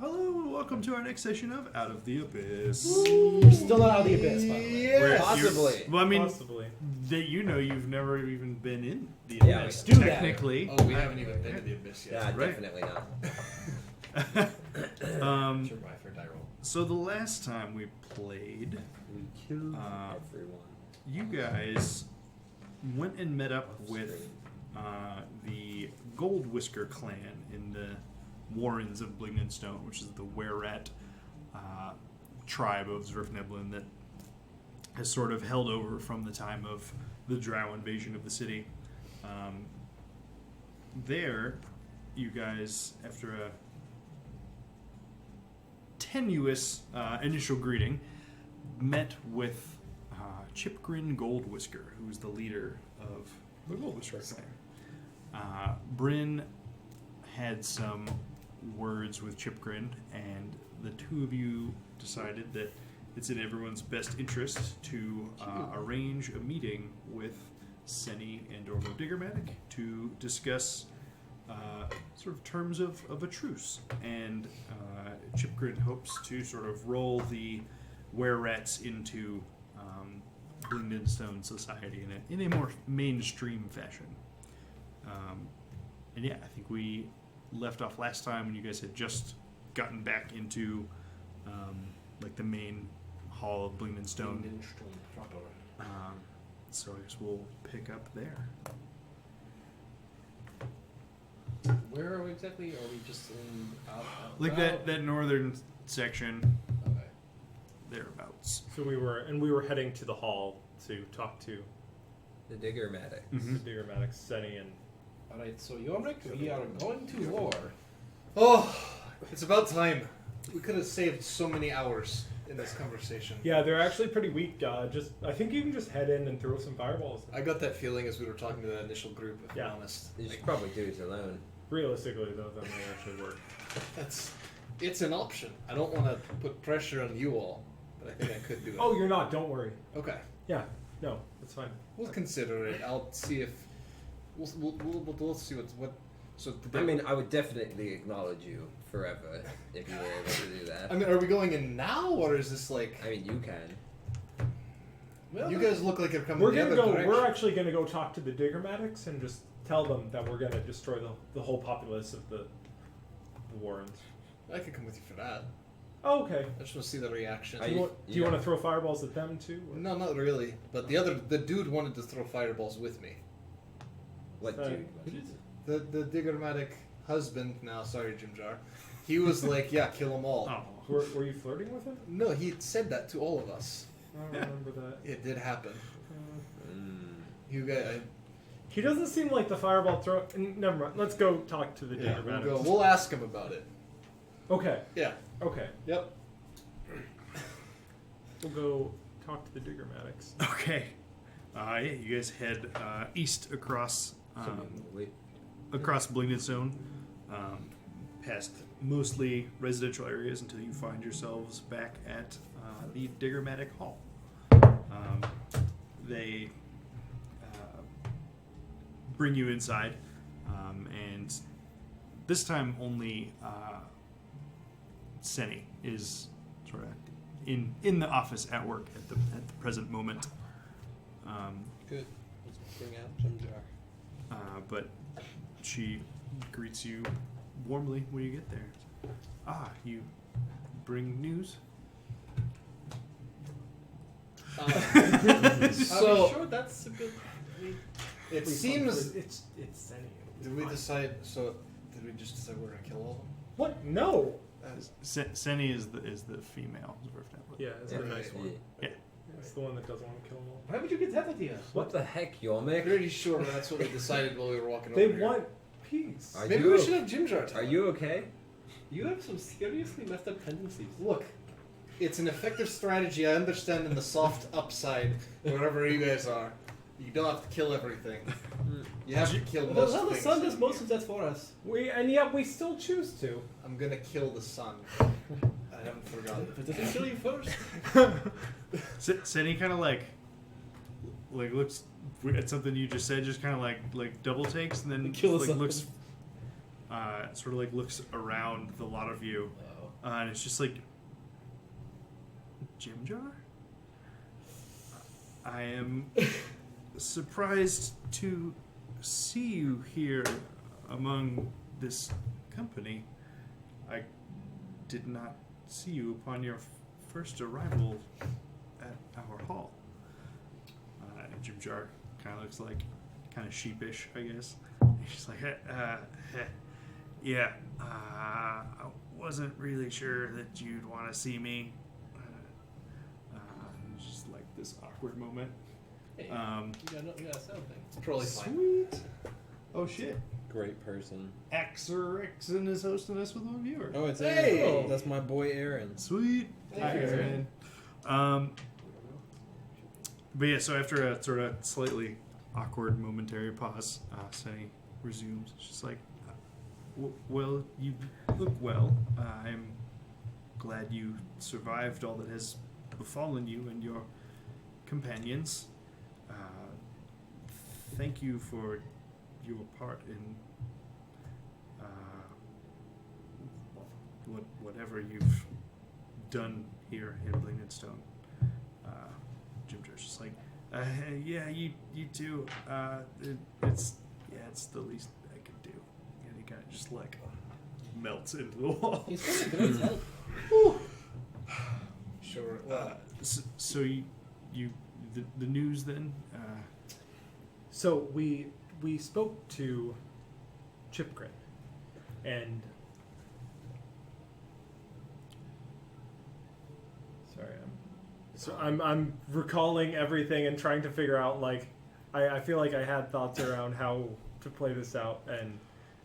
Hello and welcome to our next session of Out of the Abyss. We're still not out of the abyss, by the way. Where Possibly. Well, I mean, Possibly. that you've never even been in the Yeah, abyss. we do that. Technically. Oh, we haven't even been to the abyss yet. Yeah, Right. definitely not. Survive for die roll. So the last time we played, We killed everyone. you guys went and met up with the Gold Whisker clan in the Warrens of Blingdenstone, which is the Were-Rat tribe of Zwerfneblin that has sort of held over from the time of the Drow invasion of the city. There, you guys, after a tenuous initial greeting, met with Chipgrin Goldwhisker, who's the leader of the Goldwhisker clan. Bryn had some words with Chipgrin, and the two of you decided that it's in everyone's best interest to arrange a meeting with Senny and Ormo Diggermatic to discuss sort of terms of a truce. And Chipgrin hopes to sort of roll the Were-Rats into Blingdenstone society in a more mainstream fashion. And yeah, I think we left off last time when you guys had just gotten back into like the main hall of Blingdenstone. So I guess we'll pick up there. Where are we exactly? Are we just in out? Like that northern section, Okay. thereabouts. So we were heading to the hall to talk to The Diggermatic. Mm-hmm. the Diggermatic, Senny, and Alright, so Yorick, we are going to war. Oh, it's about time. We could have saved so many hours in this conversation. yeah, they're actually pretty weak. I think you can just head in and throw some fireballs. I got that feeling as we were talking to that initial group, if Yeah. I'm honest. You should probably do it alone. Realistically, though, that may actually work. It's an option. I don't want to put pressure on you all, but I think I could do it. Oh, you're not. Don't worry. Okay. Yeah, no, it's fine. We'll consider it. I'll see if... We'll see what... So I mean, I would definitely acknowledge you forever if you were able to do that. I mean, are we going in now, or is this like... I mean, you can. Well, you guys look like you're coming We're the gonna other go. direction. We're actually gonna go talk to the Diggermatics and just tell them that we're gonna destroy the whole populace of the Warrens. I could come with you for that. Oh, okay. I just want to see the reaction. Do you want to throw fireballs at them too? or- No, not really. But the dude wanted to throw fireballs with me. What Uh, dude? The Diggermatic husband, now sorry Jim Jar, he was like, yeah, kill them all. Oh, Were you flirting with him? No, he said that to all of us. I don't remember that. It did happen. Mm. You guys, He doesn't seem like the fireball throw. Never mind. Let's go talk to the yeah, Diggermatics. we'll ask him about it. Okay. Yeah. Okay. Yep. We'll go talk to the Diggermatics. okay. Yeah, you guys head east across Wait. across Blingdenstone, past mostly residential areas until you find yourselves back at the Diggermatic Hall. They bring you inside, and this time only Senny is sort of in the office at work at the present moment. Good. Let's bring out Jim Jar. But she greets you warmly when you get there. Ah, you bring news? Are So- we sure that's a good? It Please seems. don't- it's Senny. Did we decide? So did we just decide we're gonna kill all of them? What? No. Senny is the female. Yeah, it's Yeah, the nice one. Yeah. It's the one that doesn't want to kill them all. Why would you get that idea? What the heck, I'm Yormik? pretty sure that's what we decided while we were walking They over here. want peace. Are Maybe you we o- should have Jim Jar. tell Are him. you okay? You have some seriously messed up tendencies. Look, it's an effective strategy. I understand in the soft upside, wherever you guys are. You don't have to kill everything. You have to kill Well, most now the things. sun does most of that for us. And yet we still choose to. I'm gonna kill the sun. I haven't forgotten. If it doesn't kill you first. Senny kind of like looks at something you just said, just kind of like double takes, and then Kill like us looks sort of like looks around the lot of you, and it's just like, Jimjar? I am surprised to see you here among this company. I did not see you upon your first arrival at our hall. Jimjar kind of looks like, kind of sheepish, I guess. He's like, yeah, I wasn't really sure that you'd want to see me. Just like this awkward moment. Hey, you got a sound thing. It's probably fine. Sweet. Oh shit. Great person. Axerixon is hosting us with one viewer. Oh, it's Hey! Aaron. Oh, that's my boy Aaron. Sweet. Hi, Aaron. But yeah, so after a sort of slightly awkward momentary pause, Sunny resumes. It's just like, well, you look well. I'm glad you survived all that has befallen you and your companions. Thank you for your part in whatever you've done here in Blingdenstone. Jimjar's just like, yeah, you too. It's the least I could do. And he kind of just like melts into the wall. He's pretty good at help. Sure. Well, So you the news then? So we spoke to Chipgrin, and I'm recalling everything and trying to figure out, like, I feel like I had thoughts around how to play this out and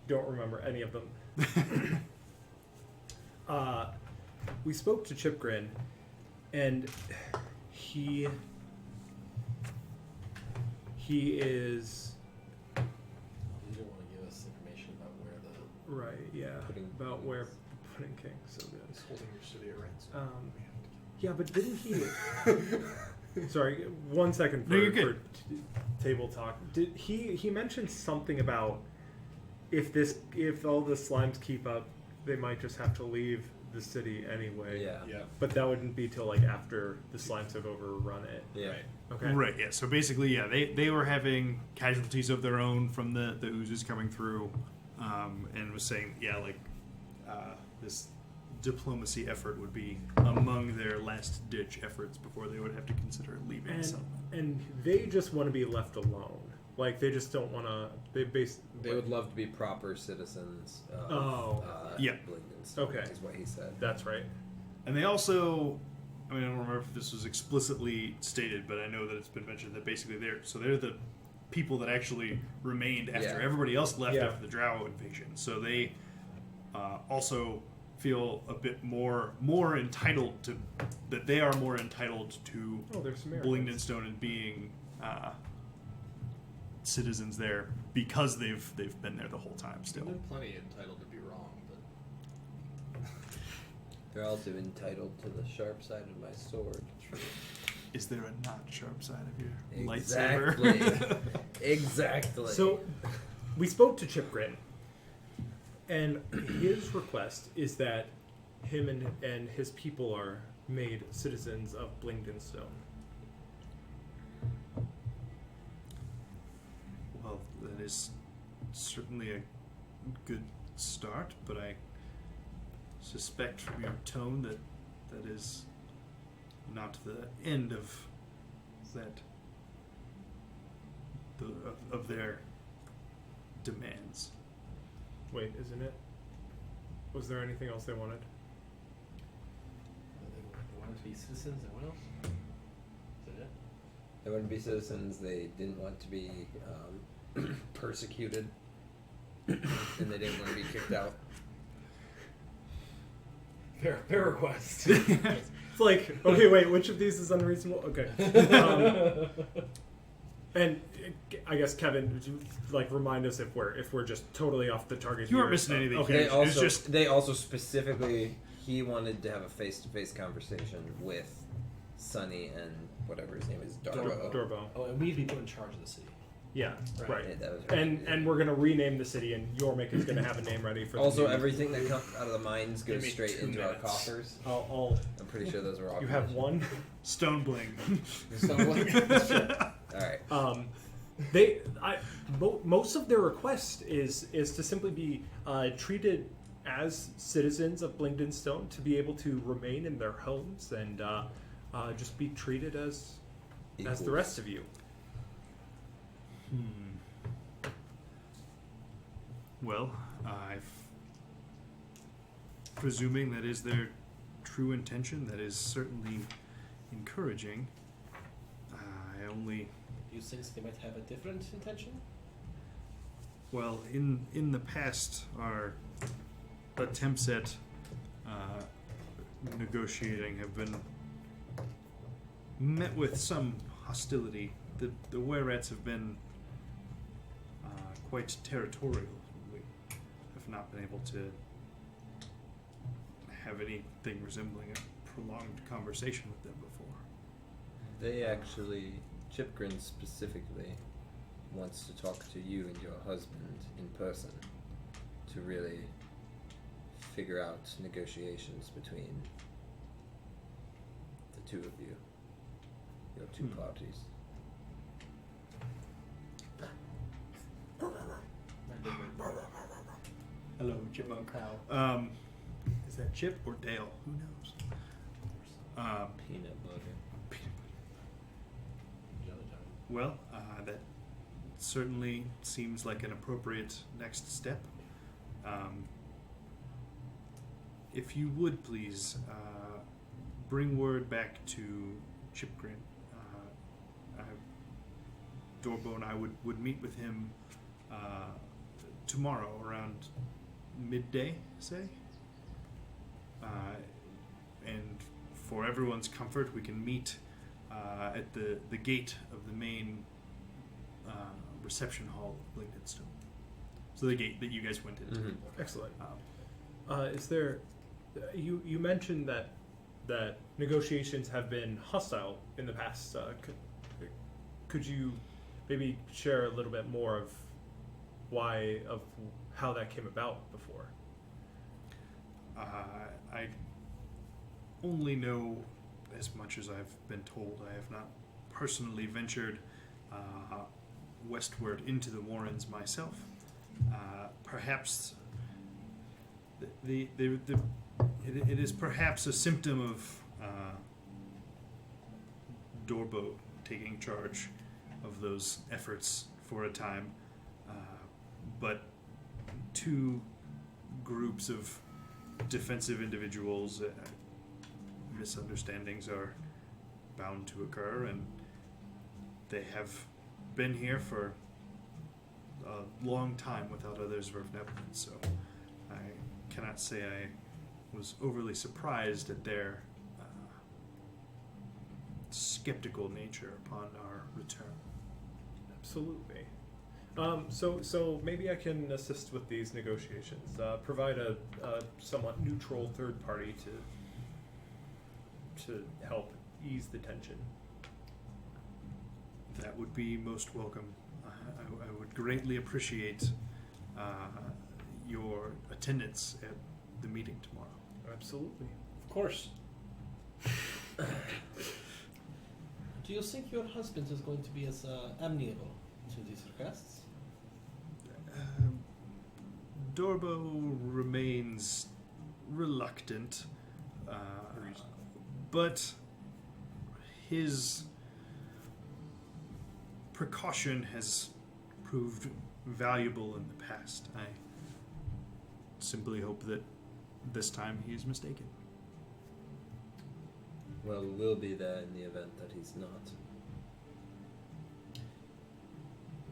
don't remember any of them. We spoke to Chipgrin, and he is You don't want to give us information about where the right, yeah, Pudding about King where is. Pudding King. So good. he's holding your city at ransom. Yeah, but didn't he? Sorry, 1 second for, No, you're good. table talk. Did he mentioned something about if all the slimes keep up, they might just have to leave the city anyway. Yeah. Yeah. But that wouldn't be till like after the slimes have overrun it. Yeah. Right. Okay. Right, yeah. So basically, yeah, they were having casualties of their own from the oozes coming through, and was saying, yeah, like, this diplomacy effort would be among their last ditch efforts before they would have to consider leaving. And they just want to be left alone. Like they just don't want to. They would love to be proper citizens of Yeah. Blingdenstone, Okay. is what he said. That's right. And they also, I mean, I don't remember if this was explicitly stated, but I know that it's been mentioned that basically they're the people that actually remained after Yeah. everybody else left Yeah. after the Drow invasion. So they also feel a bit more entitled to, that they are more entitled to Oh, there's Samaritans. Blingdenstone and being citizens there because they've been there the whole time still. Been plenty entitled to be wrong, but They're also entitled to the sharp side of my sword. Is there a not sharp side of your Exactly. lightsaber? Exactly. So, we spoke to Chipgrin, and his request is that him and his people are made citizens of Blingdenstone. Well, that is certainly a good start, but I suspect from your tone that that is not the end of that of their demands. Wait, isn't it? Was there anything else they wanted? They wanted to be citizens and what else? Is that it? They wouldn't be citizens. They didn't want to be persecuted, and they didn't want to be kicked out. Fair request. It's like, okay, wait, which of these is unreasonable? Okay. And I guess Kevin, would you like remind us if we're just totally off the target? You here? aren't missing anything. Okay. They also specifically, he wanted to have a face-to-face conversation with Sunny and whatever his name is, Darbo. Dorbo. Oh, and we need to be put in charge of the city. Yeah, right. Yeah, that was And we're gonna rename the city, and Yormik is gonna have a name ready for. also the new- everything that comes out of the mines goes Give me straight 2 into our minutes. coffers. I'll I'm pretty sure those were all. you have one. Stone bling. So like, All right. Most of their request is to simply be treated as citizens of Blingden Stone, to be able to remain in their homes and just be treated as the Equals. rest of you. Well, presuming that is their true intention, that is certainly encouraging. I only, You think they might have a different intention? well, in the past, our attempts at negotiating have been met with some hostility. The were-rats have been quite territorial. We have not been able to have anything resembling a prolonged conversation with them before. They actually, Chipgrin specifically, wants to talk to you and your husband in person to really figure out negotiations between the two of you, your two parties. Hello, Chipmunk. Is that Chip or Dale? Who knows? Peanut butter. Well, that certainly seems like an appropriate next step. If you would please bring word back to Chipgrin. Dorbo and I would meet with him tomorrow around midday, say. And for everyone's comfort, we can meet at the gate of the main reception hall of Blingden Stone. So the gate that you guys went into. Mm-hmm. Excellent. Is there? You mentioned that negotiations have been hostile in the past. Could you maybe share a little bit more of how that came about before? I only know as much as I've been told. I have not personally ventured westward into the Warrens myself. Perhaps it is perhaps a symptom of Dorbo taking charge of those efforts for a time, but two groups of defensive individuals, misunderstandings are bound to occur, and they have been here for a long time without others Vervnepin, so I cannot say I was overly surprised at their skeptical nature upon our return. Absolutely. So maybe I can assist with these negotiations. Provide a somewhat neutral third party to help ease the tension. That would be most welcome. I would greatly appreciate your attendance at the meeting tomorrow. Absolutely. Of course. Do you think your husband is going to be as amenable to these requests? Dorbo remains reluctant, but his precaution has proved valuable in the past. I simply hope that this time he is mistaken. Well, we'll be there in the event that he's not.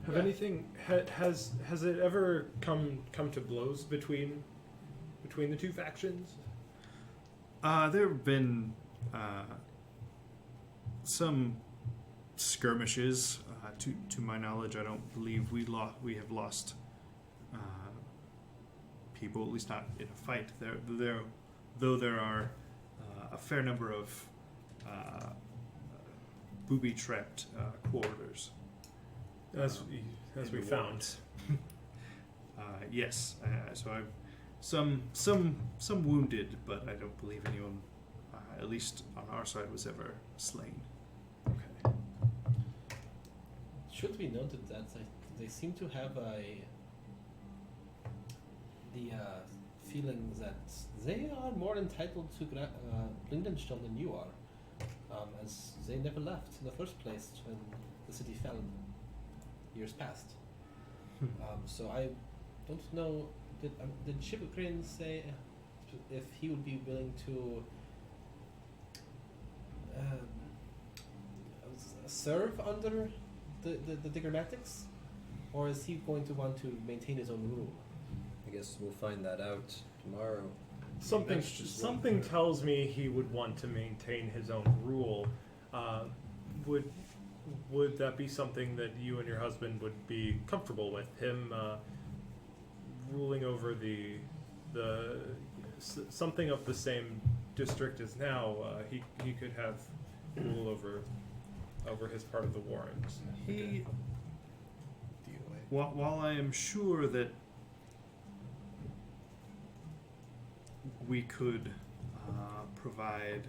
Have anything has it ever come to blows between the two factions? There have been some skirmishes. To my knowledge, I don't believe we have lost people, at least not in a fight. Though there are a fair number of booby-trapped quarters. As we the found. warrant. Yes. So I've some wounded, but I don't believe anyone, at least on our side, was ever slain. Okay. Should be noted that they seem to have the feeling that they are more entitled to Blindenstone than you are, as they never left in the first place when the city fell years past. So I don't know. Did Chipgrin say if he would be willing to serve under the Digromatics, or is he going to want to maintain his own rule? I guess we'll find that out tomorrow. Something tells me he would want to maintain his own rule. Would that be something that you and your husband would be comfortable with? Him ruling over the something of the same district as now. He could have rule over his part of the warrens. He, while I am sure that we could provide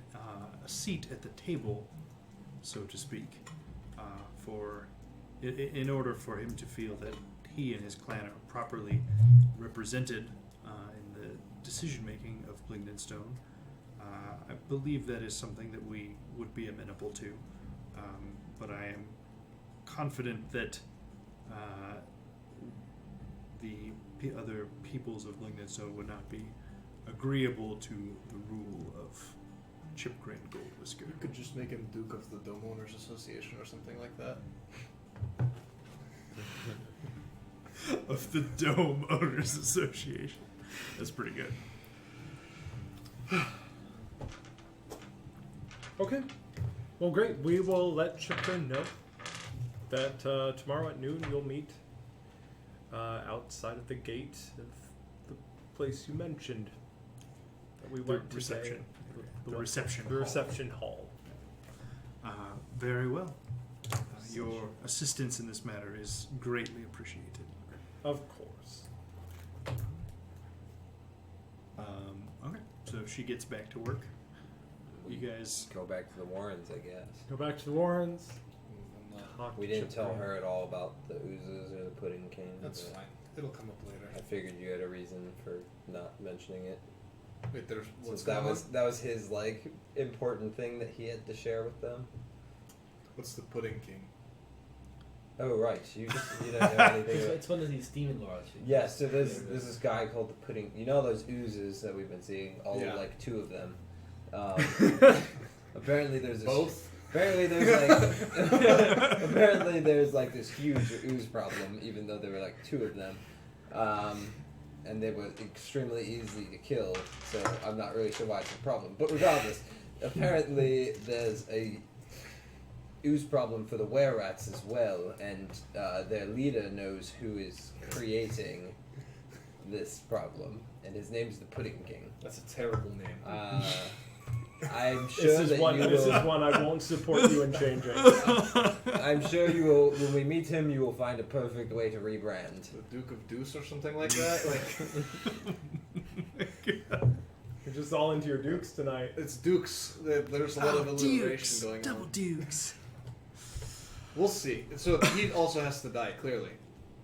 a seat at the table, so to speak, in order for him to feel that he and his clan are properly represented in the decision making of Blingdenstone, I believe that is something that we would be amenable to. But I am confident that the other peoples of Blingdenstone would not be agreeable to the rule of Chipgrin Goldwhisker. You could just make him Duke of the Dome Owners Association or something like that. Of the Dome Owners Association. That's pretty good. Okay. Well, great. We will let Chipgrin know that tomorrow at noon you'll meet outside of the gate of the place you mentioned that we went to reception. today. The reception The hall. reception hall. Very well. Your assistance in this matter is greatly appreciated. Of course. Okay, so she gets back to work. You guys, Go back to the Warrens, I guess. Go back to the Warrens. Talk We to didn't tell Chipgrin. her at all about the oozes or the Pudding King. That's but fine. It'll come up I later. figured you had a reason for not mentioning it. Wait, there's what's Since that going was on? that was his like important thing that he had to share with them. What's the Pudding King? Oh right, you don't know anything. About... It's one of these demon lords. Yeah, so there's this guy called the Pudding. You know those oozes that we've been seeing, all Yeah. like 2 of them. Apparently there's this. Both? Apparently there's like apparently there's like this huge ooze problem, even though there were like 2 of them, and they were extremely easy to kill. So I'm not really sure why it's a problem. But regardless, apparently there's a ooze problem for the were-rats as well, and their leader knows who is creating this problem, and his name's the Pudding King. That's a terrible name. I'm sure This is that one. you This will. is one I won't support you in changing. I'm sure you will. When we meet him, you will find a perfect way to rebrand. The Duke of Deuce or something like that? Like, You're just all into your dukes tonight. it's Dukes. There's a lot of alliteration going double on. dukes. We'll see. So he also has to die, clearly.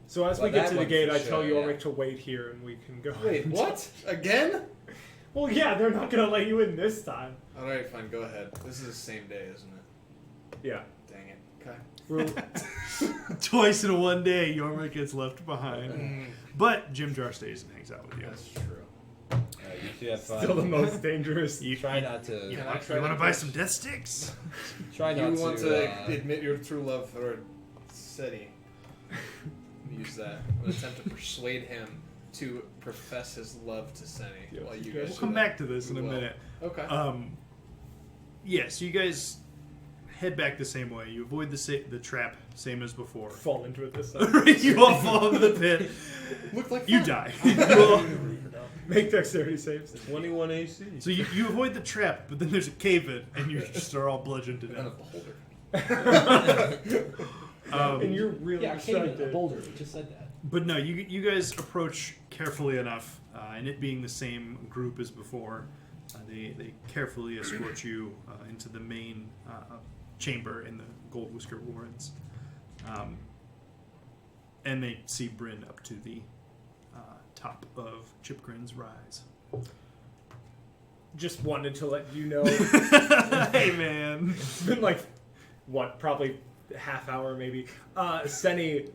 So as Well, we get that to the one gate, for I tell sure, you yeah. Ulrich to wait here, and we can go. Wait, what? Again? Well, yeah, they're not gonna let you in this time. Alright, fine, go ahead. This is the same day, isn't it? Yeah. Dang it. Okay. We're- Twice in one day, Yormik gets left behind. Mm, But Jim Jar stays and hangs out with you. that's true. You two have fun. Still the most dangerous. You Try not to. You Can I want, try you want to to buy push? some death sticks? Try not You want to. to admit your true love for Seti. Use that. An attempt to persuade him to profess his love to Seti. Yes, While you you guys We'll do come that. back to this in a We will. minute. Okay. Yeah, so you guys head back the same way. You avoid the trap, same as before. Fall into it this time. You all fall into the pit. Looked like You fun. die. You all- Make dexterity saves. 21 AC. so you avoid the trap, but then there's a cave in, and you just are all bludgeoned to And then a death. beholder. And you're really Yeah, Arcanum, a excited. boulder. We just said that. But no, you guys approach carefully enough, and it being the same group as before, they carefully escort you into the main chamber in the Gold Whisker Warrens, and they see Bryn up to the top of Chipgrin's rise. Just wanted to let you know. Hey man, It's been like, what, probably half hour maybe. Senny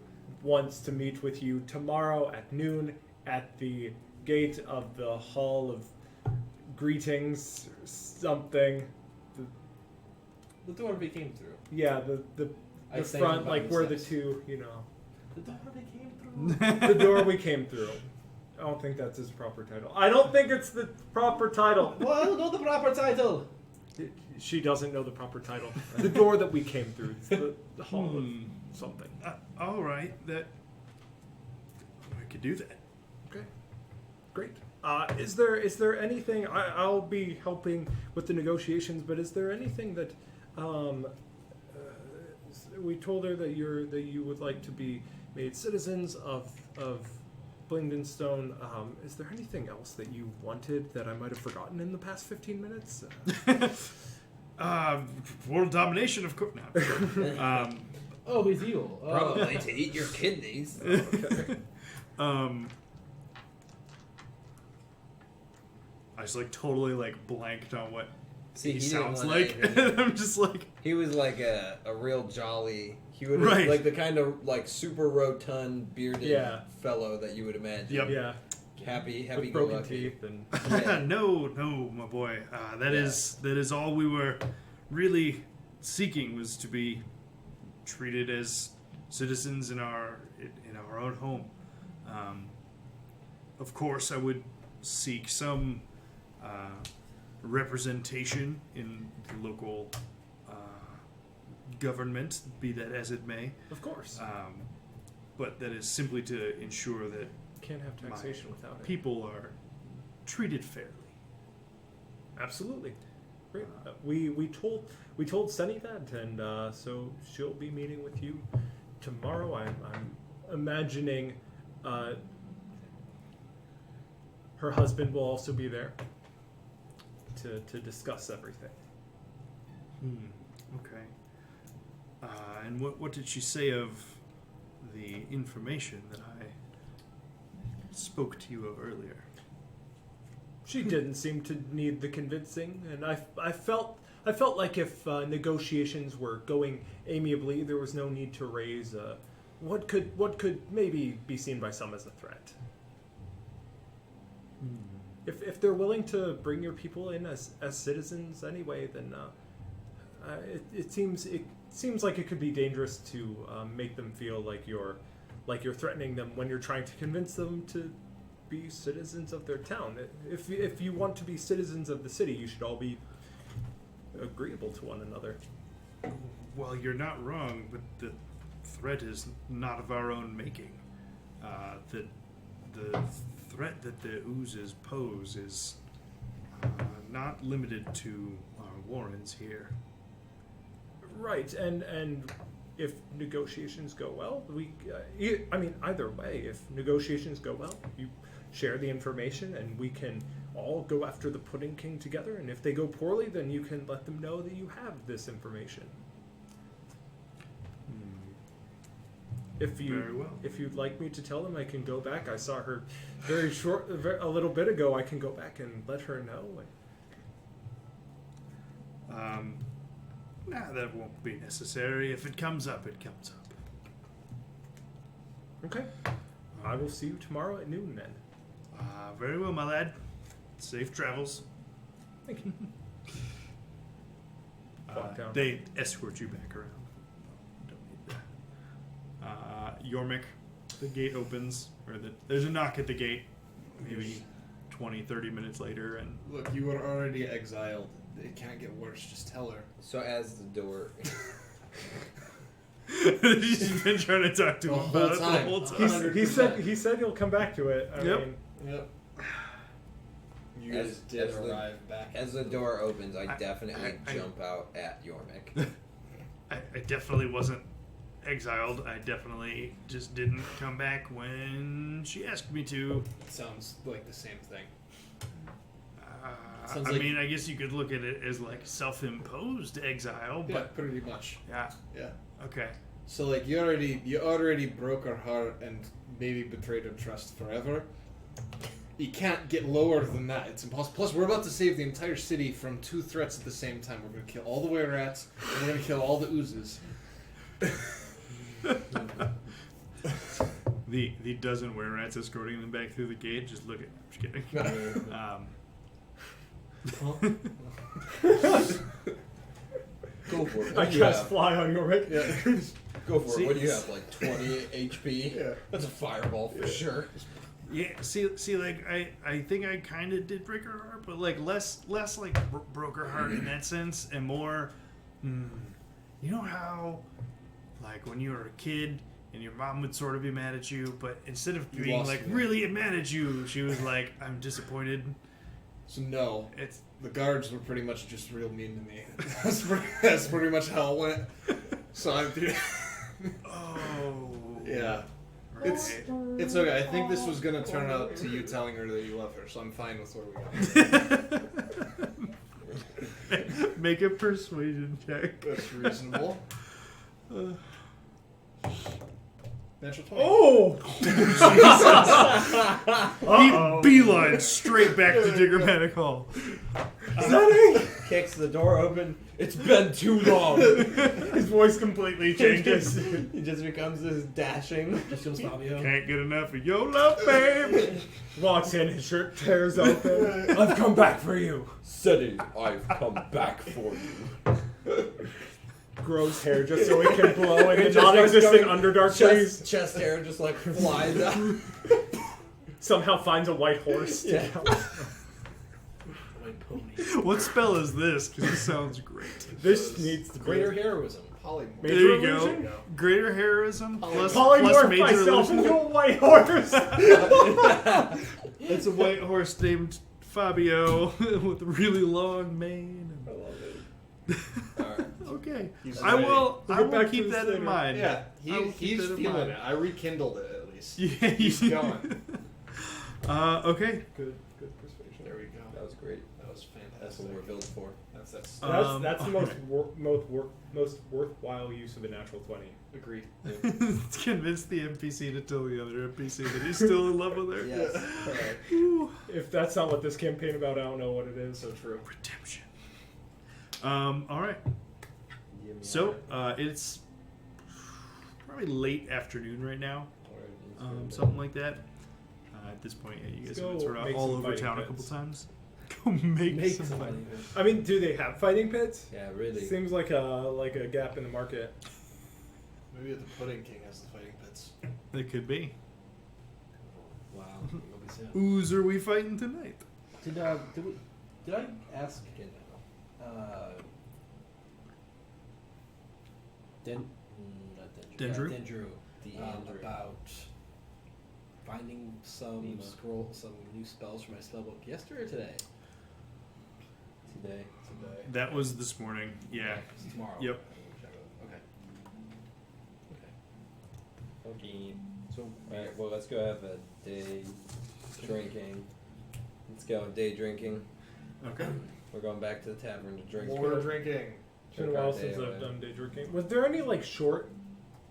wants to meet with you tomorrow at noon at the gate of the Hall of Greetings or something. The door we came through. Yeah, the I sang front, about like where the steps. two, you know. The door we came through. The door we came through. I don't think that's his proper title. I don't think it's the proper title. Well, know the proper title. She doesn't know the proper title. The door that we came through. It's the Hall of something. all right, that we could do that. Okay, great. Is there anything? I'll be helping with the negotiations, but is there anything that we told her that you would like to be made citizens of Blingdenstone? Is there anything else that you wanted that I might have forgotten in the past 15 minutes? World domination, of course. No. Oh, with you. Probably to eat your kidneys. Okay. I just like totally like blanked on what See, he he didn't sounds want like. anything. I'm just like, He was like a real jolly. He would Right. like the kind of like super rotund bearded Yeah. fellow that you would imagine. Yep. Yeah, Happy with go broken lucky. teeth and Yeah. no, my boy. That Yeah. is all we were really seeking, was to be treated as citizens in our own home. Of course, I would seek some representation in the local government, be that as it may. of course, But that is simply to ensure that can't have taxation without it. people are treated fairly. Absolutely. Great. We told Sunny that, and so she'll be meeting with you tomorrow. I'm imagining her husband will also be there to discuss everything. Okay. And what did she say of the information that I spoke to you of earlier? She didn't seem to need the convincing, and I felt like if negotiations were going amiably, there was no need to raise what could maybe be seen by some as a threat. If they're willing to bring your people in as citizens anyway, then it seems like it could be dangerous to make them feel like you're threatening them when you're trying to convince them to be citizens of their town. If you want to be citizens of the city, you should all be agreeable to one another. Well, you're not wrong, but the threat is not of our own making. The threat that the oozes pose is not limited to our warrens here. Right, and if negotiations go well, either way, if negotiations go well, you share the information and we can all go after the Pudding King together, and if they go poorly, then you can let them know that you have this information. Very well. If you'd like me to tell them, I can go back. I saw her a little bit ago. I can go back and let her know. Nah, that won't be necessary. If it comes up, it comes up. Okay. I will see you tomorrow at noon then. Very well, my lad. Safe travels. Thank you. Walk down. They escort you back around. Don't need that. Yormik, the gate opens, or there's a knock at the gate, maybe 20, 30 minutes later, and Look, you were already exiled. It can't get worse. Just tell her. So as the door, she's been trying to talk to The him whole about it the time. whole time. He said he'll come back to it. I Yep. mean, Yep. You As- guys did as the- arrive back. as the door opens, I I- definitely I- jump out at Yormik. I definitely wasn't exiled. I definitely just didn't come back when she asked me to. Sounds like the same thing. I Sounds like- mean, I guess you could look at it as like self-imposed exile, Yeah, but pretty much. yeah, Yeah. okay. So like you already broke her heart and maybe betrayed her trust forever. You can't get lower than that. It's impossible. Plus, we're about to save the entire city from 2 threats at the same time. We're gonna kill all the were rats and we're gonna kill all the oozes. The dozen were rats escorting them back through the gate. Just look at. Just kidding. Go for it. I What do you cast have? fly on your right. Yeah. Go for See- it. What do you have? Like 20 HP? Yeah. That's a fireball for sure. Yeah, see, like I think I kind of did break her heart, but like less like broke her heart in that sense, and more, you know how, like when you were a kid and your mom would sort of be mad at you, but instead of You being lost like me. really mad at you, she was like, I'm disappointed. So no, It's the guards were pretty much just real mean to me. That's pretty much how it went. So I, oh yeah, right. it's okay. I think this was gonna turn out to you telling her that you love her, so I'm fine with where we go. Make a persuasion check. That's reasonable. Natural 20. Oh! He beeline straight back to Diggermatic Hall. Kicks the door open. It's been too long. His voice completely changes. He just becomes this dashing. Just comes Fabio. Can't get enough of your love, babe. Walks in, his shirt tears open. I've come back for you. City, I've come back for you. Grows hair just so he can blow in the Just starts non-existent going- Underdark trees. Chest hair just like flies out. Somehow finds a white horse. to Yeah. kill. White pony. What spell is this? Because this sounds great. This needs to be Greater heroism. Polymorph. There you Major go. illusion? Greater heroism plus Polymorph major myself illusion. into a white horse. It's a white horse named Fabio with a really long mane. I love it. Alright. Okay, He's I ready. will. We'll I get will back to keep this that later. in mind. Yeah, I will keep he's that in feeling mind. it. I rekindled it at least. Yeah, He's going. Okay. Good persuasion. There we go. That was great. That was That's fantastic. what we're built for. That's That's the most worthwhile use of a natural 20. agreed. Convince the NPC to tell the other NPC that he's still in love with her. Yes. Alright. Ooh. If that's not what this campaign about, I don't know what it is. So true. Redemption. All right. So it's probably late afternoon right now, something like that. At this point, yeah, you guys Let's have been go sort of make all some over fighting town a pits. couple times. Go make some money. fighting. I mean, do they have fighting pits? Yeah, really. Seems like a gap in the market. Maybe the Pudding King has the fighting pits. It could be. Wow. You'll be soon. Who's are we fighting tonight? Did I ask Dendrew? Dendrew about finding some new spells for my spellbook yesterday or today? Today. That was this morning. Yeah. It's tomorrow. Yep. Okay. Okay. So, alright, well, let's go have a day drinking. Let's go day drinking. Okay. We're going back to the tavern to drink. More drinking. It's been a while since I've done day drinking. Was there any short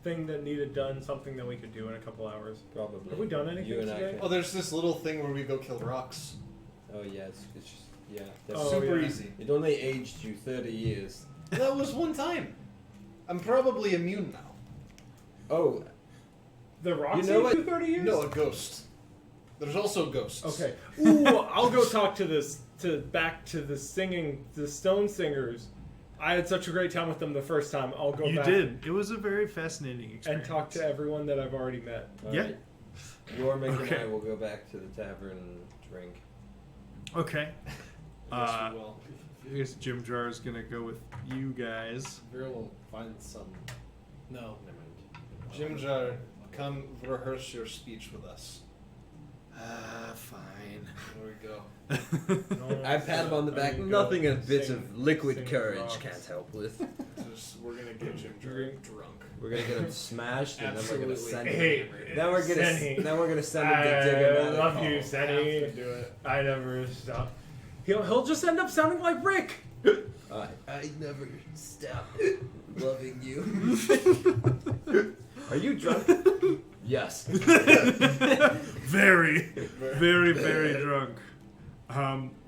thing that needed done? Something that we could do in a couple hours? Probably. Have we done anything You and I today? can- Oh, there's this little thing where we go kill rocks. Oh, yeah, it's just, yeah. That's Oh, Super yeah. easy. It only aged you 30 years. That was one time. I'm probably immune now. Oh, The Roxy You know what? 30 years? No, a ghost. There's also ghosts. Okay. Ooh, I'll go talk to the Stone Singers. I had such a great time with them the first time. I'll go You back did. It was a very fascinating and experience. talk to everyone that I've already met. Yeah. alright. Yormik Okay. and I will go back to the tavern and drink. Okay. Yes, we will. I guess Jim Jar is gonna go with you guys. Vera will find some. No, never mind. Jim Jar, come rehearse your speech with us. Fine. There we go. I pat him on the back. There you go. Nothing a bit Sing- of liquid sing courage rocks. can't help with. We're gonna get Jim drunk. We're gonna get him smashed, and then we're gonna Absolutely. send Hey, him. Then we're gonna Senny. then we're gonna send him to dig him out. I of love the you, hole. Senny. Do it. I never stop. He'll just end up sounding like Rick. I never stop loving you. Are you drunk? Yes. Very, very drunk.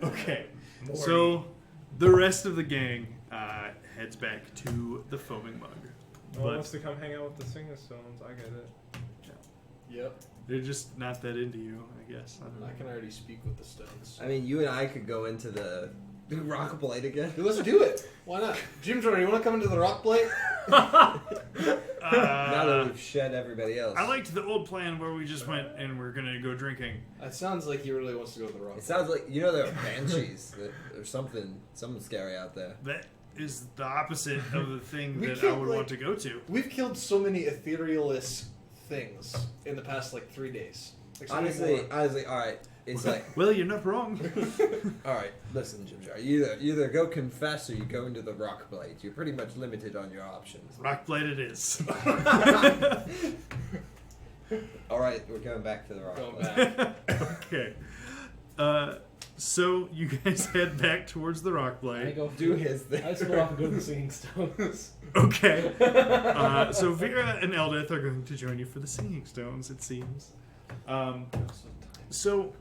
Okay. So the rest of the gang heads back to the foaming mug. No one wants But to come hang out with the Singer Stones. I get it. Yep. they're just not that into you, I guess. I don't know. I can already speak with the stones. I mean, you and I could go into the rock blade again. Dude, let's do it. Why not? Jim Jordan, you want to come into the rock plate? Now that we've shed everybody else. I liked the old plan where we just went and we're gonna go drinking. That sounds like he really wants to go to the rock. It sounds like there are banshees. There's something scary out there. That is the opposite of the thing We that I can't, would like- want to go to. We've killed so many etherealist things in the past 3 days. Like, so many Honestly, more. all right. It's like, Well, you're not wrong. all right. Listen, Jim Jar, you either go confess or you go into the rock blade. You're pretty much limited on your options. Rockblade it is. All right, we're going back to the rock Going blade. back. Okay. So you guys head back towards the I Rockblade. go Do his thing. I just go off and go to the Singing Stones. Okay. So Vera and Eldeth are going to join you for the Singing Stones, it seems. So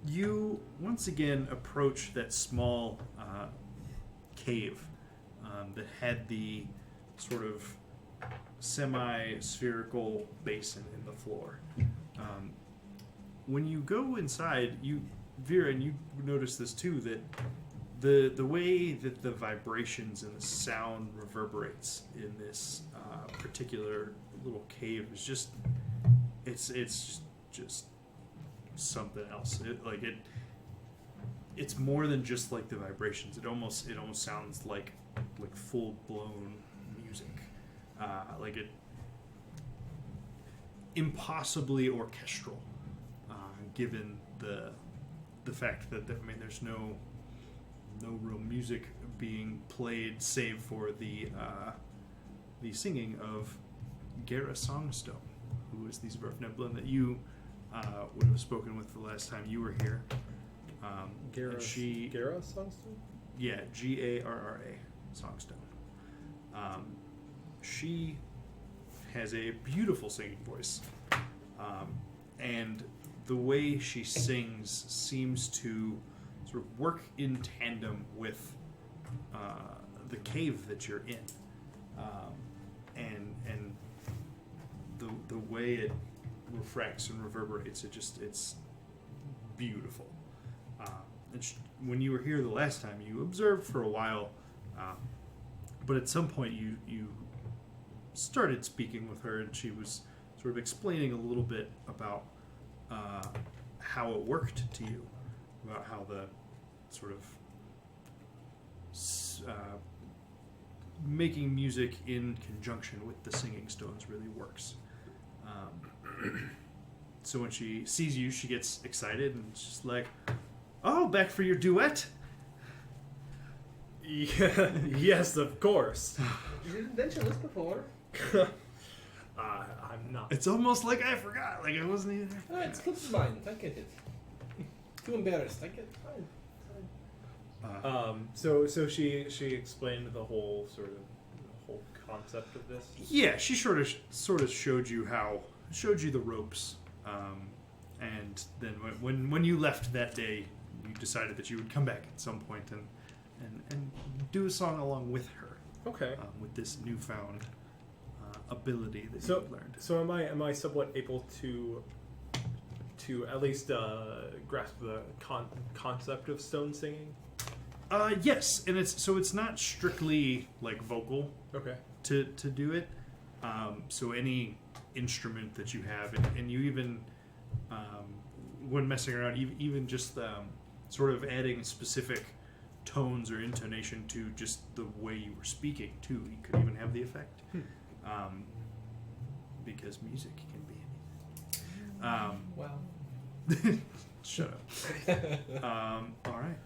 you once again approach that small cave that had the sort of semi-spherical basin in the floor. When you go inside, Vera, and you notice this too, that the way that the vibrations and the sound reverberates in this particular little cave is just it's just something else. It's more than just like the vibrations. It almost sounds like full blown music, like it impossibly orchestral, given the fact that there's no real music being played save for the singing of Gera Songstone, who is the Zwerfneblin that you would have spoken with the last time you were here. Gara Songstone? Yeah, Garra Songstone. She has a beautiful singing voice, and the way she sings seems to sort of work in tandem with the cave that you're in, and the way it refracts and reverberates. It's beautiful. And when you were here the last time, you observed for a while, but at some point you started speaking with her, and she was sort of explaining a little bit about how it worked to you, about how the sort of making music in conjunction with the singing stones really works. So when she sees you, she gets excited and she's like, "Oh, back for your duet?" Yeah, yes, of course. You didn't mention this before. I'm not. It's almost like I forgot. Like I wasn't even there. Ah, it's slipped my mind. I get it. Too embarrassed. I get it. Fine. So she explained the whole concept of this. Yeah, she sort of showed you the ropes, and then when you left that day, you decided that you would come back at some point and do a song along with her, Okay. with this newfound ability that So you've learned. so am I somewhat able to at least grasp the concept of stone singing? Yes, and it's not strictly like vocal Okay. to do it. So any instrument that you have, and you even when messing around, even just sort of adding specific tones or intonation to just the way you were speaking too, you could even have the effect. Because music can be anything. Well, Shut up. All right.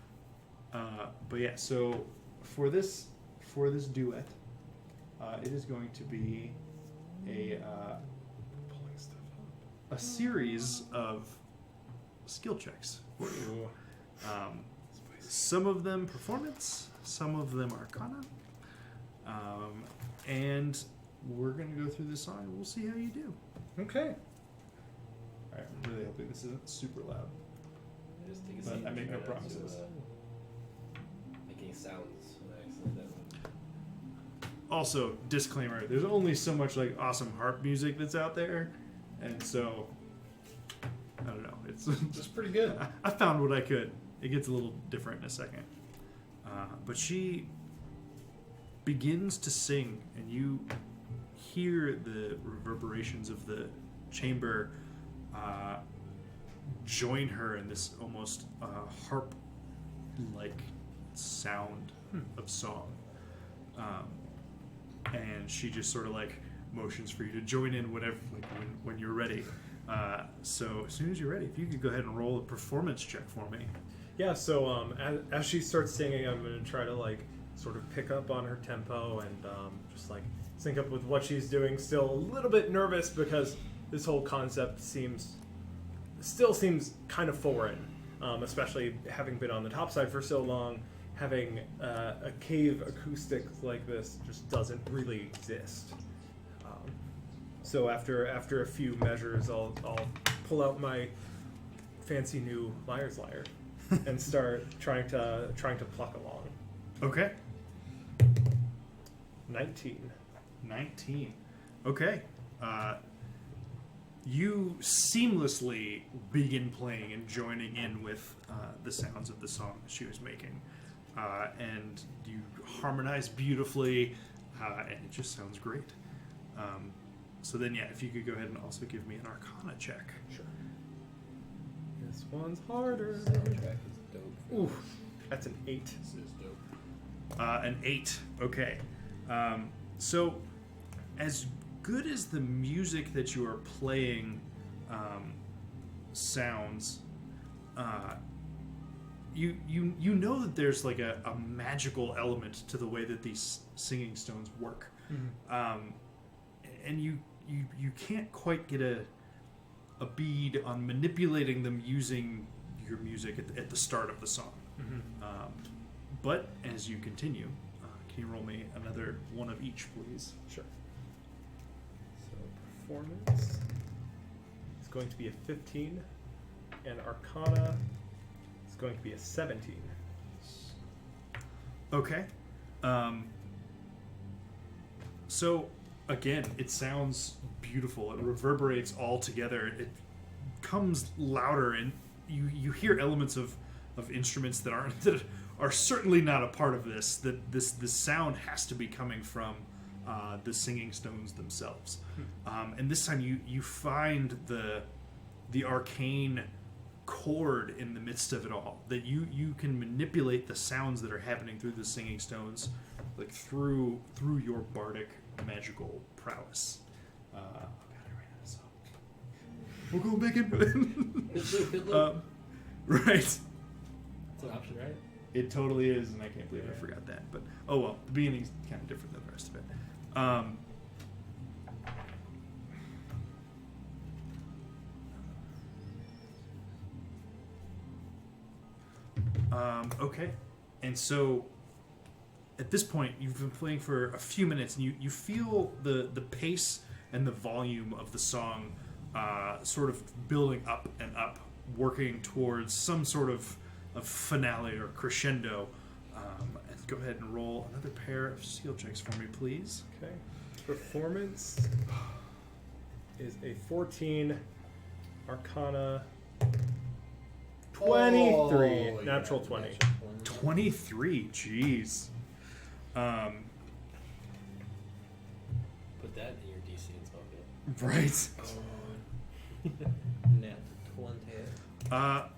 But yeah, so for this duet, it is going to be a Pulling stuff a series of skill checks for you. Some of them performance, some of them arcana, and we're gonna go through this song and we'll see how you do. Okay. All right, I'm really hoping this isn't super loud. Just take a But seat I and make try no not to, promises. making sounds when I accidentally. Also, disclaimer: there's only so much like awesome harp music that's out there, and so I don't know. It's That's pretty good. I found what I could. It gets a little different in a second, but she begins to sing, and you hear the reverberations of the chamber join her in this almost harp-like sound of song. And she just sort of like motions for you to join in whenever, like when you're ready. So as soon as you're ready, if you could go ahead and roll a performance check for me. Yeah, so as she starts singing, I'm going to try to like sort of pick up on her tempo and just like sync up with what she's doing. Still a little bit nervous because this whole concept still seems kind of foreign, especially having been on the top side for so long. Having a cave acoustic like this just doesn't really exist. So after a few measures, I'll pull out my fancy new liar's lyre and start trying to pluck along. Okay. 19. 19. Okay. You seamlessly begin playing and joining in with the sounds of the song that she was making. And you harmonize beautifully, and it just sounds great. So then, yeah, if you could go ahead and also give me an Arcana check. Sure. This one's harder. Soundtrack is dope. Ooh, that's an 8. This is dope. An 8. Okay. So, as good as the music that you are playing sounds, you know that there's like a magical element to the way that these singing stones work, and you can't quite get a bead on manipulating them using your music at the start of the song. But as you continue, can you roll me another one of each, please? Sure. So performance is going to be a 15, and Arcana is going to be a 17. Okay. So again, it sounds beautiful. It reverberates all together. It comes louder, and you hear elements of instruments that are certainly not a part of this. That this sound has to be coming from the singing stones themselves. And this time you find the arcane chord in the midst of it all, that you can manipulate the sounds that are happening through the singing stones, like through your bardic magical prowess. Oh god, I ran out of song. We're going back into it. Good look. Right. It's an option, right? It totally is, and I can't believe I forgot that. But oh well, the beginning's kind of different than the rest of it. Okay, and so at this point, you've been playing for a few minutes, and you feel the pace and the volume of the song sort of building up and up, working towards some sort of finale or crescendo. And go ahead and roll another pair of skill checks for me, please. Okay. Performance is a 14. Arcana 23. Oh, Natural yeah, 20. 23, jeez. Put that in your DC and smoke it. Right. Nat 20.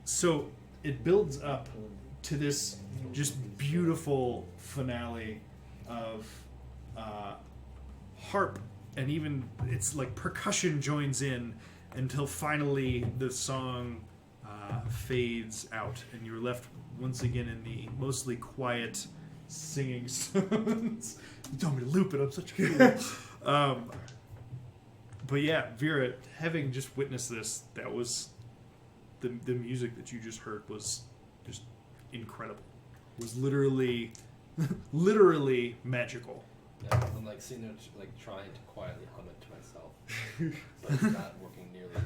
So it builds up to this just beautiful finale of harp, and even it's like percussion joins in until finally the song fades out, and you're left once again in the mostly quiet singing sounds. You told me to loop it. I'm such a fool. But yeah, Vera, having just witnessed this, that was the music that you just heard was just incredible. It was literally magical. Yeah, I'm like sitting there, like trying to quietly hum it to myself, but it's not working nearly as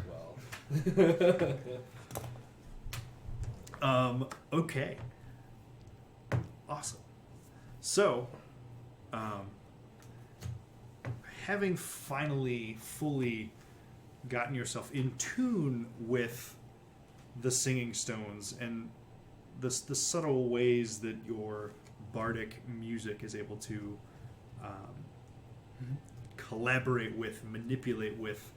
well. Okay. Awesome. So, having finally fully gotten yourself in tune with the singing stones and the subtle ways that your bardic music is able to collaborate with, manipulate with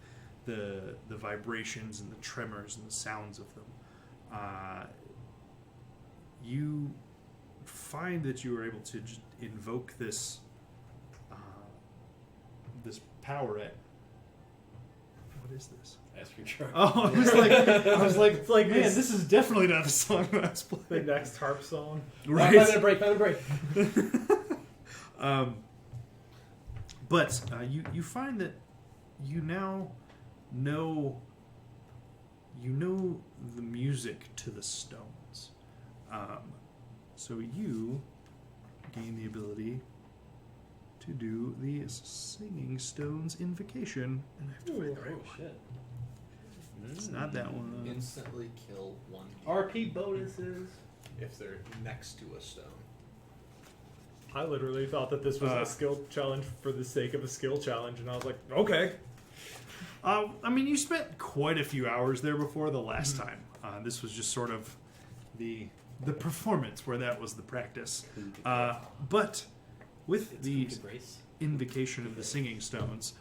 the vibrations and the tremors and the sounds of them, you find that you are able to just invoke this this power at. What is this? Ice cream truck. Oh, I was like, man, this is definitely not the song that I was The playing. next harp song. Right. 5 minute break. 5 minute break. But you find that you now know the music to the stones. So you gain the ability to do the Singing Stones Invocation, and I have to find the right Oh one. shit. It's not that one. Instantly kill one RP bonuses. if they're next to a stone. I literally thought that this was a skill challenge for the sake of a skill challenge, and I was like, okay. I mean, you spent quite a few hours there before the last time. This was just sort of the performance where that was the practice. But with the Brace. invocation of the Singing Stones,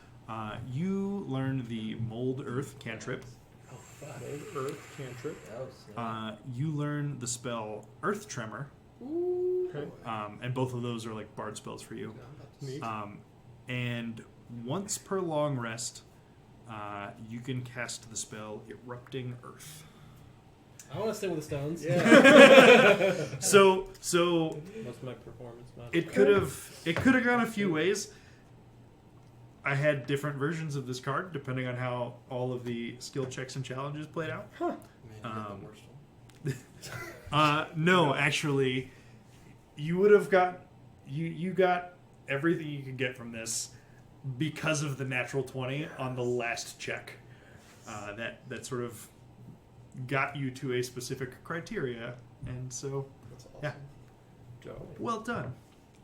you learn the Mold Earth cantrip. Oh fuck. Old Earth cantrip. You learn the spell Earth Tremor, Okay. and both of those are like bard spells for you. Neat. And once per long rest, you can cast the spell Erupting Earth. I want to stay with the stones. So What's my performance modifier? it could have gone a few ways. I had different versions of this card depending on how all of the skill checks and challenges played out. Man, you got the worst one. No, actually, you would have got you got everything you could get from this because of the natural 20 on the last check. That sort of got you to a specific criteria, and so That's awesome. yeah. Dope. Well done,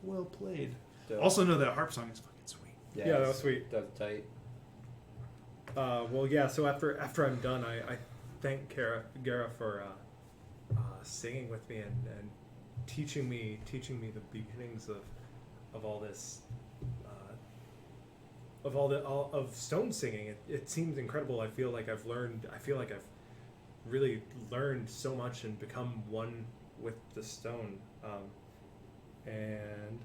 well played. Dope. Also know that harp song is fucking sweet. Yeah, that was sweet. That's tight. Well, yeah. So after I'm done, I thank Gara for singing with me and teaching me the beginnings of all this of stone singing. It seems incredible. I feel like I've really learned so much and become one with the stone. And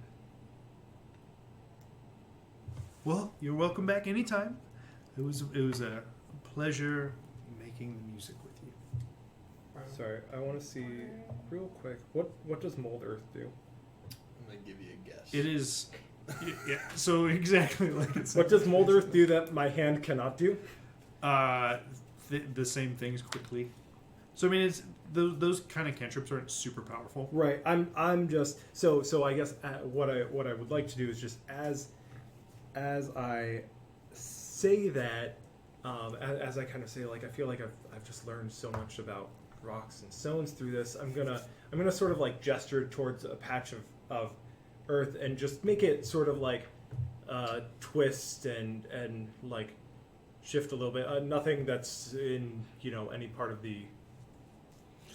Well, you're welcome back anytime. It was a pleasure making the music with you. sorry, I want to see real quick. What does Mold Earth do? I'm gonna give you a guess. It is, yeah. So exactly like it's. What does Mold Earth do that my hand cannot do? The same things quickly. So I mean, it's those kind of cantrips aren't super powerful. Right. I'm just so I guess what I would like to do is just as I say that, as I kind of say, like, I feel like I've just learned so much about rocks and stones through this. I'm gonna sort of like gesture towards a patch of earth and just make it sort of like twist and like shift a little bit. Nothing that's in any part of the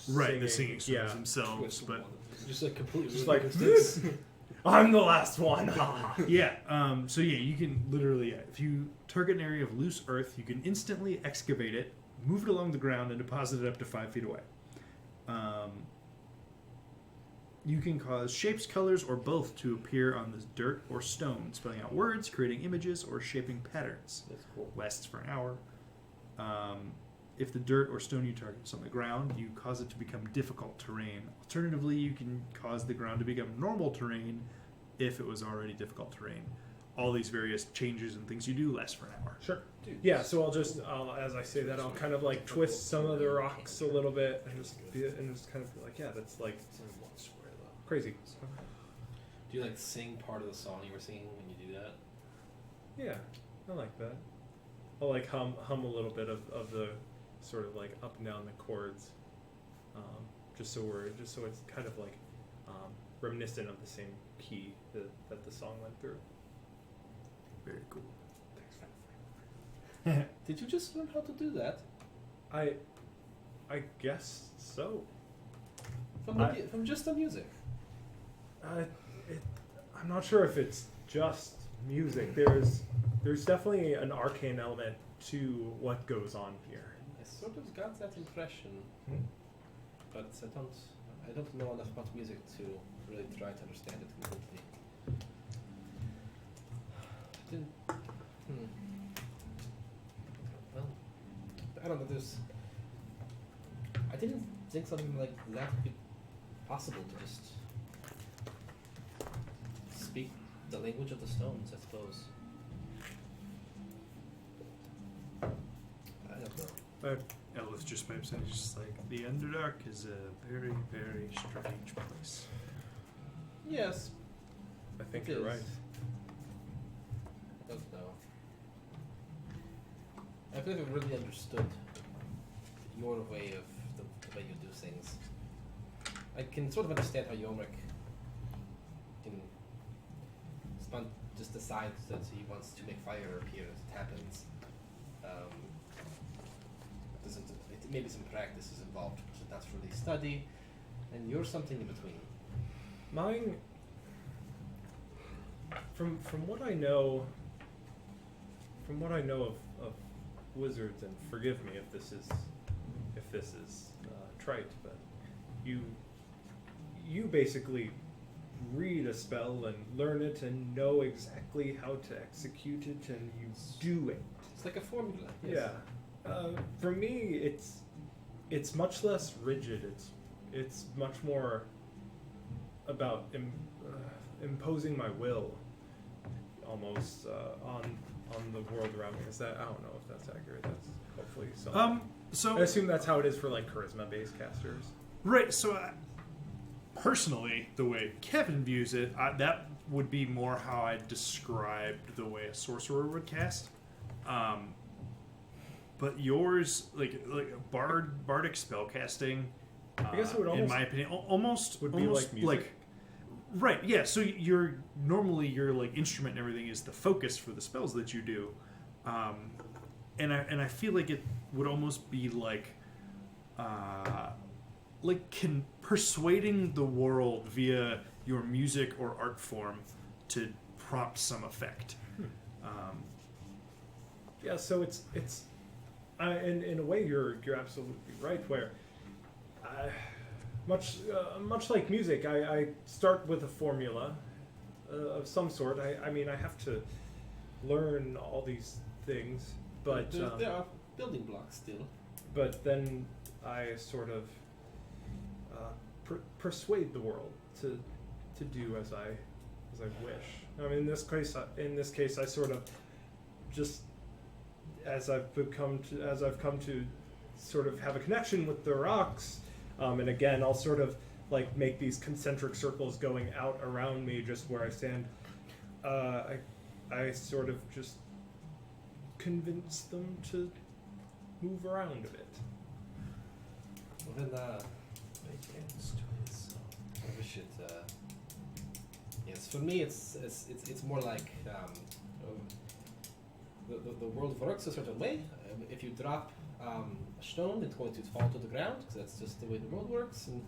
Right, the singing stones yeah. themselves, but Just like completely. Just like I'm the last one. yeah. So yeah, you can literally, if you target an area of loose earth, you can instantly excavate it, move it along the ground, and deposit it up to 5 feet away. You can cause shapes, colors, or both to appear on the dirt or stone, spelling out words, creating images, or shaping patterns. That's cool. Lasts for an hour. If the dirt or stone you target is on the ground, you cause it to become difficult terrain. Alternatively, you can cause the ground to become normal terrain if it was already difficult terrain. All these various changes and things you do last for an hour. Sure. Yeah, so I'll as I say that, I'll kind of like twist some of the rocks a little bit and just kind of be like, yeah, that's like It's only one square though. crazy. Do you like sing part of the song you were singing when you do that? Yeah, I like that. I'll like hum a little bit of the sort of like up and down the chords, just so it's kind of like reminiscent of the same key that the song went through. Very cool. Did you just learn how to do that? I guess so. From just the music? I'm not sure if it's just music. There's definitely an arcane element to what goes on here. I sort of got that impression, but I don't know enough about music to really try to understand it completely. Well, I don't know. I didn't think something like that would be possible to just speak the language of the stones, I suppose. I don't know. Ellis just pipes in. He's just like, the Underdark is a very, very strange place. Yes, I think It you're is. right. I don't know. I've never really understood your way of the way you do things. I can sort of understand how Yomric can just decide that he wants to make fire appear as it happens. Maybe some practice is involved, but that's really study, and you're something in between. Mine, from what I know of wizards, and forgive me if this is trite, but you basically read a spell and learn it and know exactly how to execute it, and you do it. It's like a formula. Yes. Yeah. For me, it's much less rigid. It's much more about imposing my will, almost on the world around me. Is that, I don't know if that's accurate. That's hopefully something. So I assume that's how it is for like charisma-based casters. right. So personally, the way Kevin views it, that would be more how I described the way a sorcerer would cast. But yours, like bardic spellcasting, I guess it would in almost my opinion, almost would be like music. Right, yeah. So your like instrument and everything is the focus for the spells that you do, and I feel like it would almost be like persuading the world via your music or art form to prompt some effect. Yeah, so it's in a way you're absolutely right. Where much like music, I start with a formula of some sort. I mean, I have to learn all these things, but there are building blocks still. but then I sort of persuade the world to do as I wish. I mean, in this case, I sort of just as I've come to sort of have a connection with the rocks, and again, I'll sort of like make these concentric circles going out around me, just where I stand. I sort of just convince them to move around a bit. Well, then, we should. Yes, for me, it's more like the world works a certain way. If you drop a stone, it's going to fall to the ground because that's just the way the world works. And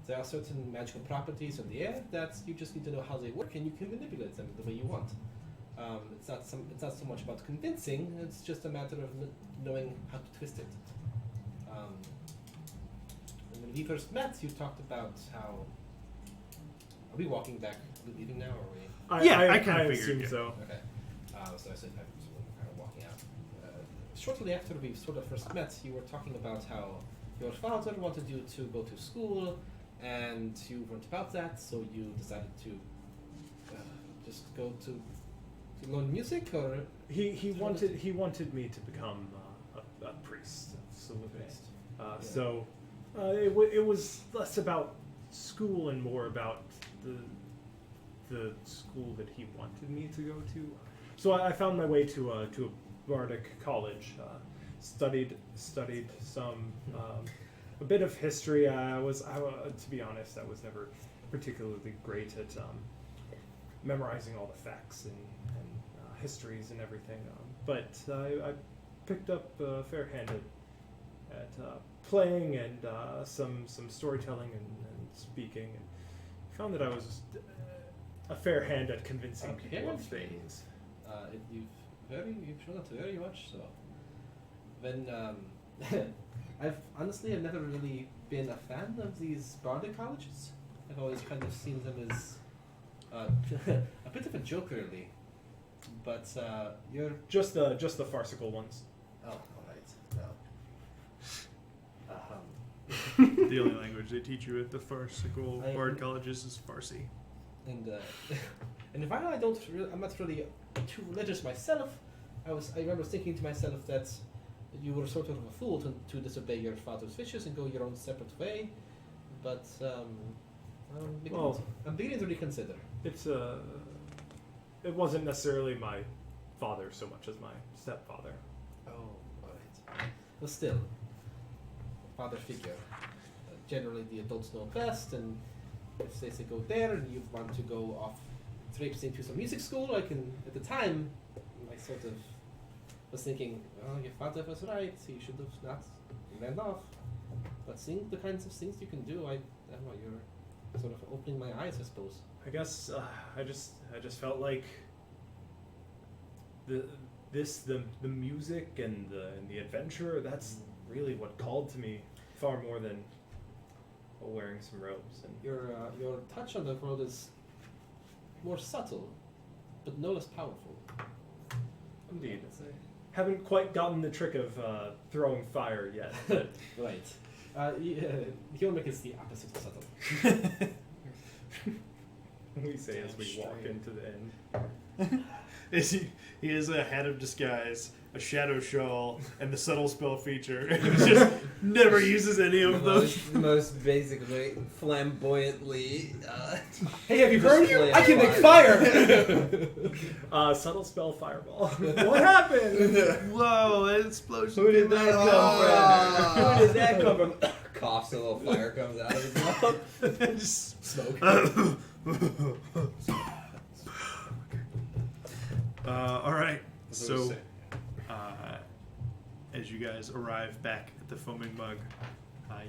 there are certain magical properties in the air that you just need to know how they work, and you can manipulate them the way you want. It's not so much about convincing. It's just a matter of knowing how to twist it. And when we first met, you talked about how. Are we walking back? Are we leaving now, or are we? I kinda figured, assume yeah. so. Okay. So I said I'm kind of walking out. shortly after we sort of first met, you were talking about how your father wanted you to go to school, and you weren't about that, so you decided to just go to learn music, or He wanted me to become a priest. priest. So it was less about school and more about the school that he wanted me to go to. So I found my way to a Bardic college, studied some a bit of history. To be honest, I was never particularly great at memorizing all the facts and histories and everything. But I picked up a fair hand at playing and some storytelling and speaking, and found that I was a fair hand at convincing people of things. You've shown that very much so. When I've never really been a fan of these Bardic colleges. I've always kind of seen them as a bit of a joke, really. But you're Just the farcical ones. all right. Well, The only language they teach you at the farcical bard colleges is Farsi. and while I'm not really too religious myself, I remember thinking to myself that you were sort of a fool to disobey your father's wishes and go your own separate way. But I'm beginning to reconsider. It wasn't necessarily my father so much as my stepfather. Oh, alright. But still, father figure. Generally, the adults know best, and if they say go there and you want to go off traipsing to some music school, at the time, I sort of was thinking, well, your father was right, he should have not ran off. But seeing the kinds of things you can do, I don't know, you're sort of opening my eyes, I suppose. I guess I just felt like the music and the adventure, that's really what called to me far more than wearing some robes. And Your touch on the world is more subtle, but no less powerful. indeed, I'd say. haven't quite gotten the trick of throwing fire yet. But Right. Yomik is the opposite of subtle. we say as we Damn walk straight. into the inn. He has a hat of disguise, a shadow shawl, and the subtle spell feature. He just never uses any of those. Most basically, flamboyantly. Hey, have you heard you? display I can make fire! Subtle spell fireball. What happened? Whoa, that explosion! Who did that come Ah. from? Who did that come from? Coughs, a little fire comes out of his mouth. Just Smoke. all right. That's what I was So, saying. as you guys arrive back at the Foaming Mug,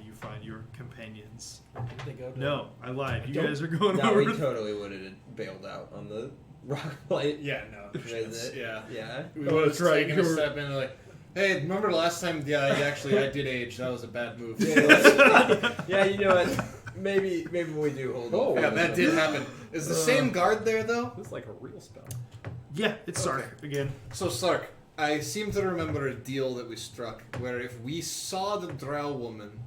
you find your companions. They go to No, I lied. You Don't- guys are going No, over. we totally would have bailed out on the rock light. Yeah, no. Is it? Yeah. Yeah. We Oh, would have that's right, taken you a were- step in and like, hey, remember last time? Yeah, I did age. That was a bad move. Yeah, you know what? Maybe we do hold on. Yeah, that did happen. Is the same guard there though? This is like a real spell. Yeah, it's Sark Okay. again. So Sark, I seem to remember a deal that we struck where if we saw the drow woman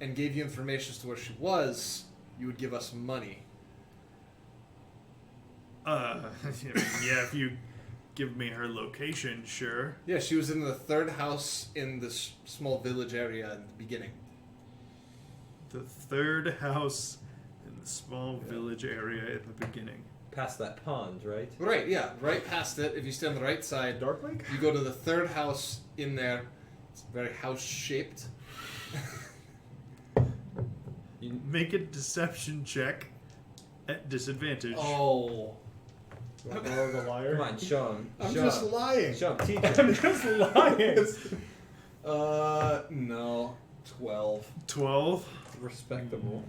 and gave you information as to where she was, you would give us money. Yeah, if you give me her location, sure. Yeah, she was in the third house in this small village area in the beginning. The third house in the small village area in the beginning. Past that pond, right? Right, yeah, right past it. If you stay on the right side, Dark Lake? you go to the third house in there. It's very house shaped. You make a deception check at disadvantage. Oh, You want to roll the liar? Come on, Sean. I'm Sean. just lying. Sean, teach I'm just lying. No, 12. 12. Respectable.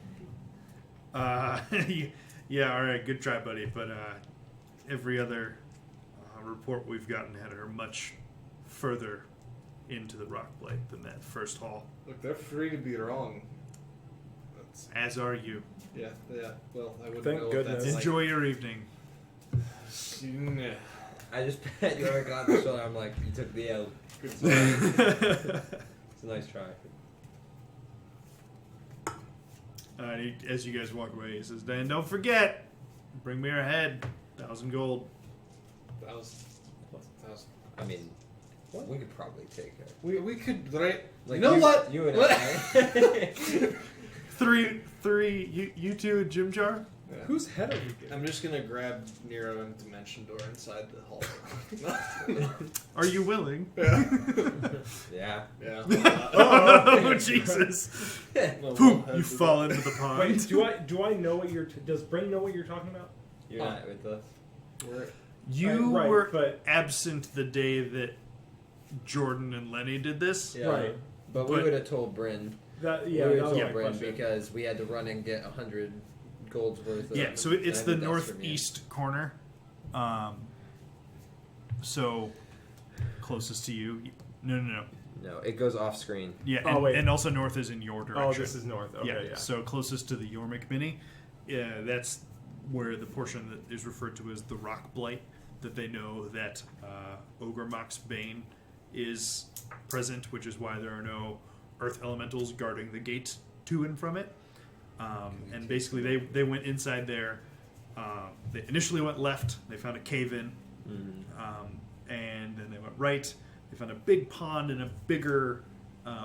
Yeah, all right, good try, buddy. But every other report we've gotten had her much further into the rock plate than that first hall. Look, they're free to be wrong. That's, As are you. yeah. Well, I wouldn't Thank know goodness. what that's Enjoy your evening. like. I just pat Yorick on the shoulder. I'm like, you took the L. Good It's a nice try. As you guys walk away, he says, "Dan, don't forget, bring me her head, 1,000 gold." 1,000. I mean, we could probably take her. We could, right? Like, you know what? You and What? I. Three, you two, and Jim Jar. Yeah. Whose head are we getting? I'm just gonna grab Nero and Dimension Door inside the hall. Are you willing? Yeah. Yeah. Yeah. Oh Jesus! Well, Boom! we'll You head to fall into the pond. Wait, do I know what you're? Does Bryn know what you're talking about? You're not with us. You Right, were but- absent the day that Jordan and Lenny did this. Yeah. Right. But we But- would have told Bryn. That We yeah, would that have was told my Bryn question. because we had to run and get 100 gold's worth of. Yeah, so it's the diamond dust from you. northeast corner. So closest to you. No. No, it goes off screen. Yeah, Oh, and, wait. and also north is in your direction. Oh, this is north. Okay, yeah. So closest to the Yormik Mini. Yeah, that's where the portion that is referred to as the Rock Blight, that they know that Ogremok's Bane is present, which is why there are no earth elementals guarding the gate to and from it. And basically, they went inside there. They initially went left. They found a cave in, and then they went right. They found a big pond and a bigger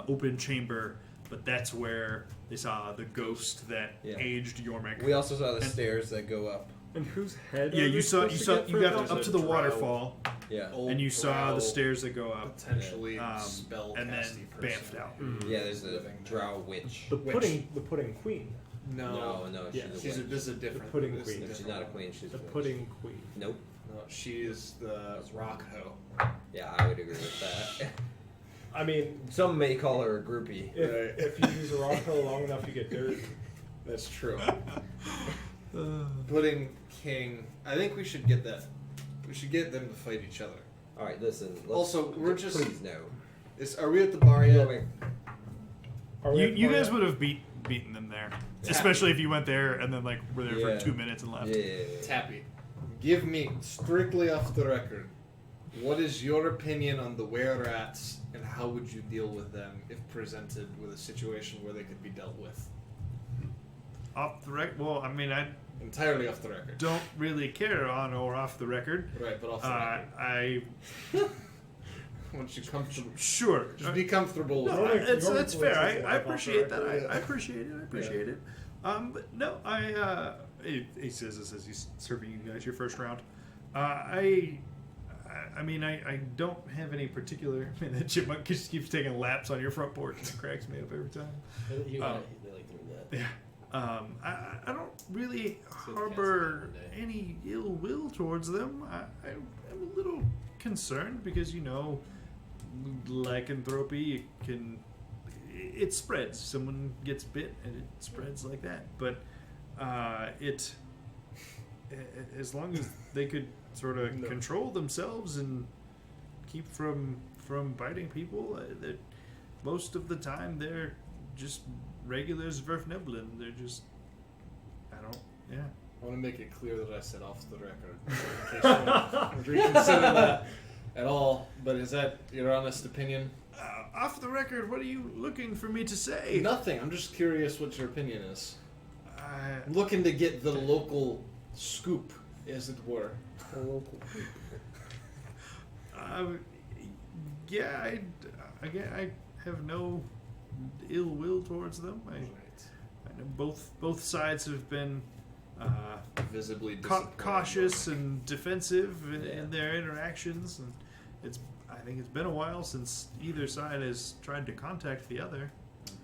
open chamber. But that's where they saw the ghost that Yeah. aged Yormik. We also saw the And- stairs that go up. And whose head? Yeah, are you we saw supposed to get you for got a up thousand? to the drow. waterfall, Yeah. Old and you saw drow, the stairs that go up, potentially spell and then casty bamfed person. out. Yeah, there's a Living drow witch. The Which- pudding queen. No, No, Yeah, she's a she's witch. this is a different. pudding this is queen. a She's different not a one. queen, she's The a witch. pudding queen. Nope. No, she is the rock hoe. Yeah, I would agree with that. I mean, Some may call her a groupie. if, Right. if you use a rock hill long enough, you get dirt. That's true. Pudding King. I think we should get that. We should get them to fight each other. All right, listen. Let's, Also, we're just- please no. Are we at the bar yet? Are we You at guys Barnet? would have beaten them there, especially if you went there and then like were there Yeah. for 2 minutes and left. Yeah. Tappy, give me strictly off the record. What is your opinion on the were-rats, and how would you deal with them if presented with a situation where they could be dealt with? Off the record. Well, I mean, I Entirely off the record. don't really care on or off the record. Right, but off the record. I Once you comfortable, sure. just be comfortable with No, it. that's fair. I Life off the appreciate that. record. I appreciate it. I appreciate it. But no, he says this as he's serving you guys your first round. I mean, I don't have any particular. I mean, that chipmunk just keeps taking laps on your front porch and it cracks me up every time. They Oh. like doing that. Yeah. I don't really So harbor cast it any ill will towards them. I'm a little concerned because, you know, lycanthropy it spreads. Someone gets bit and it spreads like that. But as long as they could sort of No. control themselves and keep from biting people, that most of the time they're just regular Zwerfneblin. They're just, yeah. I want to make it clear that I said off the record. In case you would reconsider that at all. But is that your honest opinion? Off the record, what are you looking for me to say? Nothing. I'm just curious what your opinion is. I- I'm looking to get the local scoop, as it were. Yeah, I have no ill will towards them. I know both sides have been Visibly disappointed. cautious and defensive in their interactions, and I think it's been a while since either side has tried to contact the other.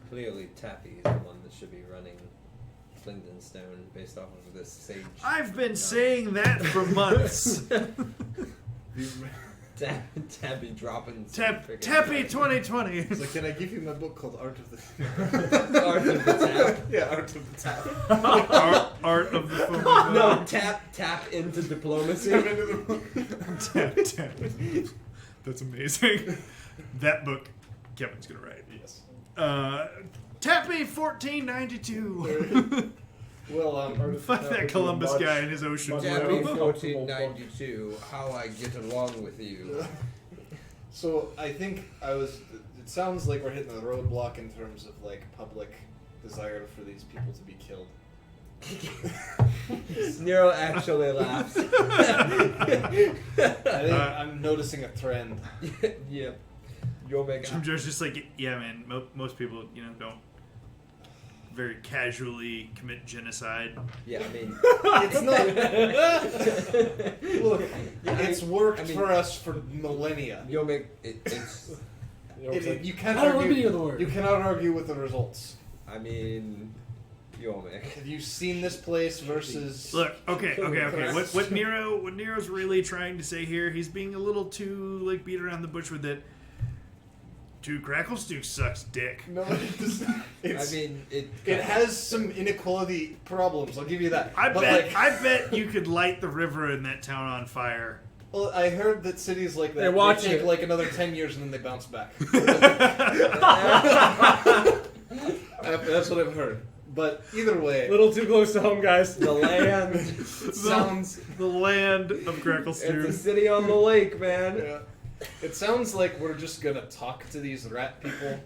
Clearly, Tappy is the one that should be running Flingdenstone based off of this sage. I've been saying that for months. Tappy dropping. some freaking- Tappy 2020. So can I give you my book called Art of the Art of the Tap. Yeah, Art of the Tap. Art of the foaming No, tap into diplomacy. tap. That's amazing. That book, Kevin's gonna write. Yes. Tappy 1492. Well, Fuck that Columbus guy and his ocean much blue. more Debbie comfortable 1492, how I get along with you. so I think it sounds like we're hitting a roadblock in terms of like public desire for these people to be killed. Nero actually laughs. I think I'm noticing a trend. Yep. You'll make I'm just like, yeah, man. Most people, don't very casually commit genocide. Yeah, I mean, It's not. Look, it's worked I mean- for us for millennia. you'll make it's. You can't I don't know the meaning argue. of the word. You cannot argue with the results. I mean, you'll make. Have you seen this place versus? Look, okay. What Nero's really trying to say here, he's being a little too like beat around the bush with it. Dude, Crackle Stew sucks dick. No, it's, I mean, it has some inequality problems. I'll give you that. I But, bet like, I bet you could light the river in that town on fire. well, I heard that cities like that Hey, watch take it. like another 10 years and then they bounce back. That's what I've heard. But either way, A little too close to home, guys. the land. it sounds. The land of Crackle It's Stew. a city on the lake, man. Yeah. It sounds like we're just gonna talk to these rat people.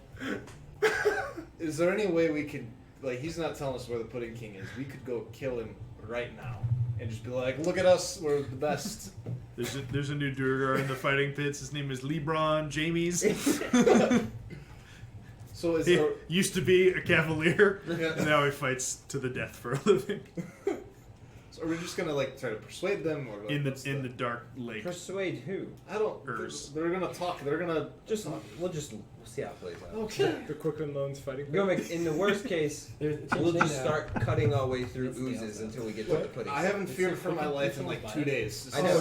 Is there any way we could, like, he's not telling us where the Pudding King is. We could go kill him right now and just be like, look at us, we're the best. There's a new Durgar in the fighting pits. His name is LeBron Jamies. So is He there, used to be a cavalier, Yeah. and now he fights to the death for a living so are we just gonna like try to persuade them or like, in what's the dark lake. Persuade who? I don't. Urs. They're gonna talk. They're gonna We'll see how it plays out. Okay. The Quickland Loans fighting. You'll make, in the worst case, we'll just now. start cutting our way through It's the oozes outside. until we get to the pudding. I haven't It's feared like for my looking- life in looking like like 2 days. I know.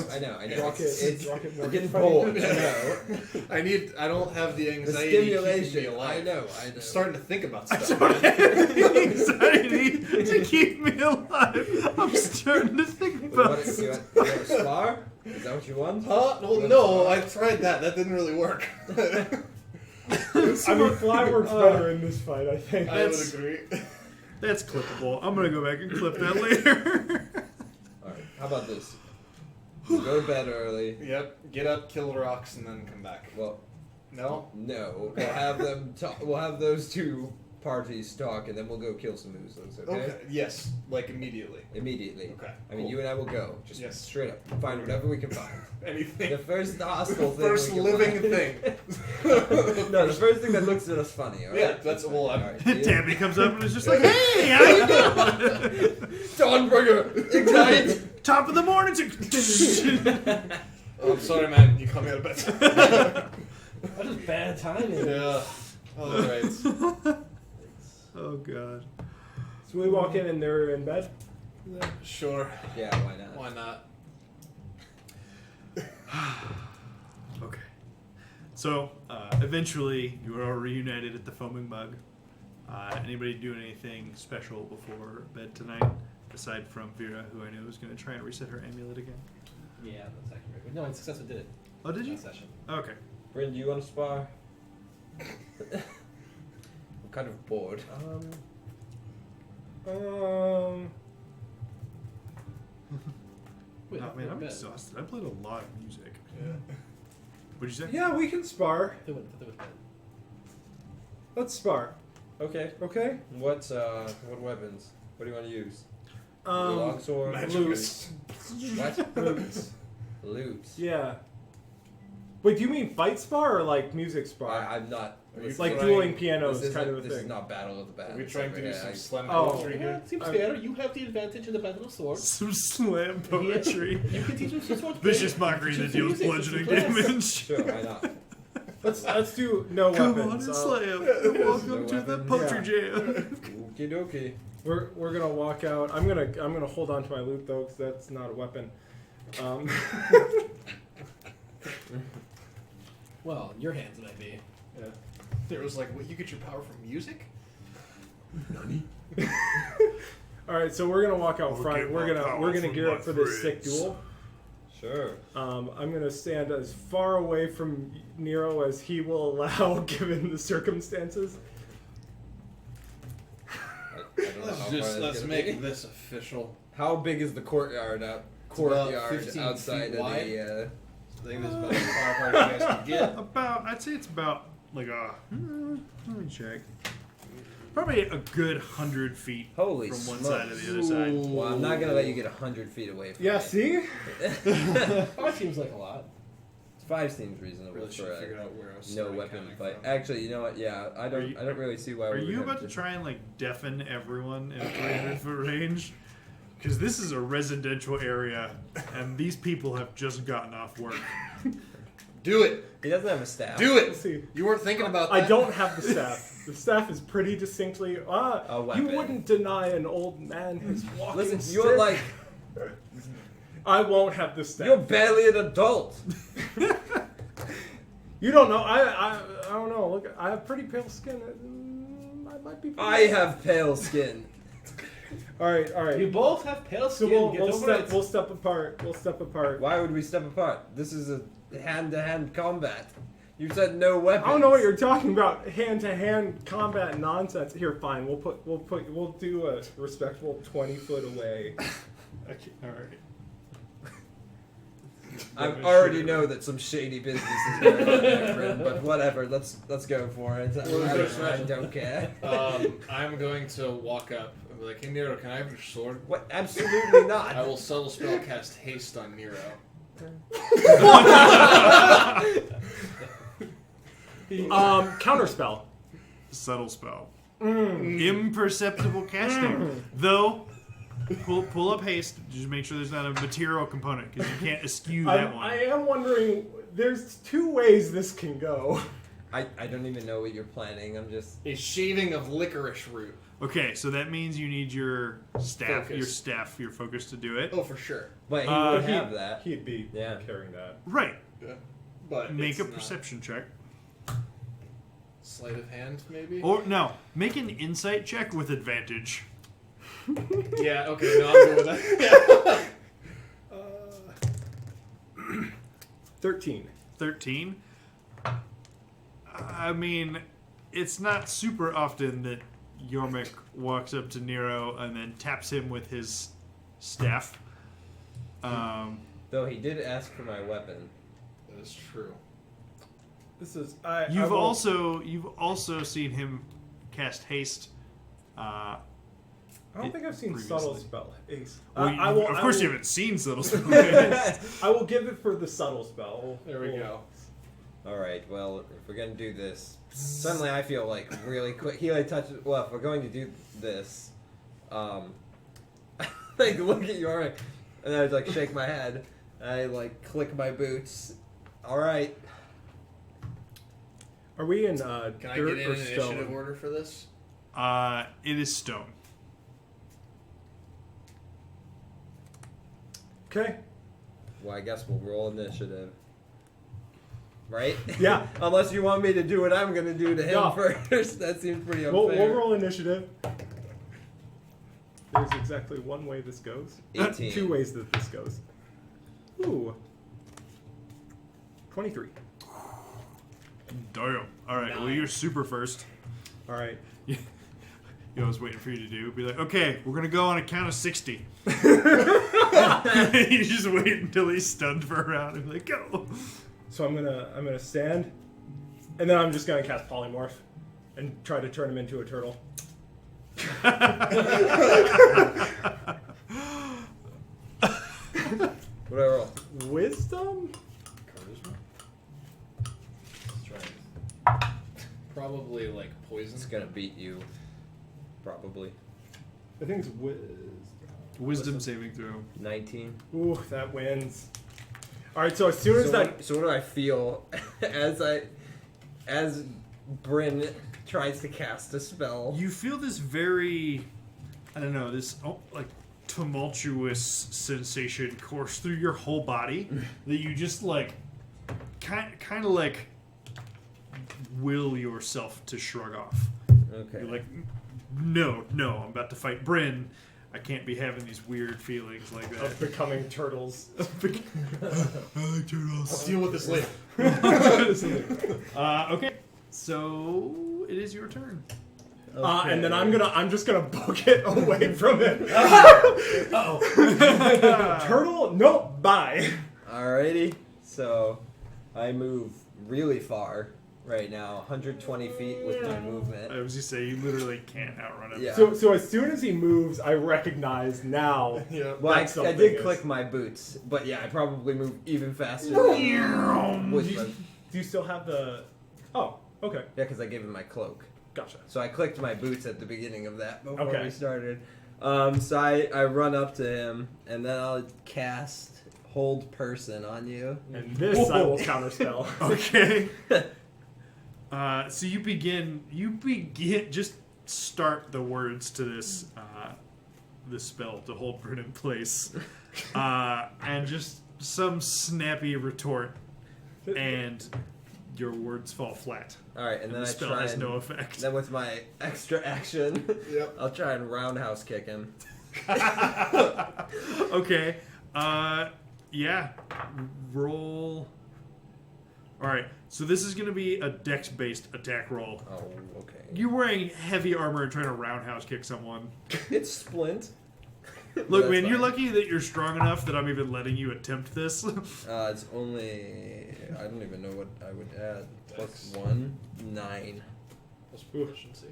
Rocket, It's Rocket we're Morgan getting fighting. bored. I know. I don't have the The anxiety keeping me stimulation. alive. I know. I'm starting to think about I stuff. don't have any anxiety to keep me alive. I'm starting to think You about want a spar? Is that what you want? Huh? Well, no, I tried that. That didn't really work. I mean, Fly works better in this fight, I think. I would That's- agree. That's clippable. I'm gonna go back and clip that later. Alright, how about this? We'll go to bed early. Yep. Get up, kill the rocks, and then come back. Well, No. no. We'll have them talk. We'll have those two parties talk, and then we'll go kill some oozes, okay? Okay. Yes. Like immediately. Immediately. Okay. I mean, cool. you and I will go. Just Yes. straight up. Find whatever we can find. Anything. The first hostile thing. First we can living find. thing. No, the first thing that looks at us funny, alright? Yeah, that's- well, I'm- Alright, see you? Tabby comes up and is just like, "Hey, how you doing?" Dawnbringer! Ignite! Top of the morning. Oh, I'm sorry, man. You caught me out of bed. That is bad timing. Yeah. All right. Oh god. So we walk in and they're in bed. Sure. Yeah, why not? Why not? Okay. So, eventually, you are all reunited at the Foaming Mug. Anybody doing anything special before bed tonight? Aside from Vera, who I know is going to try and reset her amulet again. Yeah, that's accurate. No, I successfully did it. Oh, did you? Last session. Okay. Bryn, do you want to spar? I'm kind of bored. Wait, Oh, man, I'm bed. exhausted. I played a lot of music. Yeah. What'd you say? Yeah, we can spar. They went bed. Let's spar. Okay. Okay. What weapons? What do you want to use? Um, Longsword? Magic Loots. What? Loots. Loots. Yeah. Wait, do you mean fight spar or like music spar? I'm not. It's like trying- dueling pianos This kind of a this is thing. not Battle of the Bands. Are we trying to do Yeah, some I- slam Oh. poetry Yeah, here? it seems I'm- fair. You have the advantage in the Battle of Swords. Some slam poetry. You can teach them some sword Vicious play. mockery Teach that them deals music, bludgeoning teach them class. damage. Sure, why not? Let's do no Come weapons. on and I'll- slam. Welcome No to the weapons. poetry Yeah. jam. Okie dokie. We're gonna walk out. I'm gonna hold on to my loot though, because that's not a weapon. Well, in your hands it might be. Yeah. There was like, what, you get your power from music? All right, so we're gonna walk out I'll front. get We're my gonna power from gear my up for this sick friends. duel. Sure. I'm gonna stand as far away from Nero as he will allow, given the circumstances. I don't know how far Let's that's gonna make be. this official. How big is the courtyard about courtyard 15 outside feet of wide. the? I think this is about as far apart as you guys can get. I'd say it's about like a. Let me check. Probably a good 100 feet Holy from one smokes. side to the other side. Well, I'm not gonna let you get 100 feet away from Yeah, me. see? 5 seems like a lot. 5 seems reasonable Really should for have figured a out where I was no starting weapon coming fight. from. Actually, you know what? Yeah, I don't. you- I don't really see why. Are we you would about have to try and like deafen everyone in 300 foot range? Because this is a residential area, and these people have just gotten off work. Do it. He doesn't have a staff. Do Let's it. see. You weren't thinking about that. I don't have the staff. The staff is pretty distinctly. A You weapon. wouldn't deny an old man his walking Listen, stick. you're like I won't have the staff. you're barely an adult. You don't know. I don't know. Look, I have pretty pale skin. I might be. I have pale skin. All right, all right. You both have pale So skin. we'll, Get we'll over step. it. We'll step apart. We'll step apart. Why would we step apart? This is a hand-to-hand combat. You said no weapons. I don't know what you're talking about. Hand-to-hand combat nonsense. Here, fine. We'll do a respectful 20 foot away. Okay, all right. I already know that some shady business is going on there, friend, but whatever. Let's go for it. I don't care. I'm going to walk up and be like, "Hey Nero, can I have your sword?" What? Absolutely I not. will subtle spell cast haste on Nero. Counterspell. Subtle spell. Imperceptible casting. Though, pull up haste. Just make sure there's not a material component because you can't eschew that one. I am wondering. There's 2 ways this can go. I don't even know what you're planning. I'm just. A shaving of licorice root. Okay, so that means you need your staff, Focus. your focus to do it. Oh, for sure. But he Uh, would have that. He'd be Yeah. carrying that. Right. Yeah. But Make it's a not. perception check. Sleight of hand, maybe. Or no, make an insight check with advantage. Yeah. Okay. No, I'll go with that. 13. 13. I mean, it's not super often that Yormik walks up to Nero and then taps him with his staff. Though he did ask for my weapon. That is true. This is. You've also seen him cast haste. I don't think I've seen previously. subtle spell. Ace. Well, of course, you haven't seen subtle spell. I will give it for the subtle spell. There we go. All right. Well, if we're gonna do this, suddenly I feel like really quick. He like touches. Well, if we're going to do this, like look at Yorick, and I like shake my head. And I like click my boots. All right. Are we in Can I dirt get in or an initiative stone? order for this? It is stone. Okay. Well, I guess we'll roll initiative. Right? Yeah. Unless you want me to do what I'm gonna do to him No. first. That seems pretty unfair. We'll roll initiative. There's exactly one way this goes. 18. 2 ways that this goes. Ooh. 23. Damn. All right. Well, you're super first. All right. You know, I was waiting for you to do. Be like, okay, we're gonna go on a count of 60. You just wait until he's stunned for a round and be like, go. So I'm gonna stand, and then I'm just gonna cast polymorph, and try to turn him into a turtle. What do I roll? Wisdom? Charisma. Probably like poison. It's gonna beat you. Probably. I think it's wisdom. Wisdom saving throw. 19. Ooh, that wins. All right. So as soon as So what do I feel as Bryn tries to cast a spell? You feel this very, I don't know, this like tumultuous sensation course through your whole body that you just like, kind of like will yourself to shrug off. Okay. You're like, no, I'm about to fight Bryn. I can't be having these weird feelings like that. of becoming turtles. I like turtles. I'll deal with this later. Okay, so it is your turn. And then I'm just gonna book it away from him. Turtle, nope, bye. Alrighty, so I move really far right now, 120 feet with my movement. I was just say you literally can't outrun him. Yeah. So as soon as he moves, I recognize now. Yeah. Well, I something did is- click my boots, but yeah, I probably move even faster. Do you still have the? Oh, okay, Yeah, because I gave him my cloak. gotcha. So I clicked my boots at the beginning of that before Okay. we started. So I run up to him, and then I'll cast Hold Person on you. And this I will counterspell. Okay. So you begin. Just start the words to this spell to hold Bryn in place, and just some snappy retort, and your words fall flat. All right, and And then the I spell try has and, no effect. then with my extra action, Yep. I'll try and roundhouse kick him. Okay. Yeah. Roll. All right. So this is going to be a dex-based attack roll. Oh, okay. You're wearing heavy armor and trying to roundhouse kick someone. It's Splint. Look, That's man, you're fine. lucky that you're strong enough that I'm even letting you attempt this. It's only I don't even know what I would add. +1, 9. That's proficiency.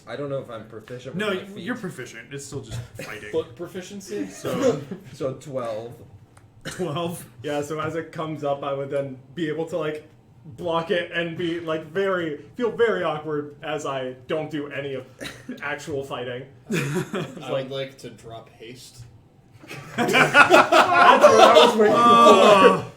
I don't know if I'm proficient. No, with my feet. you're proficient. It's still just fighting. Foot proficiency? So So 12. 12. Yeah, so as it comes up, I would then be able to like block it and be like feel very awkward as I don't do any of actual fighting. I would like to drop haste. That's what I was waiting Oh.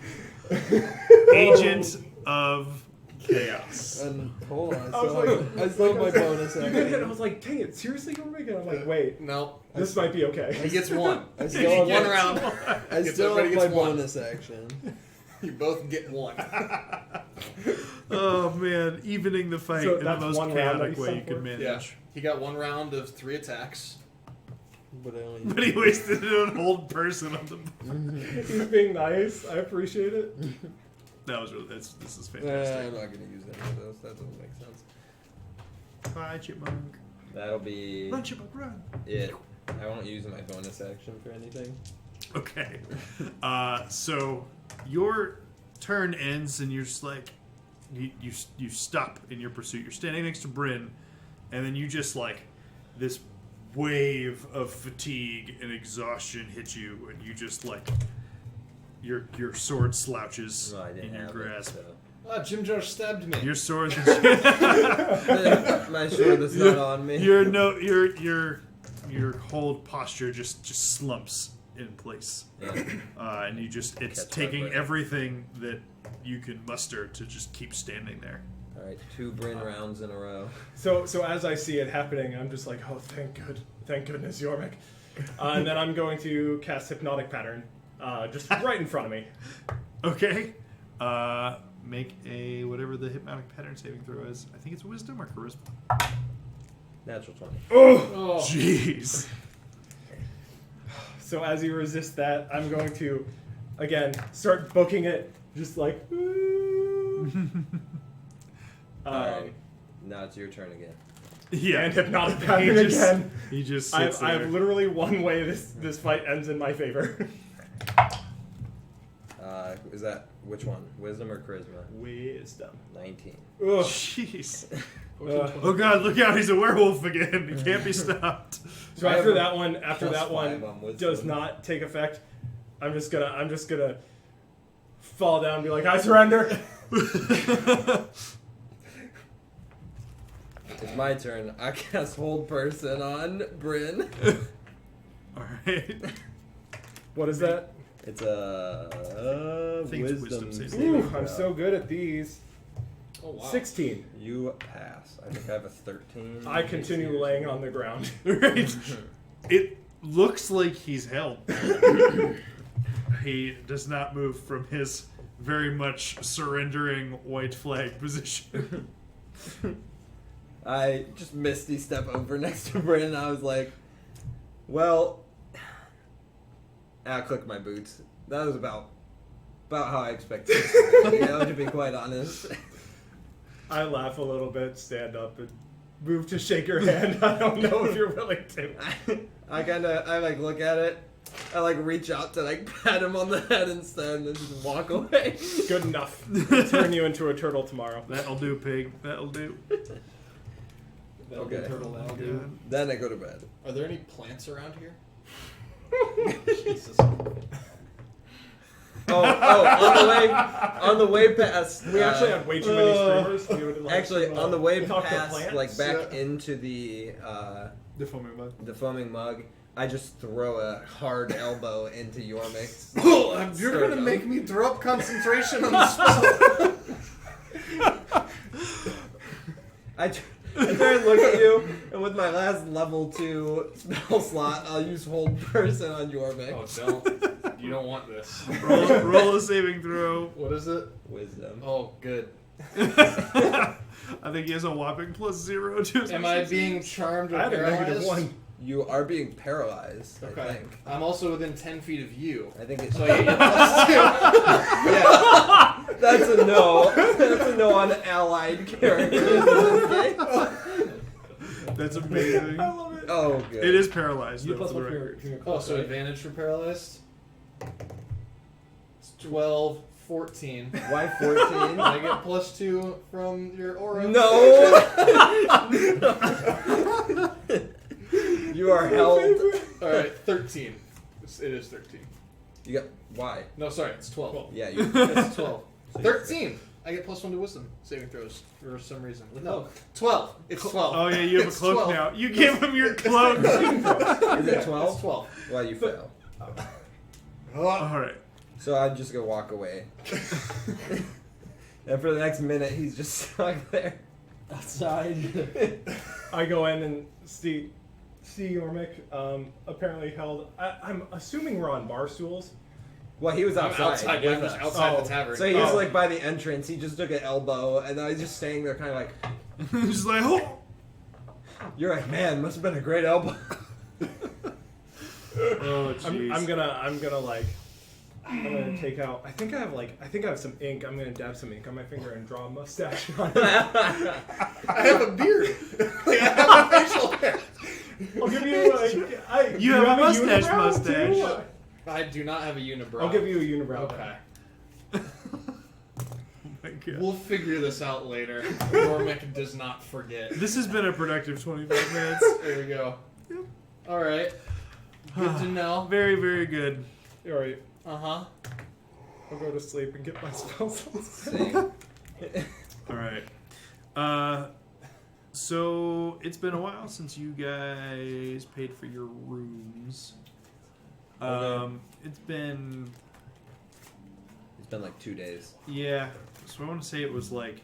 Agent of Chaos. And hold on, I was like- I still have my bonus for. You did it. I was like, dang it, seriously, you're making? I'm like, wait, No. this might be He okay. gets one. I He still have gets one round. I Gets- still have everybody my gets one. bonus action. You both get one. Oh man, evening the fight So in the that's most one round chaotic that way you you sent could for? manage. Yeah. He got one round of 3 attacks. But I only But he wasted it on hold person on the. He's being nice. I appreciate it. That was really. This is I'm fantastic. not gonna use any of those. That doesn't make sense. Bye, chipmunk. That'll be Run, chipmunk, run. it. I won't use my bonus action for anything. Okay. So your turn ends, and you're just like, you stop in your pursuit. You're standing next to Bryn, and then you just like this wave of fatigue and exhaustion hits you, and you just like your sword slouches No, I in didn't your have grasp. it. Ah, Jim Jar stabbed me. Your sword, So. My sword is not on me. your whole posture just slumps in place. Yeah. And you just it's Catch my taking breath. everything that you can muster to just keep standing there. All right, 2 Bryn rounds in a row. So as I see it happening, I'm just like, oh, thank goodness, Yormik. And then I'm going to cast Hypnotic Pattern, just right in front of me. Okay. Make a whatever the hypnotic pattern saving throw is. I think it's wisdom or charisma. Natural 20. Oh. Jeez. So as you resist that, I'm going to, again, start booking it, just like. Alright, now it's your turn again. Yeah. And Hypnotic He Pattern just- again. He just I sits have there. literally one way this fight ends in my favor. Is that which one? Wisdom or charisma? Wisdom. 19. Ugh. Jeez. Uh, Oh god, look out, he's a werewolf again. He can't be stopped. So I after have that one, +5 on wisdom. does not take effect, I'm just gonna fall down and be like, I surrender. It's my turn. I cast Hold Person on Bryn. Alright. What is that? It's a I think it's wisdom wisdom saving saving Ooh, throw. I'm so good at these. Oh, wow. 16. You pass. I think I have a 13. I continue laying on the ground. Right. It looks like he's held. He does not move from his very much surrendering white flag position. I just misty step over next to Bryn and I was like, well, I clicked my boots. That was about how I expected it to be, to be quite honest. I laugh a little bit, stand up, and move to shake your hand. I don't know if you're willing to. I like look at it. I like reach out to like pat him on the head instead and then just walk away. Good enough. I'll turn you into a turtle tomorrow. That'll do, pig. That'll do. That'll be Okay. turtle, that'll do. Good. Then I go to bed. Are there any plants around here? Jesus. On the way past. We actually had way too many streamers. We would, like, Actually, on the way talk to past, plants. like back into the The foaming mug. foaming mug, I just throw a hard elbow into Yormix. You're gonna make me throw up concentration on the spell. I try and look at you, and with my last level 2 spell slot, I'll use hold person on Yormix. Oh, don't. You don't want this. Roll a saving throw. What is it? Wisdom. Oh, good. I think he has a whopping +0 to his Am I being charmed or I had a paralyzed? -1. You are being paralyzed, I Okay. think. I'm also within 10 feet of you. I think it's. So I get +2. Yeah. That's a no. That's a no on allied characters in this game. That's amazing. I love it. Oh, good. It is paralyzed, You though, plus for the one for record. your Oh, cloak, so right? advantage for paralyzed? It's 12, 14. Why 14? I get +2 from your aura. No! You are held. Alright, 13. It is 13. You got. Why? No, sorry, it's 12. Yeah, you. It's 12. 13! I get +1 to wisdom saving throws for some reason. No, 12. It's 12. Oh, yeah, you have a It's cloak 12. now. You gave him your cloak. Is it It's 12? 12. Well, you fail. Alright. So I'm just gonna walk away. And for the next minute, he's just stuck there. Outside. I go in and see Yormik, apparently held. I'm assuming we're on bar stools. Well, he was I'm outside. outside, yeah, I'm with just us. outside Oh. the tavern. So he was Oh. like by the entrance. He just took an elbow, and I was just standing there, kind of like, Just like, oh. "You're like, man, must have been a great elbow." Oh, jeez. I'm gonna take out. I think I have some ink. I'm gonna dab some ink on my finger and draw a mustache on it. I have a beard. Like, I have a facial hair. I'll give you You have a mustache unibrow, mustache. too? I do not have a unibrow. I'll give you a unibrow. Okay. Oh my God. We'll figure this out later. Gormick does not forget. This has been a productive 25 minutes. There we go. Alright. Good to know. Very, very good. All right. Uh-huh. I'll go to sleep and get my spells. See? Alright. So, it's been a while since you guys paid for your rooms. It's been, It's been like 2 days. yeah. So I want to say it was like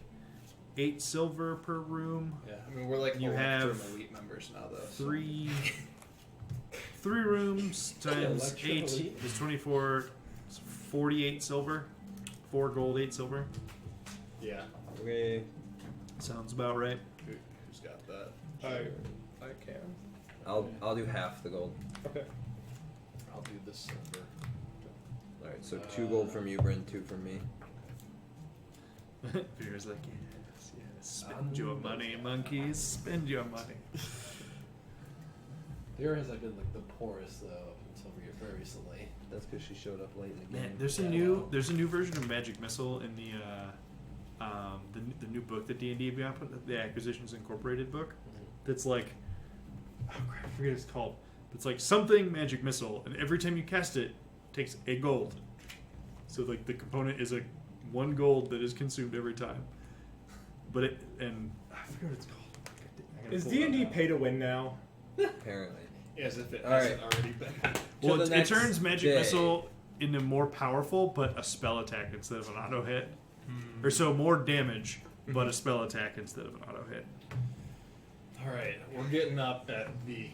8 silver per room. Yeah, I mean, we're like You Electrum have elite members now, though. so- Three rooms times Electrum 8 elite. is 24. It's 48 silver. 4 gold, 8 silver. Yeah. Okay. Sounds about right. Who's got that? I can. I'll do half the gold. Okay. I'll do the silver. All right. So 2 gold from you, Bryn. 2 from me. Fear's like, yes, yes. Spend your money, monkeys. Spend your money. Vera has been like the poorest though up until very recently. That's because she showed up late in the Man, game. there's a Yeah, new well. there's a new version of Magic Missile in the new book that D&D put, the Acquisitions Incorporated book. That's like, oh crap, I forget what it's called. It's like something Magic Missile, and every time you cast it, takes a gold. So like the component is 1 gold that is consumed every time. But it and I forget what it's called. I gotta Is pull it up D&D now. pay to win now? Apparently. As if it All hasn't already been. Well, To the it next turns Magic day. Missile into more powerful, but a spell attack instead of an auto hit. Or so more damage, but a spell attack instead of an auto hit. Alright, we're getting up at the,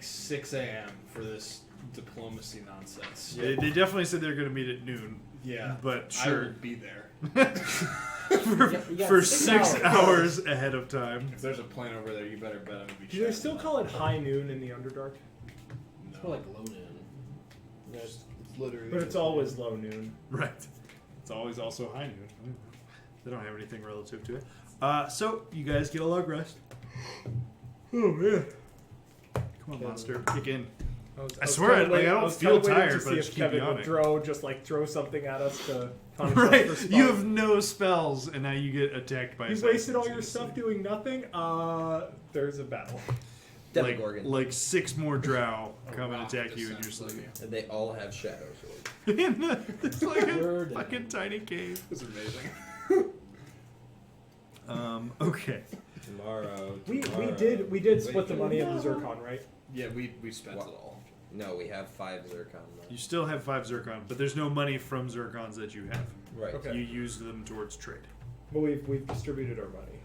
6 a.m. for this diplomacy nonsense. They definitely said they're going to meet at noon, Yeah. but I sure. will be there. We got For 6 6 hours ahead of time. If there's a plane over there, you better bet I'm going to be Do they checking still it call it high noon in the Underdark? It's more like low noon. It's literally. But it's always low noon. Right. It's always also high noon. They don't have anything relative to it. So, you guys get a log rest. Oh man. Come on, monster, kick in. I swear, kinda like, I don't feel tired, to but see I if just keep Kevin yawning. would throw something at us to punish Right, us for you spells. have no spells, and now you get attacked by. You wasted all your stuff doing nothing. There's a battle. Demogorgon. Like 6 more drow come and rock attack you in your descends on sleep. you. And they all have shadow swords. It's like a We're down. fucking tiny cave. It was amazing. Okay. Tomorrow. We tomorrow. did split the money of the Zircon, right? Yeah, we spent What? it all. No, we have 5 Zircon left. You still have 5 zircon, but there's no money from zircons that you have. Right. Okay. You use them towards trade. But we've distributed our money.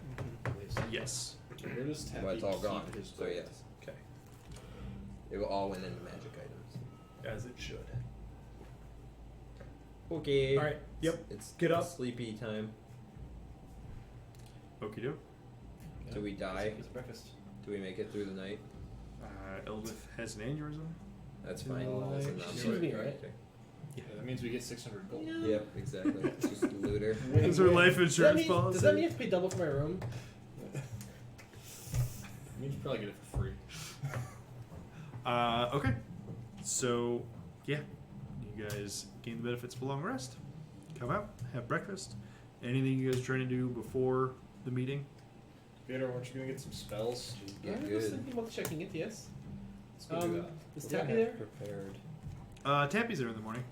Yes. Where does Tappy Well, it's all keep gone. his So gold? yes. Okay. It will all went into magic items. As it should. Okay. All right. Yep. It's Get up. sleepy time. Okie doke. Do we die? It's breakfast. Do we make it through the night? Eldith has an aneurysm. That's fine. No, That's a she non-story sees me, right? character. Yeah, that means we get 600 gold. Yep, exactly. Just a looter. Is her life Does that, insurance mean, policy? does that mean you have to pay double for my room? I mean, you probably get it for free. Okay. So, yeah. You guys gain the benefits of a long rest. Come out, have breakfast. Anything you guys are trying to do before the meeting? Peter, weren't you gonna get some spells? Yeah, I was good. thinking about checking it, yes. Let's go do that. Is What do I Tappy have there? Prepared. Tappy's there in the morning.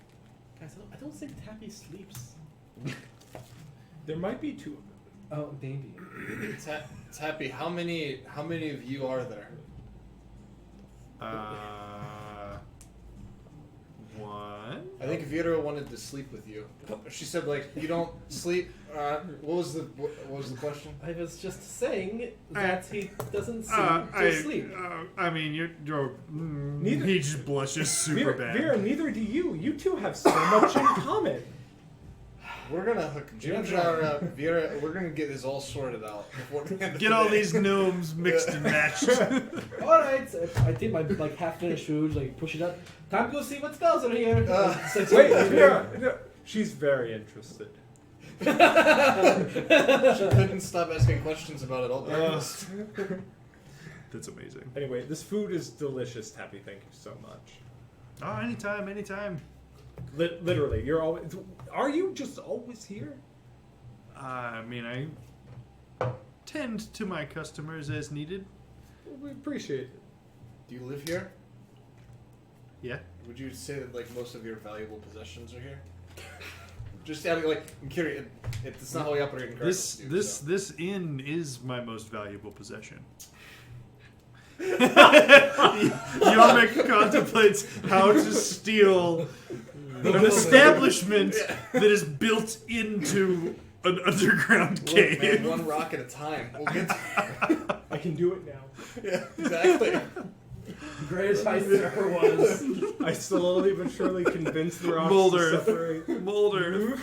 Guys, I don't think Tappy sleeps. There might be 2 of them. Oh, maybe. Tappy, how many of you are there? 1. I think Vera wanted to sleep with you. She said like you don't sleep. What was the question? I was just saying that he doesn't seem to I sleep. I mean, you're Neither- he just blushes super Vera, bad. Vera, neither do you. You two have so much in common. We're gonna hook Jimjar up. Vera, we're gonna get this all sorted out before the end of Get the all day. these gnomes mixed and matched. All right, I take my like half-finished food, like push it up. Time to go see what spells are here. Uh, Wait, Vera, no, she's very interested. She couldn't stop asking questions about it all breakfast. That's amazing. Anyway, this food is delicious, Tappy. Thank you so much. Oh, anytime. Literally, you're always. Are you just always here? I mean, I tend to my customers as needed. We appreciate it. Do you live here? Yeah. Would you say that like most of your valuable possessions are here? Just out of, like, I'm curious. It's not how we operate in Cardinals, This inn is my most valuable possession. Yarmik contemplates how to steal an establishment that is built into an underground Look, cave. man, one rock at a time. We'll get to I can do it now. yeah, exactly. Greatest heist there ever was. I slowly but surely convince the rocks Mulder. to separate. Mulder.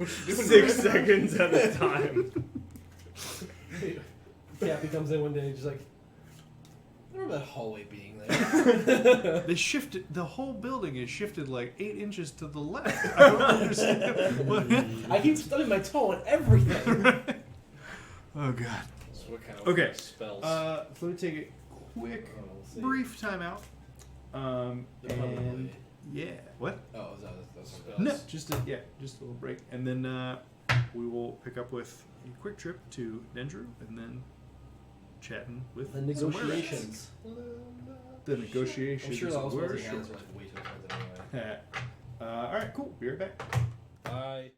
6 seconds at a time. Cappy comes in one day, just like, I remember that hallway being there. They shifted. The whole building is shifted like 8 inches to the left. I don't understand. What? I keep stubbing my toe on everything. Oh god. So what kind of Okay. spells? So let me take a quick, Let's see. brief timeout. And yeah, what? Oh, that's Spells. No, just a little break, and then we will pick up with a quick trip to Dendru, and then chatting with The some werewolves. negotiations. The negotiations. I'm sure those were fuzzy hands short. are like way too expensive anyway. All right, cool. Be right back. Bye.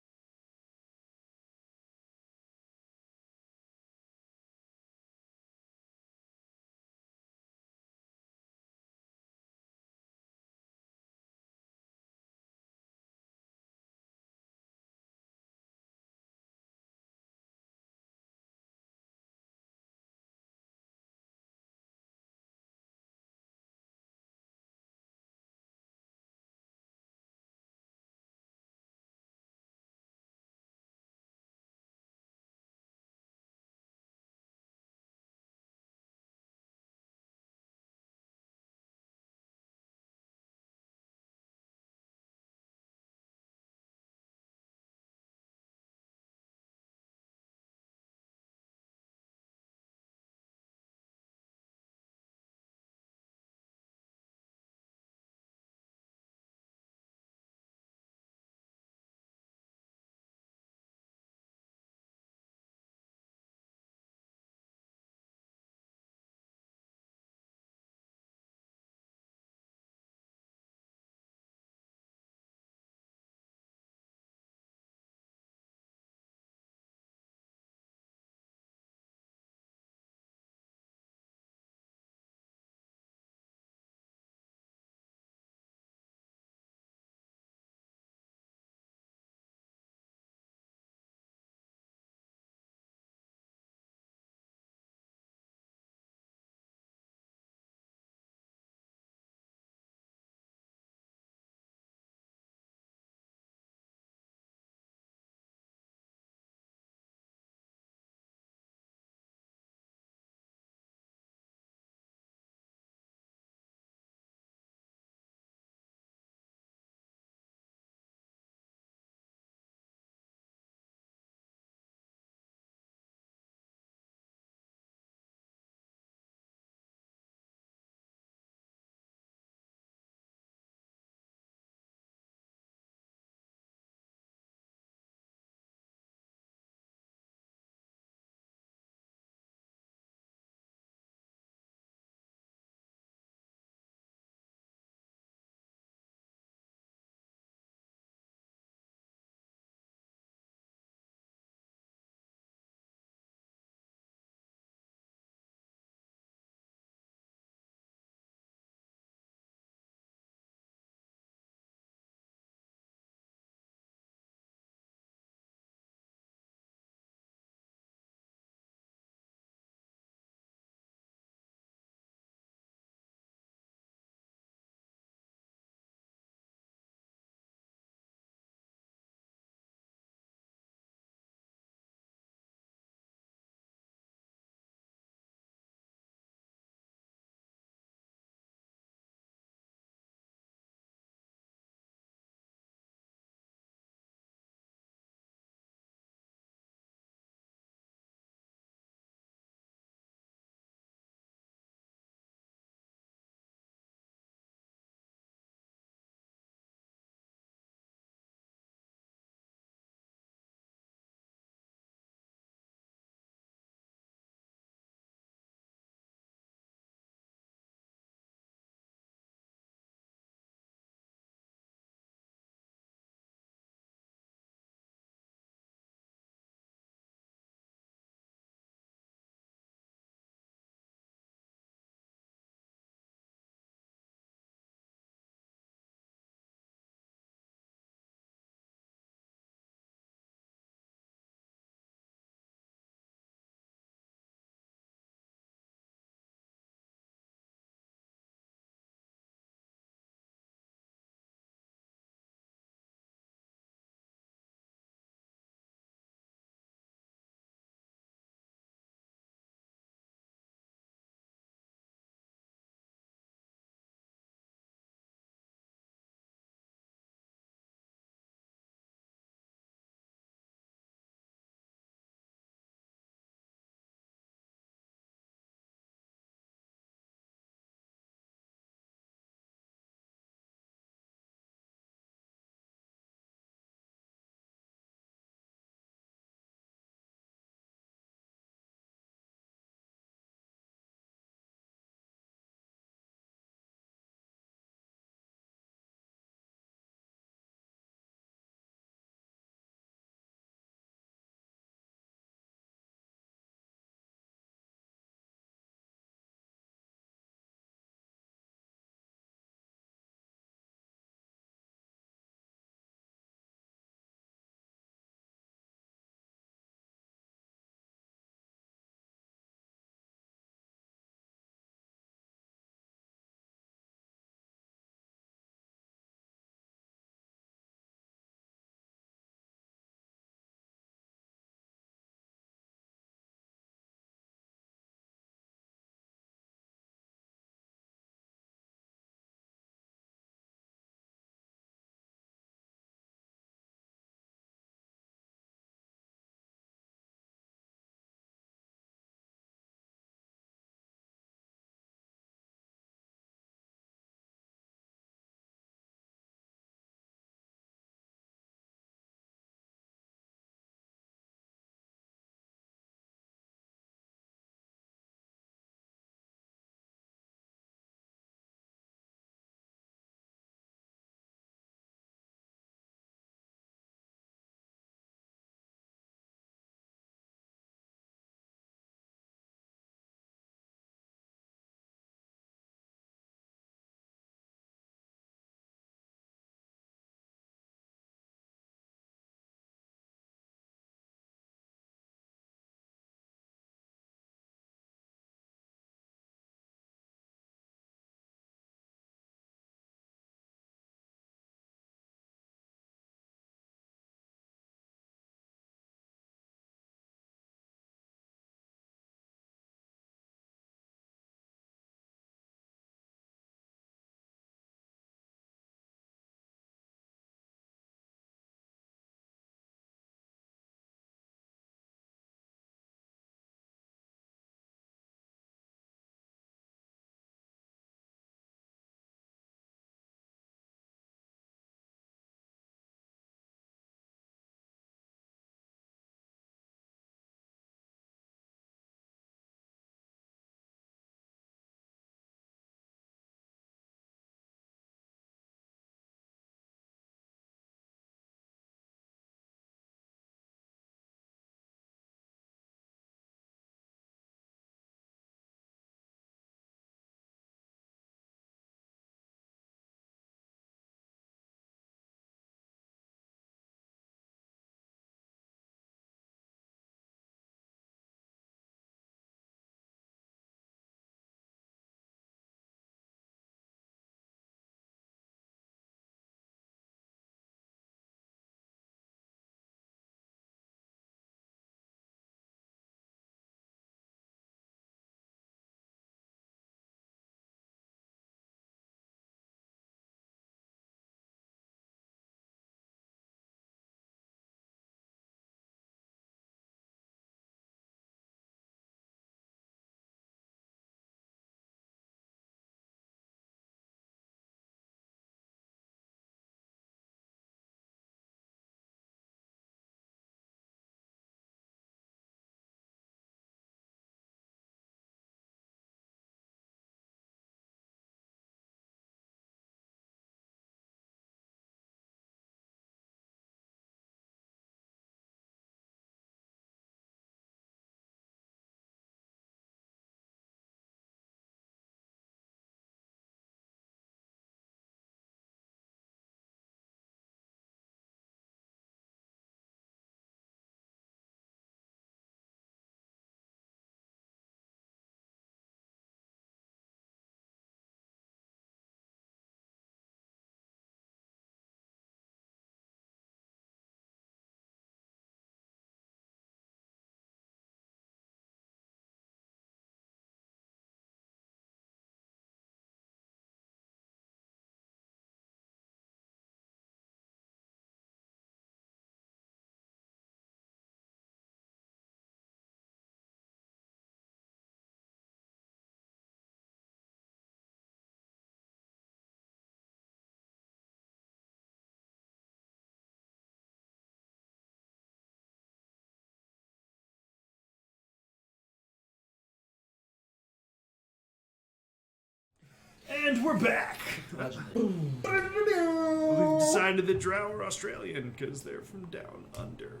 And we're back. Allegedly. We've decided that Drow are Australian because they're from down under.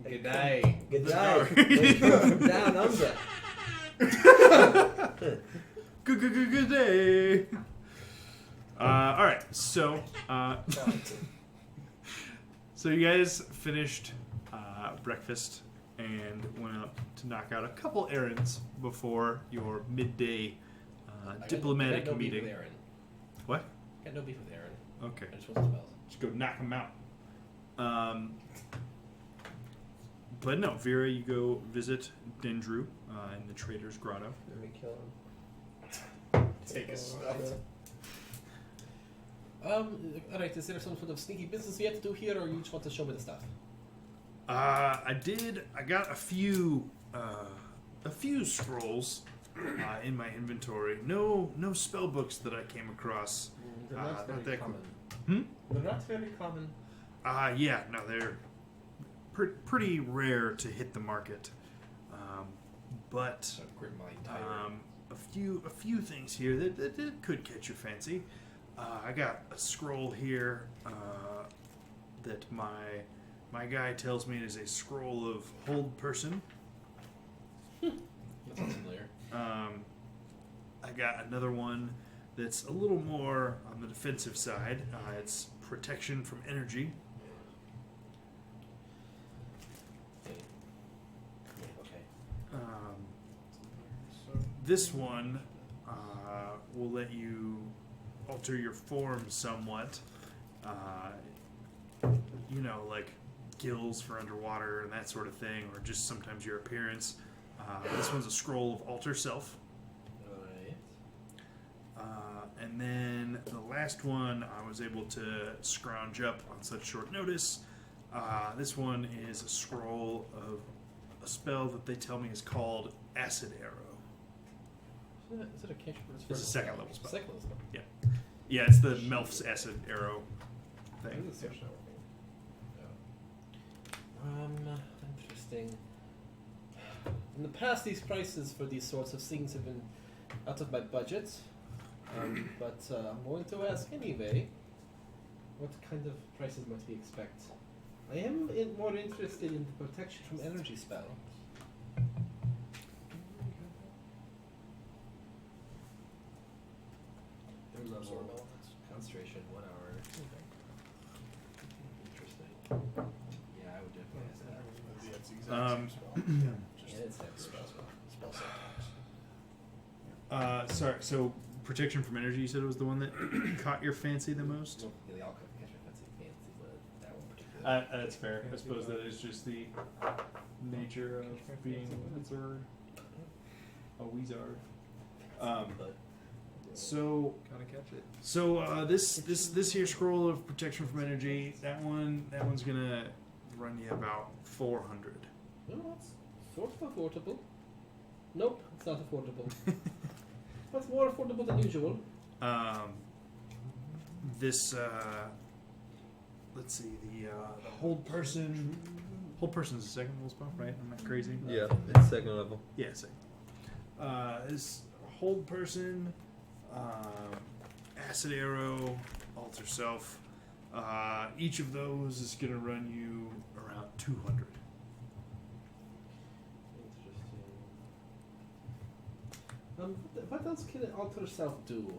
Good day. Good Sorry. day. Down under. Good day. All right, so so you guys finished breakfast and went up to knock out a couple errands before your midday diplomatic I got no beef meeting. with Aaron. What? Got no beef with Aaron. Okay, I just want spells. just go knock them out. But no, Vera, you go visit Dendru in the Trader's Grotto. Let me kill him. Take his stuff. Alright, is there some sort of sneaky business we have to do here, or you just want to show me the stuff? I got a few scrolls in my inventory. No spell books that I came across. They're not not very that common. Hmm? They're not very common. Yeah, no, they're pretty rare to hit the market. But So grit my tyrant. a few things here that could catch your fancy. I got a scroll here that my guy tells me is a scroll of hold person. That sounds familiar. I got another one that's a little more on the defensive side. It's protection from energy. Okay. This one will let you alter your form somewhat. Like gills for underwater and that sort of thing, or just sometimes your appearance. This one's a scroll of alter self. Alright. And then the last one I was able to scrounge up on such short notice. This one is a scroll of a spell that they tell me is called Acid Arrow. Is it a cantrip? It's a second level spell. Second level spell. Yeah, it's the Melf's Acid Arrow thing. This is social networking. Interesting. In the past, these prices for these sorts of things have been out of my budget. But I'm going to ask anyway. What kind of prices might we expect? I am more interested in the protection from energy spell. Third level, concentration, 1 hour. Interesting. Yeah, I would definitely ask that. Yeah, it's that spell set. Sorry, so protection from energy, you said it was the one that caught your fancy the most? Yeah, they all kind of catch my fancy, but that one particularly. That's fair. I suppose that is just the nature of being a wizard. A wizard. But So Gotta catch it. So this here scroll of protection from energy, that one's gonna run you about 400. no, it's sort of affordable. Nope, it's not affordable. But more affordable than usual. This let's see, the hold person. Hold person is the second level spell, right? Am I crazy? Yeah, it's second level. Yeah, second. This hold person, acid arrow, alter self. Each of those is gonna run you around 200. Interesting. What else can an alter self do?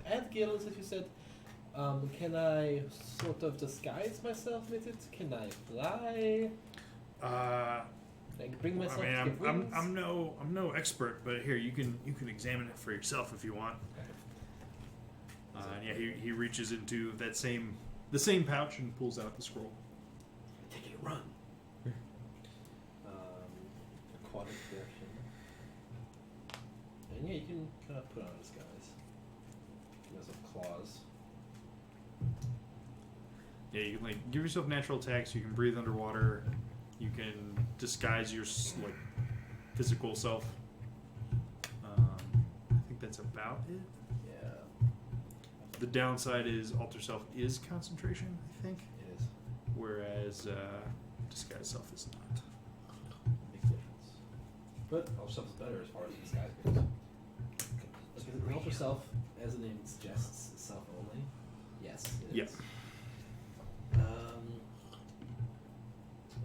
Add gills, as you said. Can I sort of disguise myself with it? Can I fly? Like bring myself I to mean, give wings? I'm no expert, but here you can examine it for yourself if you want. And yeah, he reaches into the same pouch and pulls out the scroll. Take it, run. Aquatic version. And yeah, you can kind of put on a disguise. He has some claws. Yeah, you can like give yourself natural attacks. You can breathe underwater. You can disguise your like physical self. I think that's about it. Yeah, The downside is alter self is concentration, I think, it is. whereas disguise self is not. Big difference. But all stuff is better as far as disguise goes. Help yourself as the name suggests, self only. Yes. It Yeah. is.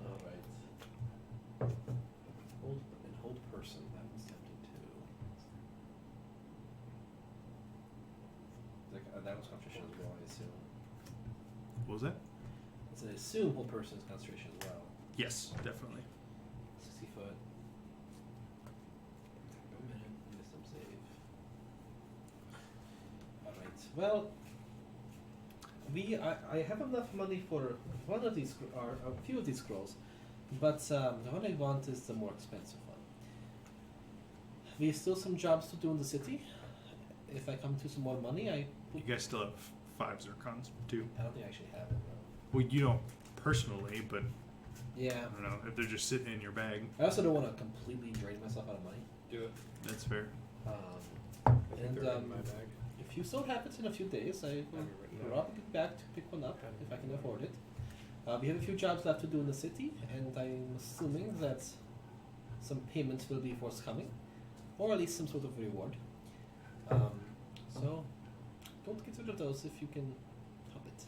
All right. Hold person. That was tempting too. That was concentration as well, I assume. What was that? So I assume hold person is concentration as well. Yes, definitely. 60 foot. A minute. Wisdom save. Alright. Well, I have enough money for one of these, or a few of these scrolls, but the one I want is the more expensive one. We have still some jobs to do in the city. If I come to some more money, You guys still have 5 zircons too. I don't think I actually have it. No. Well, you don't personally, but Yeah. I don't know if they're just sitting in your bag. I also don't want to completely drain myself out of money. Do it. That's fair. And if you still have it in a few days, I will probably get back to pick one up if I can afford it. We have a few jobs left to do in the city, and I'm assuming that some payment will be forthcoming, or at least some sort of reward. So don't get rid of those if you can help it.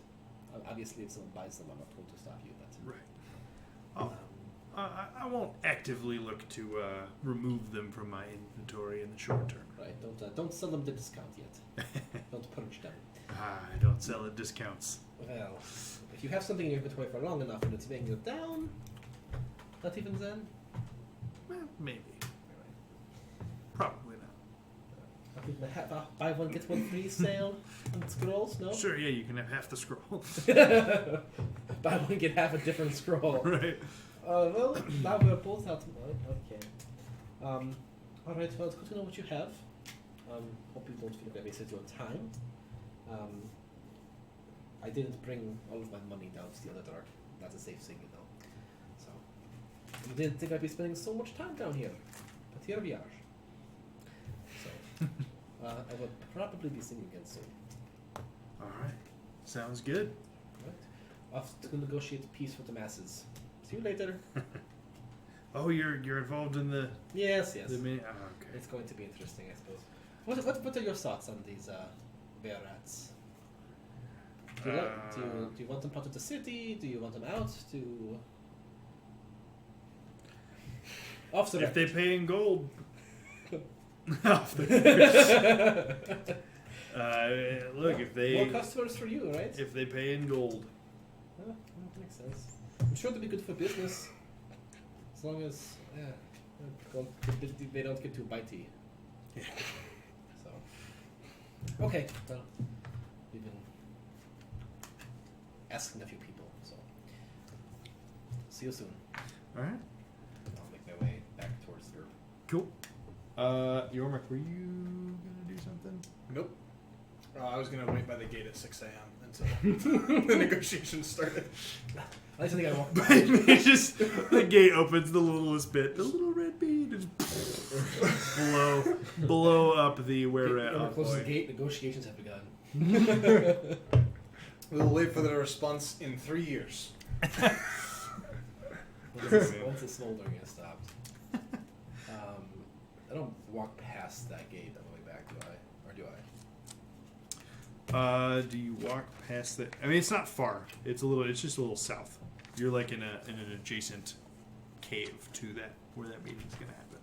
Obviously, if someone buys them, I'm not going to stop you. But Right. Oh, I won't actively look to remove them from my inventory in the short term. right, don't sell them at a discount yet. Don't purge them. I don't sell at discounts. Well, if you have something in your inventory for long enough and it's weighing you down, not even then. Well, maybe. Probably not. I think the buy one get one free sale on scrolls. No. Sure, yeah, you can have half the scroll. Buy one get half a different scroll. Right. Well, now we're both out. Okay. All right. Well, it's good to know what you have. Hope you don't feel like I wasted your time. I didn't bring all of my money down to the Underdark. That's a safe thing, you know. So you didn't think I'd be spending so much time down here, but here we are. So I will probably be seeing you again soon. All right. Sounds good. Right? Off to negotiate peace with the masses. See you later. Oh, you're involved in the Yes, yes. the okay. It's going to be interesting, I suppose. What are your thoughts on these bear rats? Do you want them part of the city? Do you want them out? Off the If they record. pay in gold. Off the look, if they More customers for you, right? if they pay in gold. That makes sense. I'm sure it'll be good for business, as long as they don't get too bitey. Yeah. So okay, well, we've been asking a few people, so see you soon. All right. I'll make my way back towards the group. Cool. Yormik, were you gonna do something? Nope. I was gonna wait by the gate at 6 a.m. until the negotiations started. I just think I walked But it just the gate opens the littlest bit, the little red bead, and blow up the were rat When we close the envoy. gate, negotiations have begun. We'll wait for the response in 3 years. Once the smoldering has stopped. I don't walk past that gate on the way back, do I? Or do I? Do you walk past the? I mean, it's not far. It's just a little south. You're like in an adjacent cave to that where that meeting's gonna happen.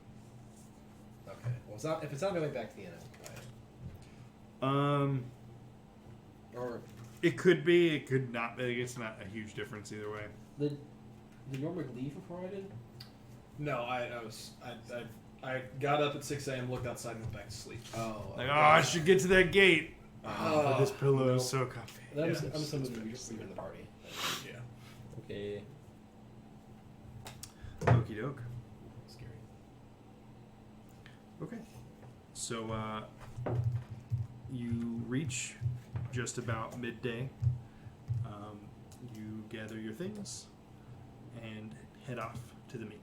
Okay. Well, if it's on my way back to the inn, I will try it. Or It could be. It could not be. It's not a huge difference either way. did Yormik leave before I did? No, I got up at 6 a.m., looked outside, and went back to sleep. Oh. Like, oh, I should get to that gate. Oh, But this pillow no. is so comfy. Then Yeah, I'm it's assuming better. you're in the party. Yeah. Okay. Okie doke. Scary. Okay. So you reach just about midday. You gather your things and head off to the meet.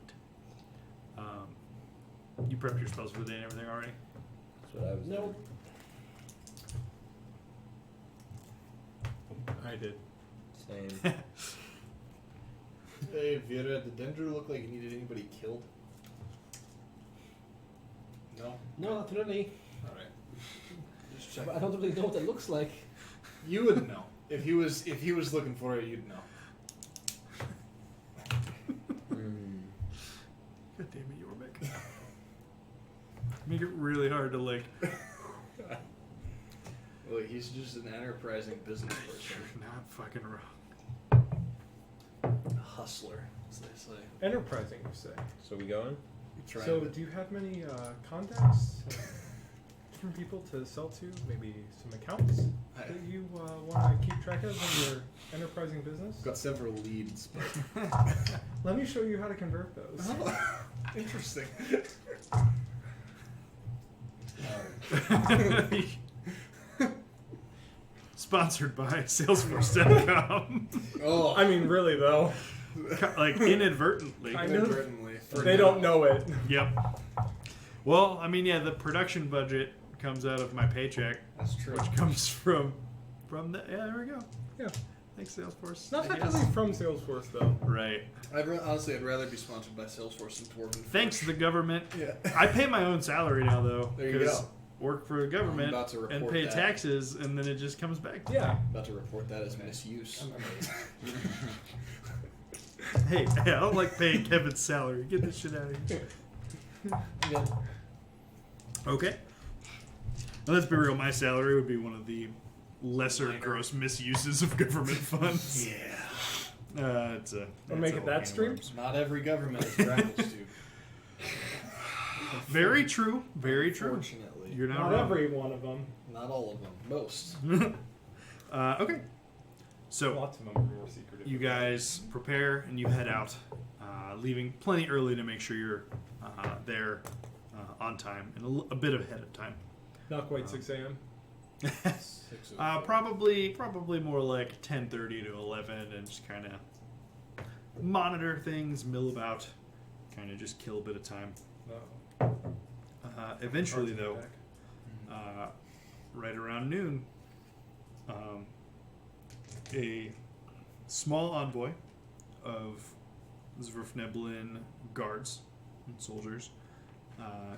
You prepped your spells for the day and everything already? That's what I was No. I did. saying. Hey, Vera, did Dendro look like he needed anybody killed? No? No, not really. Alright. Just check. I don't really know what that looks like. You would know if he was looking for it. You'd know. God damn it, Yorvik. Make it really hard to like. Well, he's just an enterprising business person, Not fucking wrong. a hustler, as they say. Enterprising, you say. So we going? Trying So, to- do you have many contacts? Different people to sell to? Maybe some accounts that you want to keep track of in your enterprising business? I've got several leads, but Let me show you how to convert those. interesting. Sponsored by Salesforce.com. Oh, I mean, really though, Like inadvertently. I know. inadvertently. for they now. don't know it. Yep. Well, I mean, yeah, the production budget comes out of my paycheck, That's true. which comes from the. Yeah, there we go. Yeah, Thanks, Salesforce. not I guess. technically from Salesforce though. Right. Honestly, I'd rather be sponsored by Salesforce than Dwarven. Thanks to the government. Yeah. I pay my own salary now, though. There you 'cause go. Work for the government about to and report pay that. taxes, and then it just comes back. to Yeah. About to report that as misuse. me. Hey, I don't like paying Kevin's salary. Get this shit out of here. Yeah. Okay. Well, let's be real. My salary would be one of the lesser Minor. gross misuses of government funds. Yeah. It's a. Or make it's a it whole that can of stream? worms. Not every government is Grapples to. Very true. Very true. Unfortunately. You're not Not wrong. every one of them. Not all of them. Most. Okay. So Lots of them are more secretive. you guys prepare and you head out, leaving plenty early to make sure you're there on time and a bit ahead of time. Not quite 6 a.m. Probably more like 10:30 to 11, and just kind of monitor things, mill about, kind of just kill a bit of time. No. Eventually, Cards in the though, deck. right around noon, a small envoy of Zverfneblin guards and soldiers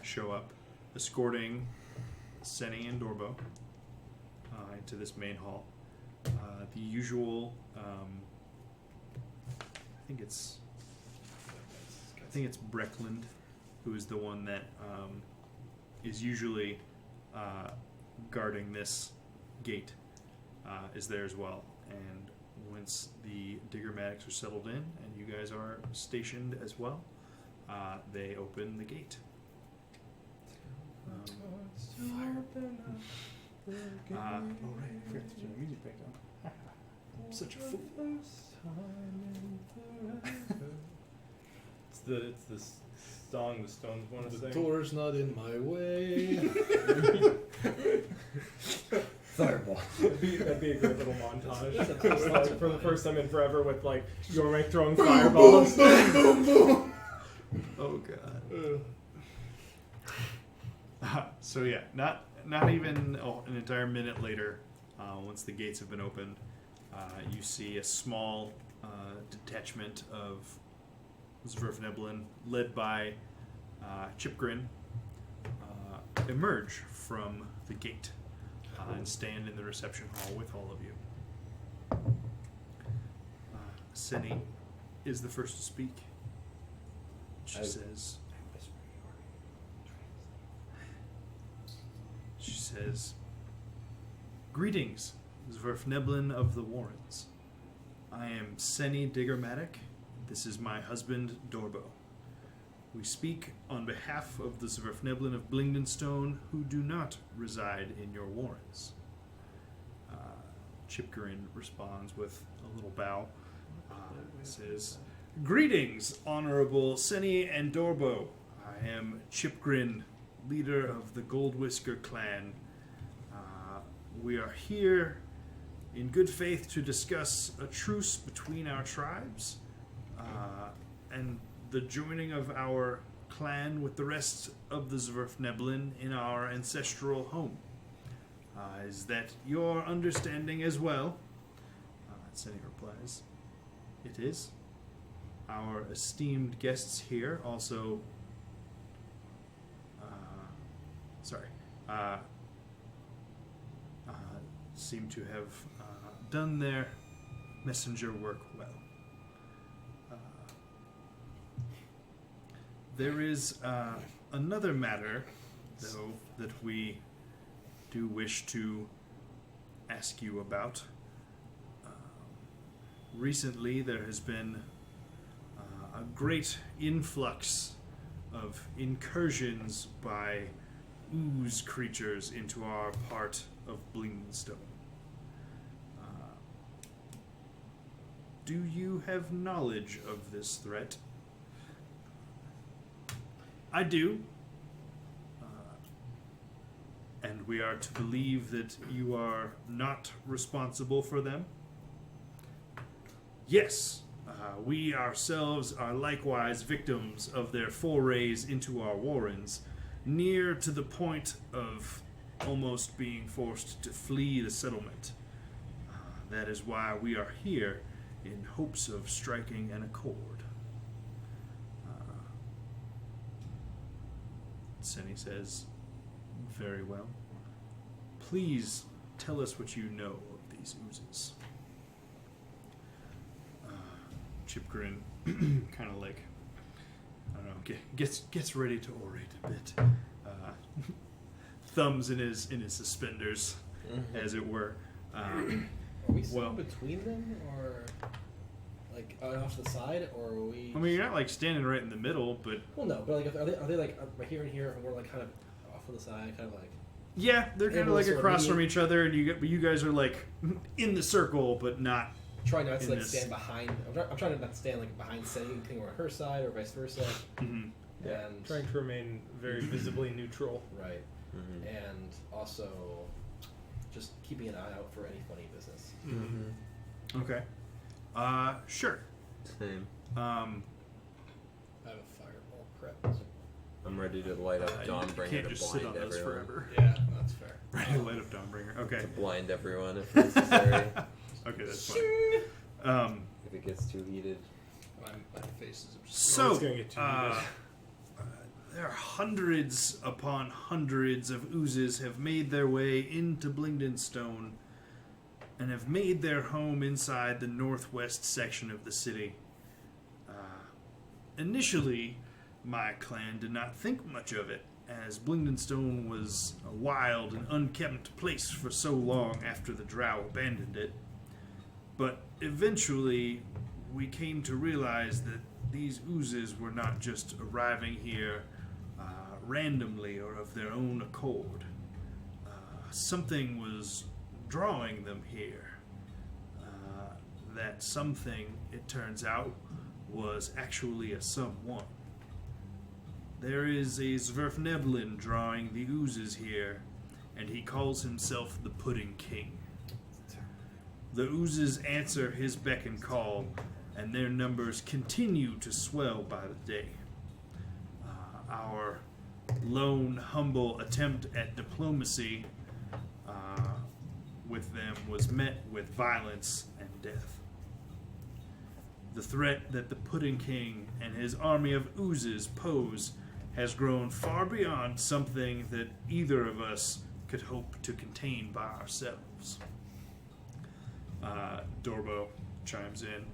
show up, escorting Seni and Dorbo into this main hall. The usual, I think it's Breckland, who is the one that is usually guarding this gate, is there as well. And once the Diggermatics are settled in and you guys are stationed as well, they open the gate. Fire. Oh right, I forgot to turn the music back down. I'm such a fool. It's this song the Stones want to The sing. door's not in my way. Fireball. That'd be a great little montage. That's a cool Just, song. like, for the first time in forever, with like Yormik throwing fireballs. boom, boom. Oh god. So yeah, not even an entire minute later, once the gates have been opened, you see a small detachment of Zverfneblin, led by Chipgrin, emerge from the gate and stand in the reception hall with all of you. Seni is the first to speak. She says, "Greetings, Zverfneblin of the Warrens. I am Seni Diggermatic. This is my husband, Dorbo. We speak on behalf of the Zverfneblin of Blingdenstone, who do not reside in your warrens." Chipgrin responds with a little bow. Says, "Greetings, Honorable Seni and Dorbo. I am Chipgrin, leader of the Goldwhisker clan. We are here in good faith to discuss a truce between our tribes and the joining of our clan with the rest of the Zverfneblin in our ancestral home. Is that your understanding as well?" Seni replies, "It is. Our esteemed guests here also... seem to have done their messenger work well. There is another matter, though, that we do wish to ask you about. Recently, there has been a great influx of incursions by ooze creatures into our part of Blingstone. Do you have knowledge of this threat? I do. And we are to believe that you are not responsible for them? Yes. We ourselves are likewise victims of their forays into our warrens, near to the point of almost being forced to flee the settlement. That is why we are here, in hopes of striking an accord. Senny says, very well. Please tell us what you know of these oozes. Chipgrin kind of like, I don't know, gets ready to orate a bit. Thumbs in his suspenders, as it were. Are we sitting well- between them, or like off to the side, or are we? I mean, you're not like standing right in the middle, but Well, no, but like, are they like right here and here, and we're like kind of off to the side, kind of like. yeah, they're kind of Able to like sort of across mediate. from each other, and you guys are like in the circle, but not. Trying not to In like this. stand behind. I'm trying to not stand like behind anything on her side or vice versa. Mhm. And Trying to remain very visibly neutral. right, and also just keeping an eye out for any funny business. Okay. Sure. Same. I have a fireball prep. I'm ready to light up You Dawnbringer can't to just sit blind on those everyone. forever. Yeah, that's fair. Ready to light up Dawnbringer. Okay. To blind everyone if necessary. Okay, that's fine. If it gets too heated. My face is obsessed. So, it's gonna get too heated. there are hundreds upon hundreds of oozes have made their way into Blingdenstone and have made their home inside the northwest section of the city. Initially, my clan did not think much of it, as Blingdenstone was a wild and unkempt place for so long after the Drow abandoned it. But eventually, we came to realize that these oozes were not just arriving here randomly or of their own accord. Something was drawing them here. That something, it turns out, was actually a someone. There is a Zverfneblin drawing the oozes here, and he calls himself the Pudding King. The oozes answer his beck and call, and their numbers continue to swell by the day. Our lone, humble attempt at diplomacy with them was met with violence and death. The threat that the Pudding King and his army of oozes pose has grown far beyond something that either of us could hope to contain by ourselves. Dorbo chimes in.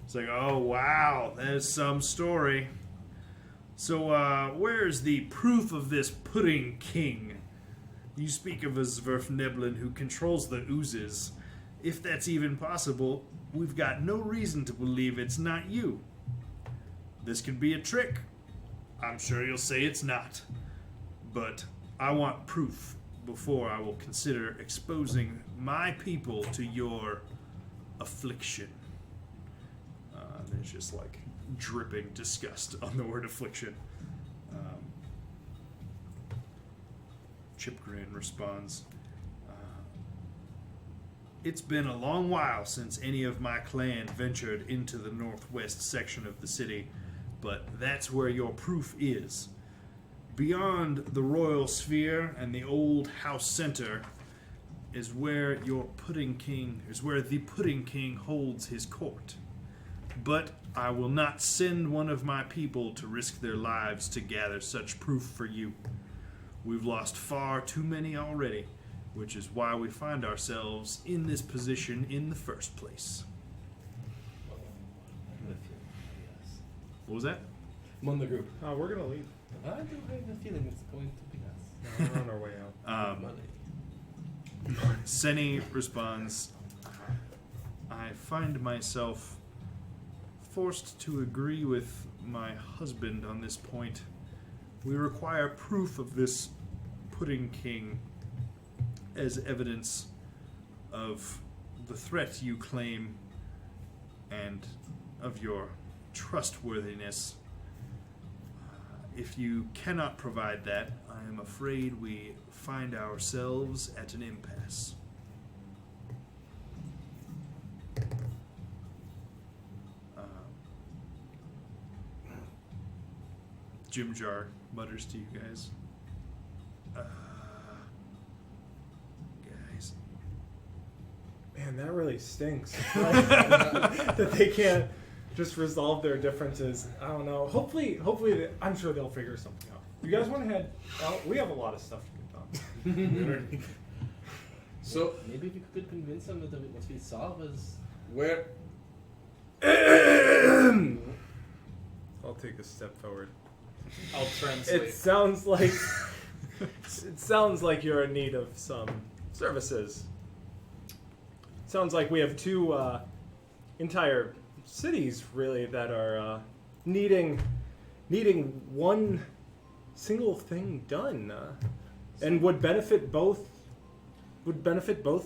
It's like, oh wow, that is some story. So, where's the proof of this Pudding King? You speak of a Zverfneblin who controls the oozes. If that's even possible, we've got no reason to believe it's not you. This could be a trick. I'm sure you'll say it's not. But I want proof before I will consider exposing my people to your affliction. There's just like dripping disgust on the word affliction. Chipgrin responds, it's been a long while since any of my clan ventured into the northwest section of the city, but that's where your proof is. Beyond the royal sphere and the old house center is where the Pudding King holds his court. But I will not send one of my people to risk their lives to gather such proof for you. We've lost far too many already. which is why we find ourselves in this position in the first place. What was that? Among the group. We're gonna leave. I do have a feeling it's going to be us. No, we're on our way out. Money. Seni responds, I find myself forced to agree with my husband on this point. We require proof of this Pudding King as evidence of the threat you claim and of your trustworthiness. If you cannot provide that, I am afraid we find ourselves at an impasse. Jim Jar mutters to you guys. Guys. Man, that really stinks. That they can't just resolve their differences. I don't know. Hopefully, I'm sure they'll figure something out. You guys want to head out? We have a lot of stuff to get done. So Maybe we could convince them that what we solve is. where? I'll take a step forward. I'll translate. It sounds like you're in need of some services. Sounds like we have two entire cities really that are needing one single thing done, and would benefit both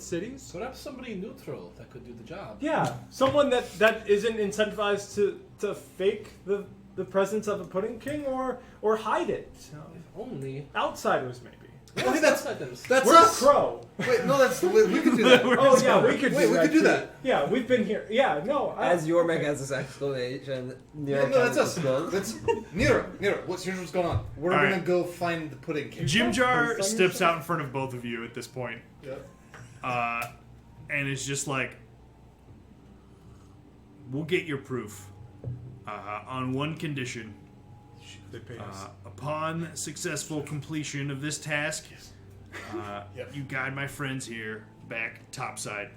cities. Perhaps somebody neutral that could do the job. Yeah, someone that isn't incentivized to fake the presence of a Pudding King or hide it. If only. Outsiders maybe. I think that's outsiders. We're We're Crow. Wait, no, we could do that. Oh yeah, we could. Wait, we do that could do too. that. Yeah, we've been here. Yeah, no. As Yormek has this explanation, No, that's us. That's Nero. Here's what's going on. We're All gonna right. go find the Pudding King. Jim Jar steps out in front of both of you at this point, Yeah. and is just like, we'll get your proof on one condition. They pay us. Upon successful completion of this task, Yep. you guide my friends here back topside.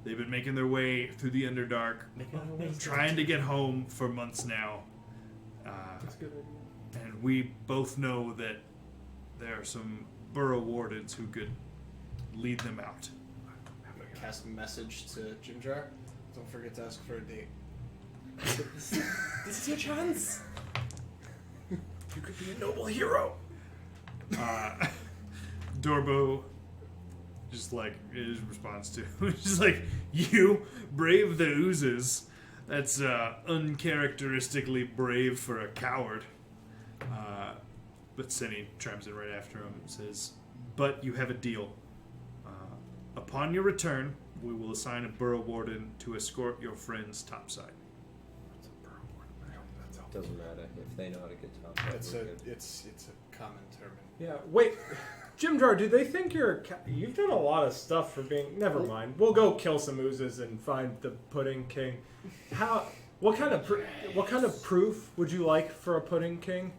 They've been making their way through the Underdark, trying to get home for months now. That's a good idea. And we both know that there are some borough wardens who could lead them out. I'm gonna cast a message to Jim Jar. Don't forget to ask for a date. This is your chance. You could be a noble hero. Dorbo, just like his response to, just like, you brave the oozes. That's uncharacteristically brave for a coward. But Seni chimes in right after him and says, but you have a deal. Upon your return, we will assign a borough warden to escort your friends topside. Doesn't matter if they know how to get top. It's a common term. Yeah. Wait, Jim Jar, do they think you're? You've done a lot of stuff for being. Never mind. We'll go kill some oozes and find the Pudding King. How? What kind of proof would you like for a Pudding King?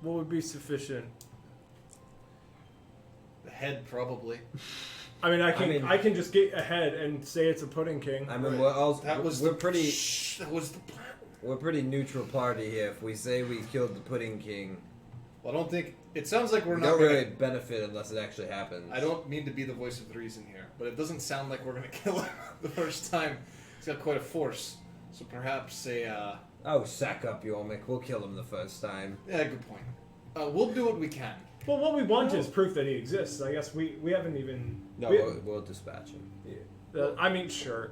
What would be sufficient? The head, probably. I mean, mean- I can just get ahead and say it's a Pudding King. I mean, That was the plan. we're pretty neutral party here. If we say we killed the Pudding King, Well, I don't think it sounds like we're we not don't gonna, really benefit unless it actually happens. I don't mean to be the voice of reason here, but it doesn't sound like we're gonna kill him the first time. He's got quite a force, so perhaps a Oh, sack up, Yormek. We'll kill him the first time. yeah, good point. We'll do what we can. Well, what we want is proof that he exists. I guess we haven't even. No, we- we'll dispatch him. I mean, sure.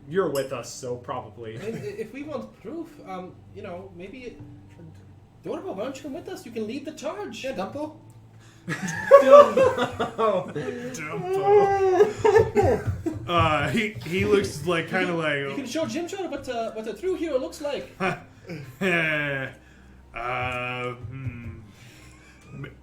You're with us, so probably. And if we want proof, maybe. Dorbo, why don't you come with us? You can lead the charge. Yeah, Dumpo. He looks like kind of You like. can show Jim Jar what a true hero looks like.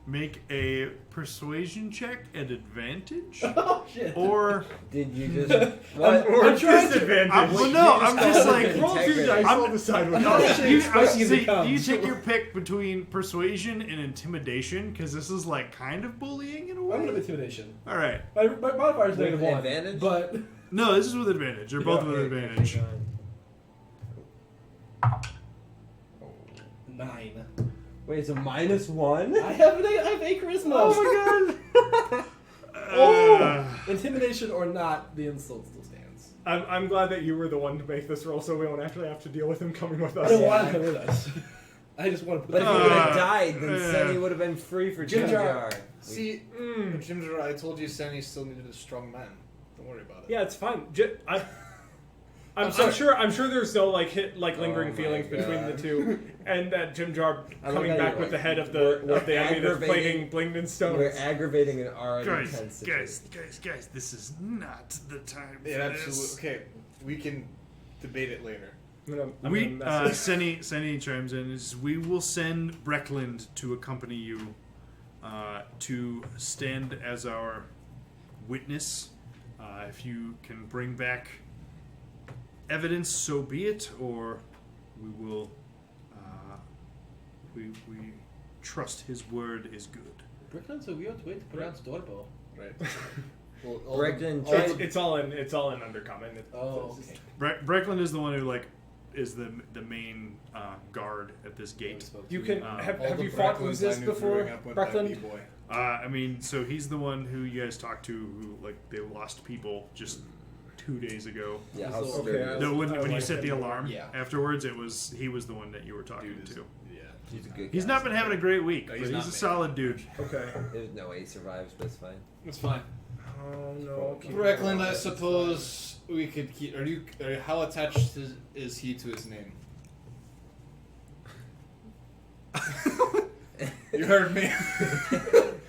make a persuasion check at advantage, Oh shit. or Did you just what? Or trying to- disadvantage. well, no, I'm just like roll 2 dice. I'm- I'll decide what no, that is. you, expecting it to see, come. you take your pick between persuasion and intimidation because this is like kind of bullying in a I'm gonna way. be intimidation. All right, My modifier is With -1. advantage? But no, this is with advantage. They're both with Okay, advantage. okay, 9. Wait, it's a -1. I have a charisma. Oh my god! Intimidation or not, the insult still stands. I'm glad that you were the one to make this roll, so we don't actually have to deal with him coming with us. I don't want him with us. I just want to put But if him he would have Uh, died, then yeah. Senny would have been free for Jim Jim Jar. Jar. See, Mm. Jim Jar, I told you Senny still needed a strong man. Don't worry about it. Yeah, it's fine. I'm sorry. sure there's no lingering Oh my feelings between the God. two, and that Jim Jar I like coming how back you're with the like, head of we're the enemy that's aggravating- flinging Blingden stones. We're aggravating an already Guys, tense situation. guys, this is not the time for Yeah, this. absolutely. Okay, we can debate it later. I'm We gonna message- Senny chimes in. Is we will send Breckland to accompany you to stand as our witness. If you can bring back evidence, so be it. Or we will. We trust his word is good. Brooklyn's a weird way to pronounce doorbell. Right. Well, Bregden, all try- the- it's all in undercommon. Oh, It's- okay. Breckland is the one who is the main guard at this gate. You can Um, have all the you fought Brecklins Resist I knew before, growing up went by Breckland? B-boy. I mean, so he's the one who you guys talked to, who they lost people just 2 days ago. Yeah, how Okay, sturdy I is No, he? when I you like set the him. alarm Yeah. afterwards, he was the one that you were talking Dude is- to. Yeah. He's a good He's guy. not been having a great week, No, but he's he's not, a man. solid dude. Okay. There's no way he survives, but it's fine. It's fine. Oh no. Breckland, I suppose we could keep. How attached is he to his name? You heard me.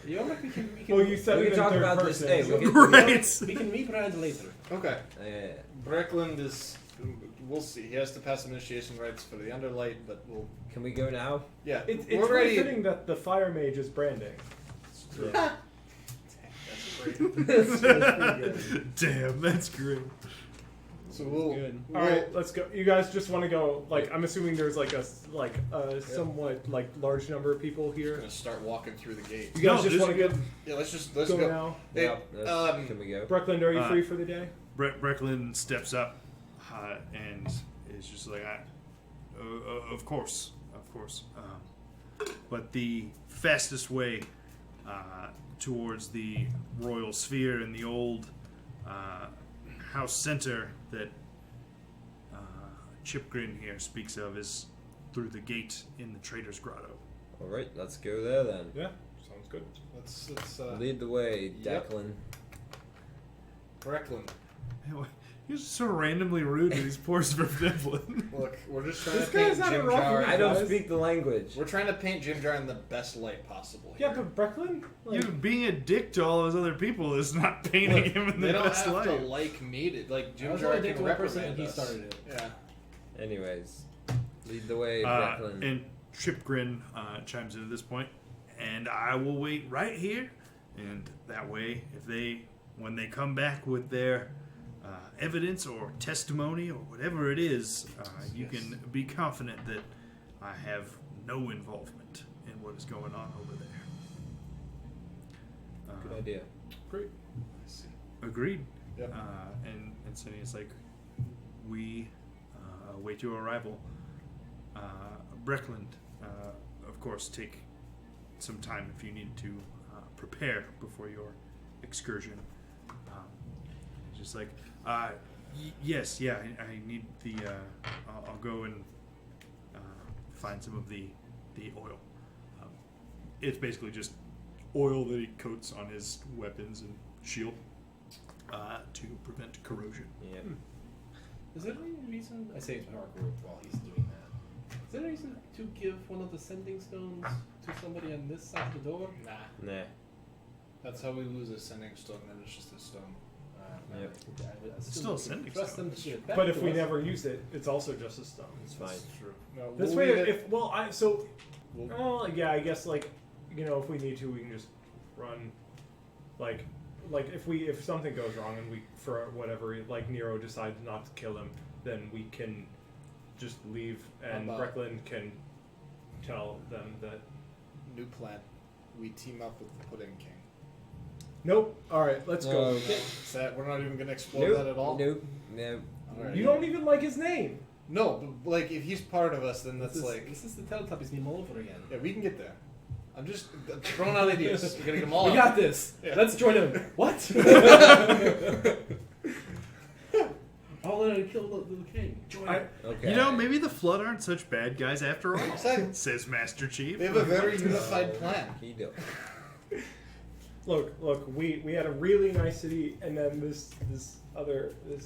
You know, we can, Well, you said We it can in talk third about this. person, Hey, so- we can, Right. we can meet around later. Okay. yeah. Breckland is. We'll see. He has to pass initiation rites for the Underlight, but we'll. Can we go now? Yeah. It's we're really ready. fitting that the fire mage is branding. Yeah. That's great. That's pretty good. Damn, that's great. So we'll. Good. we'll All right, let's go. You guys just want to go? I'm assuming there's a somewhat large number of people We're here. gonna start walking through the gate. You guys No, just want to there's- go, Yeah. Let's go go. now. Hey, Yep, can we go? Breckland, are you Uh, free for the day? Breckland steps up and is just like, of course. But the fastest way towards the royal sphere and the old house center that Chipgrin here speaks of is through the gate in the Trader's Grotto. All right, let's go there then. Yeah, sounds good. Let's. Lead the way, Yep. Declan. Breckland. He's just so randomly rude to these poor Svirfnevlin. Look, we're just trying This to paint guy's had a Jim rough Jar. week. I don't guys. speak the language. We're trying to paint Jim Jar in the best light possible. Yeah, Here. but Breckland, You being a dick to all those other people is not painting Look, him in they the don't best have light. to like me. Like I Jim was Jar only can dating one person reprimand and he us. started it. Yeah. Anyways, lead the way, Declan. And Chipgrin chimes in at this point, and I will wait right here, and that way, when they come back with their evidence or testimony or whatever it is, you can be confident that I have no involvement in what is going on over there. Good idea. great. Agreed. Yep. And Cindy is like, we await your arrival. Breckland, of course, take some time if you need to prepare before your excursion. Just like, yes, yeah, I need the. I'll go and find some of the oil. It's basically just oil that he coats on his weapons and shield to prevent corrosion. Yep. Is there any reason? I say it to Harcourt while he's doing that. Is there any reason to give one of the sending stones to somebody on this side of the door? Nah. Nah. That's how we lose a sending stone, and it's just a stone. Yep. I would It's still a assume we sending could trust stone. them to give it back But if to we us. never use it, it's also just a stone. It's fine. True. No, This we'll way, leave it- if well, I so we'll- well, yeah, I guess if we need to, we can just run. Like if something goes wrong and we, for whatever, like Nero decides not to kill him, then we can just leave, and How about- Brecklin can tell them that. New plan. We team up with the Pudding King. Nope. All right, let's go. Okay. Is that we're not even gonna explore Nope. that at all? Nope. Nope. Alright. You don't even like his name. No, but like if he's part of us, then that's this, like this is the Teletubbies name all over again. yeah, we can get there. I'm just throwing out ideas. We're gonna get them all. We out. got this. Yeah. Let's join him. What? I'll let him kill the king. Join him. Okay. You know, maybe the Flood aren't such bad guys after all, Exactly. says Master Chief. They have a very unified plan. He do. Look, we had a really nice city, and then this other area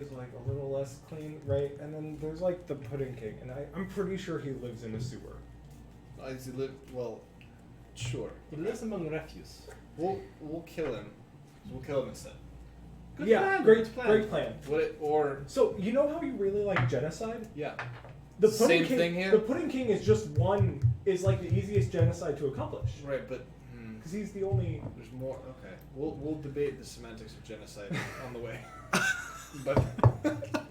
is like a little less clean, right? And then there's like the Pudding King, and I'm pretty sure he lives in a sewer. Does he live? Well, sure. He lives among refuse. We'll kill him. We'll kill him instead. Good yeah, plan, great good plan. great plan. Would it, or So you know how you really like genocide? yeah. The Pudding Same King, thing here? The Pudding King is just is like the easiest genocide to accomplish Right, but because he's the only. there's more. Okay, we'll debate the semantics of genocide on the way. But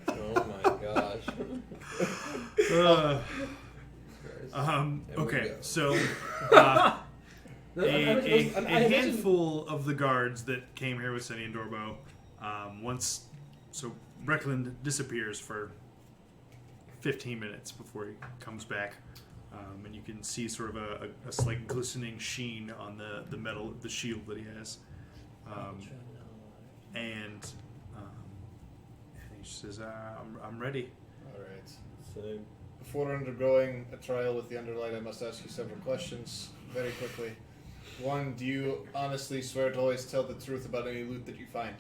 Oh my gosh. And we Okay, go. so No, a I imagine- handful of the guards that came here with Senny and Dorbo, Brecklin disappears for 15 minutes before he comes back, and you can see sort of a slight glistening sheen on the metal of the shield that he has, and he says, "I'm ready." all right. So, Before undergoing a trial with the Underlight, I must ask you several questions very quickly. One, do you honestly swear to always tell the truth about any loot that you find?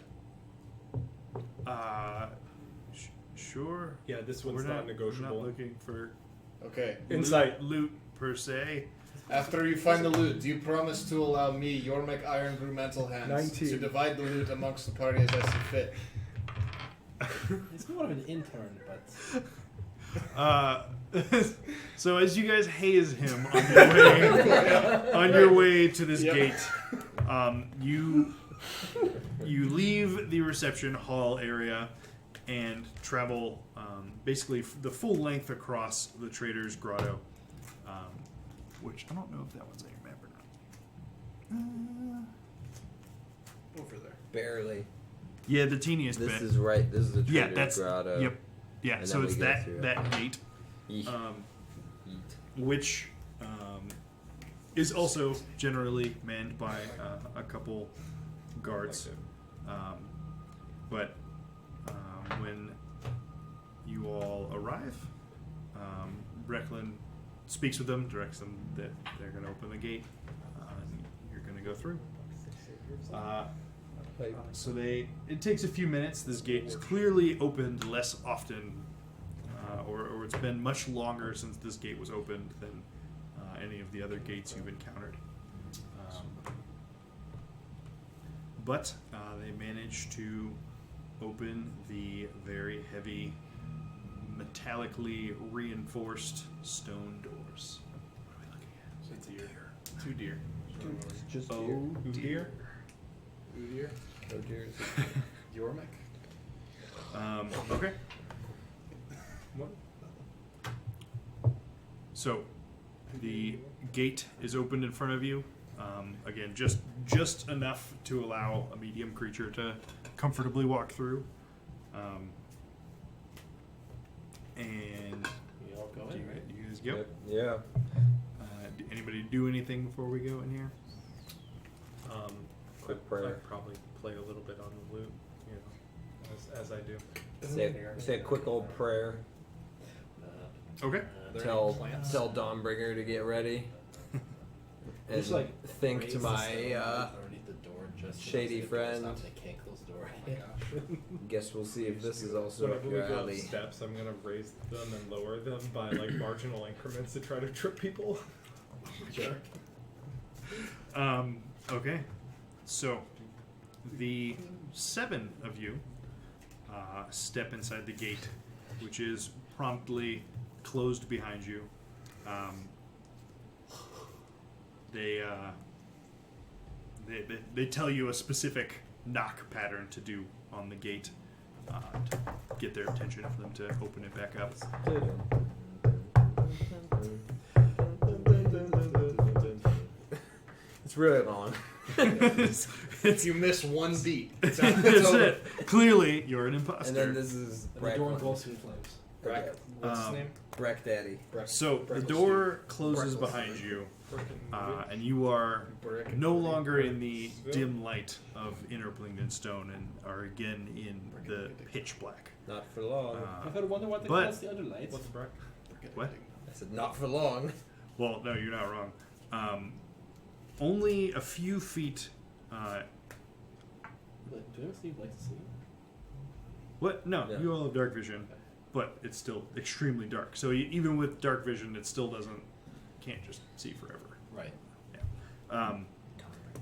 Sure. Yeah, this We're one's not We're negotiable. not looking for Okay. Insight. loot per se. After you find the loot, do you promise to allow me, Yormek Iron Brew Mental Hands, 19. to divide the loot amongst the party as I see fit? He's more of an intern, but So as you guys haze him on your way to this Yep. gate, you leave the reception hall area and travel basically the full length across the Trader's Grotto, which I don't know if that one's on your map or not. Over there. Barely. Yeah, the teeniest This bit. is right. This is the Yeah, Trader's that's Grotto. yep. Yeah, And so then it's we go that through it. that gate. Yeesh. Um, which is also generally manned by a couple guards. But when you all arrive, Brecklin speaks with them, directs them that they're going to open the gate, and you're going to go through. So it takes a few minutes. This gate is clearly opened less often, or it's been much longer since this gate was opened than any of the other gates you've encountered. But they managed to open the very heavy, metallically reinforced stone doors. What are we looking at? It's a deer. 2 deer. Just Oh dear. Deer. Oh dear. Yormek. Okay. So, the gate is opened in front of you. Again, just enough to allow a medium creature to comfortably walk through. And we all go do in, right? you guys go? Yeah. Anybody do anything before we go in here? Quick prayer. I'd probably play a little bit on the loot, as I do. Say a quick old prayer. Okay. Tell Dawnbringer to get ready. And Just, like, think to raise the my stone underneath the door just so shady it goes friend. up, they can't close the door. guess we'll see if this is also Whenever up we your go up alley. steps, I'm gonna raise them and lower them by like marginal increments to try to trip people. Sure. Okay. So, the 7 of you step inside the gate, which is promptly closed behind you. they tell you a specific knock pattern to do on the gate to get their attention for them to open it back up. It's really long. If you miss one beat, it's out. That's it. Clearly, you're an imposter. And then this is And the door engulfs in flames. Brack, what's his Um, name? Brack Daddy. Brack, So the Brackle door closes Brackle behind Street. you, Frickin' and you are Brack- no longer in the dim light of Inner Blingden Stone and are again in the pitch black. Not for long. I've ever wondered what they But- call the other lights. What's the brack? What? I said not for long. Well, no, you're not wrong. Only a few feet. But do you ever see lights to see? What? No, Yeah. you all have dark vision, but it's still extremely dark. So even with dark vision, it still can't just see forever. Right.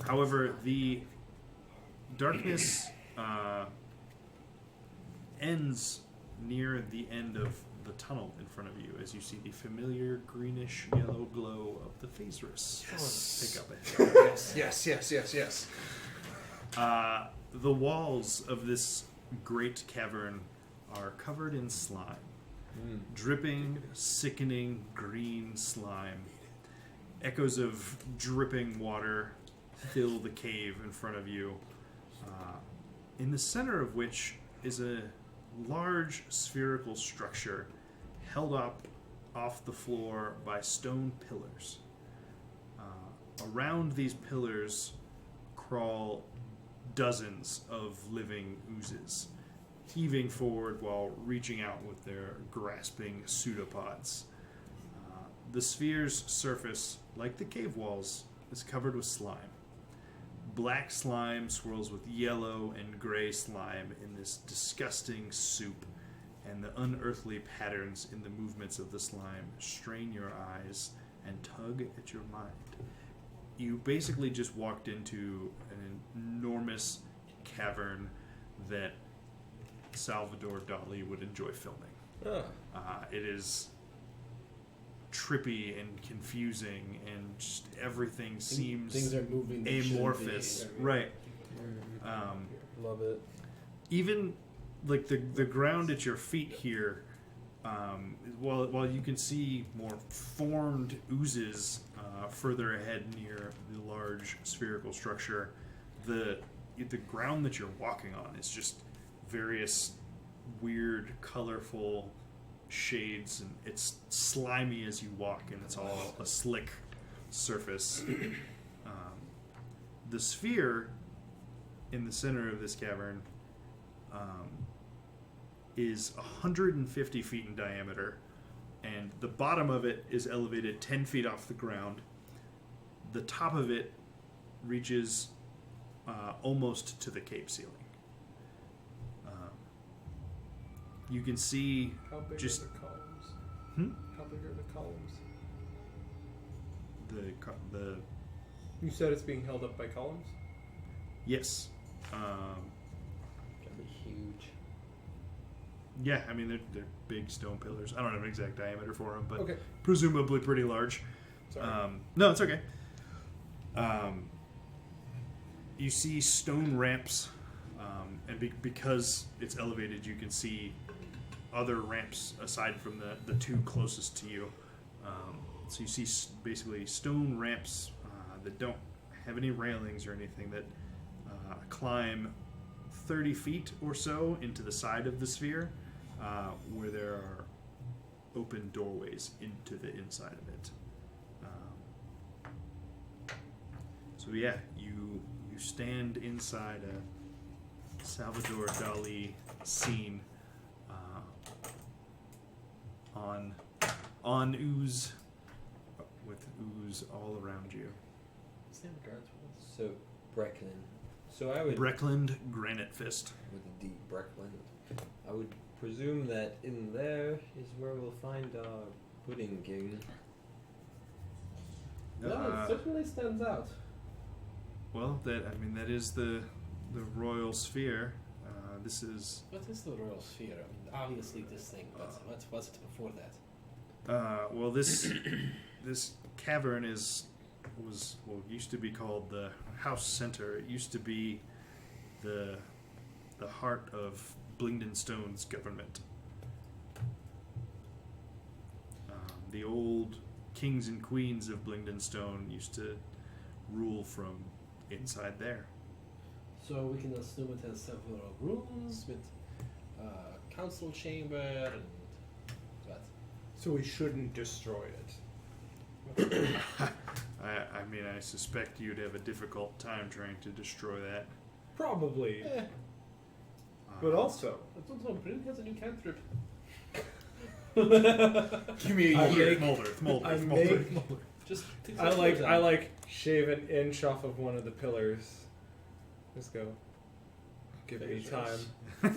However, the darkness ends near the end of the tunnel in front of you as you see the familiar greenish yellow glow of the Phaserus. Pick up ahead. Yes. The walls of this great cavern are covered in slime. Dripping, sickening green slime. Echoes of dripping water fill the cave in front of you, in the center of which is a large spherical structure held up off the floor by stone pillars. Around these pillars crawl dozens of living oozes, heaving forward while reaching out with their grasping pseudopods. The sphere's surface, like the cave walls, is covered with slime. Black slime swirls with yellow and gray slime in this disgusting soup, and the unearthly patterns in the movements of the slime strain your eyes and tug at your mind. You basically just walked into an enormous cavern that Salvador Dali would enjoy filming. Oh. It is trippy and confusing, and just everything seems Things are moving. that shouldn't amorphous. be. Right. Love it. Even like the ground at your feet here, while you can see more formed oozes further ahead near the large spherical structure, the ground that you're walking on is just various weird, colorful shades, and it's slimy as you walk, and it's all a slick surface. The sphere in the center of this cavern is 150 feet in diameter, and the bottom of it is elevated 10 feet off the ground. The top of it reaches almost to the cave ceiling. You can see How big just are the columns? Hmm? How big are the columns? the You said it's being held up by columns? yes. Gotta be huge. Yeah, I mean they're big stone pillars. I don't have an exact diameter for them, but Okay. presumably pretty large. Sorry. No, it's okay. You see stone ramps, and because it's elevated, you can see other ramps aside from the two closest to you. So you see basically stone ramps that don't have any railings or anything that climb 30 feet or so into the side of the sphere, where there are open doorways into the inside of it. So yeah, you stand inside a Salvador Dali scene on ooze, with ooze all around you. Same guards with us. So, Brecklin. So I would, Breckland Granite Fist. with a D, Brecklin. I would presume that in there is where we'll find our pudding king. No, Uh, it certainly stands out. Well, that is the royal sphere. This is What is the royal sphere? I mean, obviously this thing, but what was it before that? well this this cavern is was used to be called the House Center. It used to be the heart of Blingden Stone's government. The old kings and queens of Blingden Stone used to rule from inside there. So we can assume it has several rooms with council chamber and that. So we shouldn't destroy it. I mean, I suspect you'd have a difficult time trying to destroy that. Probably, Eh, but also I don't know. Bryn has a new cantrip. Give me a I year. make- Mulder. Just take I some like clothes I out. like shave an inch off of one of the pillars. Let's go. Give me time. I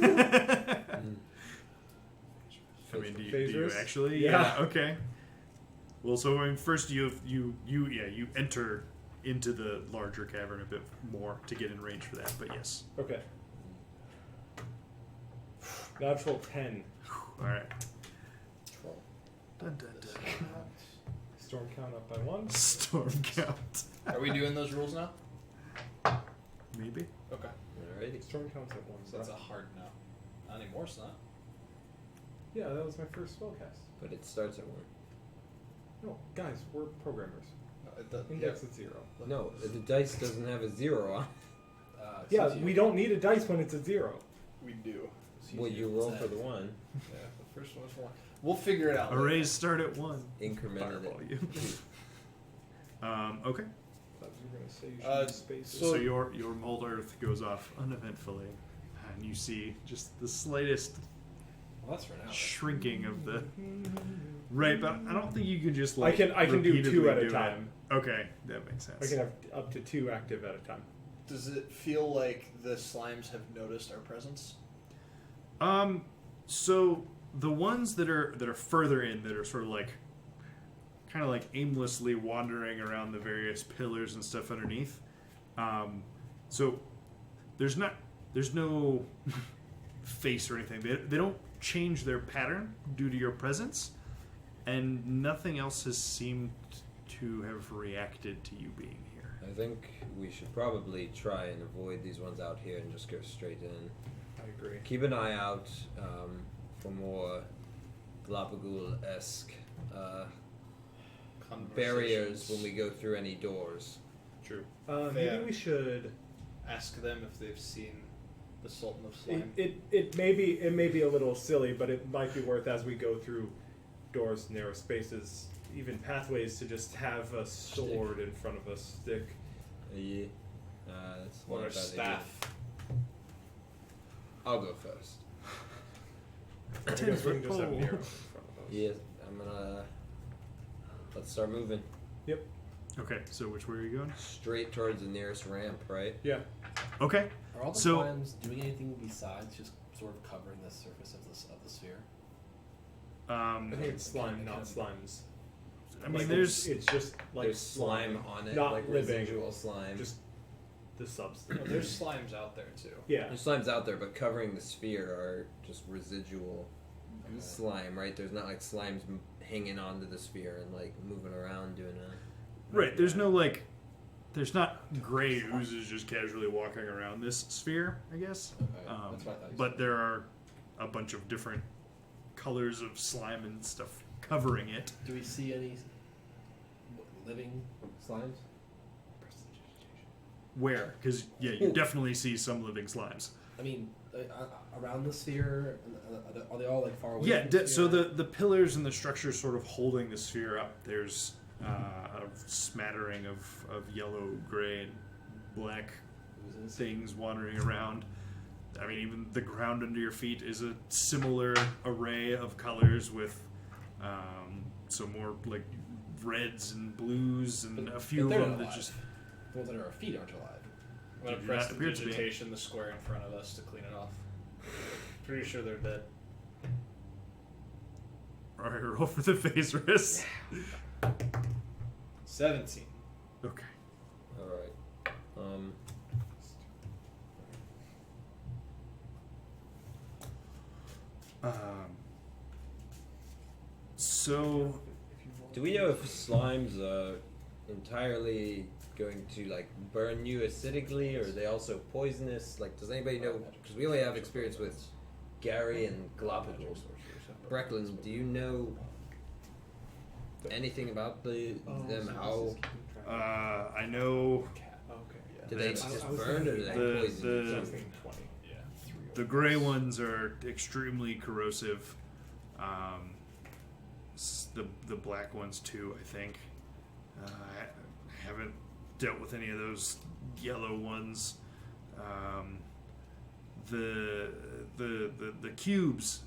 mean, do you Phasers? actually? Yeah. Okay. Well, so I mean, first you enter into the larger cavern a bit more to get in range for that. But yes. Okay. Natural 10. All right. Troll. Dun, dun, dun. Storm count up by 1. Storm count. Are we doing those rules now? Maybe. Okay. Alrighty. Storm counts at 1. So that's a hard no. Not anymore, it's not. Yeah, that was my first spellcast. But it starts at 1. No, guys, we're programmers. Index at 0. No, the dice doesn't have a 0 on. Yeah, since we you- don't need a dice when it's a 0. We do. Well, you roll for the 1. Yeah, the first one's one. We'll figure it out. later. Arrays start at 1. Incremented Fireball it. you. Okay. Thought you were gonna say you Uh, should use spaces. So your Mold Earth goes off uneventfully, and you see just the slightest Well, that's for now. shrinking of the. Right, but I don't think you can just I like. can do 2 repeatedly at a do it. time. Okay, that makes sense. I can have up to 2 active at a time. Does it feel like the slimes have noticed our presence? So the ones that are further in, that are sort of like, kind of like aimlessly wandering around the various pillars and stuff underneath. So there's no face or anything. They don't change their pattern due to your presence, and nothing else has seemed to have reacted to you being here. I think we should probably try and avoid these ones out here and just go straight in. I agree. Keep an eye out for more Glabagul-esque barriers when we go through any doors. True. Maybe Yeah. we should. Ask them if they've seen the Sultan of Slime. It may be a little silly, but it might be worth, as we go through doors, narrow spaces, even pathways, to just have a sword in front of us. Stick. Yeah. That's Or not a bad idea. staff. I'll go first. I guess we can just have an arrow in front of us. Yeah, I'm gonna. Let's start moving. Okay, so which way are you going? Straight towards the nearest ramp, right? Yeah. Okay. Are all the So- slimes doing anything besides just sort of covering the surface of the sphere? I think it's slime, not slimes. I mean, Like, there's it's just like There's slime on it, not like living, residual slime. just the No, substance. there's slimes out there too. Yeah. There's slimes out there, but covering the sphere are just residual slime, right? There's not like slimes hanging onto the sphere and like moving around doing a. right. There's no like, there's not gray oozes just casually walking around this sphere. I guess. Okay, that's what I thought you But said. there are a bunch of different colors of slime and stuff covering it. Do we see any living slimes? Where? Because yeah, you definitely see some living slimes. I mean, around the sphere, are they all like far away? Yeah. from the So sphere? the pillars and the structures sort of holding the sphere up. There's a smattering of yellow, gray, and black Oozes? things wandering around. I mean, even the ground under your feet is a similar array of colors with some more like reds and blues and But- a few but of they're them not that alive. just. The ones that are our feet aren't alive. I'm gonna Do press not the appear to be. vegetation, the square in front of us, to clean it off. Pretty sure they're dead. All right, roll for the phase risk. 17. Okay. All right. So Do we know if slimes entirely going to like burn you acidically, or are they also poisonous? Like, does anybody know? Because we only have experience with Gary and Galapagos. Brecklin, do you know anything about them? How I know do they That's- just burn, or do they the- poison? the- the gray ones are extremely corrosive. The black ones too, I think. I haven't dealt with any of those yellow ones. The cubes,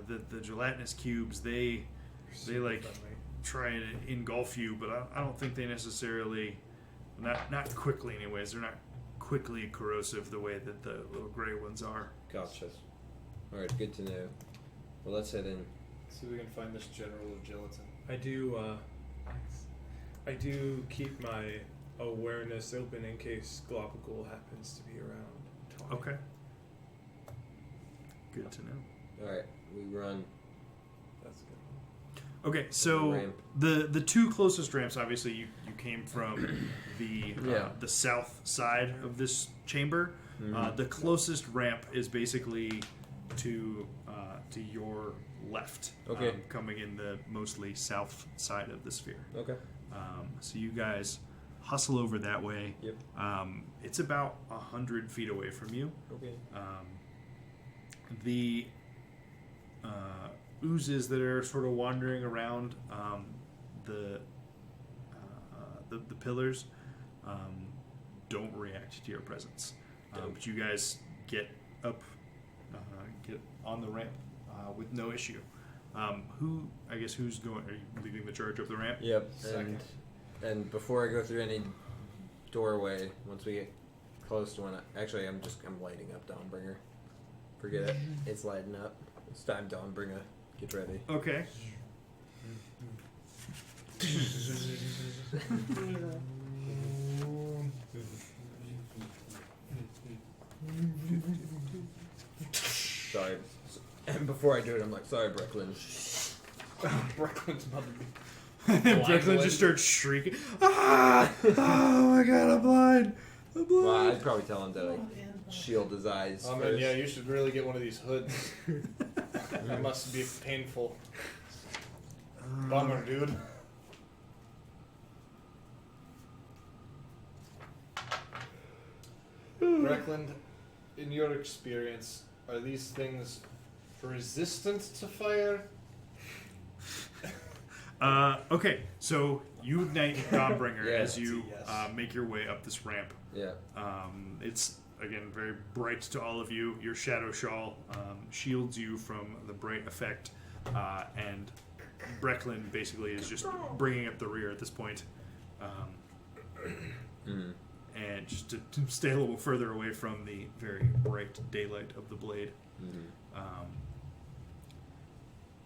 the gelatinous cubes, they like try and engulf you, but I don't think they necessarily, not quickly anyways. They're not quickly corrosive the way that the little gray ones are. Gotcha. All right, good to know. Well, let's head in. See if we can find this general of gelatin. I do keep my awareness open in case Galapagos happens to be around. Okay. Good to know. All right, we run. That's good. Okay, so Ramp. the two closest ramps, obviously, you came from Yeah. the south side of this chamber. The closest ramp is basically to your left, Okay. coming in the mostly south side of the sphere. Okay. So you guys hustle over that way. Yep. It's about 100 feet away from you. Okay. The oozes that are sort of wandering around the pillars don't react to your presence. But you guys get up, get on the ramp with no issue. Who's going? Are you leading the charge up the ramp? Yep. Second. And before I go through any doorway, once we get close to one, actually, I'm lighting up Dawnbringer. Forget it. It's lighting up. It's time, Dawnbringer. Get ready. Okay. Sorry. And before I do it, I'm like, sorry, Brecklin. Brooklyn's mother. Brooklyn just starts shrieking. Ah! Oh my god, I'm blind. I'm blind. Well, I'd probably tell him to like shield his eyes. Oh man, first. yeah, you should really get one of these hoods. That must be painful. Bummer, dude. Reckland, in your experience, are these things resistant to fire? Okay, so you ignite Dawnbringer Yeah. as you Yes. make your way up this ramp. Yeah. It's again very bright to all of you. Your shadow shawl shields you from the bright effect, and Brecklin basically is just bringing up the rear at this point, and just to stay a little further away from the very bright daylight of the blade.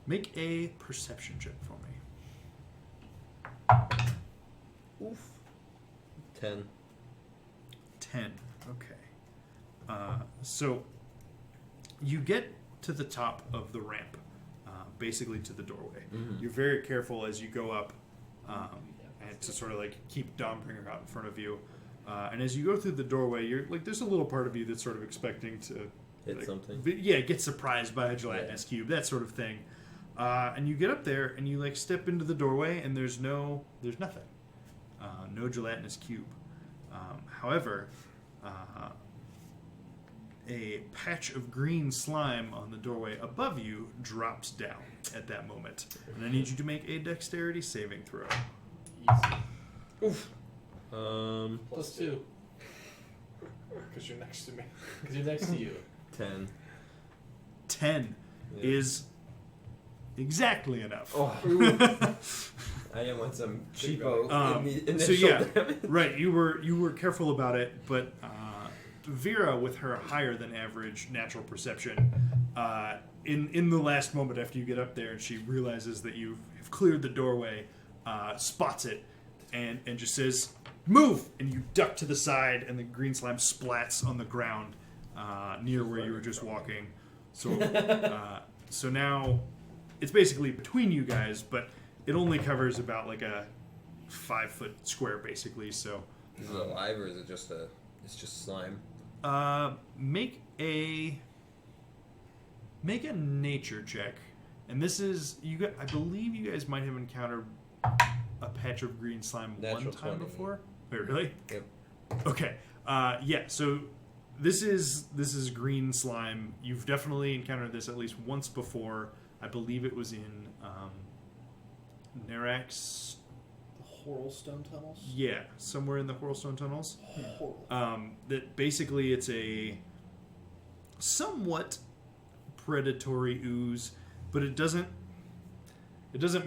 Make a perception check for me. Oof. 10. 10. Okay. So you get to the top of the ramp, basically to the doorway. You're very careful as you go up, and to sort of like keep Dawnbringer out in front of you. And as you go through the doorway, you're like, there's a little part of you that's sort of expecting to Hit like, something. get surprised by a gelatinous cube, that sort of thing. And you get up there and you like step into the doorway, and there's nothing, no gelatinous cube. However, a patch of green slime on the doorway above you drops down at that moment, and I need you to make a dexterity saving throw. Easy. +2, Because you're next to me. because you're next to you. 10. 10 Yeah. is exactly enough. Oh. I didn't want some cheapo Um, in the so initial yeah, damage. right. You were careful about it, but Vera, with her higher than average natural perception, in the last moment after you get up there, and she realizes that you've cleared the doorway, spots it, and just says, "Move!" And you duck to the side, and the green slime splats on the ground near where you were just walking. So so now it's basically between you guys, but it only covers about like a 5-foot square, basically. So, Is it alive or is it just a? It's just slime. make a nature check. And this is I believe you guys might have encountered a patch of green slime Natural one time 20. before. Wait, really? Yep. Okay. Yeah. So this is green slime. You've definitely encountered this at least once before. I believe it was in Nerax. The Horrelstone tunnels. Yeah, somewhere in the Horrelstone tunnels. Horrible. That basically it's a somewhat predatory ooze, but it doesn't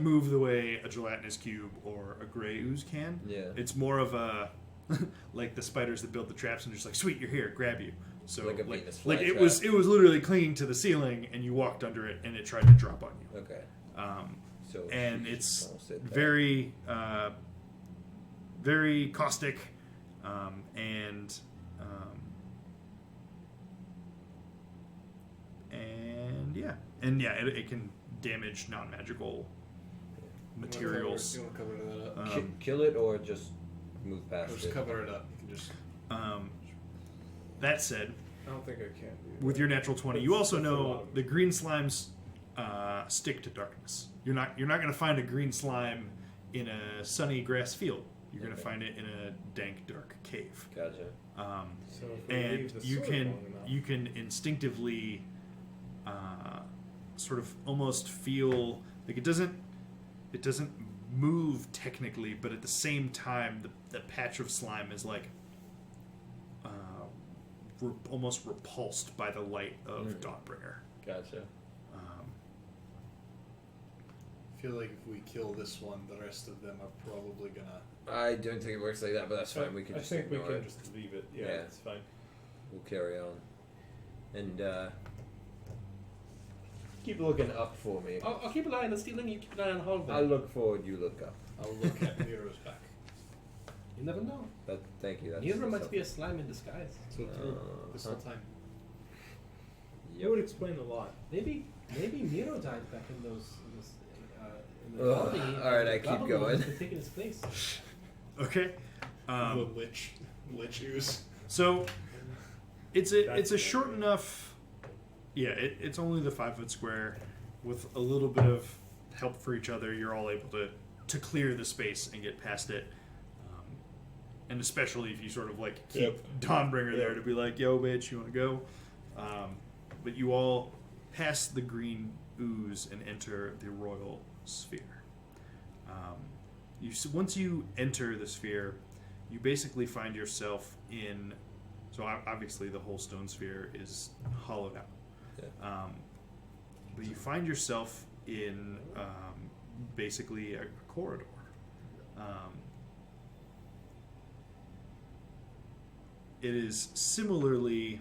move the way a gelatinous cube or a gray ooze can. Yeah. It's more of a like the spiders that build the traps and just like, sweet, you're here, grab you. So Like a like Venus it flytrap. was literally clinging to the ceiling, and you walked under it, and it tried to drop on you. Okay. Um, So and she it's almost said that. very very caustic, and yeah, it can damage non-magical materials. You want to cover that up? Kill it or just move past Just it. cover it up. You can just. That said, I don't think I can do that. with your natural 20, you That's- also that's a lot know of- the green slimes stick to darkness. You're not going to find a green slime in a sunny grass field. You're going to Okay. find it in a dank, dark cave. Gotcha. So if we And leave the you sword can long enough- you can instinctively sort of almost feel like it doesn't move technically, but at the same time the patch of slime is like almost repulsed by the light of Dawnbringer. Gotcha. I feel like if we kill this one, the rest of them are probably gonna. I don't think it works like that, but that's fine. We can I just think we ignore can it. just leave it. Yeah, Yeah. it's fine. We'll carry on. And keep looking up for me. I'll keep an eye on the ceiling. You keep an eye on Hallway. I'll look forward, you look up. I'll look at Nero's back. You never know. Thank you. That's Nero might that's be a slime in disguise. So through this whole Uh-huh. time. It would explain a lot. Maybe Nero died back in those. In the Ugh, colony, all right, and I keep Goblin going. has taken his place. Okay. The lich ooze. So it's a That's short enough. Yeah, it's only the 5-foot square. With a little bit of help for each other, you're all able to clear the space and get past it. And especially if you sort of like keep Dawnbringer there to be like, "Yo, bitch, you want to go?" But you all pass the green ooze and enter the royal sphere. Once you enter the sphere, you basically find yourself in. So obviously, the whole stone sphere is hollowed out. Yeah. But you find yourself in basically a corridor. It is similarly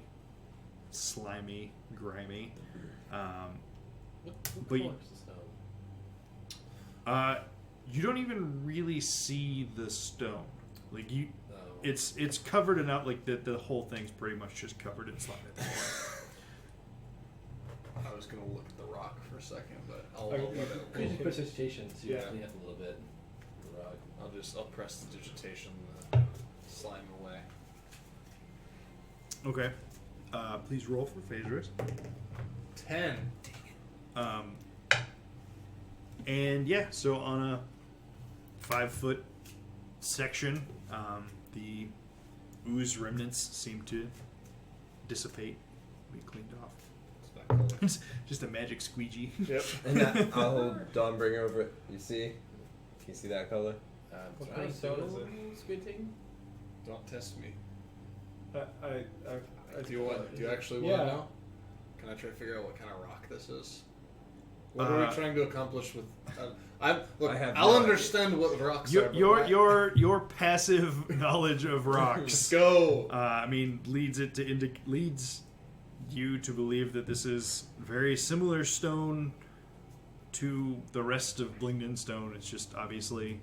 slimy, grimy. What But color is the stone? You don't even really see the stone. Like you, No. it's covered in out. Like the whole thing's pretty much just covered in slime. I was gonna look at the rock for a second, but I'll Okay. let it. Could you prestidigitation so you Yeah. clean up a little bit? The rock. I'll press the digitation, the slime away. Okay. Please roll for phase risk. 10. And yeah, so on a 5-foot section, the ooze remnants seem to dissipate, be cleaned off. It's that color. It's just a magic squeegee. Yep. And I'll hold Dawnbringer over it. You see? Can you see that color? What Trying kind of stone is to it? squinting. Don't test me. I Do you actually want to Yeah. know? Can I try to figure out what kind of rock this is? What are we trying to accomplish with? Look, I have I'll no understand what rocks are. Your but your passive knowledge of Let's rocks, go. I mean, leads you to believe that this is very similar stone to the rest of Blingden stone. It's just obviously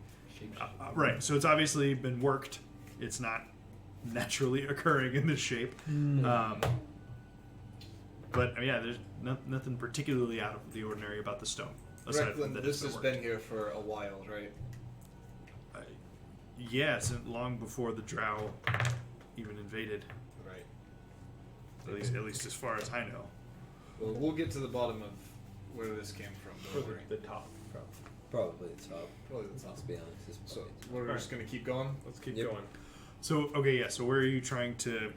right. So it's obviously been worked. It's not naturally occurring in this shape. But yeah, there's nothing particularly out of the ordinary about the stone. Aside from Reckland, that this it's has been been here for a while, right? Yes, and long before the Drow even invaded. Right. At least as far as I know. Well, we'll get to the bottom of where this came from. Or Don't worry. the top. Probably the top. Probably the top. Let's be honest. This So point. we're Alright. just gonna keep going. Let's keep Yep. going. So okay, yeah. So where are you trying to?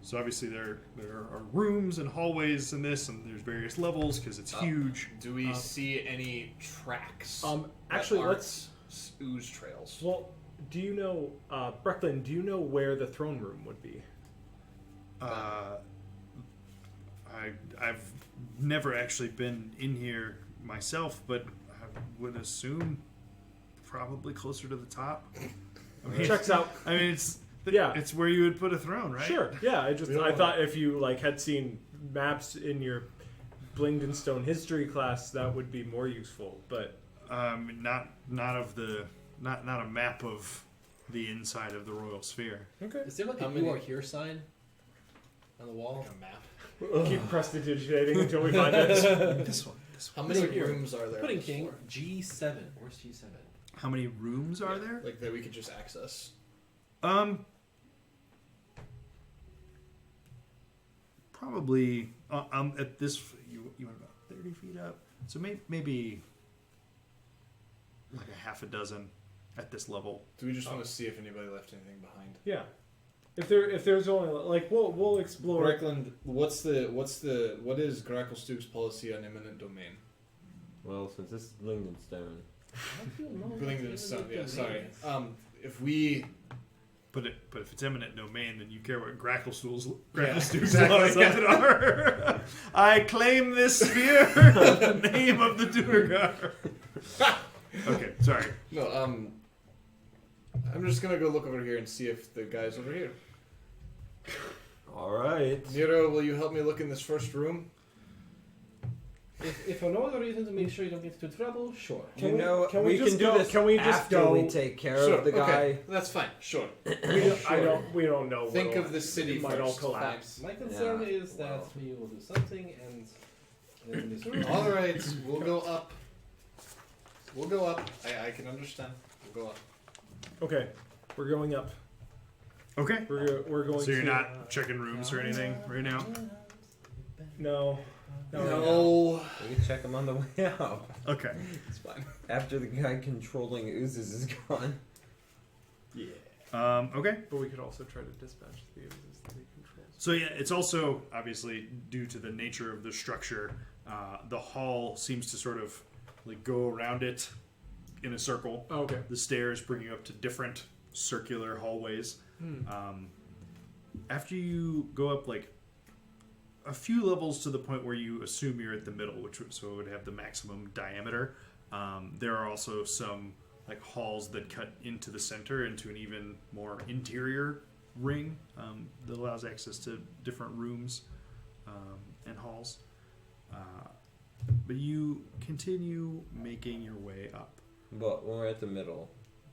So obviously there are rooms and hallways in this, and there's various levels because it's huge. Do we Um, see any tracks? Actually, that aren't let's. ooze trails. Well, do you know, Brecklin? Do you know where the throne room would be? I've never actually been in here myself, but I would assume probably closer to the top. I mean, Checks out. I mean, it's Yeah. it's where you would put a throne, right? Sure. Yeah. I We don't I wanna- thought if you like had seen maps in your Blingdenstone history class, that would be more useful. But Not a map of the inside of the royal sphere. okay. Is there like How a many- "You are here" sign on the wall? A map. Keep prestidigitating until we find it. This one. How many This one here. rooms are there? Pudding on this King floor? G7. Where's G7? How many rooms are Yeah, there? Like that we could just access. Probably at this you went about 30 feet up, so maybe like a half a dozen at this level. Do we just want to see if anybody left anything behind? Yeah. If there's only like we'll explore. Breckland, what is Gracklestug's policy on eminent domain? Well, since this is Blingdenstone, How do you know Blingden that's Stone, yeah, even sorry. domain? If we But if it's eminent domain, then you care what Gracklestug's Yeah, laws exactly. are. I claim this sphere in the name of the Duergar. Okay, sorry. no, I'm just gonna go look over here and see if the guy's over here. all right. Nero, will you help me look in this first room? If for no other reason to make sure you don't get into trouble, sure. You we- know, can we we just can do go- this can we just after go- we take care Sure, of the guy. okay, that's fine. Sure. We don't know. Think what'll- of the city It might all first. collapse. My concern Yeah, is that well. we will do something and in this room. All right, we'll go up. We'll go up. I can understand. We'll go up. Okay, we're going up. Okay. We're going. So you're to, not checking rooms or anything right now? No. No. We can check him on the way out. Okay. It's fine. After the guy controlling oozes is gone. Okay. But we could also try to dispatch the oozes that he controls. So yeah, it's also obviously due to the nature of the structure. The hall seems to sort of like go around it in a circle. Oh, okay. The stairs bring you up to different circular hallways. After you go up like a few levels to the point where you assume you're at the middle, so it would have the maximum diameter. There are also some like halls that cut into the center into an even more interior ring that allows access to different rooms and halls. But you continue making your way up. But when we're at the middle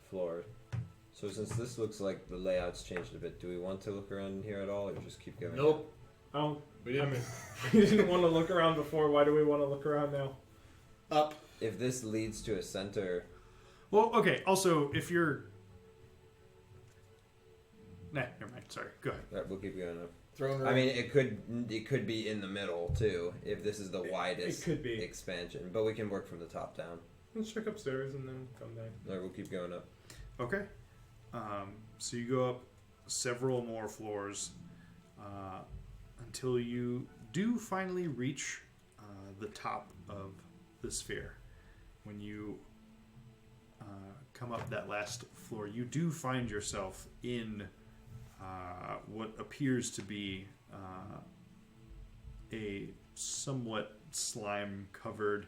floor, so since this looks like the layout's changed a bit, do we want to look around in here at all, or just keep going? Nope. Oh, We I didn't. mean, we didn't want to look around before. Why do we want to look around now? Up. If this leads to a center, Well, okay. Also, if you're, nah, never mind. Sorry. Go ahead. right, we'll keep going up. Throne room. I mean, it could be in the middle too, if this is the widest It could be. expansion. But we can work from the top down. Let's check upstairs and then come back. All right, we'll keep going up. Okay. So you go up several more floors until you do finally reach the top of the sphere. When you come up that last floor, you do find yourself in what appears to be a somewhat slime-covered,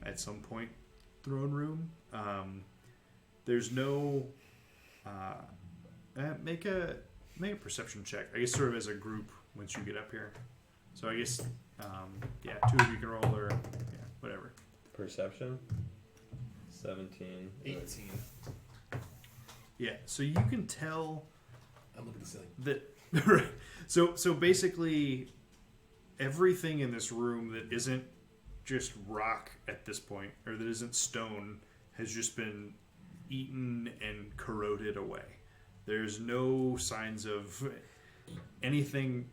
at some point, throne room. There's no make a perception check. I guess sort of as a group once you get up here. So I guess yeah, two of you can roll or yeah, whatever. Perception. 17. 18. Yeah, so you can tell I'm looking at the ceiling. that right. So basically everything in this room that isn't just rock at this point or that isn't stone has just been eaten and corroded away. There's no signs of anything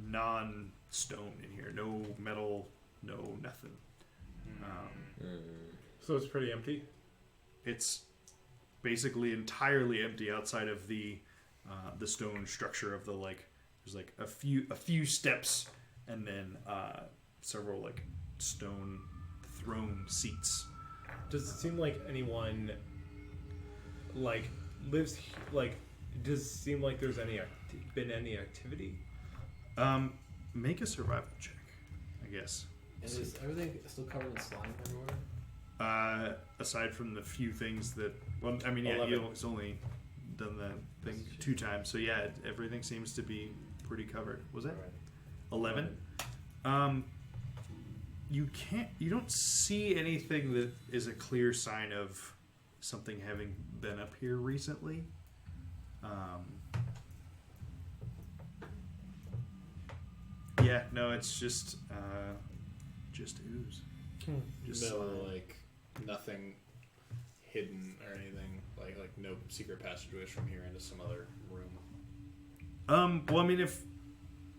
non-stone in here. No metal, no nothing. So it's pretty empty. It's basically entirely empty outside of the stone structure of the there's like a few steps and then several like stone throne seats. Does it seem like anyone like lives like? Does it seem like there's been any activity? Make a survival check, I guess. And is everything still covered in slime everywhere? Aside from the few things that, well, I mean, yeah, 11. he's only done that thing 2 times, so yeah, everything seems to be pretty covered. Was it Alright. 11? You don't see anything that is a clear sign of something having been up here recently. Yeah, no, it's just ooze. Just No, slime. like nothing hidden or anything. Like no secret passageways from here into some other room. Well, I mean,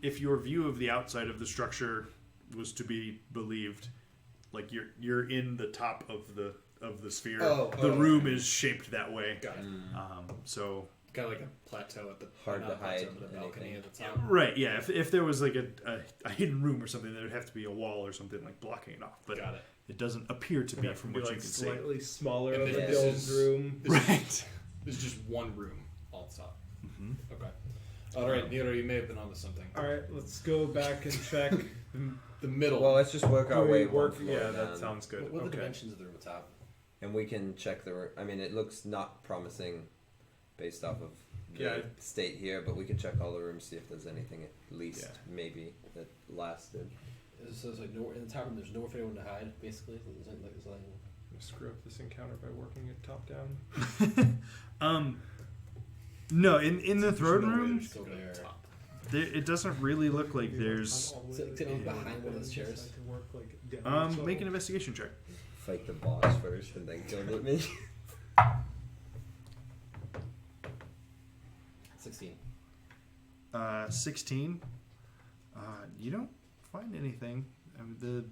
if your view of the outside of the structure was to be believed, like you're in the top of the sphere. The room is shaped that way. Got it. So Got like a plateau at the Hard not to plateau, hide but a balcony anything. at the top. right, yeah. If there was like a hidden room or something, there would have to be a wall or something like blocking it off. But Got it. it doesn't appear to be Yeah, from be what like you can see. slightly smaller And of a then this domed is- room. Right. There's just one room all the top. Mhm. Okay. All right, Nero, you may have been onto something. All right, let's go back and check. The middle. Well, let's just work our Do way we work? one floor Yeah, that down. sounds good. What are the Okay. dimensions of the room at the top? And we can check the room. I mean, it looks not promising based off of the Yeah. state here, but we can check all the rooms, see if there's anything at least Yeah. maybe that lasted. So it's like nowhere in the top room. There's nowhere for anyone to hide. Basically, there's like Screw up this encounter by working it top down. No, in the throne No way room, to just go to the there. top. it doesn't really look like there's. Sitting behind one of those chairs. Make an investigation check. Fight the boss first and then kill with me. 16. 16. You don't find anything. I mean,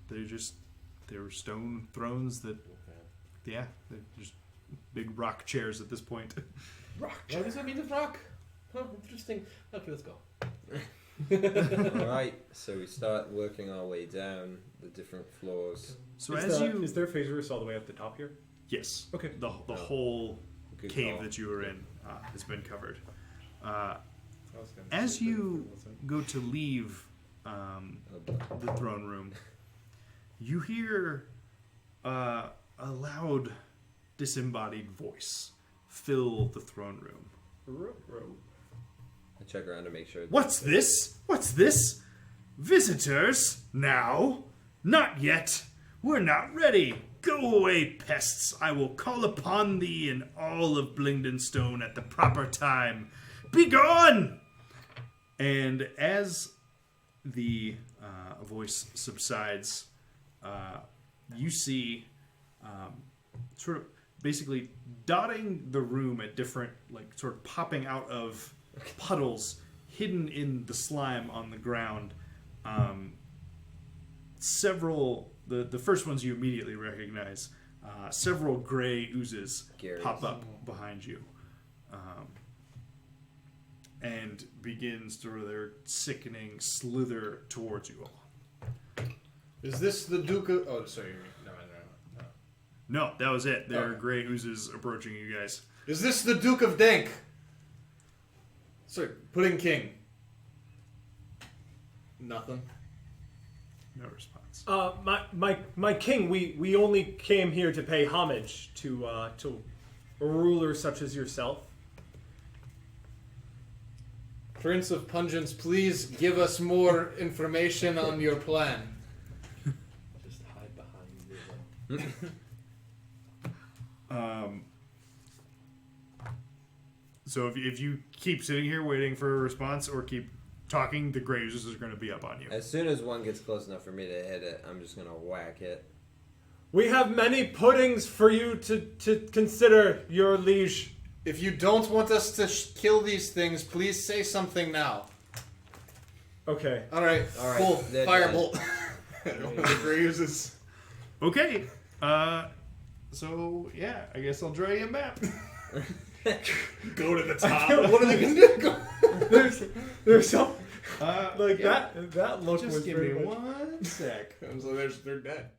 they were stone thrones that, yeah, they're just big rock chairs at this point. Rock. What does that mean? This rock. Huh, interesting. Okay, let's go. Alright, so we start working our way down the different floors. So is as the- you, is there phasers all the way up the top here? yes, Okay. the whole Good cave call. that you were in has been covered. I was gonna As say, but you it wasn't. go to leave Oh, boy. the throne room, you hear a loud, disembodied voice fill the throne room. I check around to make sure. What's this? What's this? Visitors? Now? Not yet. We're not ready. Go away, pests. I will call upon thee in all of Blingdenstone at the proper time. Be gone! And as the voice subsides, you see sort of basically dotting the room at different, like, sort of popping out of puddles hidden in the slime on the ground. Several, the first ones you immediately recognize, several gray oozes Garrus. pop up behind you. And begins sort of their sickening slither towards you all. Is this the Duke of... Oh, sorry. No. No, that was it. There are Okay. gray oozes approaching you guys. Is this the Duke of Dank? Sorry, Pudding King. Nothing. No response. My king, we only came here to pay homage to a ruler such as yourself. Prince of Pungence, please give us more information on your plan. Just hide behind you. So if you keep sitting here waiting for a response or keep talking, the gray oozes are going to be up on you. As soon as one gets close enough for me to hit it, I'm just gonna whack it We have many puddings for you to consider, your liege. If you don't want us to kill these things, please say something now. Okay. All right. Cool. they're Firebolt. One of the Graves. Okay. So yeah, I guess I'll draw you a map. Go to the top. What are they gonna do? Go. There's some Yeah. that look Just was give very me much- 1 sec. So they're dead.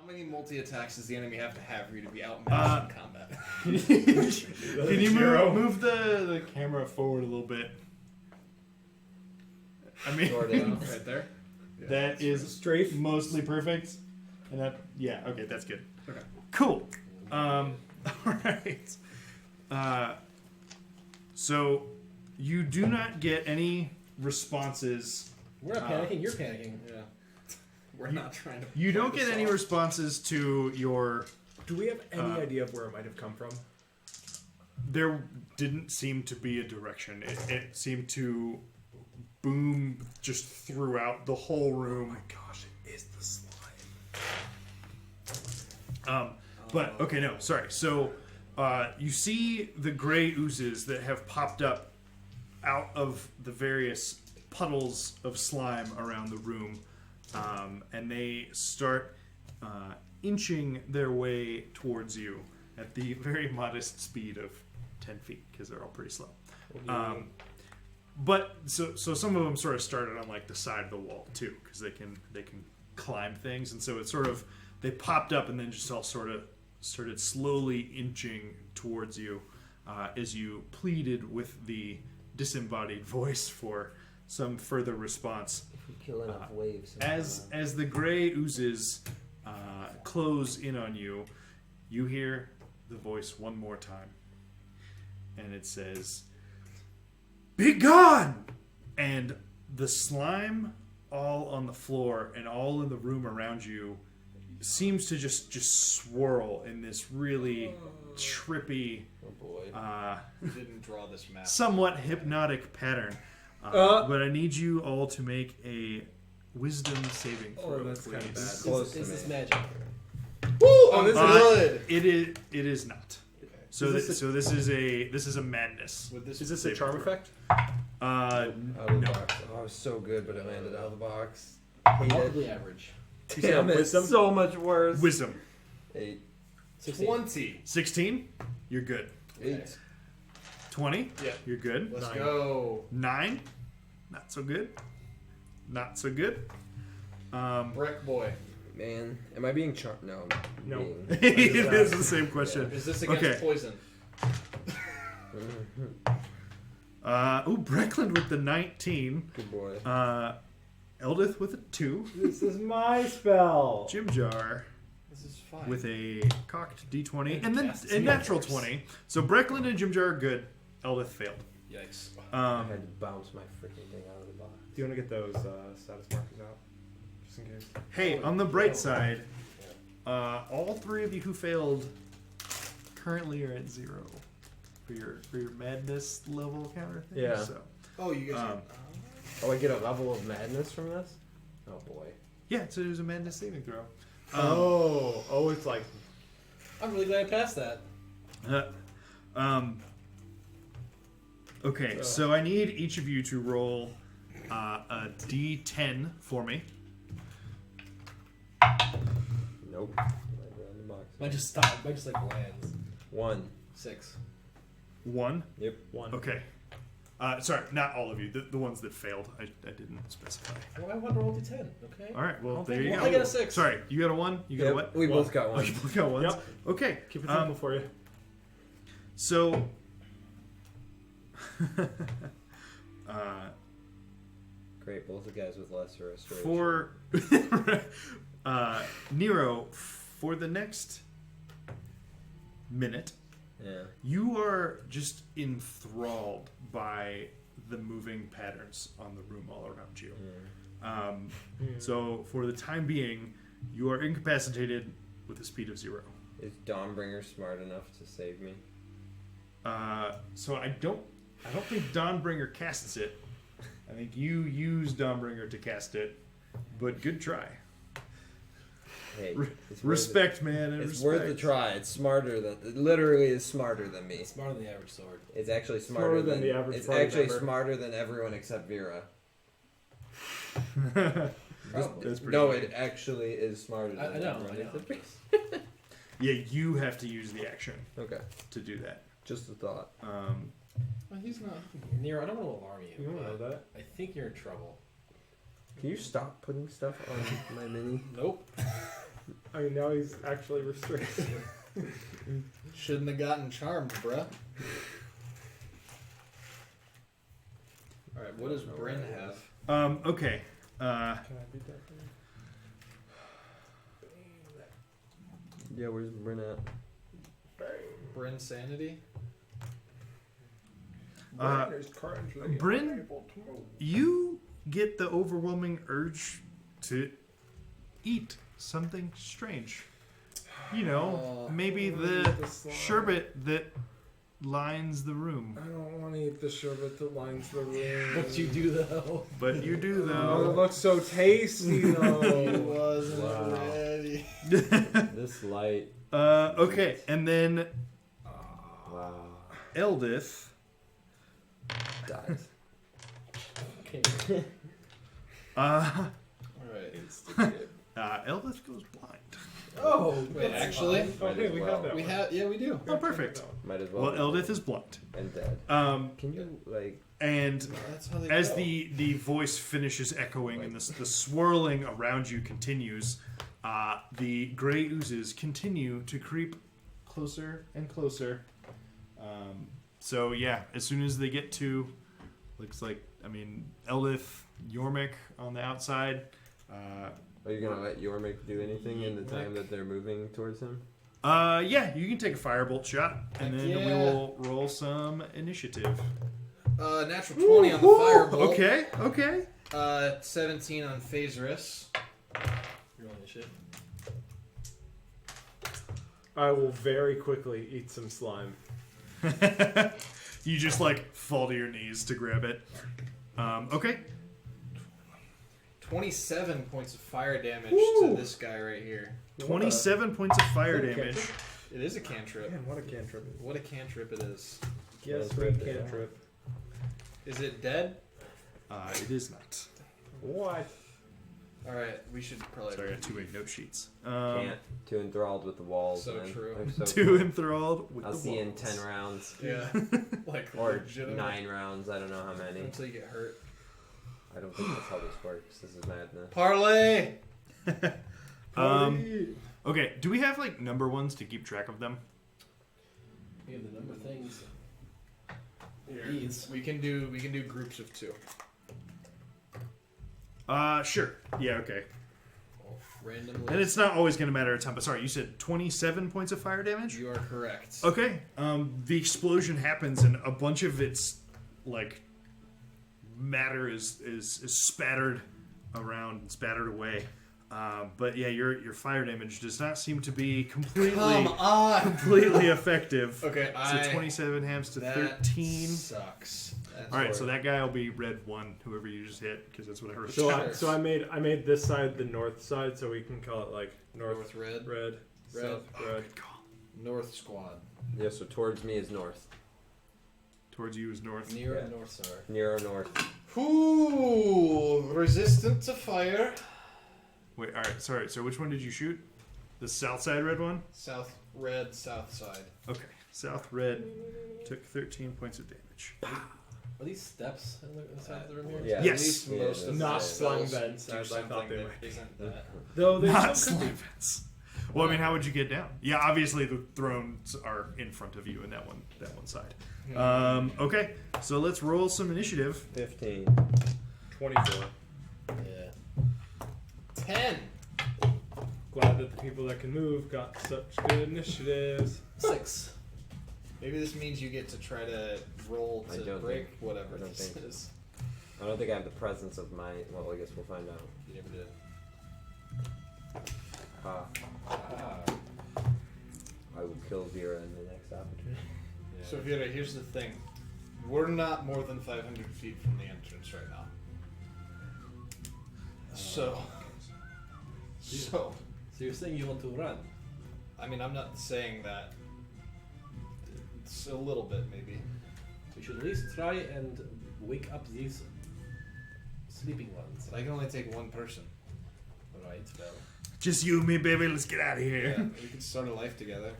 How many multi-attacks does the enemy have to have for you to be outmatched in combat? Can you move the camera forward a little bit? I mean, Sort of. Right there? Yeah, that that's is right. strafe mostly perfect, and that okay, that's good. Okay. Cool. All right. So you do not get any responses. We're not panicking. You're panicking. Yeah. We're not trying to. You don't play get this any off. responses to your. Do we have any idea of where it might have come from? There didn't seem to be a direction. It seemed to boom just throughout the whole room. Oh my gosh, it is the slime. But okay, no, sorry. So you see the gray oozes that have popped up out of the various puddles of slime around the room, and they start inching their way towards you at the very modest speed of 10 feet because they're all pretty slow. But so some of them sort of started on like the side of the wall too because they can climb things, and so it's sort of they popped up and then just all sort of started slowly inching towards you as you pleaded with the disembodied voice for some further response. If we kill enough waves. As the gray oozes close in on you, you hear the voice one more time, and it says, "Be gone!" And the slime all on the floor and all in the room around you seems to just swirl in this really trippy, Oh boy. You didn't draw this map. somewhat hypnotic pattern. But I need you all to make a wisdom saving throw, that's kinda please. bad. Close to Is me. this magic? Woo! Oh, this Uh, is good. It is not. So Is this is a madness. With this, Is this a Save charm throw. effect? Out of the No. box. Oh, it was so good, but it landed out of the box. Hate Probably average. it. Damn it. wisdom? So much worse. Wisdom. 8. 20. 16, you're good. 8. 20, Yeah. you're good. Let's 9. go. 9, not so good. Not so good. Brick boy. Man, am I being charmed? No. I'm No. being- It is the same question. Is this against Okay. poison? Breckland with the 19. Good boy. Eldith with a 2. This is my spell. Jim Jar This is fine. with a cocked D20. And then Cast a natural Universe. 20. So Breckland and Jim Jar are good. Eldith failed. Yikes. I had to bounce my freaking thing out of the box. Do you want to get those status markers out? Just in case. Hey, on the bright side, all 3 of you who failed currently are at 0 for your madness level counter thing. Yeah. So, Oh, you guys are. Oh, I get a level of madness from this? Oh boy. yeah, so it was a madness saving throw. It's like I'm really glad I passed that. Okay, so I need each of you to roll a D10 for me. Nope. Right around the box. Might just stop. Might just like lands. 1. 6. 1. Yep. one. Okay. Sorry, not all of you. The ones that failed, I didn't specify. Well, I want to roll D10. Okay. All right, well, there you Well, go. I got a 6. Sorry, you got a 1? You got a what? We One. both got Oh, one. you both got ones? Yep. Okay. Keep it simple for you. So, Great, both the guys with lesser restoration. for Nero, for the next minute, Yeah. you are just enthralled by the moving patterns on the room all around you. So, for the time being, you are incapacitated with a speed of 0. Is Dawnbringer smart enough to save me? So I don't think Dawnbringer casts it. I think you use Dawnbringer to cast it, but good try. Hey, it's Respect, man, and Worth it's respect. worth the try. It's smarter than. It literally is smarter than me. Smarter than the average sword. It's actually smarter, Smarter than the average It's party actually member. smarter than everyone except Vera. That's pretty No, good. it actually is smarter than I know. everyone I know. except Vera. Yeah, you have to use the action Okay, to do that. just a thought. Well, he's not. Nero, I don't want to alarm you. You don't know but that. I think you're in trouble. Can you stop putting stuff on my mini? Nope. I mean, now he's actually restrained. Shouldn't have gotten charmed, bruh. Alright, what does Bryn have? Okay. Can I beat that for you? Yeah, where's Bryn at? Bryn sanity? Bryn, you get the overwhelming urge to eat something strange. You know, maybe the sherbet that lines the room. I don't want to eat the sherbet that lines the room. But you do though. But you do, Oh, it though. looks so tasty He though. wasn't Wow. ready. This light. Okay, and then Wow. Eldith. Dies. Okay. Alright. Eldith goes blind. Oh, Wait, that's actually? fine. Oh, hey, we well. have that We one. have, yeah, we do. Oh, perfect. Might as well. Well, Eldith is blind. and dead. Can you like? And That's how they as go. the voice finishes echoing and the swirling around you continues, the gray oozes continue to creep closer and closer. So yeah, as soon as they get to, looks like, I mean, Eldith, Yormik on the outside. Are you gonna let Yormik do anything in the time that they're moving towards him? Yeah, you can take a firebolt shot, and Heck then we yeah. will roll some initiative. Natural 20 on the firebolt. Okay. 17 on Phaserus. You're on your shit. I will very quickly eat some slime. You just like fall to your knees to grab it. Okay. 27 points of fire damage to this guy right here. 27 points of fire Is that a damage. cantrip? It is a cantrip. Man, what a cantrip. What a cantrip it is. Yes, That's we right there. cantrip. Is it dead? It is not. What? Alright, we should probably. Sorry, I got 2 8 note sheets. Can't. Too enthralled with the walls. So man. true. They're so Too cool. enthralled with I'll the see you in walls. 10 rounds. Yeah. Like, Or legitimate. 9 rounds. I don't know how many. Until you get hurt. I don't think that's how this works. This is madness. Parlay! Okay, do we have like number ones to keep track of them? We have the number of things. Here. These. We can do groups of 2. Sure. Yeah, okay. Randomly. And it's not always going to matter a ton, but sorry, you said 27 points of fire damage? You are correct. Okay. The explosion happens, and a bunch of its like matter is spattered around and spattered away. But yeah, your fire damage does not seem to be completely effective. Okay, So 27 halves to that 13. sucks. That's All right, so horrible. that guy will be red 1, whoever you just hit, because that's what I wrote So down. I made this side the north side, so we can call it like north, North red. red, Red. south red. Good call. North squad. Yeah, so towards me is north. Towards you is north. Near Yeah. and North Star. Near or north. Ooh, resistant to fire. Wait, all right, sorry. So which one did you shoot? The south side red one? South red, south side. Okay. South red took 13 points of damage. Are these steps in the inside of the room here? Yeah. Yes. At least Yeah, most of that's Not the slime spells vents, do as I thought something they that might. isn't that. Though they Not still could slime vents. Well, I mean, how would you get down? Yeah, obviously the thrones are in front of you in that one side. Okay, so let's roll some initiative. 15. 24. Yeah. 10. Glad that the people that can move got such good initiatives. 6. Maybe this means you get to try to roll I to don't break think- whatever I don't this think- is. I don't think I have the presence of my. Well, I guess we'll find out. You never did. Ah, I will kill Vera in the next opportunity. Yeah. So Vera, here's the thing. We're not more than 500 feet from the entrance right now. So, So you're saying you want to run? I mean, I'm not saying that. It's a little bit, maybe. We should at least try and wake up these sleeping ones. I can only take one person. Right, well. Just you and me, baby. Let's get out of here. Yeah, we could start a life together.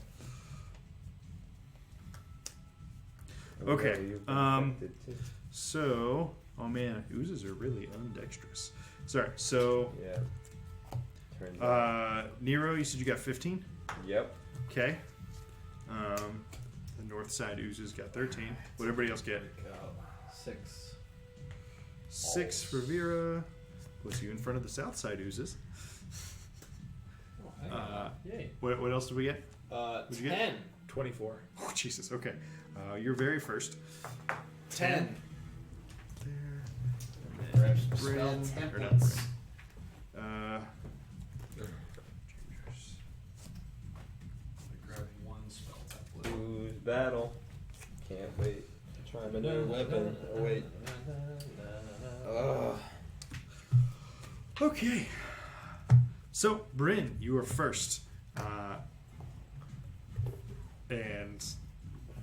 Okay, Oh, you've been affected too. So, oh man, oozes are really undexterous. Sorry. So Yeah. Turns out. Nero, you said you got 15. Yep. Okay. The north side oozes got 13. What everybody else get? 6. 6 for Vera. Puts you in front of the south side oozes. Oh, hang on. Yay. What else did we get? What'd you get? 10. 24. Oh, Jesus. Okay. You're very first. 10. There. Grab And some then spell Bryn. Or not templates. Bryn. I grabbed one spell template. Ooze battle. Can't wait. Try my new weapon. Oh wait. Ugh. Okay. So, Bryn, you are first. And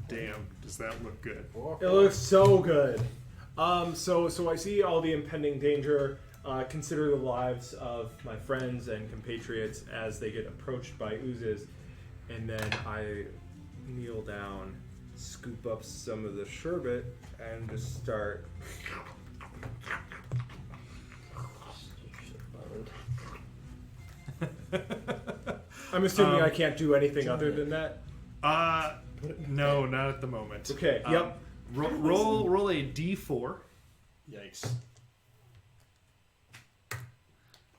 damn, does that look good? It looks so good. So I see all the impending danger. Consider the lives of my friends and compatriots as they get approached by oozes, and then I kneel down, scoop up some of the sherbet, and just start. I'm assuming I can't do anything other than that. No, not at the moment. Okay. Yep. Roll a d4. Yikes.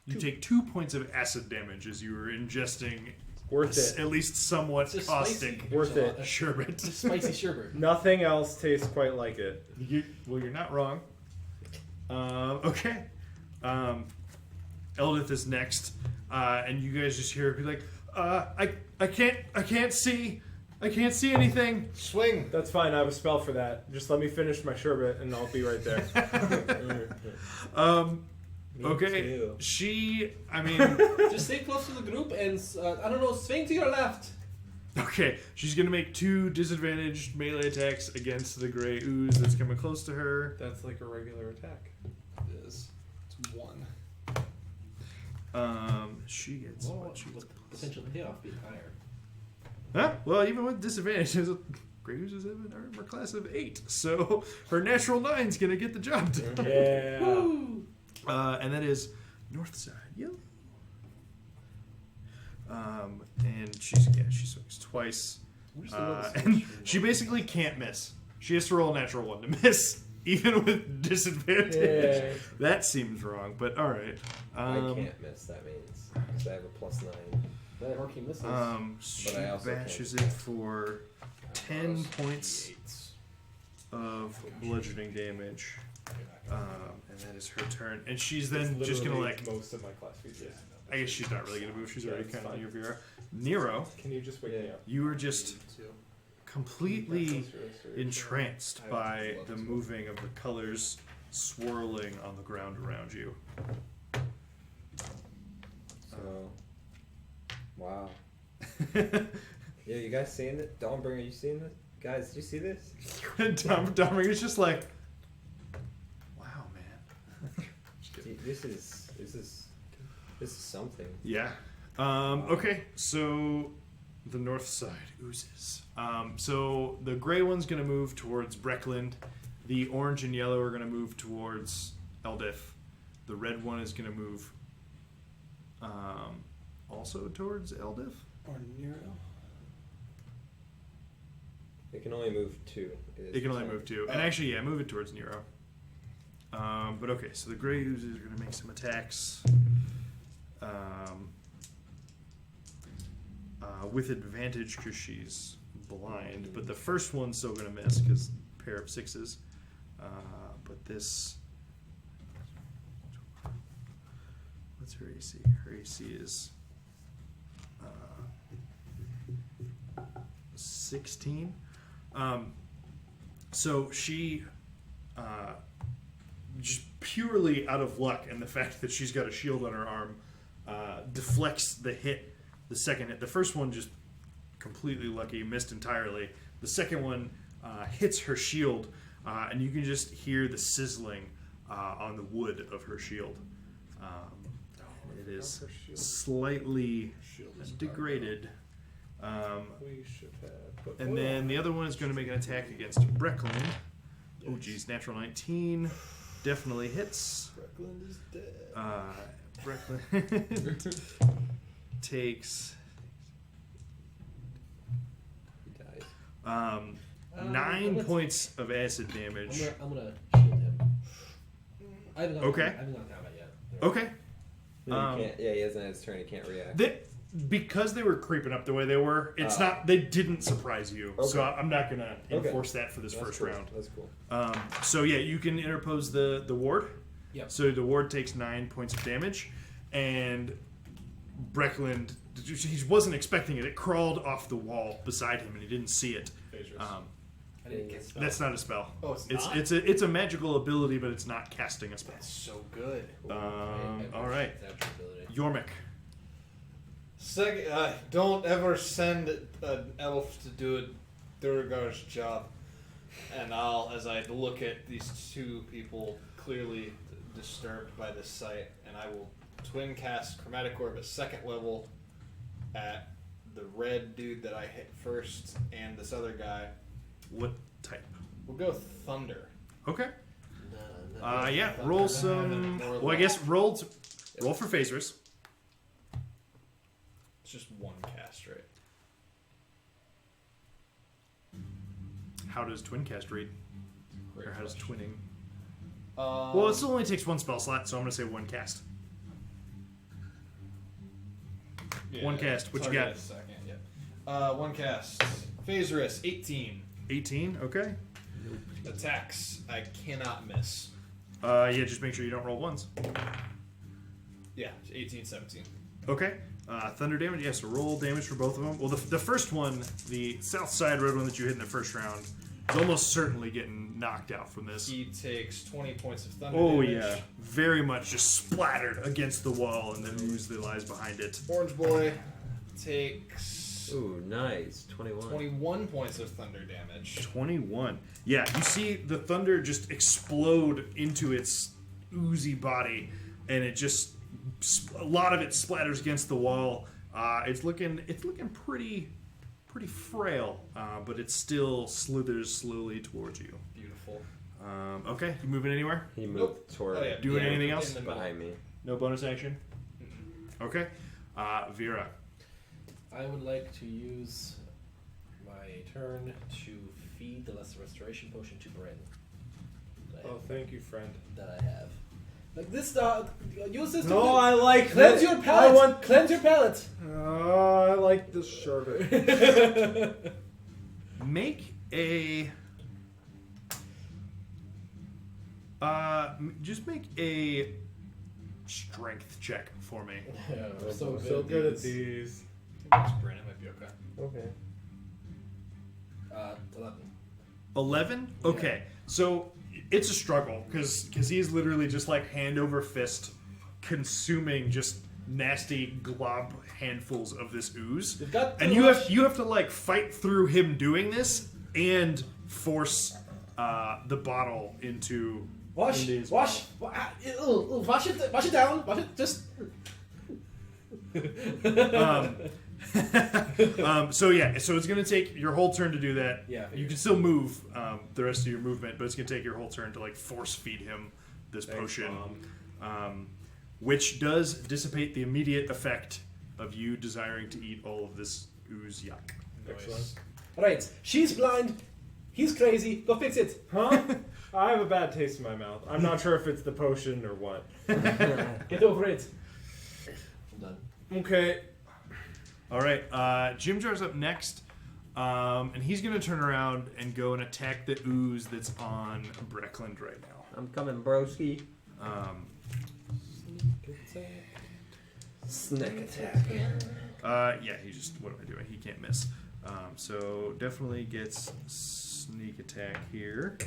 You take 2 points of acid damage as you are ingesting Worth it. at least somewhat It's just caustic spicy. Worth it. sherbet. Spicy sherbet. Nothing else tastes quite like it. You're not wrong. Okay. Eldith is next, and you guys just hear her be like, I can't see anything. Swing. That's fine. I have a spell for that. Just let me finish my sherbet, and I'll be right there. Okay. too. I mean, Just stay close to the group and, I don't know, swing to your left. okay, she's gonna make 2 disadvantaged melee attacks against the gray ooze that's coming close to her. That's like a regular attack. It is. It's 1. She gets Well, what? She gets with potential payoff being higher. Huh? Well, even with disadvantages, gray oozes have an armor class of 8, so her natural 9's gonna get the job done. Yeah. And that is north side yellow. And she swings twice. And she basically can't miss. She has to roll a natural 1 to miss, even with disadvantage. Yeah. That seems wrong, but alright. I can't miss. That means because I have a +9. That Orky misses. She But I also bashes can't. it for 10 points of bludgeoning damage. And that is her turn. And she's then It's just gonna literally like. most of my class features. I guess she's not really gonna move. She's Yeah, already it's kind of fine. near Vera. Nero, Can you just wake me up? you are just completely entranced by the moving of the colors swirling on the ground around you. So, wow. Yeah, you guys seeing it? Dawnbringer, you seeing this? Guys, did you see this? And Dominic is just like, wow, man. This is something. Yeah. Okay, so the north side oozes. So the gray one's going to move towards Breckland. The orange and yellow are going to move towards Eldith. The red one is going to move also towards Eldith. Or Nero. It can only move 2. It can only move 2. And actually, yeah, move it towards Nero. But okay, so the gray oozes are going to make some attacks. With advantage because she's blind, but the first one's still going to miss because pair of 6s. But this, what's her AC? Her AC is 16. So she, just purely out of luck and the fact that she's got a shield on her arm, deflects the hit. The second hit. The first one just completely lucky, missed entirely. The second one hits her shield, and you can just hear the sizzling on the wood of her shield. It is slightly degraded. We should have. But And then the other one is going to make an attack against Breckland. Oh geez, natural 19. Definitely hits. Breckland is dead. Brecklin takes He dies. 9 let's- points of acid damage. I'm gonna shield him. I haven't gone. Okay. I haven't gone combat yet. Okay. No, he can't. Yeah, he hasn't had his turn. He can't react. Because they were creeping up the way they were, it's Ah. not. They didn't surprise you, so Okay. I'm not gonna Okay. enforce that for this That's first cool. round. That's cool. So yeah, you can interpose the ward. Yep. So the ward takes 9 points of damage, and Breckland, he wasn't expecting it. It crawled off the wall beside him, and he didn't see it. I didn't get spell. That's not a spell. Oh, it's not? It's a magical ability, but it's not casting a spell. That's so good. All right, Natural ability. Yormik. Don't ever send an elf to do a Durgar's job. And as I look at these two people clearly disturbed by this sight, and I will twin cast Chromatic Orb at 2nd level at the red dude that I hit first and this other guy. What type? We'll go Thunder. Okay. No, Yeah. Thunder. Roll some. More Well, I guess roll for phasers. It's just one cast, right? How does twin cast read? Great Or how does question. twinning? Well, it still only takes one spell slot, so I'm gonna say one cast. one cast. What you target got? at second, yeah. One cast. Phaserus, 18. 18. Okay. Attacks, I cannot miss. Yeah. Just make sure you don't roll ones. Yeah, 18, 17. Okay. Thunder damage. Yeah. So roll damage for both of them. Well, the first one, the south side red one that you hit in the first round, is almost certainly getting knocked out from this. He takes 20 points of thunder Oh damage. yeah, very much just splattered against the wall, and the ooze that lies behind it. Orange Boy takes Ooh, nice. 21. 21 points of thunder damage. 21. Yeah, you see the thunder just explode into its oozy body, and it just a lot of it splatters against the wall. It's looking pretty frail, but it still slithers slowly towards you. Beautiful. Okay, you moving anywhere? He moved Nope. toward Oh, yeah. Doing Yeah, anything in else? the middle. behind me. No bonus action. Okay, Vera. I would like to use my turn to feed the Lesser Restoration Potion to Bryn. Oh, thank you, friend. That I have. Like this, use this to No, I like cleanse that. your palate. I want. Cleanse your palate. Oh, I like this sherbet. Make a. Just make a strength check for me. Yeah, we're I'm so so good, good at at these. Brandon might be okay. Okay. 11. 11? Okay, so it's a struggle because he's literally just like hand over fist consuming just nasty glob handfuls of this ooze. You've got And to you rush. have to like fight through him doing this and force the bottle into Wash it down. Wash it. Just. so yeah, so it's gonna take your whole turn to do that. Yeah, You can still move the rest of your movement, but it's gonna take your whole turn to like force feed him this Thanks, potion, Mom. which does dissipate the immediate effect of you desiring to eat all of this ooze yuck. Excellent. Right. She's blind. He's crazy. Go fix it. Huh? I have a bad taste in my mouth. I'm not sure if it's the potion or what. Get over it. I'm done. Okay. All right, Jim Jar's up next, and he's gonna turn around and go and attack the ooze that's on Breckland right now. I'm coming, broski. Snack attack. Yeah, he just, what am I doing? He can't miss. So definitely gets sneak attack here.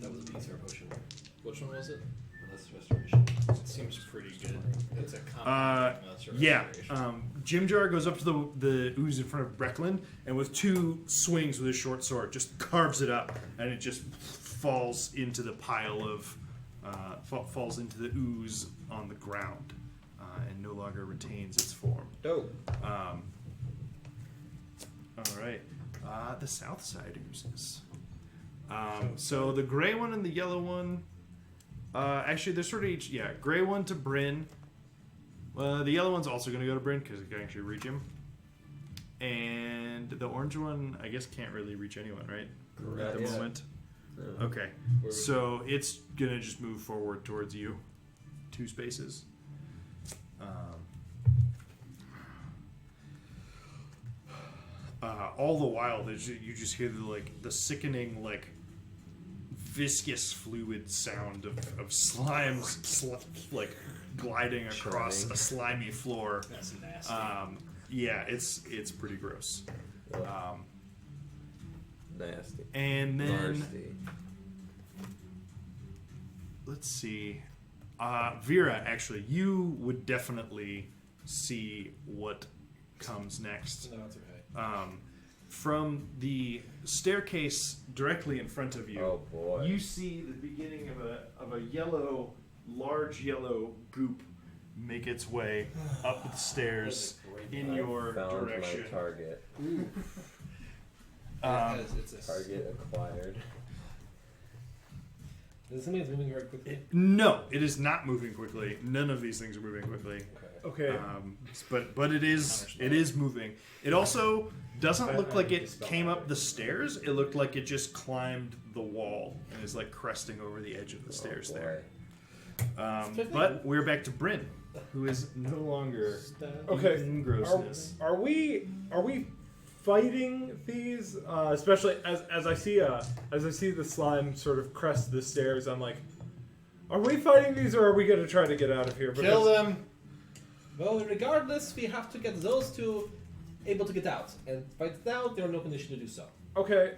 That was a piece of potion. Which one was it? That's restoration. It seems pretty good. It's a common. Yeah, Jim Jar goes up to the ooze in front of Breckland, and with two swings with his short sword, just carves it up, and it just falls into the pile of, falls into the ooze on the ground, and no longer retains its form. Dope. All right, the south side oozes. So the gray one and the yellow one, actually they're sort of each. Yeah, gray one to Bryn. The yellow one's also going to go to Bryn because it can actually reach him. And the orange one, I guess, can't really reach anyone, right? At the Yeah. moment. No. Okay. So it's going to just move forward towards you. 2 spaces. All the while, you just hear the sickening, viscous fluid sound of slimes gliding across Churning. a slimy floor. That's nasty. Yeah, it's pretty gross. Nasty. And then Nasty. let's see, Vera. Actually, you would definitely see what comes next. No, it's okay. From the staircase directly in front of you, Oh boy. you see the beginning of a large yellow goop make its way up the stairs in your Found direction. my target. It's a Target acquired. Is something that's moving very quickly? No, it is not moving quickly. None of these things are moving quickly. Okay. But it is moving. It also doesn't look like it came up the stairs. It looked like it just climbed the wall and is cresting over the edge of the stairs there. But we're back to Bryn, who is no longer Okay. eating grossness. Are we fighting these? Especially as I see the slime sort of crest the stairs. I'm like, are we fighting these, or are we going to try to get out of here? Kill them. Well, regardless, we have to get those two able to get out. And right now, they're in no condition to do so. Okay.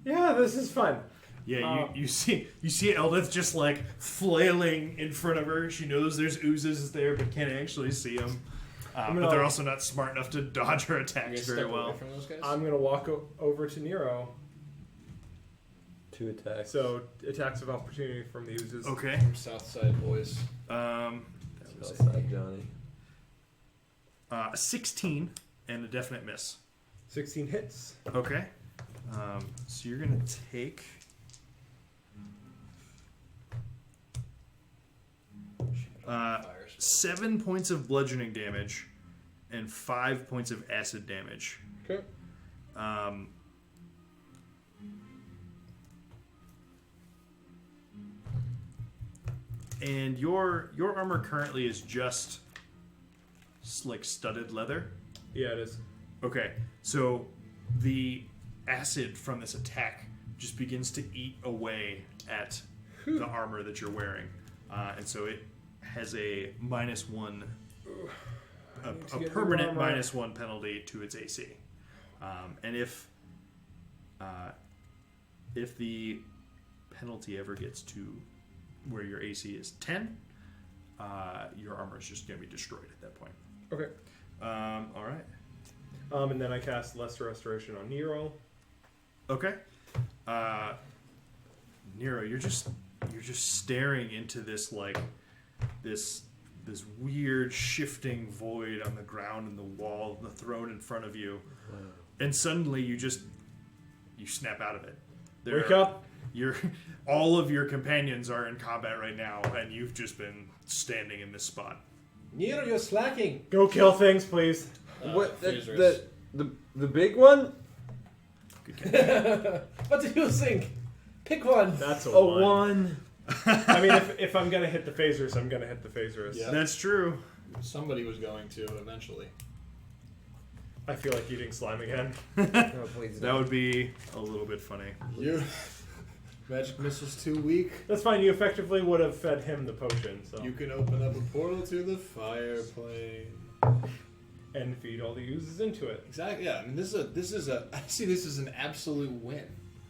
Yeah, this is fun. Yeah, you see Eldith just flailing in front of her. She knows there's oozes there, but can't actually see them. But they're also not smart enough to dodge her attacks very well. From those guys? I'm gonna walk over to Nero. 2 attacks. So attacks of opportunity from the oozes. Okay. From Southside boys. That was Southside Johnny. a 16 and a definite miss. 16 hits. Okay. So you're gonna take. Fires. 7 points of bludgeoning damage and 5 points of acid damage. Okay. And your armor currently is just studded leather. Yeah, it is. Okay, so the acid from this attack just begins to eat away at the armor that you're wearing, and so it has a -1, a to get new permanent armor. -1 penalty to its AC. And if the penalty ever gets to where your AC is 10, your armor is just going to be destroyed at that point. Okay. All right. And then I cast Lesser Restoration on Nero. Okay. Nero, you're just staring into this this weird shifting void on the ground and the wall and the throne in front of you, and suddenly you snap out of it. Wake up! All of your companions are in combat right now, and you've just been standing in this spot. Nero, you're slacking. Go kill things, please. What? Phasers. The big one? Good catch. What do you think? Pick one. That's a A one. 1. I mean, if I'm gonna hit the phasers, I'm gonna hit the phasers. Yeah. That's true. Somebody was going to eventually. I feel like eating slime again. No, please That would be a little bit funny. You. Magic missile's too weak. That's fine. You effectively would have fed him the potion, so You can open up a portal to the fireplace. and feed all the oozes into it. Exactly. Yeah. I mean, this is a. I see this as an absolute win.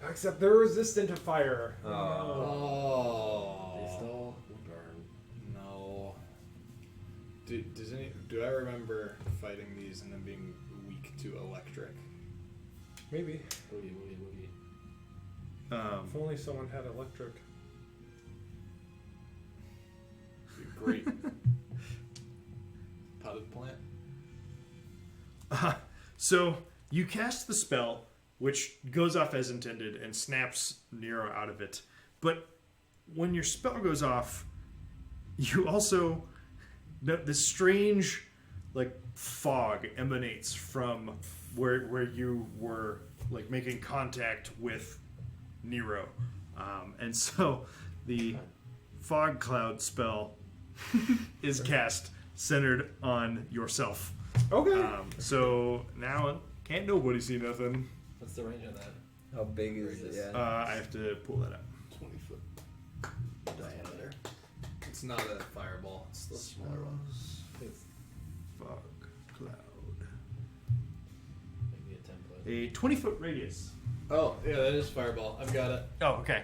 Except they're resistant to fire. Oh. They still burn. No. Do I remember fighting these and them being weak to electric? Maybe. Boogie, boogie, boogie. If only someone had electric. Great. Potted plant. So you cast the spell, which goes off as intended and snaps Nero out of it. But when your spell goes off, you also this strange like fog emanates from where you were like making contact with Nero, and so the fog cloud spell is cast centered on yourself. Okay. So now can't nobody see nothing. What's the range on that? How big is it? Yeah. I have to pull that up. 20 foot diameter. It's not a fireball. It's the smaller one. It's Fog cloud. maybe a 10 foot. A 20-foot radius. Oh, yeah, that is fireball. I've got it. Oh, okay.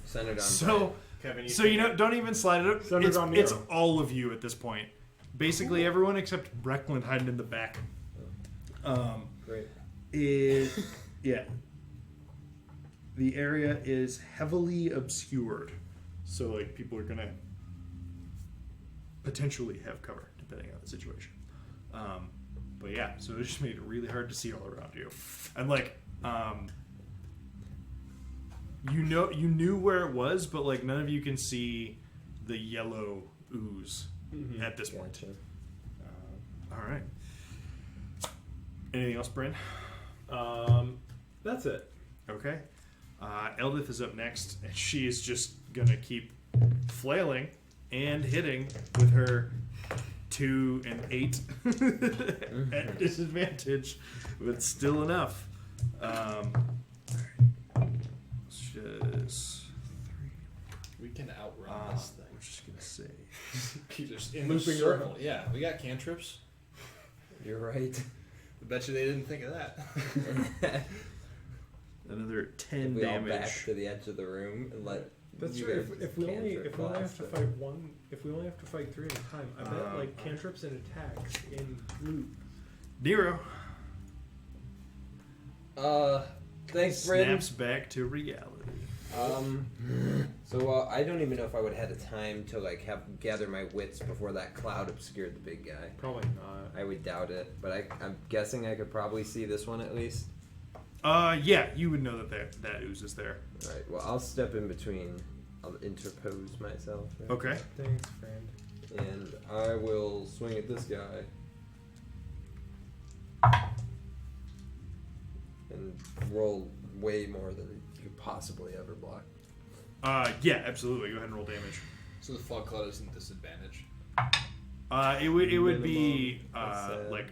Centered on. So, Kevin, so you know, don't even slide it up. Centered It's, on it's Nero. all of you at this point. Basically, everyone except Breckland hiding in the back. Great. Yeah. The area is heavily obscured, so like people are gonna potentially have cover depending on the situation. But yeah, so it just made it really hard to see all around you, and like you knew where it was, but like none of you can see the yellow ooze at this point. Gotcha. All right. Anything else, Bryn? That's it. Okay. Eldith is up next, and she is just gonna keep flailing and hitting with her 2 and 8 at disadvantage, but still enough. Just We can outrun 3. this thing. I'm just gonna say. Keep just in the Looping circle. around. Yeah, we got cantrips. You're right. I bet you they didn't think of that. Another 10 we all back damage. to the edge of the room and let. That's you right. guys If we only cantrip have blast to it. fight one, if we only have to fight 3 at a time, I bet like cantrips and attacks in loop. Nero Thanks, Bryn. snaps back to reality. So I don't even know if I would have had the time to like gather my wits before that cloud obscured the big guy. Probably not. I would doubt it, but I'm guessing I could probably see this one at least. Yeah, you would know that ooze is there. All right. Well, I'll step in between. I'll interpose myself. Right? Okay. Thanks, friend. And I will swing at this guy. And roll way more than you could possibly ever block. Yeah, absolutely. Go ahead and roll damage. So the fog cloud isn't disadvantage. It would be Minimum. like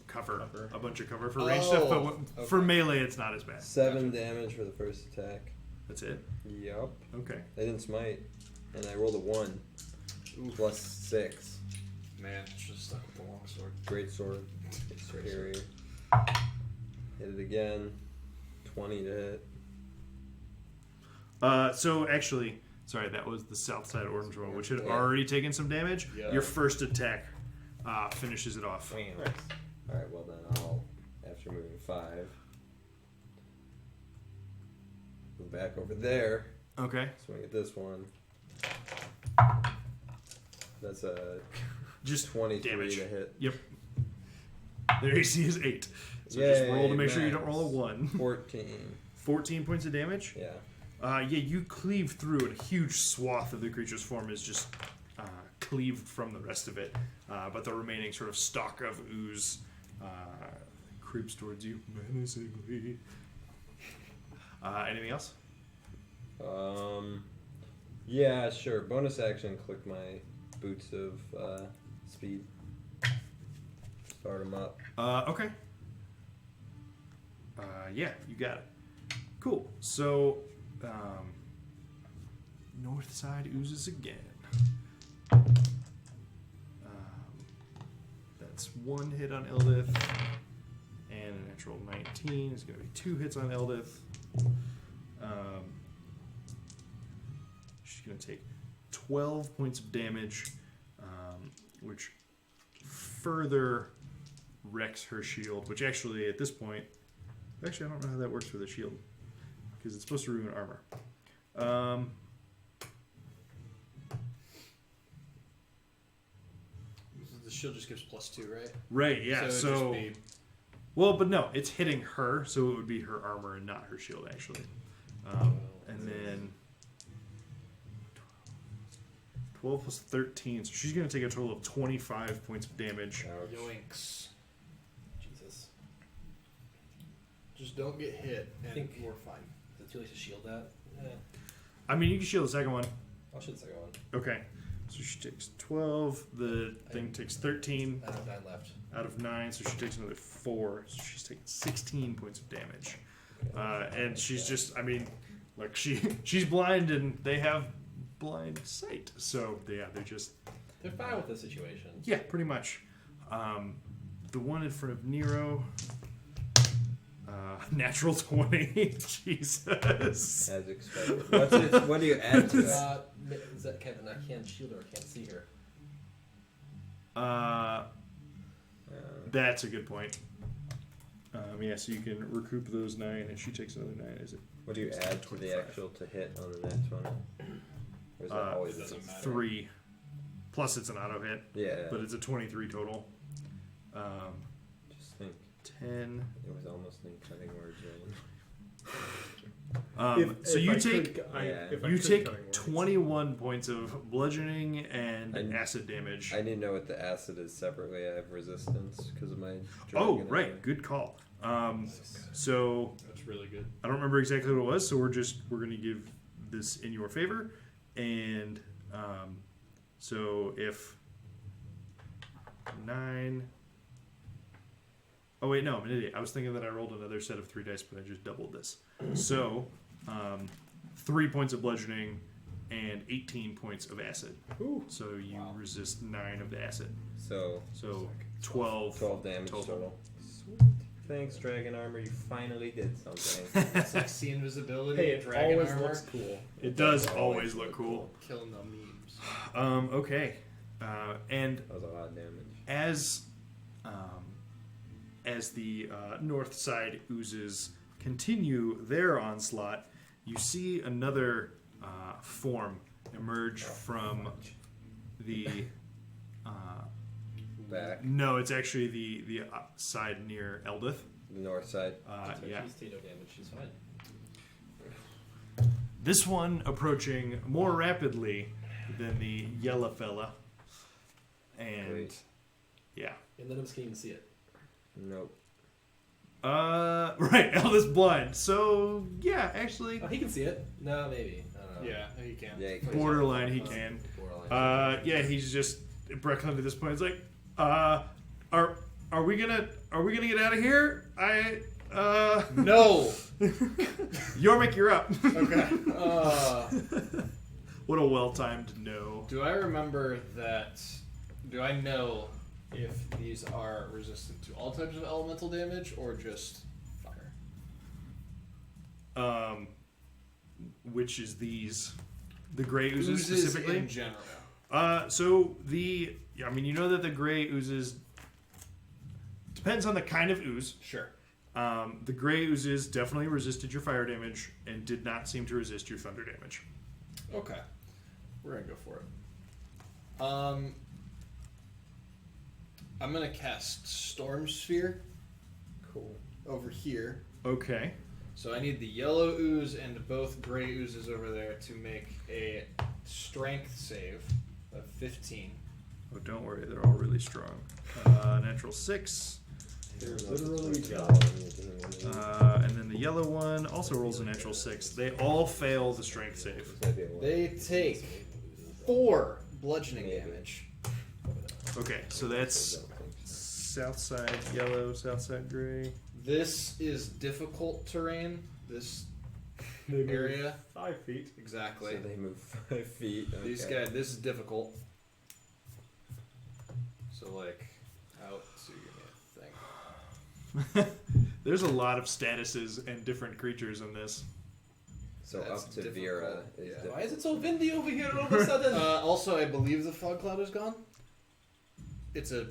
cover, Cover. a bunch of cover for range stuff, but okay. for melee it's not as bad. 7 damage for the first attack. That's it. Yup. Okay. I didn't smite, and I rolled a 1 plus 6. Man, it's just stuck with the long sword. Great sword. Superior. Hit it again. 20 to hit. So actually, sorry, that was the south side orange one, which had Yeah. already taken some damage. Yeah. Your first attack finishes it off. Alright, well then I'll, after moving 5, move back over there. Okay. Swing at this one. That's a Just 23 damage. to hit. Yep. Their AC is 8. So just roll to Yay, make sure you don't max. roll a 1. 14. 14 points of damage. Yeah. Yeah, you cleave through it. A huge swath of the creature's form is just cleaved from the rest of it. But the remaining sort of stock of ooze creeps towards you menacingly. Anything else? Yeah, sure. Bonus action, click my boots of speed. Start them up. Okay. Yeah, you got it. Cool. So, north side oozes again. That's 1 hit on Eldith, and a natural 19 is going to be 2 hits on Eldith. She's going to take 12 points of damage, which further wrecks her shield, which actually at this point, actually I don't know how that works with a shield, because it's supposed to ruin armor. The shield just gives +2, right? Right, yeah, it'd so just be Well, but no, it's hitting her, so it would be her armor and not her shield, actually. And then 12 plus 13, so she's going to take a total of 25 points of damage. Ouch. Yoinks. Jesus. Just don't get hit, and think- we're fine. Is it too late to shield that? Yeah. I mean, you can shield the second one. I'll shoot the second one. Okay. So she takes 12, the thing takes 13 I have 9 left. out of 9, so she takes another 4, so she's taking 16 points of damage. And she's just, I mean, like she's blind and they have blind sight. So yeah, They're fine with the situation. yeah, pretty much. The one in front of Nero, natural 20. Jesus. As expected. What do you add to it? Is that Kevin? I can't shield her. I can't see her. That's a good point. Yeah, so you can recoup those 9, and she takes another 9. Is it What do you add to the 25. actual to hit on the next one? Or is that always it doesn't matter. 3? Plus it's an auto hit, Yeah, but it's a 23 total. just think 10. it was almost in cutting words. So you take you take cutting words. 21 points of bludgeoning and And acid damage. I need to know what the acid is separately. I have resistance because of my. Oh, dragon right, armor. good call. So That's really good. I don't remember exactly what it was, so we're going to give this in your favor, and so if 9. Oh wait, no, I'm an idiot. I was thinking that I rolled another set of 3 dice, but I just doubled this. So 3 points of bludgeoning and 18 points of acid. Ooh. So you resist 9 of the acid. So So 12. 12 damage Total. total. Thanks, dragon armor. You finally did something. Sexy invisibility, Hey, it dragon always armor, looks cool. It does always look cool. killing the memes. Okay. And That was a lot of damage. as the north side oozes continue their onslaught, you see another form emerge from the. Back. No, it's actually the side near Eldith. The north side. Yeah. She's taken no damage. She's fine. This one approaching more rapidly than the yellow fella. And Great. yeah. And none of us can even see it. Nope. Right, Eldith's blind. So yeah, actually Oh, he can see it. No, maybe. I don't know. Yeah, he can. Yeah, he borderline he can. Borderline. Yeah, he's just Brecklund at this point. He's like, are we gonna get out of here? No. Yormik, you're up. Okay. What a well-timed no. Do I remember that? Do I know if these are resistant to all types of elemental damage or just fire? Which is these, the gray oozes Oozes specifically. in general. So I mean, you know that the gray oozes depends on the kind of ooze. Sure. The gray oozes definitely resisted your fire damage and did not seem to resist your thunder damage. Okay. We're gonna go for it. I'm gonna cast Storm Sphere Cool. over here. Okay. So I need the yellow ooze and both gray oozes over there to make a strength save of 15. Oh, don't worry, they're all really strong. Natural 6. They're literally And then the yellow one also rolls a natural 6. They all fail the strength save. They take 4 bludgeoning damage. Okay, so that's south side yellow, south side gray. This is difficult terrain. This They move area. 5 feet. Exactly. So they move 5 feet. Okay. These guys. This is difficult. So like, out. So give me a thing. There's a lot of statuses and different creatures in this. So That's up to difficult, Vera is yeah. Why is it so windy over here all of a sudden? Also, I believe the fog cloud is gone. It's so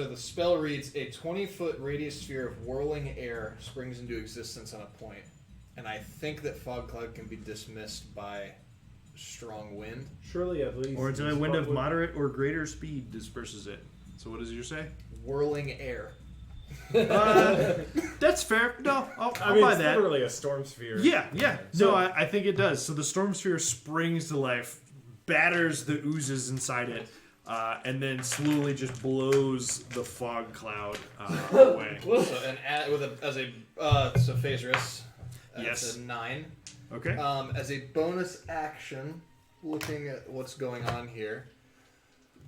the spell reads: a 20-foot radius sphere of whirling air springs into existence on a point, and I think that fog cloud can be dismissed by strong wind. Surely at least. Or until a this wind part of would- moderate or greater speed disperses it. So what does yours say? Whirling air. That's fair. No, I'll I mean, buy it's that. literally a storm sphere. Yeah. No, So- I think it does. So the storm sphere springs to life, batters the oozes inside it, and then slowly just blows the fog cloud away. So, so Phasris. Yes. A 9. Okay. As a bonus action, looking at what's going on here,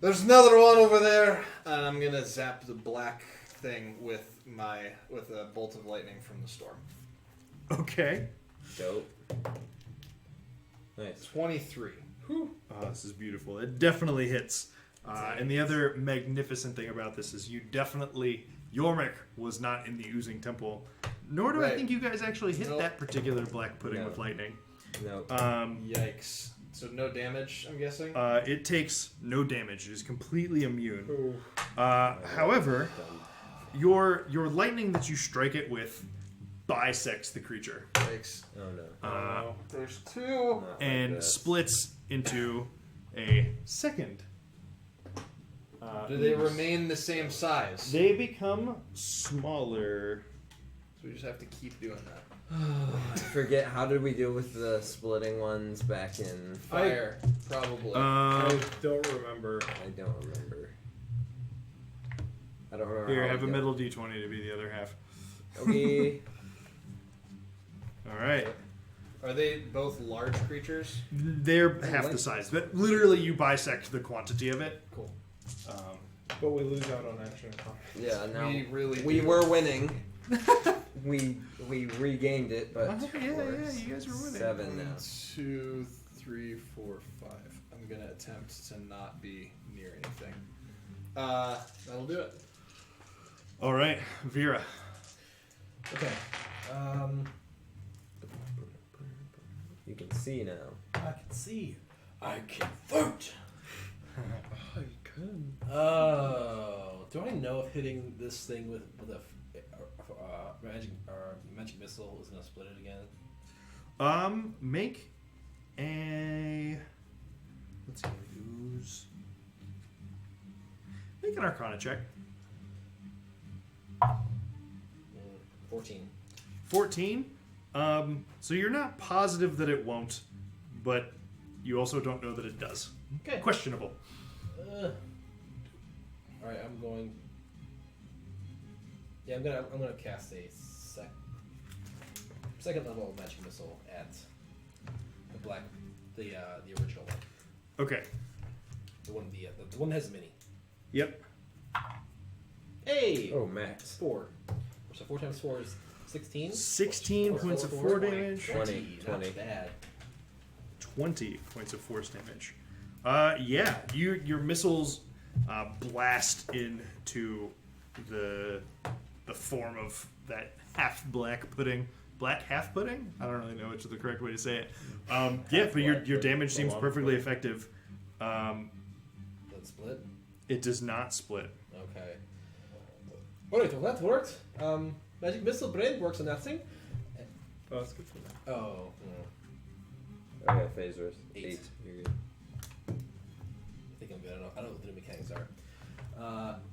there's another one over there, and I'm gonna zap the black thing with a bolt of lightning from the storm. Okay. Dope. Nice. 23. Oh, this is beautiful. It definitely hits. And the other magnificent thing about this is Yormik was not in the oozing temple, nor do I Right. think you guys actually hit Nope. that particular black pudding No. with lightning. No. Yikes. So no damage, I'm guessing? It takes no damage. It is completely immune. Ooh. However, your lightning that you strike it with bisects the creature Yikes. Oh no. There's 2. Not like and this. splits into a second. Do they remain the same size? They become smaller. So we just have to keep doing that. I forget, how did we deal with the splitting ones back in? Fire, probably. I don't remember. I don't remember. I don't remember. Here, how have a we middle d20 to be the other half. dealt- Okay. All right. Are they both large creatures? They're half the size, but literally you bisect the quantity of it. Cool. But we lose out on action. Yeah. Now We really we do. were winning. we regained it, but Yeah, you guys were winning. 7 now. 1, 2, 3, 4, 5. I'm gonna attempt to not be near anything. That'll do it. All right, Vera. Okay. You can see now. I can see. I can vote. I can. Oh, do I know if hitting this thing with a magic missile is gonna split it again? Make a. Let's see. Use. Make an Arcana check. 14. 14. So you're not positive that it won't, but you also don't know that it does. Okay. Questionable. All right, I'm going. Yeah, I'm gonna cast a second level magic missile at the original one, Okay. the one that has a mini. Yep. Hey, Oh, max. 4. So 4 times 4 is 16. 16 Plus points of 4, force damage. 20. Not bad. 20 points of force damage. Yeah, your missiles blast into the form of that half black pudding. Black half pudding? I don't really know which is the correct way to say it. Yeah, but your damage seems perfectly effective. Does it split? It does not split. Okay. Alright, well that worked. Magic missile brain works on that thing. Oh, that's good for me. Oh. Okay, phasers. 8. 8. You're good. I think I'm good. I don't know what the new mechanics are.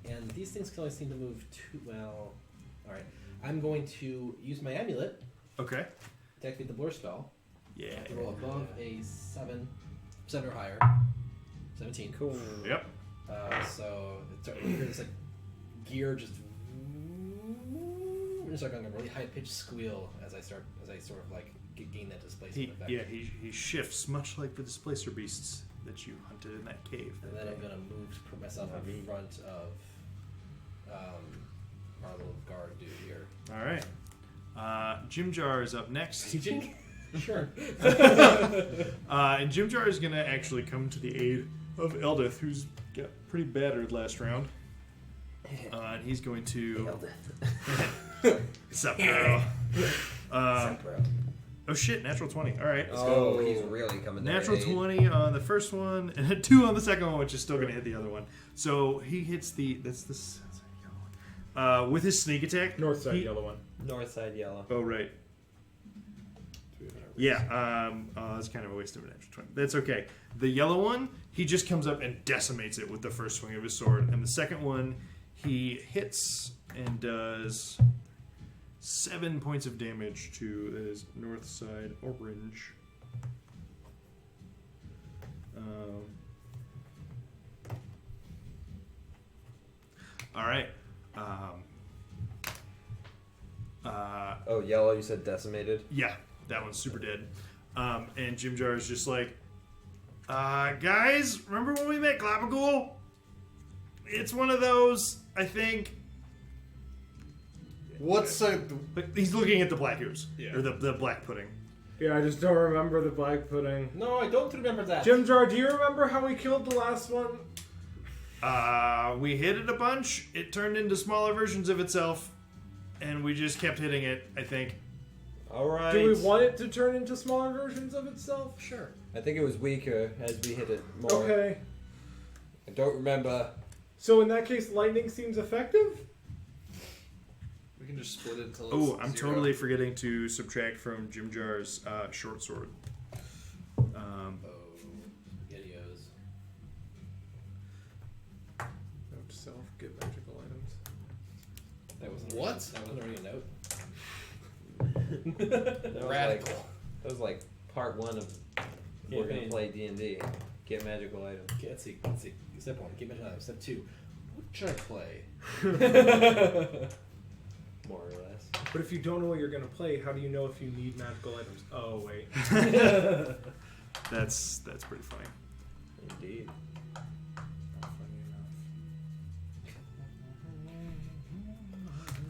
And these things can only seem to move too well. Alright. I'm going to use my amulet Okay. to activate the blur spell. Yeah. I have to roll above a 7 or higher. 17. Cool. Yep. So it's, you hear this like gear just it's like on a really high pitched squeal as I sort of like gain that displacement effect. He shifts much like the displacer beasts that you hunted in that cave. And then I'm gonna move to put myself in front of our little guard dude here. All right. Jim Jar is up next. Sure. And Jim Jar is going to actually come to the aid of Eldith, who's got pretty battered last round. And he's going to... What's up, girl? Oh shit, natural 20. All right. Oh, he's really coming to Natural aid. 20 on the first one, and a 2 on the second one, which is still going to hit the other one. So he hits that's this yellow one. With his sneak attack. North side he- yellow one. North side yellow. Oh, right. Yeah, that's kind of a waste of an extra 20. That's okay. The yellow one, he just comes up and decimates it with the first swing of his sword. And the second one, He hits and does 7 points of damage to his north side orange. All right. Oh, yellow. You said decimated. Yeah, that one's super dead. And Jim Jar is just like, guys, remember when we met Glapagool? It's one of those, I think. What's Like, he's looking at the black ooze. Yeah. Or the black pudding. Yeah, I just don't remember the black pudding. No, I don't remember that. Jim Jar, do you remember how we killed the last one? We hit it a bunch. It turned into smaller versions of itself. And we just kept hitting it, I think. All right. Do we want it to turn into smaller versions of itself? Sure. I think it was weaker as we hit it more. Okay. I don't remember. So in that case, lightning seems effective? We can just split it until Oh, it's I'm 0. totally forgetting to subtract from Jim Jar's short sword. Oh, Yetios. Note to self, get magical items. That wasn't What? That wasn't already a note. That was Radical. Like, that was like part 1 of we're gonna Campaign. play D&D. Get magical items. Okay, let's see. Step 1, get magical items. Step 2, what should I play? More or less. But if you don't know what you're going to play, how do you know if you need magical items? Oh, wait. That's pretty funny. Indeed.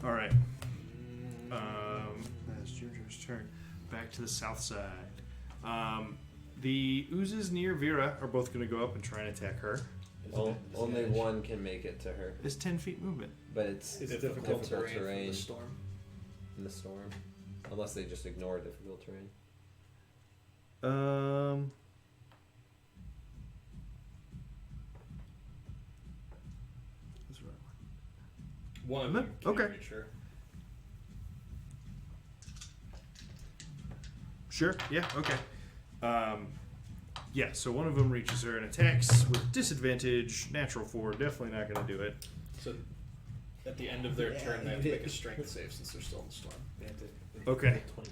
All right. That's Jim Jar's turn. Back to the south side. The oozes near Vera are both going to go up and try and attack her. Only one can make it to her, It's 10 feet movement. but it's difficult terrain terrain from the storm. in the storm. Unless they just ignore difficult terrain. That's right. One of Am them. I? Can Okay. reach her. Sure. Yeah. Okay. Yeah. So one of them reaches her and attacks with disadvantage. Natural 4. Definitely not going to do it. So at the end of their turn, they have to make a strength save since they're still in the storm. Okay. 20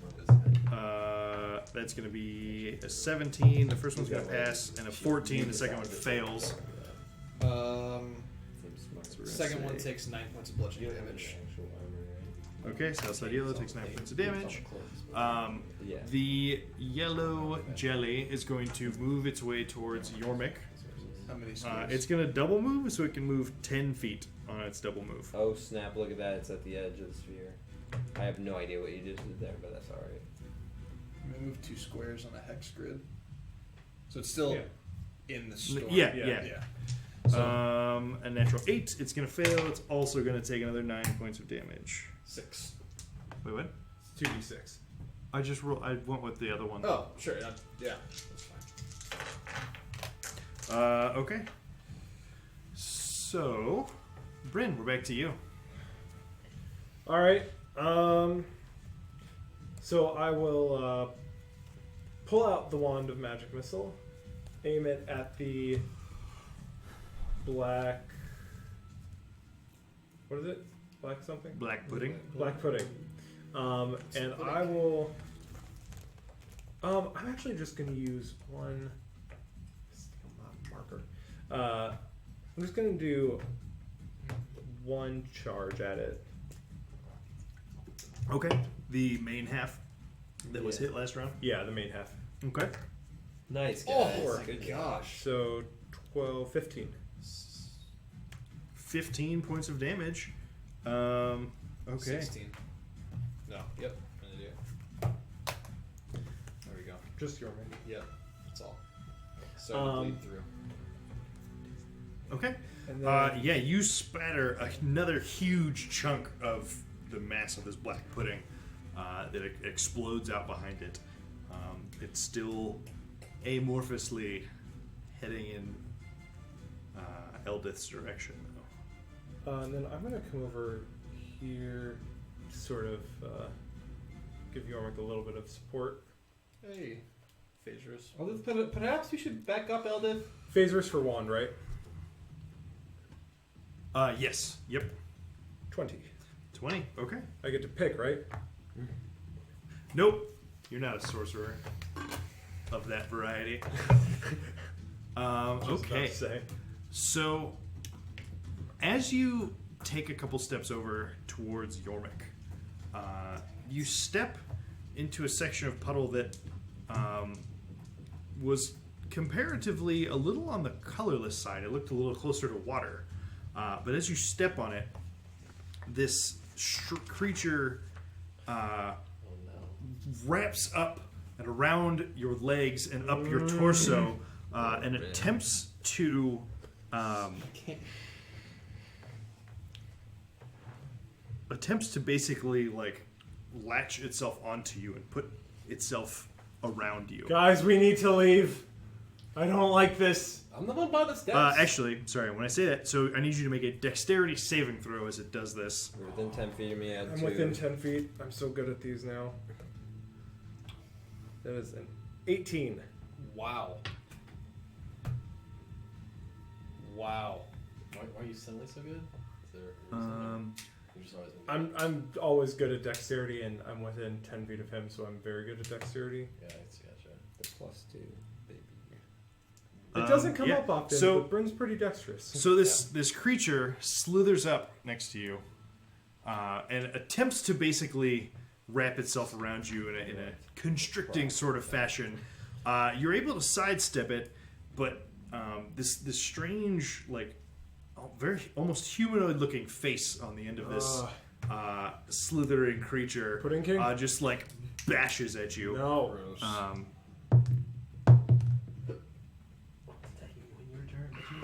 more. That's going to be a 17. The first one's going to pass, and a 14. The second one fails. Seems smart. So we're gonna Second one say- takes 9 points of bludgeoning damage. Actual armor, right? Okay, Southside Yellow takes 9 points of damage. Yeah. The yellow jelly is going to move its way towards Yormik. How many squares? It's going to double move, so it can move 10 feet on its double move. Oh snap! Look at that. It's at the edge of the sphere. I have no idea what you just did there, but that's all right. I'm gonna move 2 squares on a hex grid. So it's still in the storm. Yeah. So A natural 8. It's going to fail. It's also going to take another 9 points of damage. 6. Wait, what? It's 2d6. I just rolled. I went with the other one. Oh, sure. Yeah, that's fine. Okay. So, Bryn, we're back to you. All right. So I will pull out the wand of magic missile, aim it at the black. What is it? Black something? Black pudding. Black pudding. And I will. I'm actually just going to use one marker. I'm just going to do one charge at it. Okay. The main half that was hit last round. Yeah, the main half. Okay. Nice guys. Oh, Good job. gosh. So 12, 15. 15 points of damage. Okay. 16. No. Yep. I'm gonna do. There we go. Just your main. Yep. That's all. So bleed through. Okay. And then, Yeah, you spatter another huge chunk of the mass of this black pudding that explodes out behind it. It's still amorphously heading in Eldith's direction, though. and then I'm going to come over here, sort of give Yormik a little bit of support. Hey, Phaedrus. Eldith, perhaps you should back up, Eldith. Phasers for wand, right? Yes. Yep. 20. 20. Okay. I get to pick, right? Nope. You're not a sorcerer of that variety. Just about Okay. to say. So, as you take a couple steps over towards Yormik, you step into a section of puddle that was comparatively a little on the colorless side. It looked a little closer to water. But as you step on it, this creature wraps up and around your legs and up your torso and attempts to basically like latch itself onto you and put itself around you. Guys, we need to leave. I don't like this. I'm the one by the steps. Actually, sorry, when I say that, so I need you to make a dexterity saving throw as it does this. You're within 10 feet of me. Add I'm 2. within 10 feet. I'm so good at these now. That is an 18. Wow. Wow. Why are you suddenly so good? Is there a reason? You've just always been good. I'm always good at dexterity, and I'm within 10 feet of him, so I'm very good at dexterity. Yeah, I see, gotcha. The +2, baby. It doesn't come yeah. up often, So- but Bryn's pretty dexterous. So this creature slithers up next to you and attempts to basically wrap itself around you in a constricting sort of fashion. You're able to sidestep it, but this strange, like, very almost humanoid-looking face on the end of this slithering creature Pudding King? just like bashes at you. No. Gross. Attacking you in your turn, did you?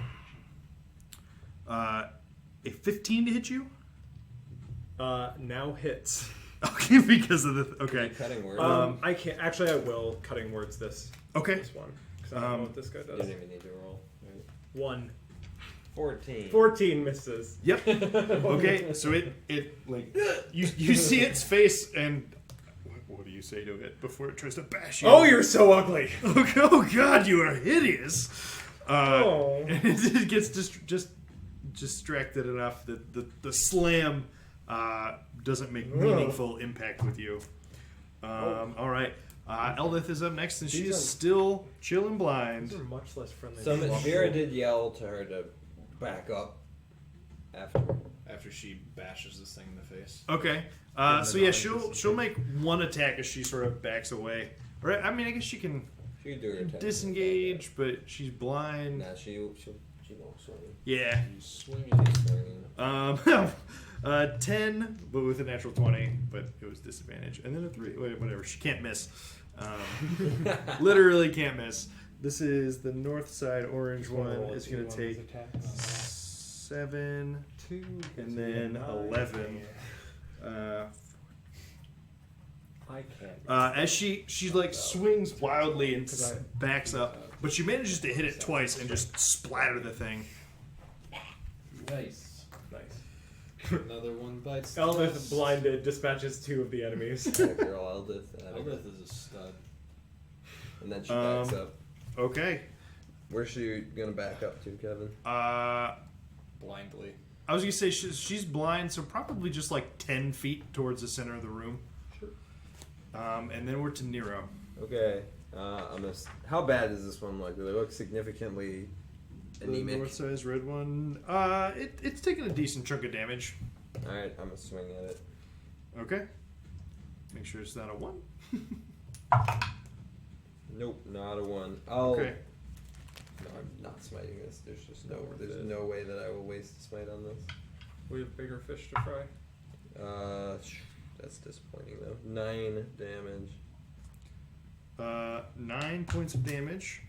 A 15 to hit you? Now hits. Okay, because of the okay. Cutting word. I can't. Actually, I will cutting words this Okay. one because I don't know what this guy You does. don't even need to roll. Right? 1. 14. 14 misses. Yep. Okay, so it like you see its face and what do you say to it before it tries to bash you? Oh, you're so ugly. Oh God, you are hideous. Oh. And it gets just distracted enough that the slam doesn't make meaningful impact with you. All right. Eldith is up next, and she is still chilling blind. These are much less friendly. So than Vera Waffle. did yell to her to back up After she bashes this thing in the face. Okay. So yeah, she'll make one attack as she sort of backs away. Right. I mean, I guess she can She could do her attack. disengage, but she's blind. Nah, she won't swing. Yeah. She's swinging. 10, but with a natural 20, but it was disadvantage. And then a 3, whatever. She can't miss. Literally can't miss. This is the north side orange one. It's going to take 7, 2, and then 11. I can't. As she like swings wildly and backs up, but she manages to hit it twice and just splatter the thing. Nice. Nice. Another one bites. Eldith, blinded, dispatches 2 of the enemies. That girl Eldith. Eldith is a stud. And then she backs Um, up. Okay. Where's she gonna back up to, Kevin? Blindly. I was gonna say she's blind, so probably just like 10 feet towards the center of the room. Sure. And then we're to Nero. Okay. How bad does this one look? Do they look significantly The anemic? north side's red one. It's taking a decent chunk of damage. Alright, I'm gonna swing at it. Okay. Make sure it's not a 1. Nope, not a 1. Oh. Okay. No, I'm not smiting this. There's just No, we're there's dead. no way that I will waste a smite on this. We have bigger fish to fry. That's disappointing though. 9 damage. 9 points of damage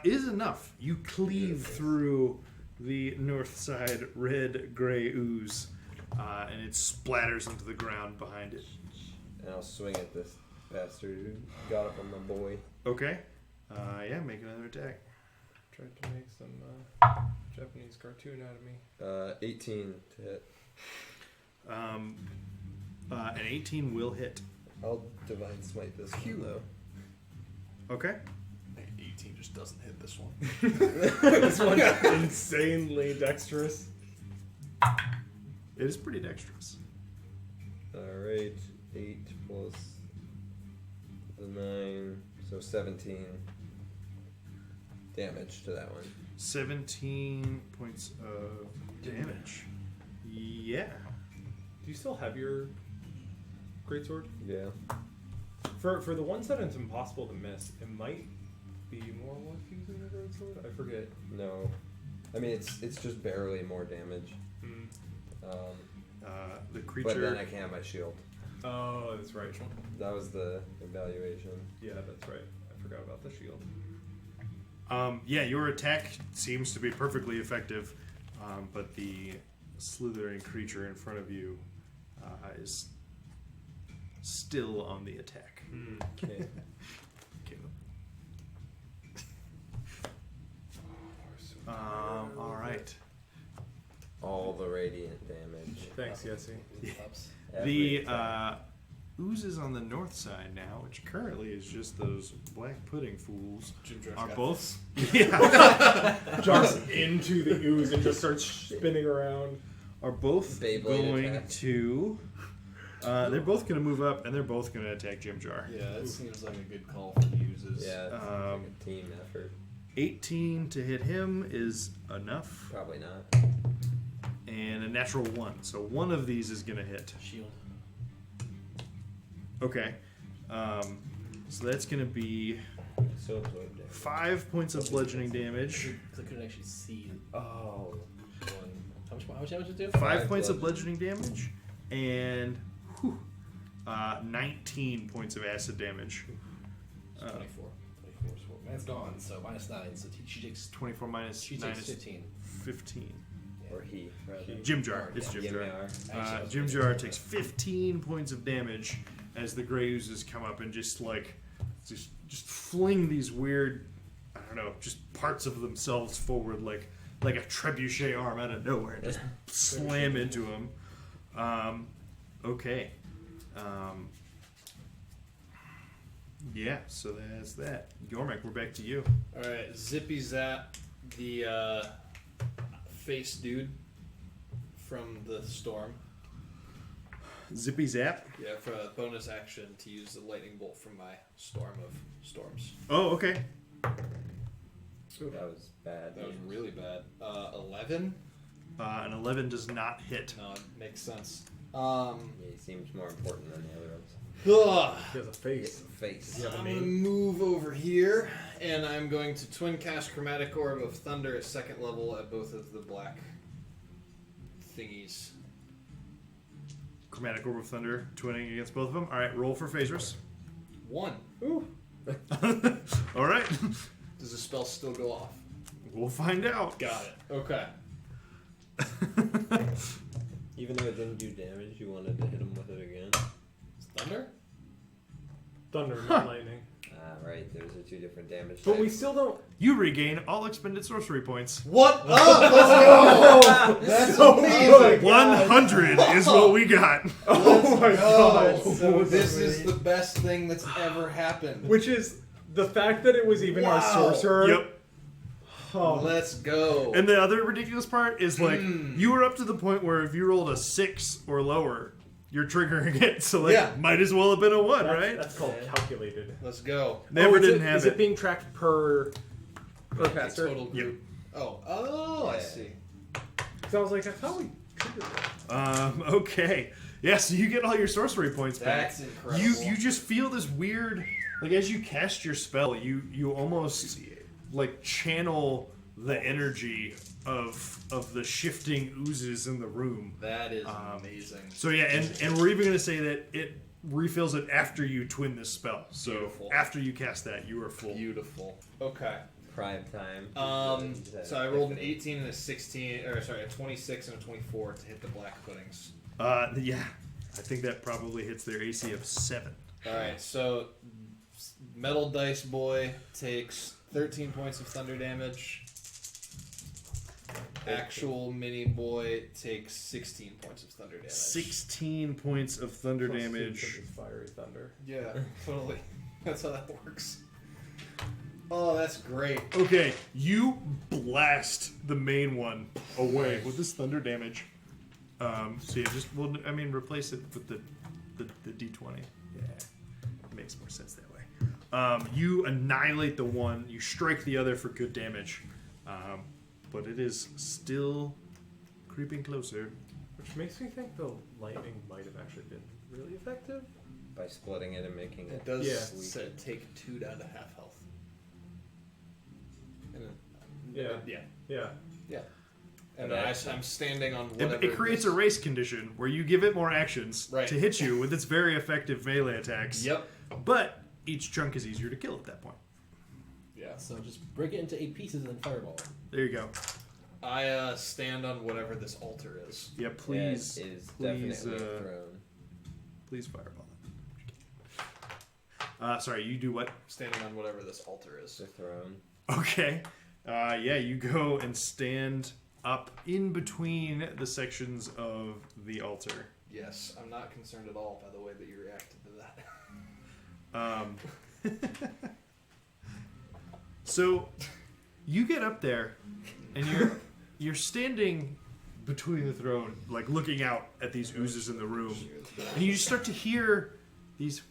is enough. You cleave through the north side red gray ooze, and it splatters into the ground behind it. And I'll swing at this bastard who got up on my boy. Okay. Yeah, make another attack. Tried to make some Japanese cartoon out of me. 18 to hit. An 18 will hit. I'll divine smite this one though. Okay. 18 just doesn't hit this one. This one's insanely dexterous. It is pretty dexterous. Alright, 8 plus the 9, so 17 damage to that one. 17 points of damage. Yeah. Do you still have your greatsword? Yeah. For the ones that it's impossible to miss, it might be more worth using a greatsword. I forget. No. I mean, it's just barely more damage. Hmm. The But creature. then I can have my shield. Oh, that's right. That was the evaluation. Yeah, that's right. I forgot about the shield. Yeah, your attack seems to be perfectly effective, but the slithering creature in front of you is still on the attack. Okay. Caleb. All right. All the radiant damage. Thanks, Yessie. The Every oozes on the north side now, which currently is just those black pudding fools, Jim Josh are got both. this. Yeah. Jumps into the ooze and just starts spinning around. Are both Beyblade going attack. to. They're both going to move up, and they're both going to attack Jim Jar. Yeah, that seems like a good call for uses. Yeah, it's like a team effort. 18 to hit him is enough, Probably not. and a natural 1. So one of these is going to hit. Shield. Okay. So that's going to be So absorb damage. 5 points of bludgeoning damage. I couldn't actually see. Oh. How much damage did it do? 5 points of bludgeoning damage, and 19 points of acid damage. 24. 24 is what. Man's gone, so minus 9. So she takes 24 minus she 9 takes is 15. 15. Or he. Rather. Jim Jar. It's Yeah. Jim Jar. Yimar. Jim Jar takes 15 points of damage as the gray oozes come up and just fling these weird, I don't know, just parts of themselves forward like a trebuchet arm out of nowhere and just slam into him. Okay. Yeah, so that's that. Gormak, we're back to you. Alright, Zippy Zap, the face dude from the storm. Zippy Zap. Yeah, for a bonus action to use the lightning bolt from my storm of storms. Oh, okay. That was bad. That was really bad. 11? An 11 does not hit. No, it makes sense. Yeah, he seems more important than the other ones. Ugh. He has a face. Face. Yeah. I'm gonna move over here, and I'm going to twin cast Chromatic Orb of Thunder at 2nd level at both of the black thingies. Chromatic Orb of Thunder, twinning against both of them. All right, roll for phasers. 1. All right, Does the spell still go off? we'll find out. Got it. Okay. Even though it didn't do damage, you wanted to hit him with it again. Thunder? Thunder, not lightning. Ah, right. Those are 2 different damage. But we types. still don't. You regain all expended sorcery points. What up? Let's go! That's amazing! 100 is what we got. Oh my god. So this is the best thing that's ever happened. Which is the fact that it was even our Wow. sorcerer. Yep. Oh, Let's go. And the other ridiculous part is like Mm. you were up to the point where if you rolled a 6 or lower, you're triggering it. So like, Yeah. might as well have been a 1, that's, right? That's called calculated. Let's go. Never is didn't it, have is it being tracked per caster? Total group. Oh, I Yeah. see. Because I was like, that's how we triggered it. Okay. Yeah, so you get all your sorcery points back. That's incredible. You just feel this weird, like as you cast your spell, you almost like channel the energy of the shifting oozes in the room. That is amazing. So yeah, and we're even gonna say that it refills it after you twin this spell. So Beautiful. after you cast that, you are full. Beautiful. Okay. Prime time. So I rolled an 18 and a 16, or sorry, a 26 and a 24 to hit the black puddings. Yeah, I think that probably hits their AC of 7. All right, so Metal Dice Boy takes 13 points of thunder damage. Actual Mini Boy takes 16 points of thunder damage. 16 points of thunder Plus 2 damage. because it's fiery thunder. Yeah, totally. That's how that works. Oh, that's great. Okay, you blast the main one away with this thunder damage. So yeah, just replace it with the D20. Yeah, it makes more sense that way. You annihilate the one, you strike the other for good damage, but it is still creeping closer. Which makes me think the lightning might have actually been really effective. By splitting it and making It it. does Yeah. say take 2 down to half health. And Yeah. And Okay. I'm standing on whatever. It creates a race condition where you give it more actions Right. to hit you with its very effective melee attacks. Yep. But each chunk is easier to kill at that point. Yeah. So just break it into 8 pieces and then fireball. There you go. I stand on whatever this altar is. Yeah, please, It is please, definitely a throne. please fireball it. Sorry, you do what? Standing on whatever this altar It's is. a throne. Okay. Yeah, you go and stand up in between the sections of the altar. Yes, I'm not concerned at all by the way that you reacted to that. So you get up there and you're standing between the throne, like looking out at these oozes in the room, and you start to hear these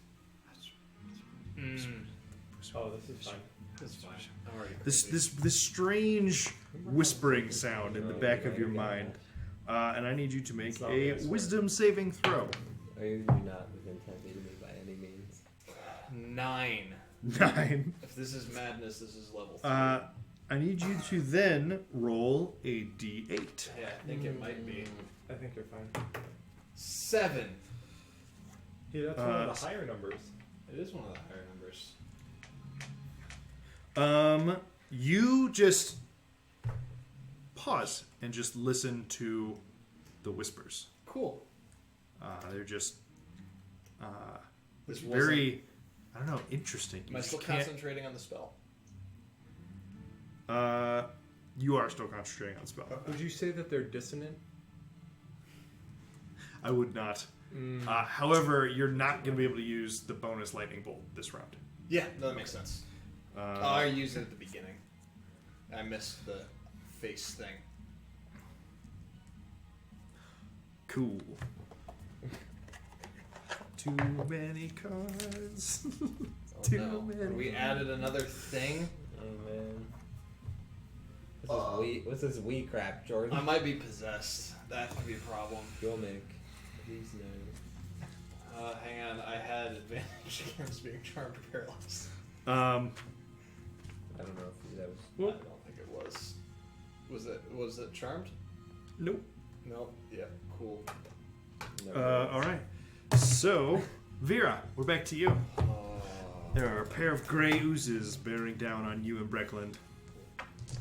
Oh, this is fine. That's fine. I'm already this strange whispering sound in the back of your mind, and I need you to make It's not a really a wisdom saving throw. Are you not within 10 feet of me by any means? 9. 9. If this is madness, this is level 3. I need you to then roll a d8. Yeah, I think it might be. I think you're fine. 7. Yeah, that's one of the higher numbers. It is one of the higher numbers. You just pause and just listen to the whispers. Cool. They're just This very, I don't know, interesting. Am I You still just can't- concentrating on the spell? You are still concentrating on the spell. Would you say that they're dissonant? I would not. However, you're not going to be able to use the bonus lightning bolt this round. Yeah, no, that makes sense. I used it at the beginning. I missed the face thing. Cool. Too many cards. Oh, Too no. many. We added another thing. Oh man. What's this wee crap, Jordan? I might be possessed. That could be a problem. You'll make. Please no. Hang on, I had advantage against being charmed or paralyzed. I don't know if that was. I don't think it was. Was it charmed? Nope. No. Yeah. Cool. No, All right. So, Vera, we're back to you. There are a pair of gray oozes bearing down on you and Breckland.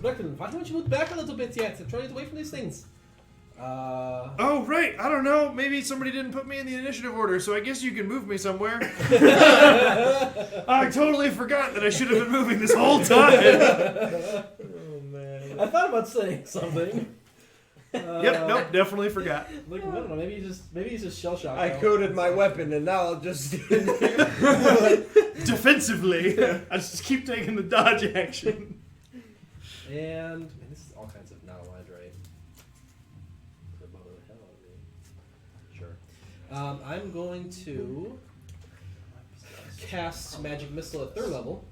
Breckland, why don't you move back a little bit yet? I'm trying to get away from these things. Oh, right. I don't know. Maybe somebody didn't put me in the initiative order, so I guess you can move me somewhere. I totally forgot that I should have been moving this whole time. Oh man. I thought about saying something. Yep, nope, definitely forgot. Like, I don't know, maybe he's just shell shocked. I coded my weapon and now I'll just. Defensively, I just keep taking the dodge action. And man, this is all kinds of not aligned, right? It's gonna bother the hell out of me. Sure. I'm going to cast Magic Missile at 3rd level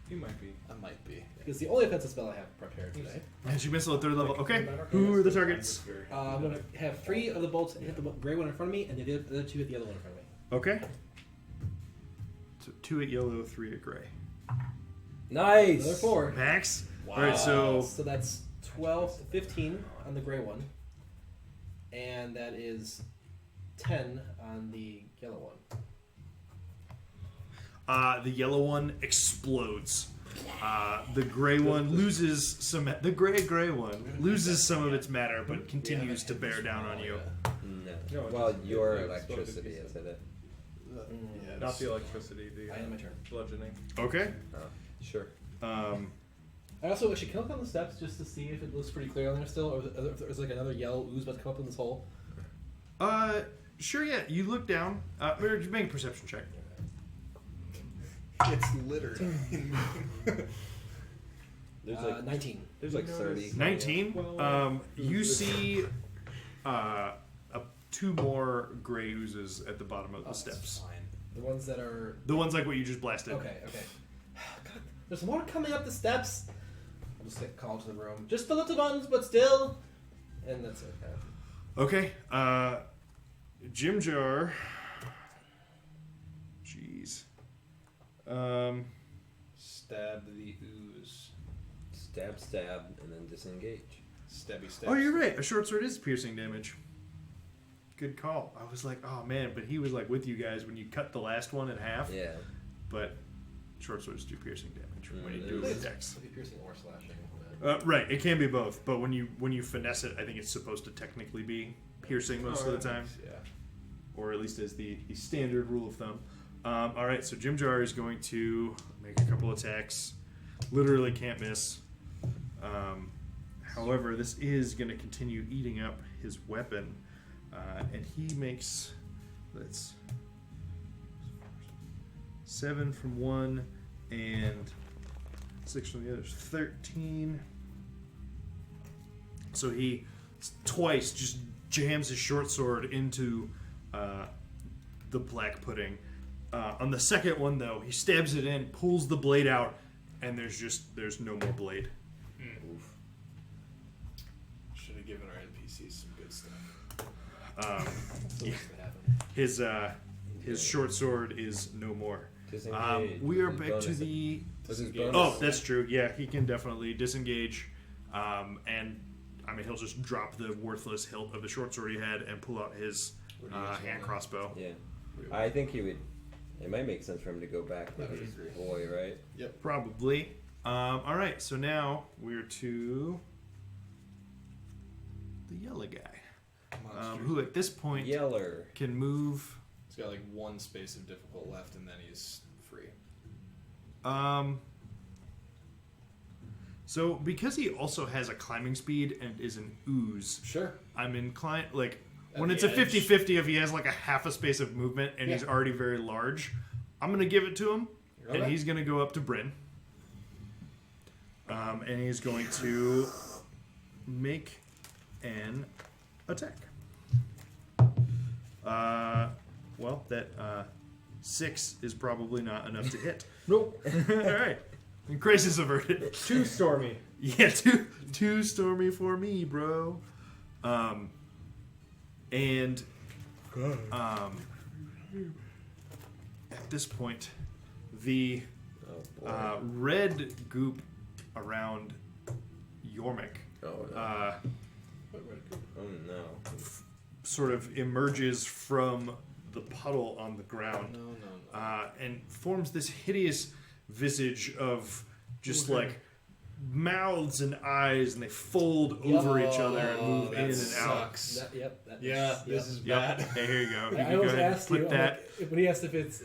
You might be. I might be. because the only offensive spell I have prepared today. Magic missile at 3rd level. Okay, who are the targets? I'm going to have 3 of the bolts hit the gray one in front of me, and the other 2 hit the other one in front of me. Okay. So 2 at yellow, 3 at gray. Nice. Another 4. Max. Wow. All right, so So that's 12 to 15 on the gray one, and that is 10 on the yellow one. the yellow one explodes. The gray one loses some. The gray one loses some of its matter, but continues to bear down on you. No. No, it Well, just- your it electricity exploded is it? Yeah, Not the electricity, the I end my turn. bludgeoning. Okay. Sure. I also should kill down the steps just to see if it looks pretty clear on there still, or if there's like another yellow ooze about to come up in this hole. Sure. Yeah. You look down. Make a perception check. It's littered. There's like 19. there's like 30. 19. Well, You see 2 more gray oozes at the bottom of the Oh, steps. Fine. The ones that are. The ones like what you just blasted. Okay. God, there's more coming up the steps. I'll just like call to the room. Just the little ones, but still. And that's it. Okay. Jim Jar. Jeez. Stab the ooze. Stab, stab, and then disengage. Stabby stab. Oh, you're right. A short sword is piercing damage. Good call. I was like, oh man, but he was like with you guys when you cut the last one in half. Yeah. But short swords do piercing damage when you Mm, do it it with is. dex. It'll be piercing or slashing. Right, it can be both, but when you finesse it, I think it's supposed to technically be piercing most of the time, Yeah. or at least as the standard rule of thumb. All right, so Jim Jar is going to make a couple attacks. Literally can't miss. However, this is going to continue eating up his weapon, and he makes, let's 7 from one and 6 from the other, 13. So he twice just jams his short sword into the black pudding. On the second one, though, he stabs it in, pulls the blade out, and there's no more blade. Should have given our NPCs some good stuff. Yeah. His short sword is no more. Disengage. We are with back bonus. to the. With his Disengage. bonus. Oh, that's true. Yeah, he can definitely disengage, and I mean he'll just drop the worthless hilt of the short sword he had and pull out his hand crossbow. Yeah. I think he would. It might make sense for him to go back to his boy, right? Probably. All right, so now we're to the yellow guy, Monster. who at this point Yeller. can move. He's got like one space of difficult left, and then he's free. So because he also has a climbing speed and is an ooze, Sure. I'm inclined like At when the it's a edge. 50-50 if he has like a half a space of movement and he's Yeah. already very large, I'm gonna give it to him, and Okay. he's gonna go up to Bryn, and he's going to make an attack. Well, that 6 is probably not enough to hit. Nope. All right, and crisis averted. Too stormy. Yeah, too stormy for me, bro. And at this point, the Oh boy. red goop around Yormik oh no. Oh no. sort of emerges from the puddle on the ground No. and forms this hideous visage of just like mouths and eyes, and they fold over each other and move that in and sucks. out. Yeah, this is Yep. bad. Hey, here you go. You I can go always ahead and asked you, put I'm that. like, when he asked if it's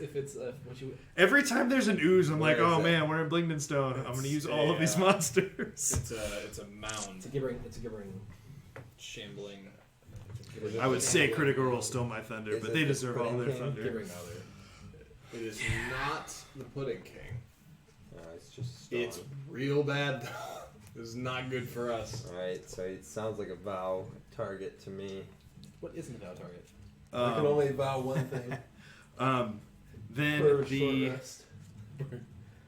what you. Every time there's an ooze, I'm like, Where is oh it? man, we're in Blingdenstone. I'm going to use all of these Yeah. monsters. It's a mound. It's a gibbering. Shambling. I would say Critical Role stole my thunder, Is but it they the deserve all their Pudding King? thunder. Gibbering mother. It is not the Pudding King. No, it's just strong. It's real bad though. This is not good for us. Alright, so it sounds like a vow target to me. What isn't a valid target? I can only vow one thing. Then For a short the rest.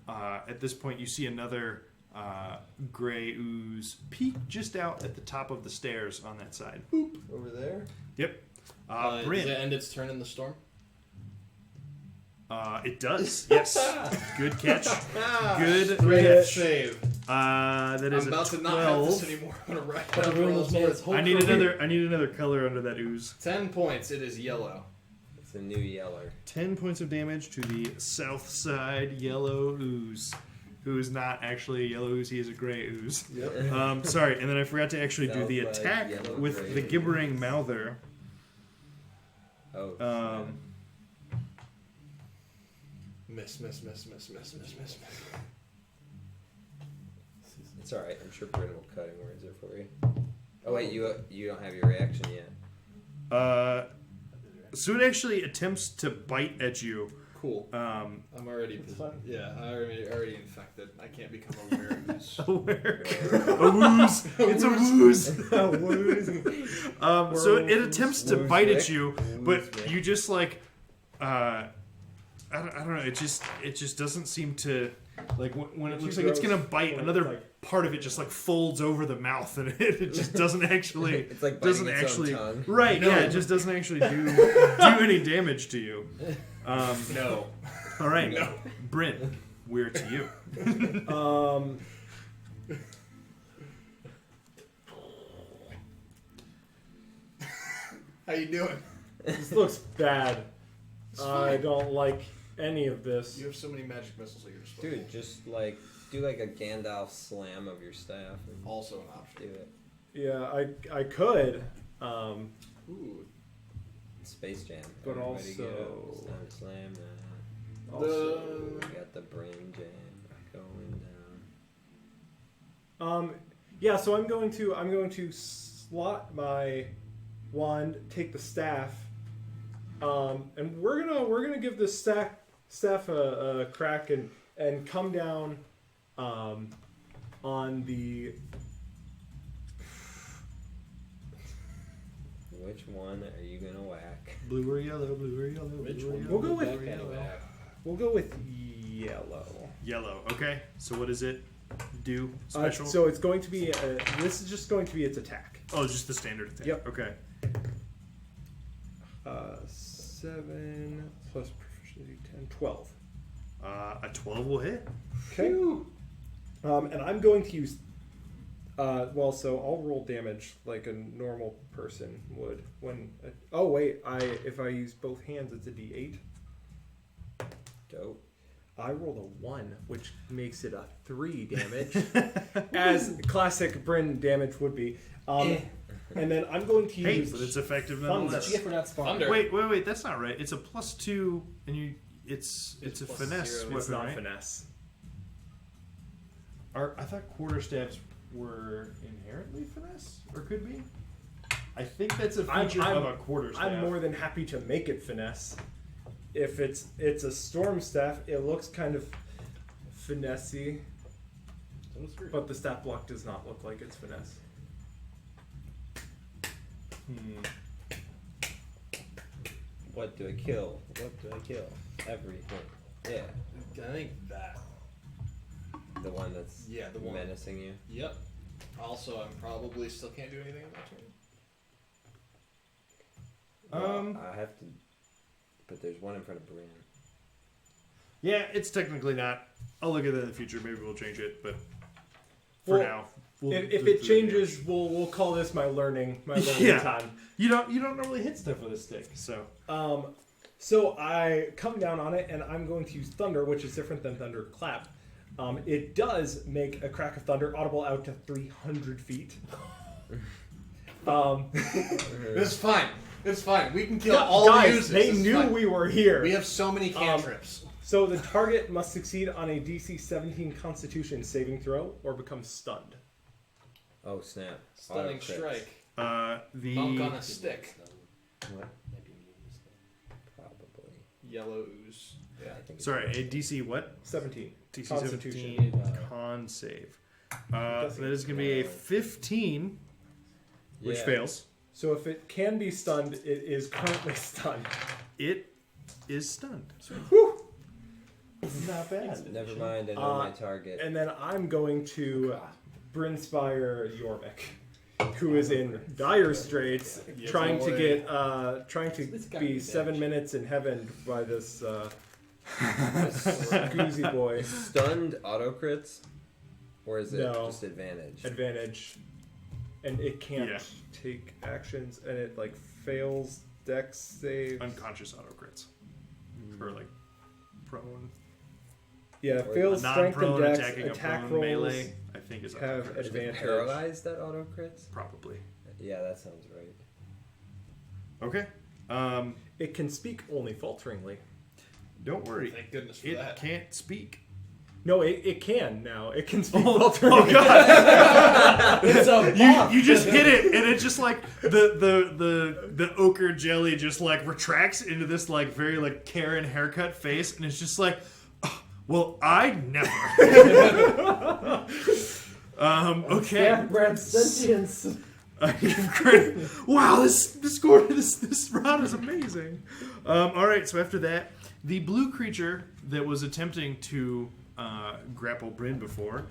at this point, you see another gray ooze peek just out at the top of the stairs on that side. Over there? Yep. Does Bryn. it end its turn in the storm? It does. Yes. Good catch. Good Great catch. save. That is I'm about a to not have 12. this anymore. I'm gonna write But down the room all was those made words. its whole I need career. another color under that ooze. 10 points. It is yellow. It's a new Yeller. 10 points of damage to the south side yellow ooze, who is not actually a yellow ooze, he is a gray ooze. Yep. Sorry, and then I forgot to actually do the South side attack yellow with gray the ooze. gibbering mouther. Oh. Um, Miss. It's alright. I'm sure Bryn will cutting words there for you. Oh wait, you don't have your reaction yet. so it actually attempts to bite at you, Cool. I'm already yeah, I already infected. I can't become aware of this. Aware. A wooze. It's a wooze. So it attempts to bite at you, but you just like, I don't know. It just doesn't seem to like when it looks like it's gonna bite. Another part of it just like folds over the mouth, and it just doesn't actually. It's like doesn't biting its own actually tongue. right. No. Yeah, it just doesn't actually do any damage to you. No. All right, Bryn, we're to you. How you doing? This looks bad. It's I fine. don't like any of this. You have so many magic missiles at your disposal. Dude, just like do like a Gandalf slam of your staff and Also an option. do it. Yeah, I could. Ooh. Space Jam. But Everybody get up. also- It's time to slam that. Also, We got the brain jam going down. yeah. So I'm going to slot my wand, take the staff, and we're gonna give this staff a crack and come down, on the. Which one are you gonna whack? Blue or yellow, blue or yellow, Which blue or one? yellow. We'll go with Anyway. We'll go with yellow. Yellow. Okay. So what does it do? Special. So it's going to be this is just going to be its attack. Oh, just the standard attack. Yep. Okay. 7 plus proficiency 10, 12. A 12 will hit. Okay. And I'm going to use. Well, so I'll roll damage like a normal person would when. Oh wait, if I use both hands, it's a D8. Dope. I rolled a 1, which makes it a 3 damage, as classic Bryn damage would be. And then I'm going to Hey, use. but it's effective Thunder. nonetheless. What'd you get for that spawn? Thunder. Wait. That's not right. It's a +2, and you. It's a plus finesse 0. weapon, It's not right? finesse. I thought quarterstaffs were inherently finesse, or could be. I think that's a feature of a quarterstaff. I'm more than happy to make it finesse. If it's a storm staff, it looks kind of finessey, but the stat block does not look like it's finesse. What do I kill? What do I kill? Everything. Yeah. I think that. The one that's The one. menacing you. Yep. Also, I'm probably still can't do anything on that turn. I have to. But there's one in front of Bran. Yeah, it's technically not. I'll look at it in the future. Maybe we'll change it, but for Well, now, we'll If do it the changes, we'll call this my learning Yeah. time. You don't normally hit stuff with a stick, so So I come down on it, and I'm going to use Thunder, which is different than Thunderclap. It does make a crack of thunder audible out to 300 feet. It's fine. It's fine. We can kill Yeah, all guys, the users. they It's knew fine. we were here. We have so many cantrips. So the target must succeed on a DC 17 Constitution saving throw or become stunned. Oh snap! Stunning Auto crits. strike. the Bunk on a stick. What? Maybe use them. Probably. Yellow ooze. Yeah. I think it's sorry, a DC what? 17. DC Constitution. 17 con save. That is going to be a 15, which Yeah. fails. So if it can be stunned, it is currently stunned. It is stunned. Whew. Not bad. Never mind. I know my target. And then I'm going to Brinspire Yormik, who is in dire straits, trying to get This guy be is 7 damaged. minutes in heaven by this Goozy boy. Stunned auto crits, or is it No. just advantage? Advantage, and it can't Yeah. take actions, and it like fails Dex save. Unconscious auto crits. Or like prone. Yeah, Or fails strength and Non-prone Dex. attacking a Attack prone rolls melee, I think is have unconscious. Is it advantage. paralyzed that auto crits? Probably. Yeah, that sounds right. Okay. It can speak only falteringly. Don't worry. Thank goodness for It that. can't speak. No, it can now. It can speak Oh Volturian. god! It's a buff. you just hit it, and it just like the ochre jelly just like retracts into this like very like Karen haircut face, and it's just like, "Oh, well, I never. Okay. Brad's sentience. Great. Wow, this round is amazing. All right, so after that, the blue creature that was attempting to grapple Bryn before,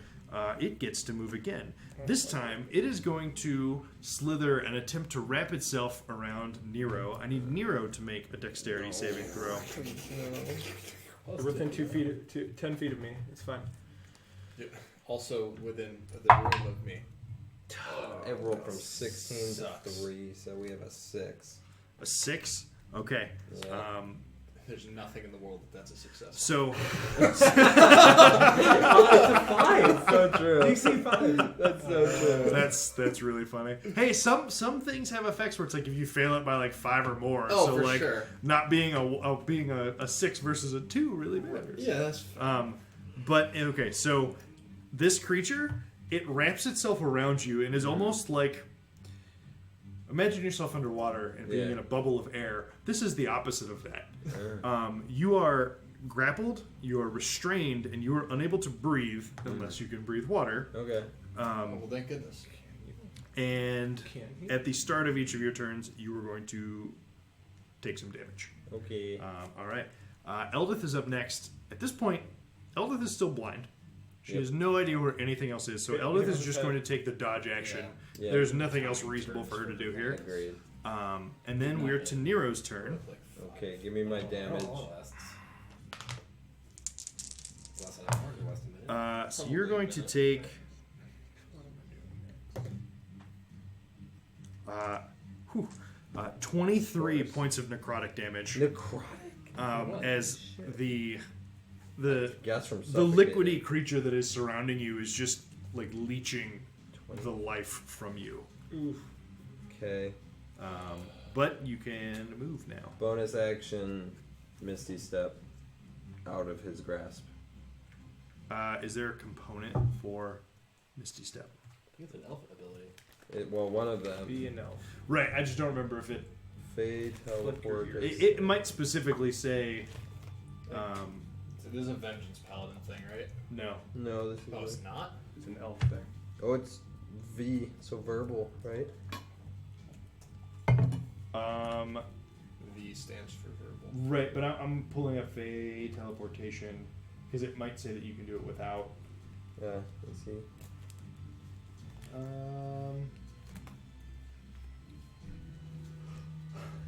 it gets to move again. This time, it is going to slither and attempt to wrap itself around Nero. I need Nero to make a dexterity saving throw. Within 10 feet of me. It's fine. Also within the room of me. It rolled from 16 sucks. to 3, so we have a 6. A 6? Okay. Yeah. There's nothing in the world that's a success. So It's so true. DC 5. That's so true. that's really funny. Hey, some things have effects where it's like if you fail it by like 5 or more. Oh, so for like sure. not being a 6 versus a 2 really matters. Yeah, that's But okay, so this creature, it wraps itself around you and is almost like, imagine yourself underwater and being Yeah. in a bubble of air. This is the opposite of that. You are grappled, you are restrained, and you are unable to breathe unless you can breathe water. Okay. well, thank goodness. And Can't he? at the start of each of your turns, you are going to take some damage. Okay. All right. Eldith is up next. At this point, Eldith is still blind. She Yep. has no idea where anything else is, so Okay, Eldith here is on just the going to take the dodge action. Yeah. There's nothing else reasonable for her to do here. Agreed. And then we're to Nero's turn. Okay, give me my damage. Lasts an hour, lasts a minute. So you're going to take 23 points of necrotic damage Necrotic? as the Gas from the suffocating. liquidy creature that is surrounding you is just like leeching the life from you. Okay. But you can move now. Bonus action, Misty Step out of his grasp. Is there a component for Misty Step? I think it's an elf ability. Well, one of them. Be an elf. Right, I just don't remember if it. Fade, teleport. It might specifically say. It is a vengeance paladin thing, right? No. No, this is. Oh, it's not? It's an elf thing. Oh, it's V, so verbal, right? V stands for verbal. Right, but I'm pulling up a teleportation because it might say that you can do it without. Yeah, let's see.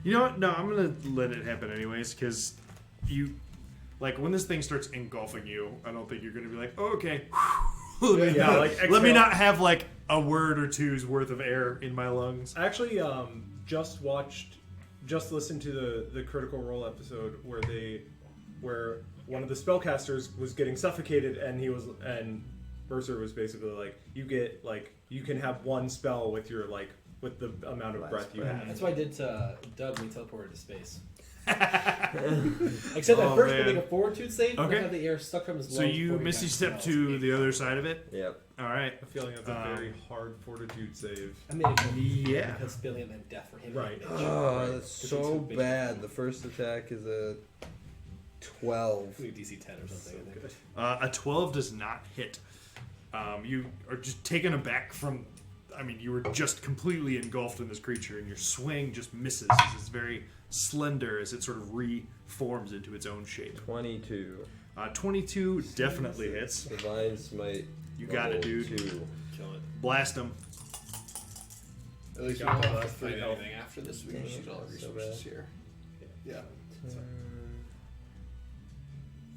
You know what? No, I'm gonna let it happen anyways because you, like, when this thing starts engulfing you, I don't think you're gonna be like, oh, okay. Yeah, like, let me exhale. not have like a word or two's worth of air in my lungs. I actually just listened to the Critical Role episode where one of the spellcasters was getting suffocated and Mercer was basically like, you can have one spell with your with the amount of breath you have. That's what I did to Doug when he teleported to space. Except at first, man. we make a fortitude save, and Okay. I had the air stuck from his lungs. So you 40 misty times. step to the other side of it. Yep. All right. I feel like that's a very hard fortitude save. I made it Yeah. because Billion and death for him. Right. Oh, that's Because so it's a big bad. one. The first attack is a 12. Maybe DC 10 or something. I think. A 12 does not hit. You are just taken aback from. I mean, you were just completely engulfed in this creature, and your swing just misses as it's very slender as it sort of reforms into its own shape. 22. 22 definitely hits. Divine Smite. You got it, level dude. 2. Kill it. Blast him. At least we Yeah, don't have to that's fight pretty anything after this. We can just use all the So resources bad. here. Yeah.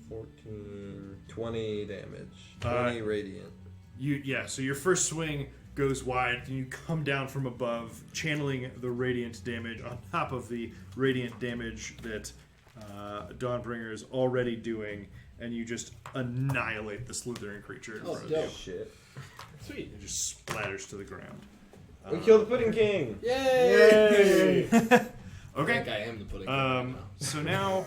14. 20 damage. 20 radiant. So your first swing goes wide, and you come down from above, channeling the radiant damage on top of the radiant damage that Dawnbringer is already doing, and you just annihilate the slithering creature in Oh, front of you. dope. Shit. Sweet. It just splatters to the ground. We killed the Pudding King! Yay! I Okay. think I am the pudding king right now. So now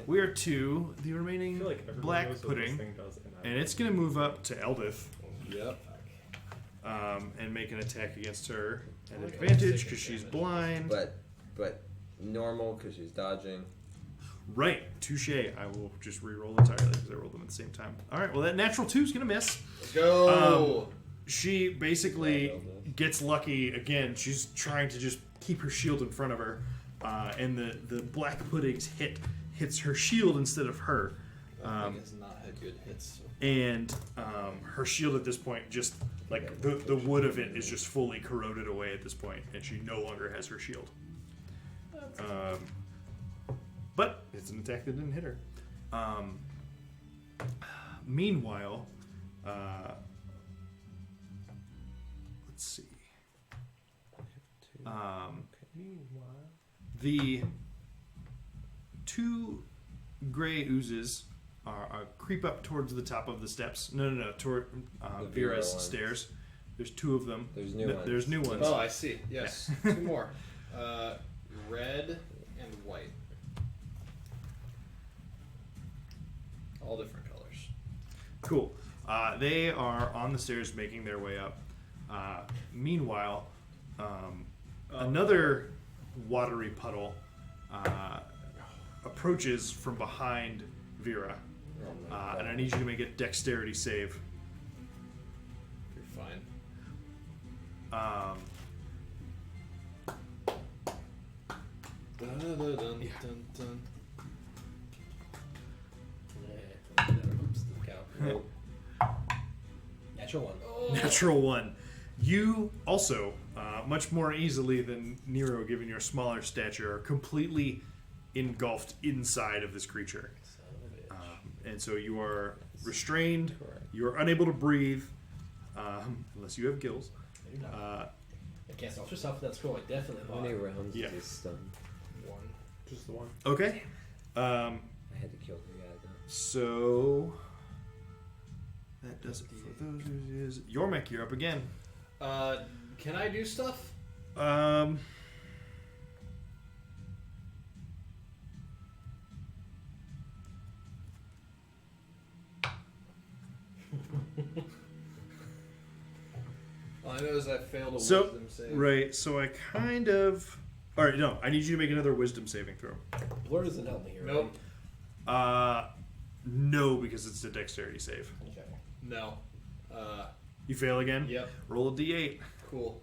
we are to the I remaining feel like everyone black knows what this pudding, thing does, I and it's gonna move up to Eldith Yep. and make an attack against her at Oh, okay. advantage Six because she's advantage. blind. But normal because she's dodging. Right, touche. I will just re-roll entirely because I rolled them at the same time. All right, well that natural 2 is gonna miss. Let's go. She basically Yeah, Eldith. gets lucky again. She's trying to just keep her shield in front of her, and the black pudding's hits her shield instead of her. That thing has not had good hits. And her shield at this point just like the wood of it is just fully corroded away at this point, and she no longer has her shield. But it's an attack that didn't hit her. Meanwhile, let's see. The 2 gray oozes creep up towards the top of the steps. No, toward The Vera Vera's ones. stairs. There's 2 of them. There's new ones. There's new ones. Oh, I see. Yes. 2 more. Red and white. All different colors. Cool. They are on the stairs making their way up. Meanwhile, another watery puddle approaches from behind Vera. Oh my God. And I need you to make a dexterity save. You're fine. Dun, dun, dun, dun, Yeah. dun, dun. Oops, didn't count. Nope. Natural 1. Natural 1. You also, much more easily than Nero, given your smaller stature, are completely engulfed inside of this creature. Son of a bitch. And so you are restrained, Correct. you are unable to breathe, unless you have gills. Maybe not. Uh, I can't stop yourself with that scroll. I definitely How many bought. rounds Yeah. is he stunned? 1. Just the one. okay. I had to kill the guy though. So that does it for those oozes. Yormek, you're up again. Can I do stuff? All I know is I failed a So wisdom save. right, so I kind of. All right, no, I need you to make another wisdom saving throw. Blur doesn't help me here. Nope. No, because it's a dexterity save. Right? Okay. No. You fail again. Yep. Roll a d8. Cool.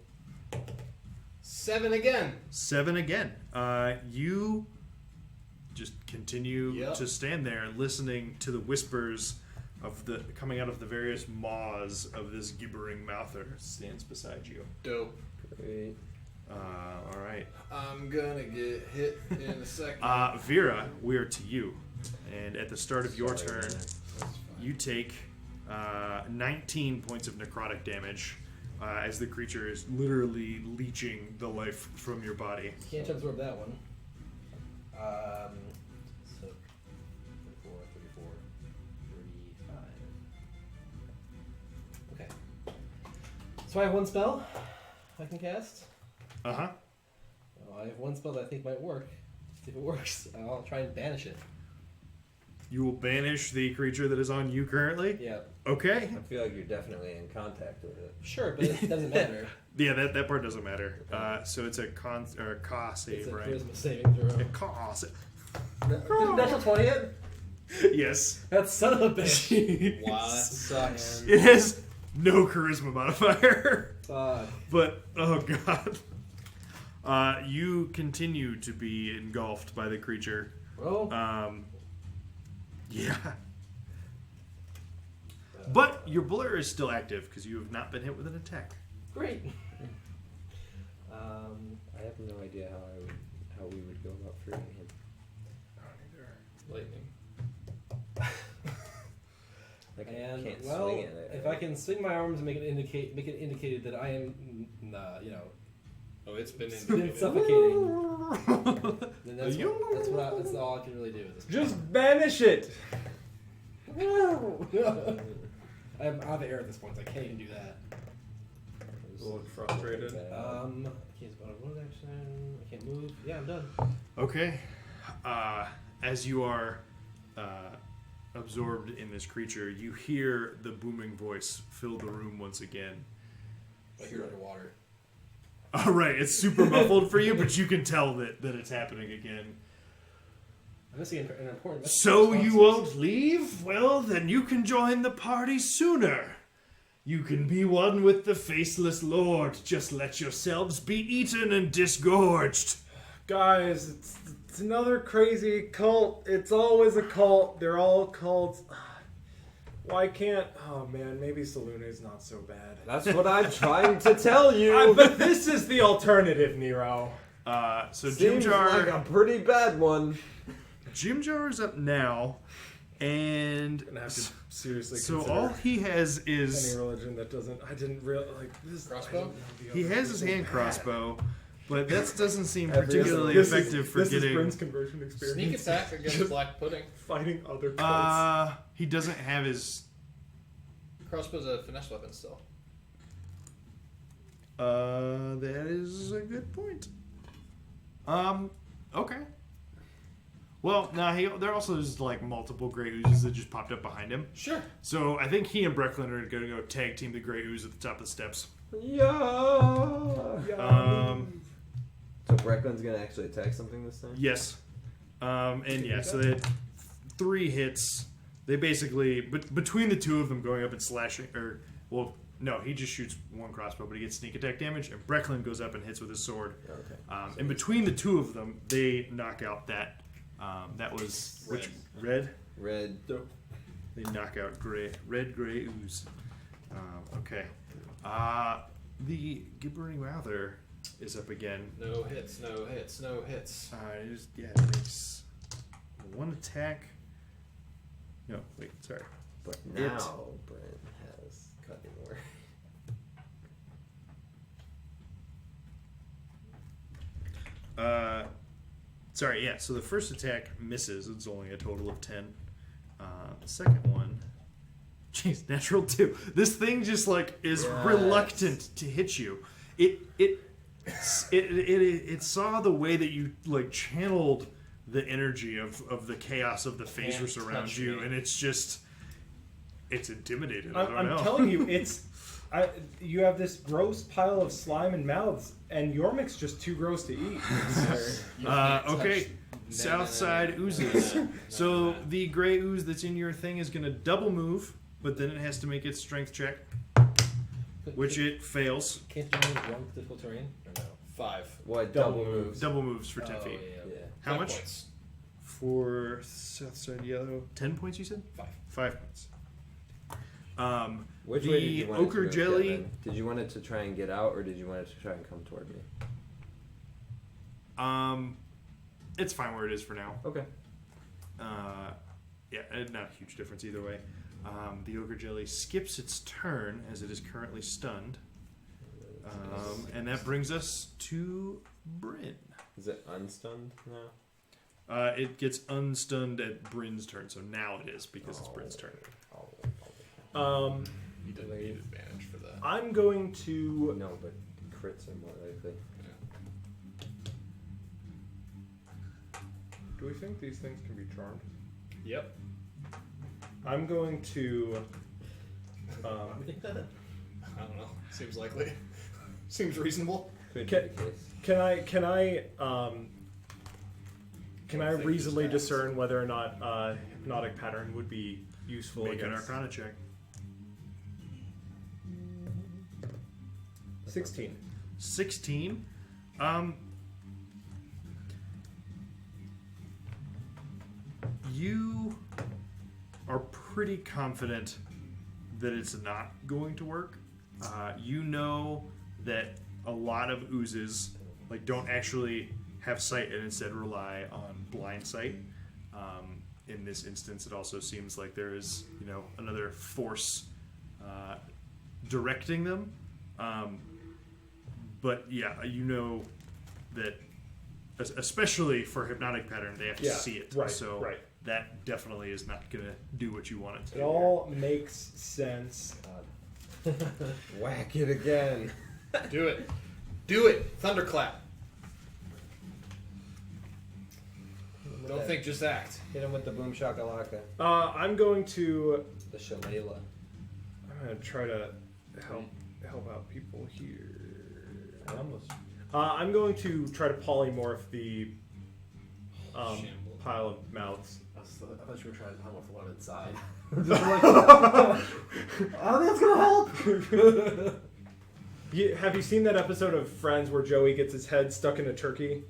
7 again. 7 again. You just continue Yep. to stand there listening to the whispers of the coming out of the various maws of this gibbering mouther stands beside you. Dope. Great. All right. I'm gonna get hit in a second. Vera, we are to you. And at the start of your Sorry, turn, man. That's fine. you take 19 points of necrotic damage as the creature is literally leeching the life from your body. Can't absorb that one. So 34, 34, 35. Okay. So I have 1 spell I can cast. Uh huh. Oh, I have 1 spell that I think might work. See if it works. I'll try and banish it. You will banish the creature that is on you currently? Yeah. Okay. I feel like you're definitely in contact with it. Sure, but it doesn't matter. Yeah, that part doesn't matter. So it's a con or a ca It's save, a right? charisma saving throw. A ca save. Natural 20 it? Yes. That son of a bitch. Wow, that sucks. It has no charisma modifier. Fuck. But oh god. You continue to be engulfed by the creature. Well, Yeah. But your blur is still active because you have not been hit with an attack. great. I have no idea how we would go about freeing him. Lightning. Like, I And can't well, swing at it. if I can swing my arms and make it indicated that I am, Oh, it's been been indicated. suffocating, then that's all I can really do at this point. Just banish it. I'm out of air at this point, so I can't even do that. A little frustrated. I can't use a bonus action. I can't move. Yeah, I'm done. Okay. As you are absorbed in this creature, you hear the booming voice fill the room once again. But you're underwater. All right, it's super muffled for you, but you can tell that it's happening again. I'm missing an important message. So you won't leave? Well, then you can join the party sooner. You can be one with the faceless lord. Just let yourselves be eaten and disgorged. Guys, it's another crazy cult. It's always a cult. They're all cults. Why can't... Oh, man, maybe Salune's not so bad. That's what I'm trying to tell you. But this is the alternative, Nero. So Seems Jimjar, like a pretty bad one. Jimjar is up now, and I'm gonna have to seriously so consider all he has any is religion that doesn't... I didn't really... Like, this... Crossbow? I didn't know the he other has his people hand bad. crossbow, but that doesn't seem Every- particularly This is- effective for this is getting. Bryn's conversion experience. Sneak attack against black pudding. Fighting other cults. He doesn't have his. Crossbow's a finesse weapon still. That is a good point. Okay. Well, now there also is like multiple gray oozes that just popped up behind him. Sure. So I think he and Brecklin are going to go tag team the gray ooze at the top of the steps. Yeah. So Brecklin's gonna actually attack something this time? Yes. And yeah, so they had 3 hits. They basically, between the two of them going up and slashing, or, well, no, he just shoots 1 crossbow, but he gets sneak attack damage, and Brecklin goes up and hits with his sword. Okay. And between the two of them, they knock out that, that was, which, red? Red. They knock out red gray ooze. Okay. The Gibbering Mouther is up again. No hits, no hits, no hits. It makes 1 attack. No, wait, sorry. But now Brent has cutting more. Sorry, yeah, so the first attack misses. It's only a total of 10. The second one... Jeez, natural 2. This thing just, like, is reluctant to hit you. It saw the way that you, like, channeled the energy of the chaos of the phasers Can't around touch you, me. and it's just... It's intimidating. I don't I'm know. telling you, you have this gross pile of slime and mouths, and Yormik's just too gross to eat. Okay, south side oozes. So the gray ooze that's in your thing is going to double move, but then it has to make its strength check, which it fails. Can't you move one difficult terrain? Or no? 5. What? Double Double moves. moves. Double moves for 10 feet. Yeah. How 5 much? points. For south side yellow, 10 points. You said 5. 5 points. Which The way did you want ochre it to go, jelly- Kevin? Did you want it to try and get out, or did you want it to try and come toward me? It's fine where it is for now. Okay. Yeah, not a huge difference either way. The ogre jelly skips its turn as it is currently stunned, and that brings us to Bryn. Is it unstunned now? It gets unstunned at Bryn's turn, so now it is because it's Bryn's turn. You didn't need advantage for that. I'm going to... No, but crits are more likely. Do we think these things can be charmed? Yep. I'm going to... I don't know. Seems likely. Seems reasonable. Could Can- be the case. Can I think reasonably this discern whether or not hypnotic pattern would be useful Make an against... Arcana check. 16. 16. You are pretty confident that it's not going to work. You know that a lot of oozes don't actually have sight and instead rely on blind sight. In this instance, it also seems like there is, another force directing them. But yeah, you know that, especially for hypnotic pattern, they have to Yeah, see it. right, So right. that definitely is not going to do what you want it to. It all makes sense. Whack it again. Do it. Do it. Thunderclap. Don't think, just act. Hit him with the boom shakalaka. I'm going to. The shillelagh. I'm gonna try to help out people here. I almost. I'm going to try to polymorph the Shambles. pile of mouths. I thought you were trying to come up with one inside. I think that's gonna help. Have you seen that episode of Friends where Joey gets his head stuck in a turkey?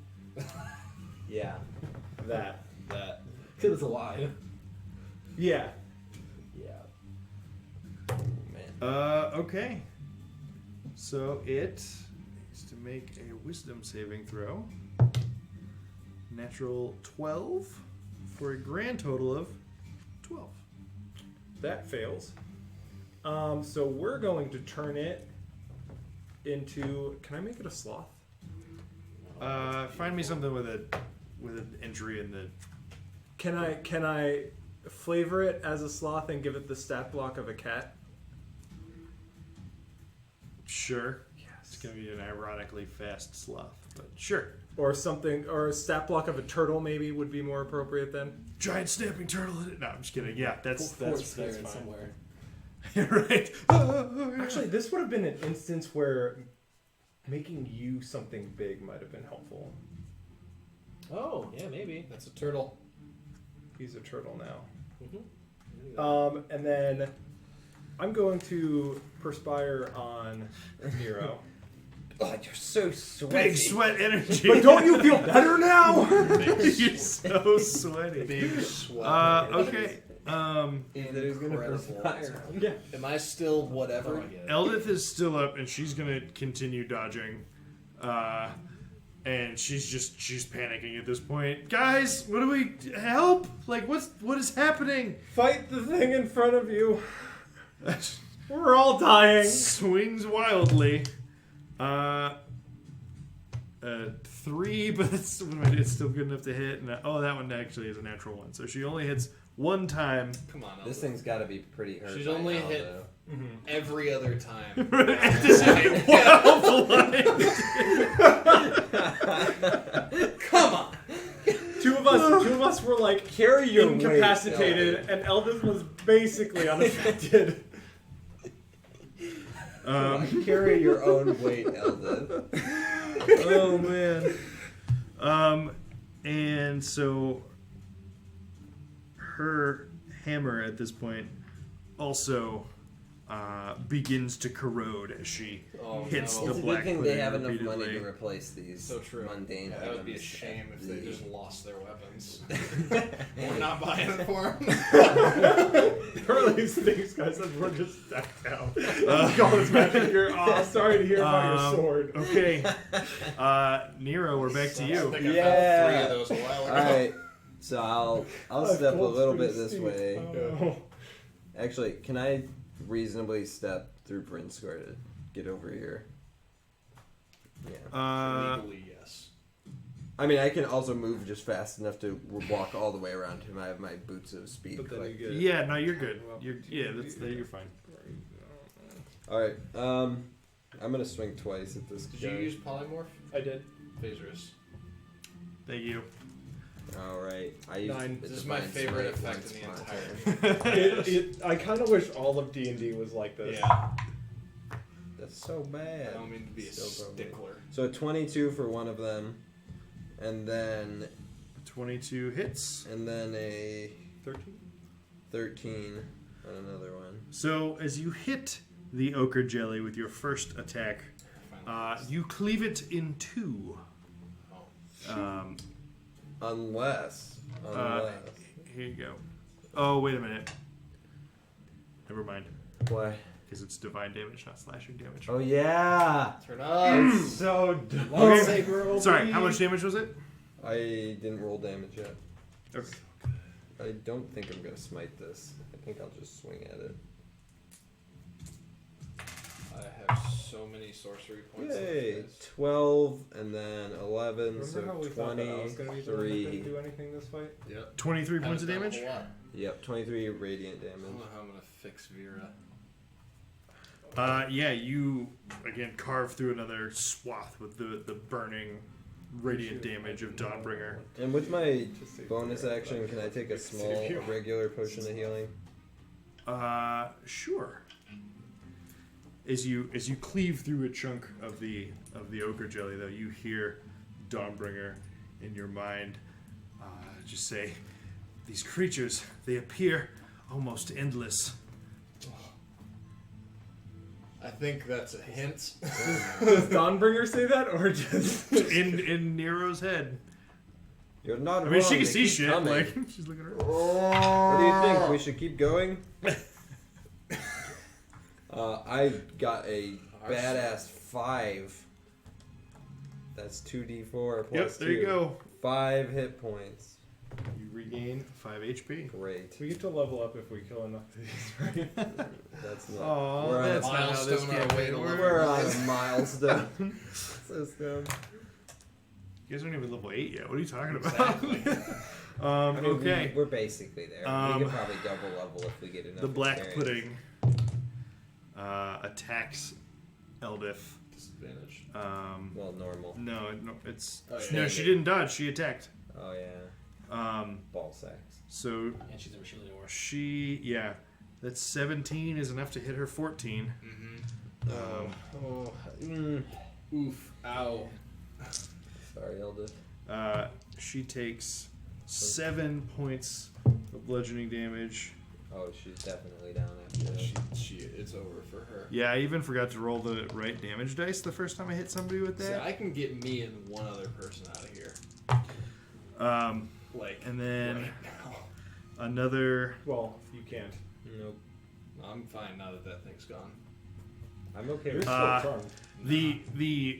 Yeah. That. Kid is alive. Yeah. Oh, man. Okay. So it needs to make a wisdom saving throw. Natural 12 for a grand total of 12. That fails. So we're going to turn it into. Can I make it a sloth? Find me something with an injury in the. Can I flavor it as a sloth and give it the stat block of a cat? Sure. It's gonna be an ironically fast sloth, but sure. Or something, or a stat block of a turtle maybe would be more appropriate then. Giant snapping turtle in it. No, I'm just kidding. Yeah, that's Force fine. there somewhere. Right. Actually, this would have been an instance where making you something big might have been helpful. Oh, yeah, maybe. That's a turtle. He's a turtle now. Mm-hmm. And then I'm going to perspire on Nero. Oh, you're so sweaty. Big sweat energy. But don't you feel better now? You're so sweaty. Big sweat. Okay. There's gonna perspire. Yeah. Am I still whatever? Oh, I get it. Eldith is still up, and she's gonna continue dodging. And she's panicking at this point. Guys, what do we help? Like, what is happening? Fight the thing in front of you. We're all dying. Swings wildly. 3, but it's still good enough to hit. And that one actually is a natural 1, so she only hits one time. Come on, This Elvis. thing's got to be pretty hurt. She's by only now, hit- though. every other time. At this Come on. Two of us were like Carry your weight, incapacitated, and Eldith was basically unaffected. Carry your own weight, Eldon. Oh man. And so her hammer at this point also begins to corrode as she Oh, hits no. the It's a black good thing they pudding have enough money repeatedly. to replace these So true. mundane Yeah, that would be a items shame at if they the- just lost their weapons. We're not buying it for them. There are these things, guys, that we're just stacked out. Call this magic here. Oh, sorry to hear about your sword. Okay. Nero, we're back to I you. think I Yeah. found 3 of those a while ago. Alright, so I'll step a Gold's little pretty bit this steep. way. Oh. Actually, can I reasonably step through Bryn's square to get over here? Yeah. Legally, yes. I mean, I can also move just fast enough to walk all the way around him. I have my boots of speed. But then like- you get Yeah, no, you're good. You're fine. Alright, I'm gonna swing twice at this Did guy. you use polymorph? I did. Phasers. Thank you. Alright, I used 9. the This is my Divine favorite Smite effect in the once entire upon a time. I kind of wish all of D&D was like this. Yeah. That's so I bad. don't mean to be a Still probably. stickler. So 22 for one of them, and then 22 hits. a 13? 13 on another one. So as you hit the ochre jelly with your first attack, you cleave it in 2. Unless. Here you go. Oh, wait a minute. Never mind. Why? Because it's divine damage, not slashing damage. Oh yeah. Turn up. So dumb. Okay. Sorry, how much damage was it? I didn't roll damage yet. Okay. I don't think I'm gonna smite this. I think I'll just swing at it. I have so many sorcery points. Yay! 12 and then 11, Remember so how we thought that I was going to be the one that couldn't 23. do anything this fight? Yep. 23 points of Haven't done a damage? whole lot. Yep, 23 radiant I don't damage. know how I'm gonna fix Vera. Yeah, you again carve through another swath with the burning radiant damage of Dawnbringer. And with my Just say bonus zero, action, but can I take a save small, you. a regular potion of healing? Sure. As you cleave through a chunk of the ochre jelly, though, you hear Dawnbringer in your mind just say, "These creatures, they appear almost endless." I think that's a hint. Does Dawnbringer say that, or just in Nero's head. You're not I mean, wrong, she can they see keep shit. coming. Like she's looking around. What do you think? We should keep going? I got a badass 5. That's 2d4 plus Yep, there you 2. go. 5 hit points. You regain 5 HP. Great. we get to level up if we kill enough of these, right? That's not. Oh, we're on that's a, not how this milestone our way campaign to works. we're on a milestone. So dumb. You guys aren't even level 8 yet. What are you talking about? Exactly. I mean, Okay. we're basically there. Um, we can probably double level if we get enough. The black experience. pudding attacks Eldith. Disadvantage. Well, normal. No, it's Oh, yeah. no. She didn't dodge. She attacked. Oh yeah. Ball sacks. So And she's never shielded anymore. that's 17 is enough to hit her 14. Oof. Ow. Sorry, Eldith. She takes 7 points of bludgeoning damage. Oh, she's definitely down after that. It's over for her. Yeah, I even forgot to roll the right damage dice the first time I hit somebody with See, that. I can get me and one other person out of here. Like, And then right now. another. Well, you can't. Nope. I'm fine now that thing's gone. I'm okay You're with still Uh, charmed. The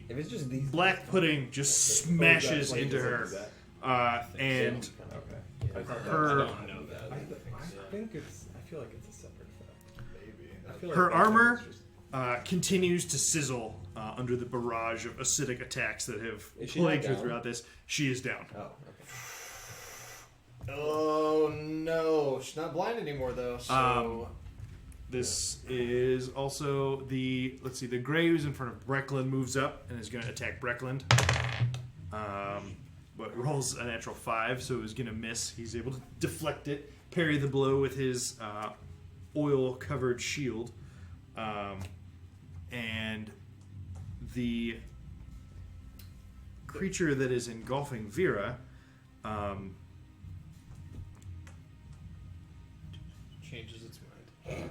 if it's just these. black pudding just smashes into her, and Okay. I thought that her- I don't know that. I think it's. I feel like it's a separate effect. Maybe. I feel like her that armor thing is just- continues to sizzle under the barrage of acidic attacks that have Is she not plagued her down? throughout this. She is down. Oh, okay. Oh no, she's not blind anymore though. So This is also the the gray who's in front of Breckland moves up and is going to attack Breckland. But rolls a natural 5, so is going to miss. He's able to deflect it, parry the blow with his oil-covered shield, and the creature that is engulfing Vera. changes its mind.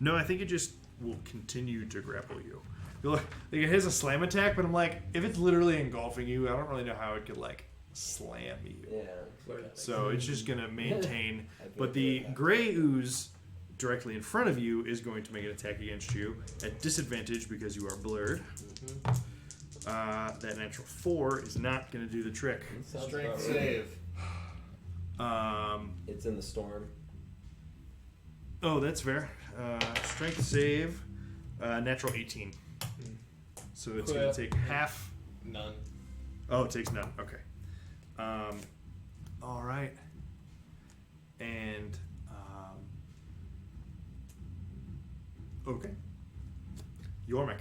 No, I think it just will continue to grapple you. Like, it has a slam attack, but I'm like, if it's literally engulfing you, I don't really know how it could like slam you. Yeah. So it's just gonna maintain. But the gray ooze directly in front of you is going to make an attack against you at disadvantage because you are blurred. That natural 4 is not going to do the trick. Strength save. It's in the storm. Oh, that's fair. Strength save, natural 18. So it's going to take half. None. Oh, it takes none. Okay. All right. And okay. Yormik,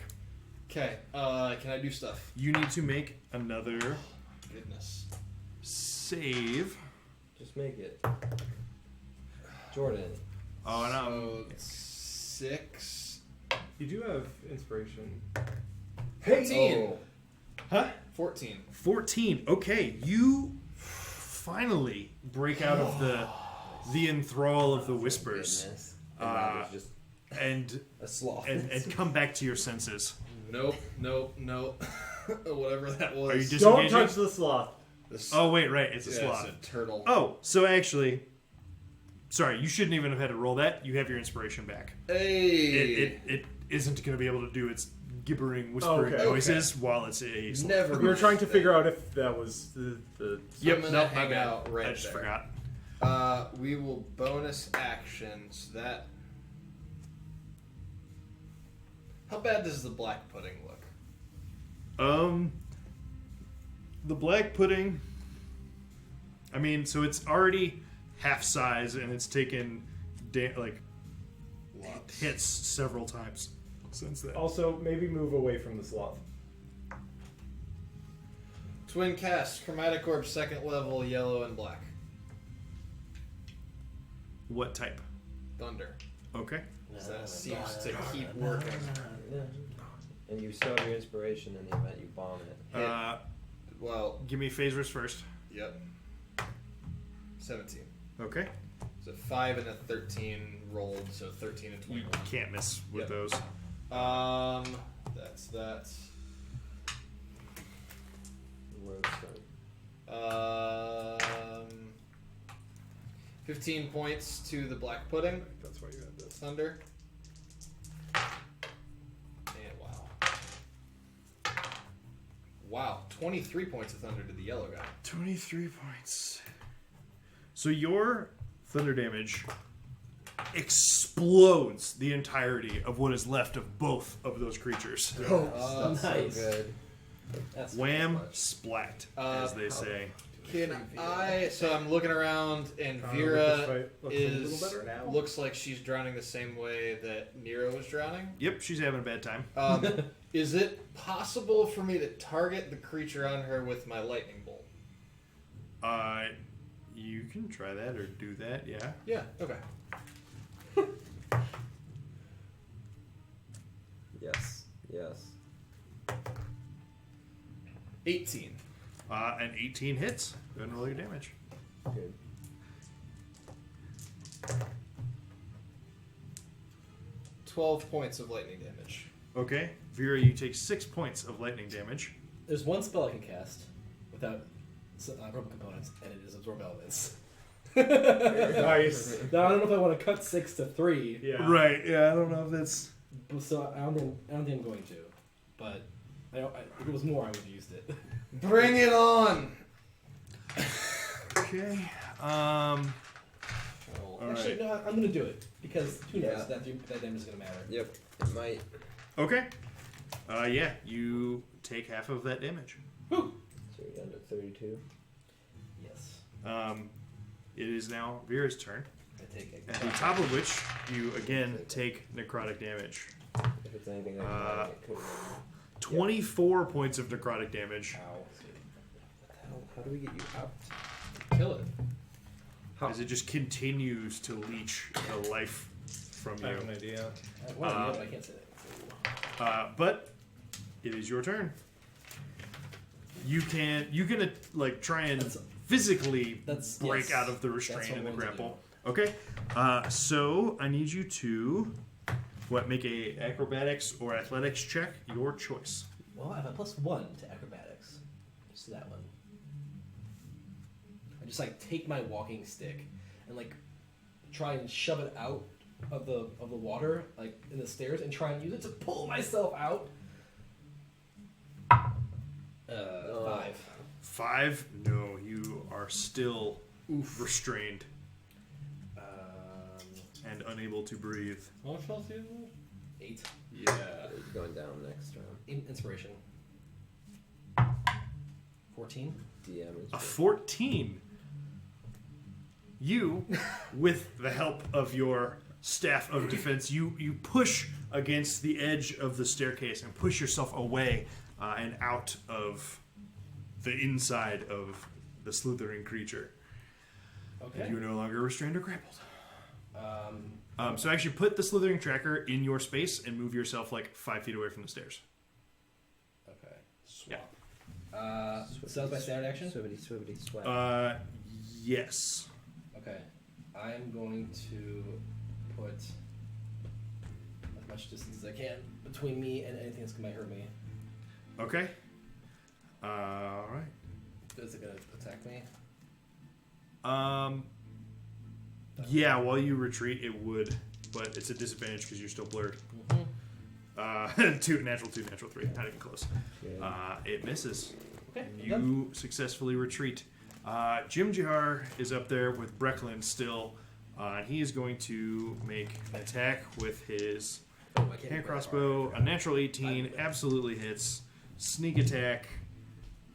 Okay. Can I do stuff? you need to make another Goodness. save. Just make it. Jordan. Oh, and So 6. You do have inspiration. 14. Oh. huh? 14. 14. Okay, you finally break out of the enthrall of the whispers Goodness. And that was just and a sloth. and come back to your senses. Nope. Whatever that was. Are you Don't disengaging? touch the sloth. This- Oh wait, right, it's a yeah, sloth. It's a turtle. Oh, so actually, sorry, you shouldn't even have had to roll that. You have your inspiration back. Hey. It isn't going to be able to do its gibbering, whispering Okay. noises while it's a sloth. Never. We were trying to figure out if that was the Yep, I'm gonna nope, my hang bad. out right I just there. forgot. We will bonus actions that. How bad does the black pudding look? The black pudding. I mean, so it's already half size and it's taken hits several times. sense that. Also, maybe move away from the sloth. Twin cast, chromatic orb, second level, yellow and black. What type? Thunder. Okay. So that seems to keep working. And you still have your inspiration in the event you bomb it. Well, Give me phasers first. yep. 17. Okay. So 5 and a 13 rolled, so 13 and 21. Can't miss with Yep. those. That's that. Road start. 15 points to the black pudding. That's why you had this. Thunder. And wow. Wow, 23 points of thunder to the yellow guy. 23 points. So your thunder damage explodes the entirety of what is left of both of those creatures. Oh, nice. So good. That's Wham, splat, as they say. Can I? So I'm looking around, and This Vera fight looks a is little better now. looks like she's drowning the same way that Nero was drowning. Yep, she's having a bad time. Is it possible for me to target the creature on her with my lightning bolt? You can try that or do that, yeah. Yeah. Okay. Yes. Yes. 18. And 18 hits. Go ahead and roll your damage. Good. $12 points of lightning damage. Okay, Vera, you take 6 points of lightning damage. There's one spell I can cast without purple components, and it is Absorb Elements. Nice. Now, I don't know if I want to cut 6 to 3, Yeah. Right, yeah, I don't know if that's... so I don't think I'm going to. But if it was more, I would have used it. Bring it on. Okay, Actually, Alright. no, I'm going to do it. Because who knows? Yeah. That damage is going to matter. Yep. It might. Okay. Yeah, you take half of that damage. Woo! So you're down to 32. Yes. It is now Vera's turn. I take it. At the top of which, you again take necrotic damage. If it's anything like that, it could have 24 points of necrotic damage. Ow. How do we get you out? Kill it. As it just continues to leech the life from I have you. an idea. Well, you know, but I can't say that. But it is your turn. You can like try and That's- physically that's- break yes. out of the That's restraint what and the I wanted to grapple. Okay. So I need you to make a acrobatics or athletics check, your choice. Well, I have a +1 to acrobatics. Just that one. I just like take my walking stick and like try and shove it out of the water, like in the stairs, and try and use it to pull myself out. 5. 5? No, you are still restrained and unable to breathe. What shall I do? 8. Yeah. You're going down next round. Inspiration. 14. DM is A 14. You, with the help of your staff of defense, you push against the edge of the staircase and push yourself away and out of the inside of the slithering creature. Okay. You are no longer restrained or grappled. Um, So actually put the slithering tracker in your space and move yourself like 5 feet away from the stairs. okay. Swap. So that was my standard action? Swibbity swap. Yes. Okay. I'm going to put as much distance as I can between me and anything that's going to hurt me. Okay. Alright. Is it going to attack me? Yeah, while you retreat, it would, but it's a disadvantage because you're still blurred. Natural 2, natural 3. Not even close. It misses. Okay. You successfully retreat. Jim Jihar is up there with Brecklin still. He is going to make an attack with his hand crossbow. A natural 18 absolutely hits. Sneak attack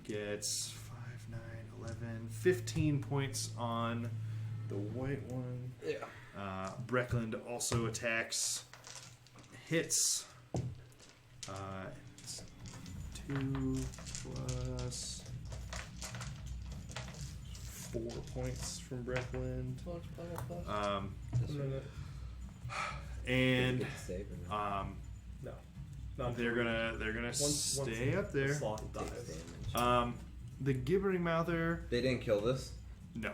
gets 5, 9, 11, 15 points on the white one. Yeah. Brecklin also attacks. Hits. 2 plus 4 points from Breckland. And Good save or not? Not they're gonna stay up the there. sloth Takes dies. damage. The Gibbering Mouther. They didn't kill this. No.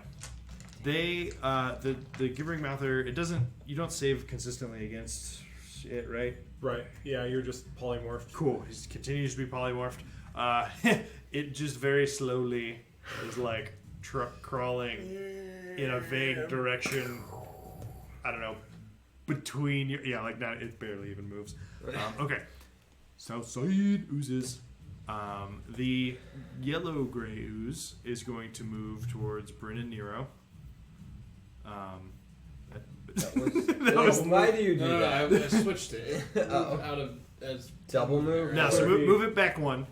They the Gibbering Mouther, it doesn't, you don't save consistently against it, right? Right. Yeah, you're just polymorphed. Cool. He continues to be polymorphed. It just very slowly is like crawling in a vague direction. I don't know, between your, yeah, like that. It barely even moves. Okay. Southside oozes. The yellow gray ooze is going to move towards Bryn and Nero. That was, That was- why do you do No, that? I switched it. Uh-oh. Out of as Double move? No, That so would be- move it back one.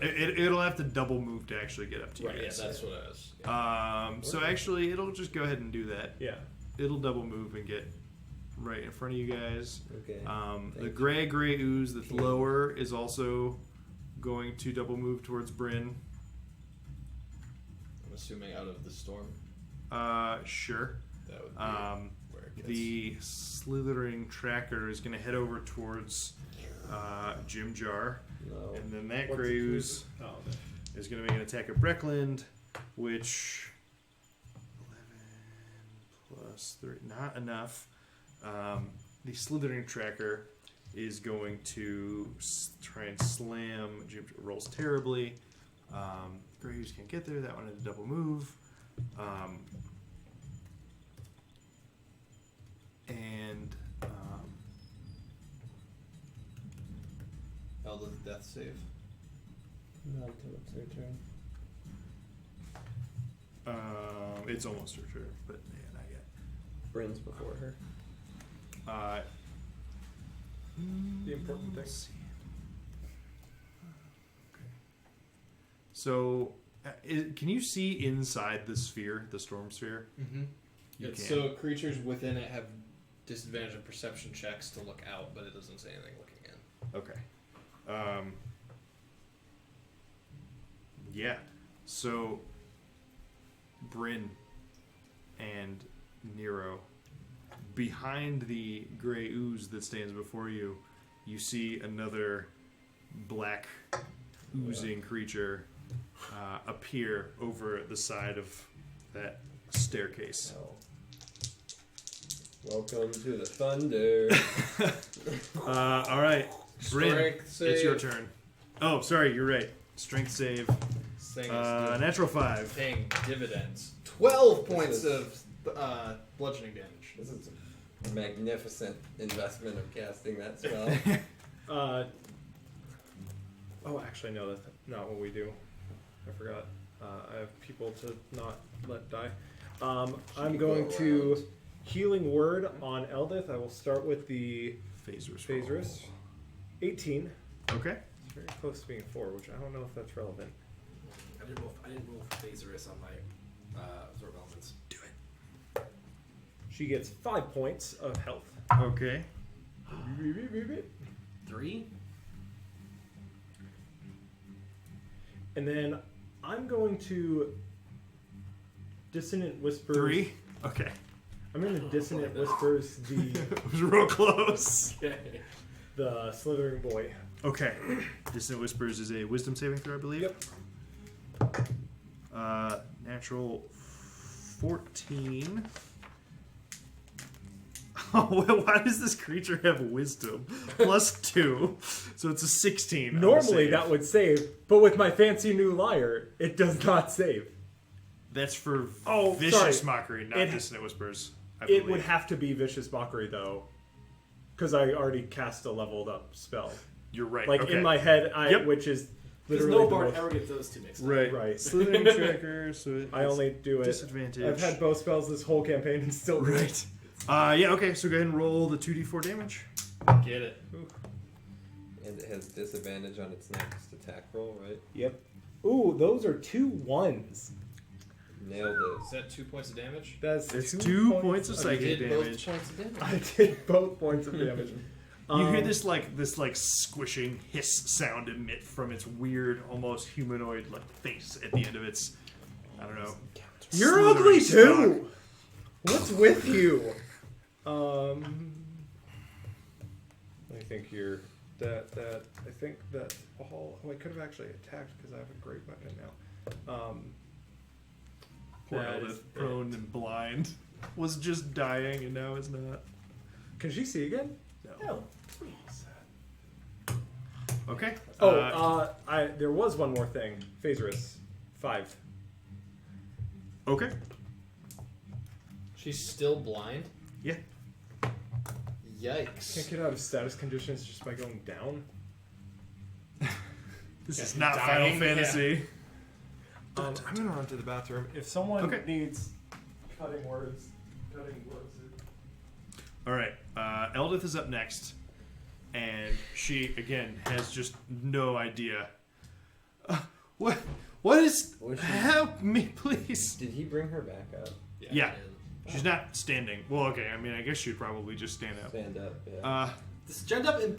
It'll have to double move to actually get up to you Right, yeah, guys. that's what I was. So actually, it'll just go ahead and do that. Yeah. It'll double move and get right in front of you guys. Okay. The Thank gray ooze that's lower is also going to double move towards Bryn. I'm assuming out of the storm. Sure. That would be where it gets. The slithering tracker is going to head over towards Jim Jar, No. and then that What's gray it- ooze Oh, is going to make an attack at Breckland, which 11 plus 3, not enough. The slithering tracker is going to try and slam. Jim rolls terribly. Gray ooze can't get there. That one had a double move. And Eldith death save. Not until it's their turn. it's almost her turn, but yeah, not yet. Bryn's before her. the important thing. Let's see. Okay. So, can you see inside the sphere, the storm sphere? Mm-hmm. You can. So creatures within it have disadvantage of perception checks to look out, but it doesn't say anything looking in. Okay. Yeah. So, Bryn and Nero, behind the gray ooze that stands before you, you see another black oozing creature appear over the side of that staircase. Welcome to the thunder. All right, Bryn, Strength it's your save. turn. Oh, sorry, you're right. Strength save. This thing is Natural 5. paying dividends. 12 points is- of bludgeoning damage. This is a magnificent investment of casting that spell. Oh, actually, no, that's not what we do. I forgot. I have people to not let die. I'm going to Healing Word on Eldith. I will start with the Phaserus. 18. Okay. It's very close to being 4, which I don't know if that's relevant. I didn't roll for Phaserus on my absorb elements. Do it. She gets 5 points of health. Okay. 3. And then I'm going to Dissonant Whispers. 3. Okay. I'm going to Dissonant Whispers It was real close. the Slithering Boy. Okay. Distant Whispers is a wisdom saving throw, I believe. Yep. Natural 14. Oh, well, why does this creature have wisdom? Plus 2. So it's a 16. on the Normally save. that would save, but with my fancy new lyre, it does not save. That's for Oh, Vicious sorry. Mockery, not It- Dissonant Whispers. I It believe. would have to be Vicious Mockery, though, because I already cast a leveled up spell. You're right. Like, okay. in my head, Yep. which is There's literally no the bard most- ever get those two mixed up. Right. Right. Slithering Tracker, so it I has only do it. disadvantage. I've had both spells this whole campaign and still do it. Right. Yeah, okay, so go ahead and roll the 2d4 damage. Get it. And it has disadvantage on its next attack roll, right? Yep. Ooh, those are 2 1s. Nailed Is that 2 points of damage? That's It's 2 2 points of You psychic did damage. both points of damage. I did both points of damage. You hear this squishing hiss sound emit from its weird, almost humanoid like face at the end of its, I don't know. You're slithering ugly stalk. too. What's with you? I think you're that. I think that all. Oh, I could have actually attacked because I have a great weapon now. Poor That Eldith, is prone and blind, was just dying and now is not. Can she see again? No. Okay. There was one more thing. Phaserus, 5. Okay. She's still blind. Yeah. Yikes. Can't get out of status conditions just by going down. This is Yeah, not dying, Final Fantasy. I'm gonna run to the bathroom. If someone Okay. needs cutting words. All right. Eldith is up next, and she again has just no idea. What? What is? Was she- Help me, please. Did he bring her back up? Yeah. She's not standing. Well, okay. I mean, I guess she'd probably just stand up. Stand up, yeah. Stand up and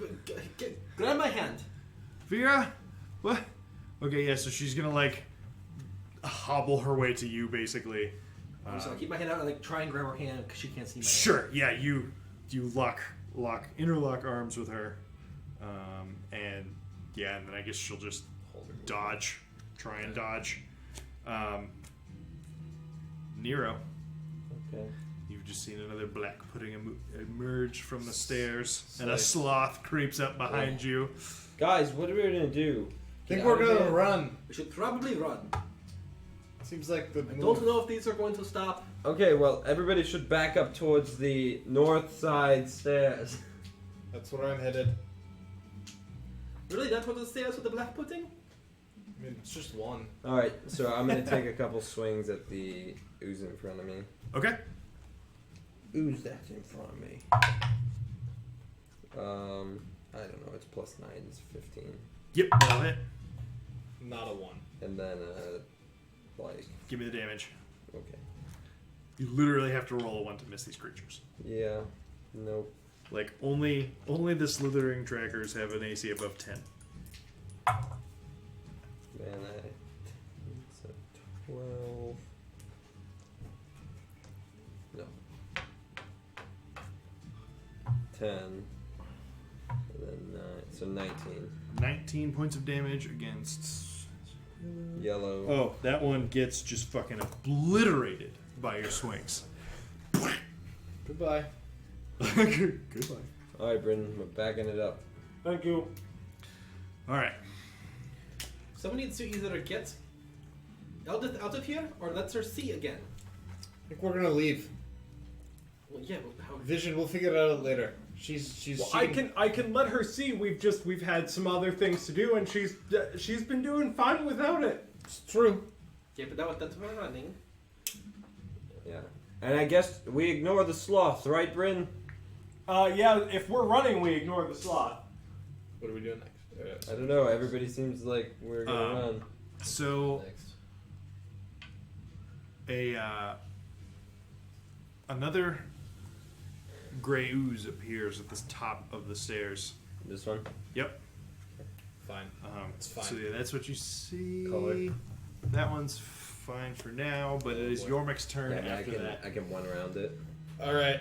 grab my hand. Vera, what? Okay, yeah. So she's gonna like hobble her way to you, basically. So I keep my hand out and like try and grab her hand because she can't see my hand. Sure. Yeah. You interlock arms with her, and yeah, and then I guess she'll just dodge, try and dodge. Nero, Okay. you've just seen another black pudding emerge from the stairs, and a sloth creeps up behind you. Guys, what are we gonna do? I think Get we're out of gonna here? run. We should probably run. Seems like the I move. don't know if these are going to stop. Okay, well, everybody should back up towards the north side stairs. That's where I'm headed. Really? That's what the stairs with the black pudding? I mean, it's just one. Alright, so I'm gonna take a couple swings at the ooze in front of me. Okay. Ooze that's in front of me. I don't know, it's +9, it's 15. Yep. That'll hit. Not a 1. And then, like, Give me the damage. okay. You literally have to roll a 1 to miss these creatures. Yeah, nope. Like only the slithering trackers have an AC above 10. Man, it's a 12. No. 10. And then 9. So 19. 19 points of damage against. Yellow. Oh, that one gets just fucking obliterated by your swings. Goodbye. Goodbye. Alright, Bryn, we're backing it up. Thank you. All right. Someone needs to either get Eldith out of here or let her see again. I think we're gonna leave. Well, yeah, but how? Vision, we'll figure it out later. She's. Well, she I can let her see. We've had some other things to do, and she's been doing fine without it. It's true. Yeah, but that's we're running. Yeah. And I guess we ignore the sloths, right, Bryn? Yeah. If we're running, we ignore the slot. What are we doing next? I don't know, everybody seems like we're gonna run. So Next. another gray ooze appears at the top of the stairs. This one? Yep. Fine. It's fine. So yeah, that's what you see. Color. That one's fine for now, but it is boy. Yormic's turn Yeah, after that. I can one around it. All right.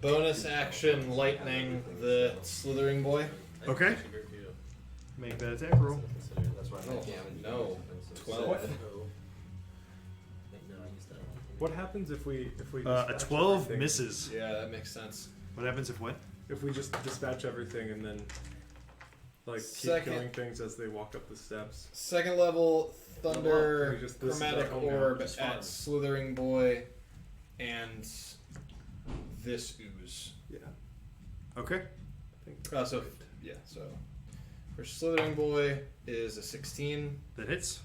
Bonus action, lightning the slithering boy. Okay. Make that attack roll. That's why Oh, no. 12. What happens if we A dispatch 12 everything? misses. Yeah, that makes sense. What happens if what? If we just dispatch everything and then keep Second. killing things as they walk up the steps. Second level thunder We just- this is chromatic our home now, orb just at farm. slithering boy and this ooze. Yeah. Okay. I think So yeah, so for slithering boy is a 16. That hits.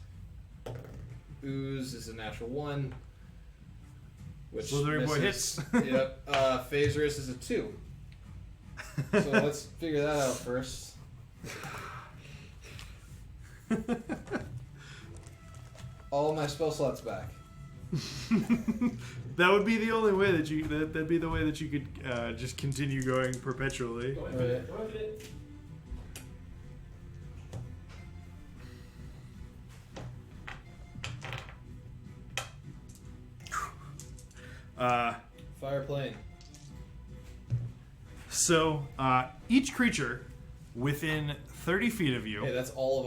Ooze is a natural 1. Which Slithering boy misses. hits. Yep. Phaserus is a 2. So let's figure that out first. All my spell slots back. That would be the only way that you. That'd be the way that you could just continue going perpetually. Go infinite. Go infinite. Fire plane. So each creature within 30 feet of you Hey, that's all of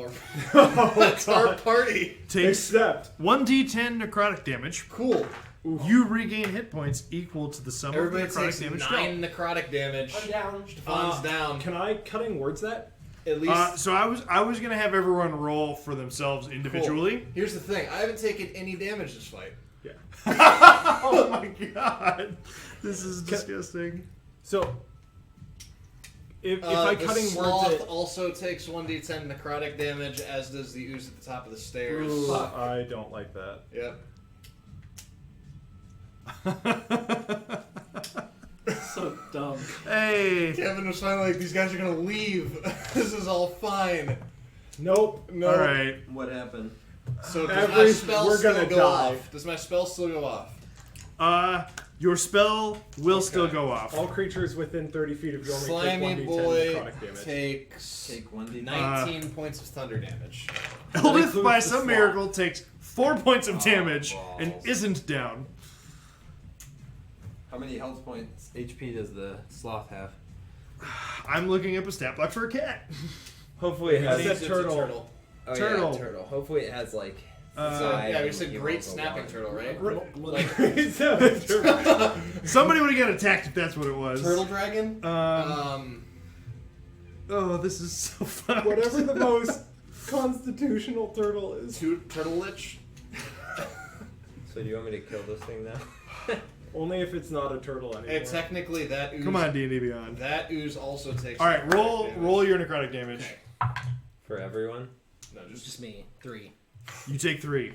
our. That's our party. takes Except 1d10 necrotic damage. Cool. You regain hit points equal to the sum Everybody of the necrotic takes damage 9 necrotic damage. I'm down. Stefan's down. can I cutting words that? At least. So I was gonna have everyone roll for themselves individually. Cool. Here's the thing. I haven't taken any damage this fight. Oh my god, this is disgusting. So, if I the cutting words sloth it, also takes 1d10 necrotic damage, as does the ooze at the top of the stairs. I don't like that. Yep. So dumb. Hey, Kevin was finally like, these guys are gonna leave. This is all fine. Nope. No. all right. What happened? So does my spell we're still gonna go die. off? Does my spell still go off? Your spell will still go off. All creatures within 30 feet of you only Slimy take 1d10 boy necrotic damage. takes Take 1d10. 19 points of thunder damage. Eldith, includes by the some sloth. miracle, takes 4 points of damage and balls. isn't down. How many health points HP does the sloth have? I'm looking up a stat block for a cat. Hopefully it I has. said It's a turtle. Oh, Turtle. Yeah, turtle. Hopefully it has like. So, five yeah, we and said you great rolled a snapping one. turtle, right? Somebody would have got attacked if that's what it was. Turtle dragon? Oh, this is so fucked. Whatever the most constitutional turtle is. Turtle lich? So do you want me to kill this thing now? Only if it's not a turtle anymore. And technically, that ooze. Come on, D&D Beyond. That ooze also takes. All right, necrotic damage. roll your necrotic damage. For everyone? No, just. Just me. 3. You take 3.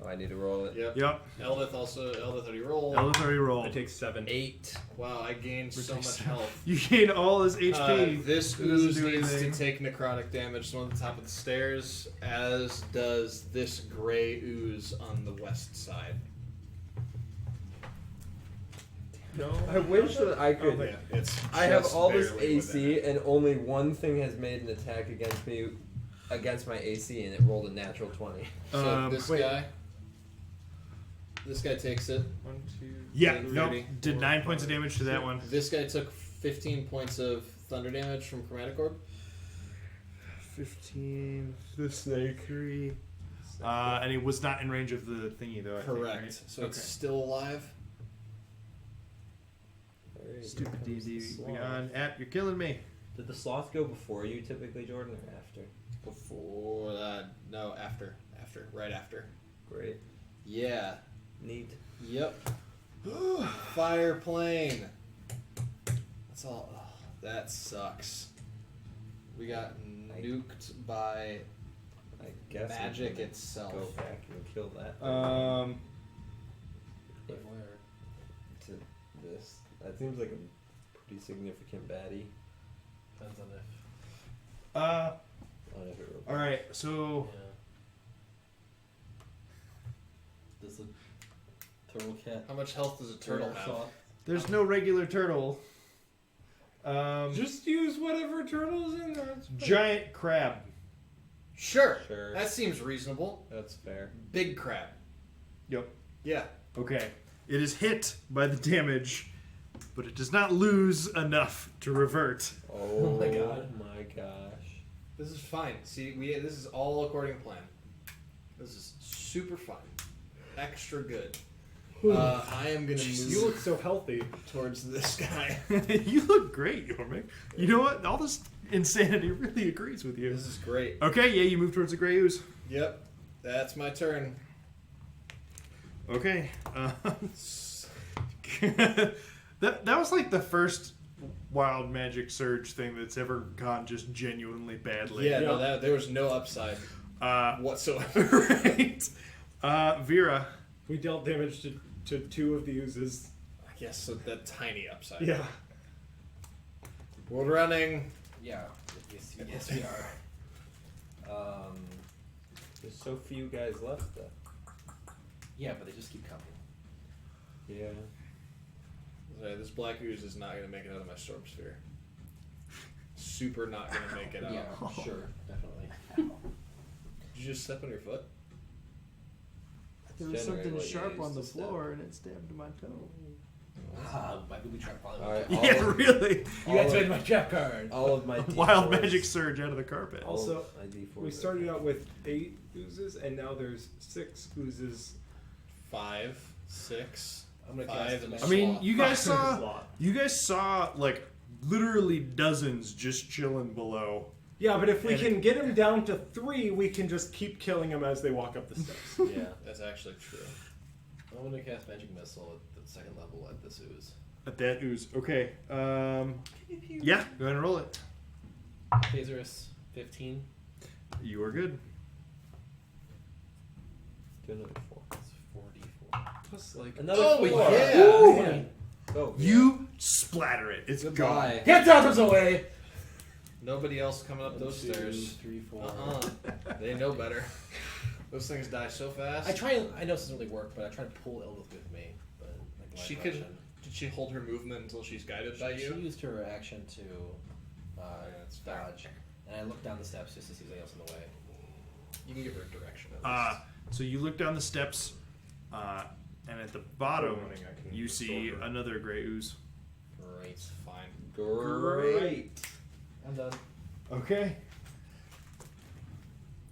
Oh, I need to roll it. Yep. Yep. Eldith already rolled. Eldith already rolled. I take 7. 8. Wow, I gained so much health. You gain all his HP. This Doesn't ooze do needs to anything. take necrotic damage on the top of the stairs, as does this gray ooze on the west side. No. I wish that I could. Yeah, it's. I have just all this barely within AC, it. and only one thing has made an attack against me, against my AC, and it rolled a natural 20. So this wait. guy. This guy takes it. 1, 2. Yeah, Did nope. 30. Did 9 points of damage to that one. This guy took 15 points of thunder damage from Chromatic Orb. 15. The snake. 3. And he was not in range of the thingy, though. I Correct. Think, right? So it's still alive. Very Stupid good. D&D Sloth. Beyond. App, you're killing me. Did the sloth go before you typically, Jordan, or after? Before that. No, after. After. Right after. Great. Yeah. Neat. Yep. Fire plane. That's all. Oh, that sucks. We got nuked by I guess I'm magic gonna itself. Go back and kill that. But where? To this. That seems like a pretty significant baddie. Depends on if. On if it All right, so Yeah. Does the turtle cat. How much health does a turtle have? Shot? there's no regular turtle. Just use whatever turtle's in there. It's fine. Giant crab. Sure. Sure. That seems reasonable. That's fair. Big crab. Yep. Yeah. Okay. It is hit by the damage, but it does not lose enough to revert. Oh my God. my gosh. This is fine. See, this is all according to plan. This is super fun. Extra good. I am gonna You move look so healthy. towards this guy. You look great, Yormik. You know what? All this insanity really agrees with you. This is great. Okay, yeah, you move towards the gray ooze. Yep. That's my turn. Okay. that was like the first wild magic surge thing that's ever gone just genuinely badly. Yeah, no, there was no upside whatsoever. Right. Vera. We dealt damage to 2 of the oozes. I guess so. That tiny upside. Yeah. We're running. Yeah. Yes, we are. There's so few guys left though. Yeah, but they just keep coming. Yeah. Sorry, this black ooze is not gonna make it out of my storm sphere. Super not gonna make it out. Yeah, sure, definitely. Did you just step on your foot? There was something what you sharp use on the to step. floor and it stabbed my toe. My booby trap probably. Alright, won't all Yeah, of- really. You activated my trap card. All of my Wild D4s magic surge out of the carpet. all of Also, my D4s We are- started out with 8 oozes, and now there's 6 oozes. 5, 6. I'm gonna 5 cast and a the I mean, sloth. you guys saw Slot. like literally dozens just chilling below. Yeah, but if we And can get him down to 3, we can just keep killing him as they walk up the steps. Yeah, That's actually true. I'm gonna cast magic missile at the second level at this ooze. At that ooze. Okay. Yeah, go ahead and roll it. Phaserus 15. You are good. Do another 4. That's 4d4. Plus, like, Another Oh, 4. yeah. Ooh. Oh, You splatter it. It's gone. Goodbye. Get Thomas away! Nobody else coming up those 1, 2, stairs. 3, 4. They know better. Those things die so fast. I try and I know this doesn't really work, but I try to pull Eldith with me. But like the right She could. direction. Did she hold her movement until she's guided by She you? used her action to that's fair. dodge, and I looked down the steps just to see if anything else in the way. You can give her direction. At least. So you look down the steps, and at the bottom Running, I can you see restore her. another gray ooze. Great. It's fine. Great. I'm done. Okay.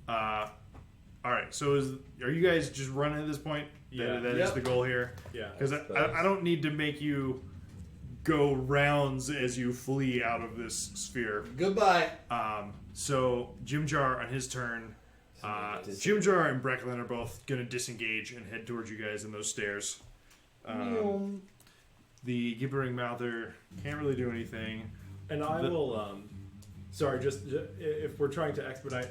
All right. So are you guys just running at this point? Yeah. That is Yep. the goal here. yeah. Because I don't need to make you go rounds as you flee out of this sphere. Goodbye. So Jim Jar on his turn, Jim Jar and Brecklin are both going to disengage and head towards you guys in those stairs. The gibbering mouther can't really do anything. And I The- will, sorry, just if we're trying to expedite,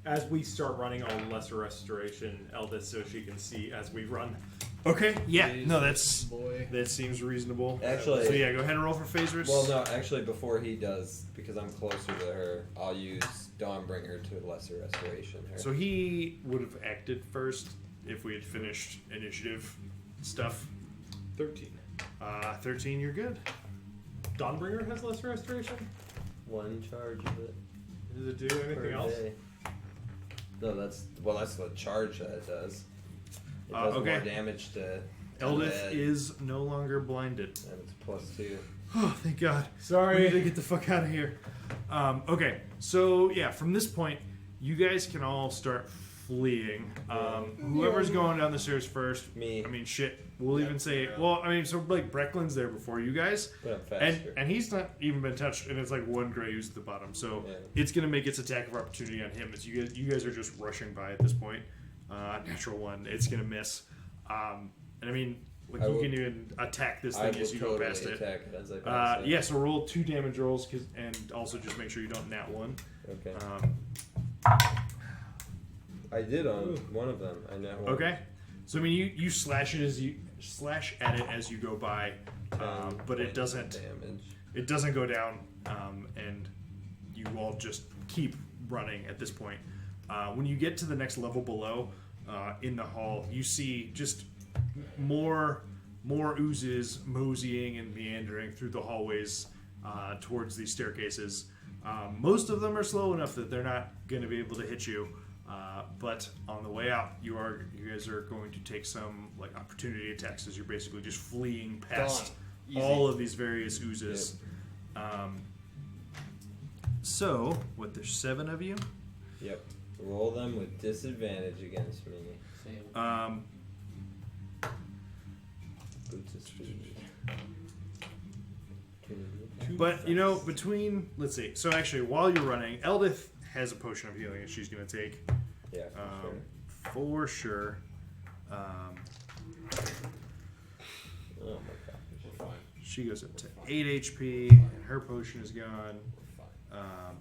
as we start running, I'll lesser restoration Eldith so she can see as we run. Okay, yeah, Please, no, that's boy. that seems reasonable. Actually- so yeah, go ahead and roll for phasers. Well, no, actually, before he does, because I'm closer to her, I'll use Dawnbringer to lesser restoration her. So he would have acted first if we had finished initiative stuff. 13. 13, you're good. Dawnbringer has lesser restoration? one charge of it. Does it do anything per else? day. No, that's the charge that it does. It does okay. more damage to Eldith undead, is no longer blinded. and it's +2. Oh, thank God. Sorry. We need to get the fuck out of here. Okay, so yeah, from this point, you guys can all start fleeing. Whoever's going down the stairs first. Me. I mean, shit. We'll Yeah, even say. yeah. Well, I mean, so like Brecklin's there before you guys, But I'm and faster. he's not even been touched, and it's like one gray ooze at the bottom. So Yeah. it's gonna make its attack of opportunity on him. As you guys are just rushing by at this point. Natural one. It's gonna miss. And I mean, like I you will- can even attack this I thing will as you totally go past it. attack it as I pass it. Yeah, so roll 2 damage rolls, and also just make sure you don't nat 1. Okay. Um, I did on one of them. I know. okay, so I mean you slash at it as you go by, but it doesn't damage. go down, and you all just keep running at this point. When you get to the next level below, in the hall, you see just more oozes moseying and meandering through the hallways towards these staircases. Most of them are slow enough that they're not going to be able to hit you. But on the way out, you guys are going to take some like opportunity attacks as you're basically just fleeing past Gone. all of these various oozes. So, what? There's 7 of you. Yep. Roll them with disadvantage against me. Same. Boots of speed. But you know, between let's see. So actually, while you're running, Eldith has a potion of healing that she's going to take Yeah, for sure. for sure. Oh my god. We're fine. She goes up to 8 HP, and her potion is gone. We're fine.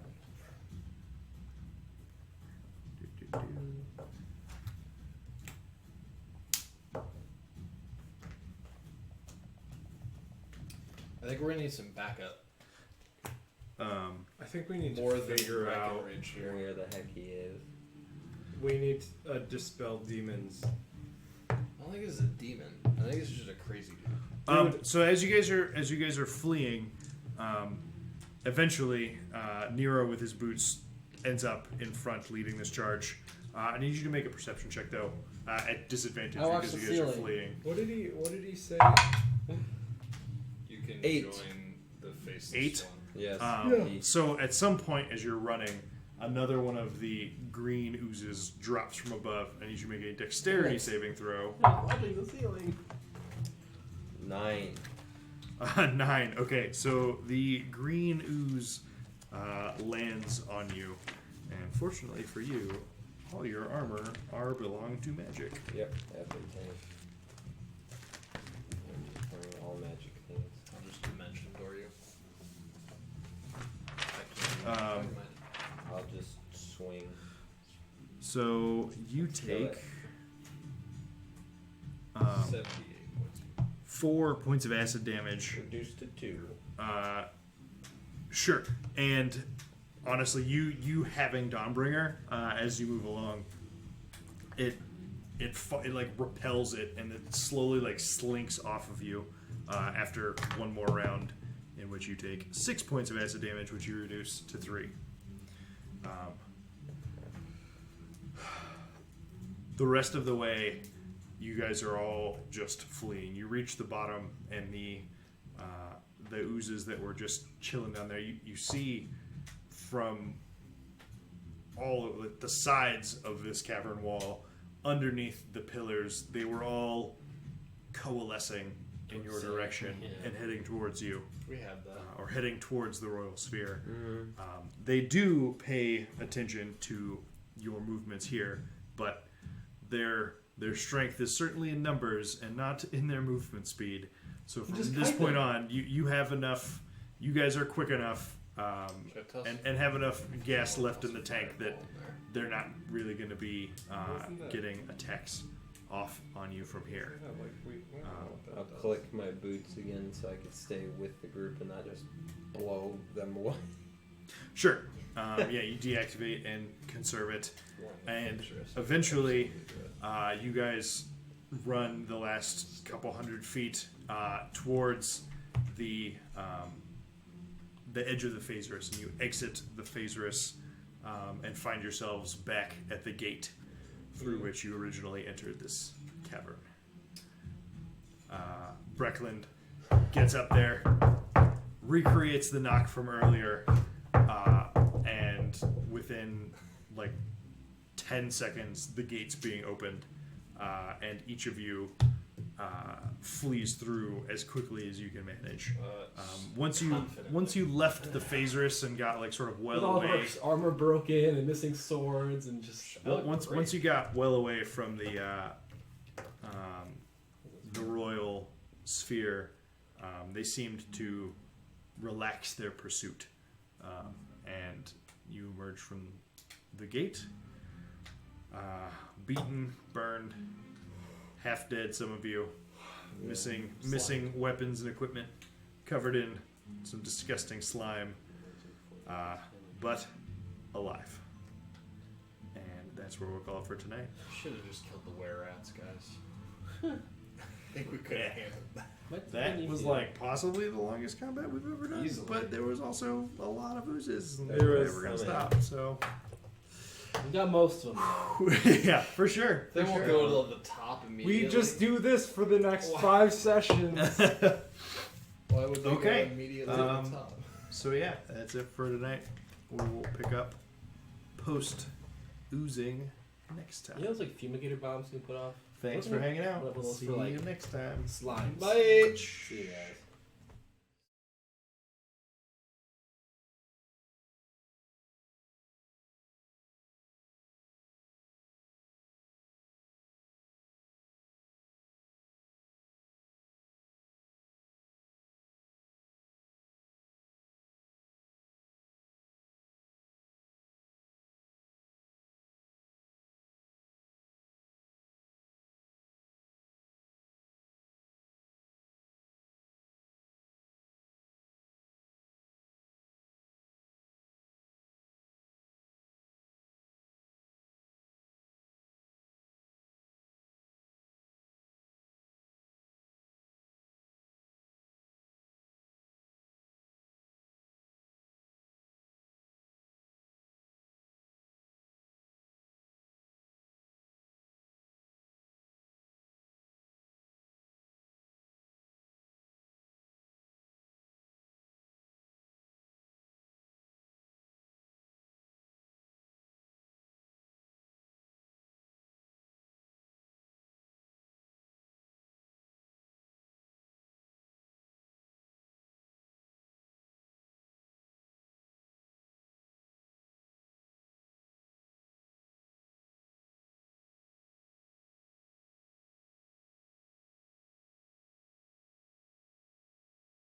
Do. I think we're gonna need some backup. I think we need More to than figure out. Breckenridge here. Where the heck he is. We need to dispel demons. I don't think it's a demon. I think this is just a crazy dude. So as you guys are fleeing, eventually Nero with his boots ends up in front leading this charge. I need you to make a perception check though, at disadvantage I watch because the you guys are ceiling. fleeing. What did he say? You can 8. join the faceless 8? one. Yes. So at some point as you're running, another one of the green oozes drops from above. I need you to make a dexterity saving throw. Watching the ceiling. 9. 9. Okay, so the green ooze lands on you, and fortunately for you, all your armor are belong to magic. Yep, everything. All magic things. I'll just dimension door you. I'll just swing. So you take 78 points. 4 points of acid damage. Reduced to 2. Sure. And honestly, you having Dawnbringer as you move along, it like repels it, and it slowly like slinks off of you after one more round, in which you take 6 points of acid damage, which you reduce to 3. The rest of the way, you guys are all just fleeing. You reach the bottom, and the oozes that were just chilling down there, you see from all of the sides of this cavern wall, underneath the pillars, they were all coalescing in your direction and heading towards you, We had that. or heading towards the royal sphere. They do pay attention to your movements here, but their strength is certainly in numbers and not in their movement speed. So from Just this kite point them. on, you have enough. You guys are quick enough and have enough gas left in the tank that they're not really going to be getting attacks off on you from here. I'll click my boots again so I can stay with the group and not just blow them away. Sure. Yeah, you deactivate and conserve it, and eventually, you guys run the last couple hundred feet towards the edge of the Phaserus, and you exit the Phaserus and find yourselves back at the gate through which you originally entered this cavern. Breckland gets up there, recreates the knock from earlier, and within like 10 seconds, the gate's being opened, and each of you flees through as quickly as you can manage. Once you left the Phaserus and got like sort of well With all of away, our armor broken and missing swords and just once you got well away from the royal sphere, they seemed to relax their pursuit, and you emerge from the gate, beaten, burned, half dead. Some of you missing weapons and equipment, covered in some disgusting slime, but alive. And that's where we'll call it for tonight. Should have just killed the were-rats, guys. I think we could have handled that. That was like possibly the longest combat we've ever done. Easily. But there was also a lot of oozes, and they There were was- never gonna stop. So we got most of them. yeah, for sure. They for won't sure. go to the top immediately. We just do this for the next 5 sessions. Why would they Okay. go immediately to the top? So yeah, that's it for tonight. We'll pick up post oozing next time. You know those like fumigator bombs you can put off? Thanks Wasn't for it hanging out. one of those See for, like, you next time. Slimes. Bye. See you guys.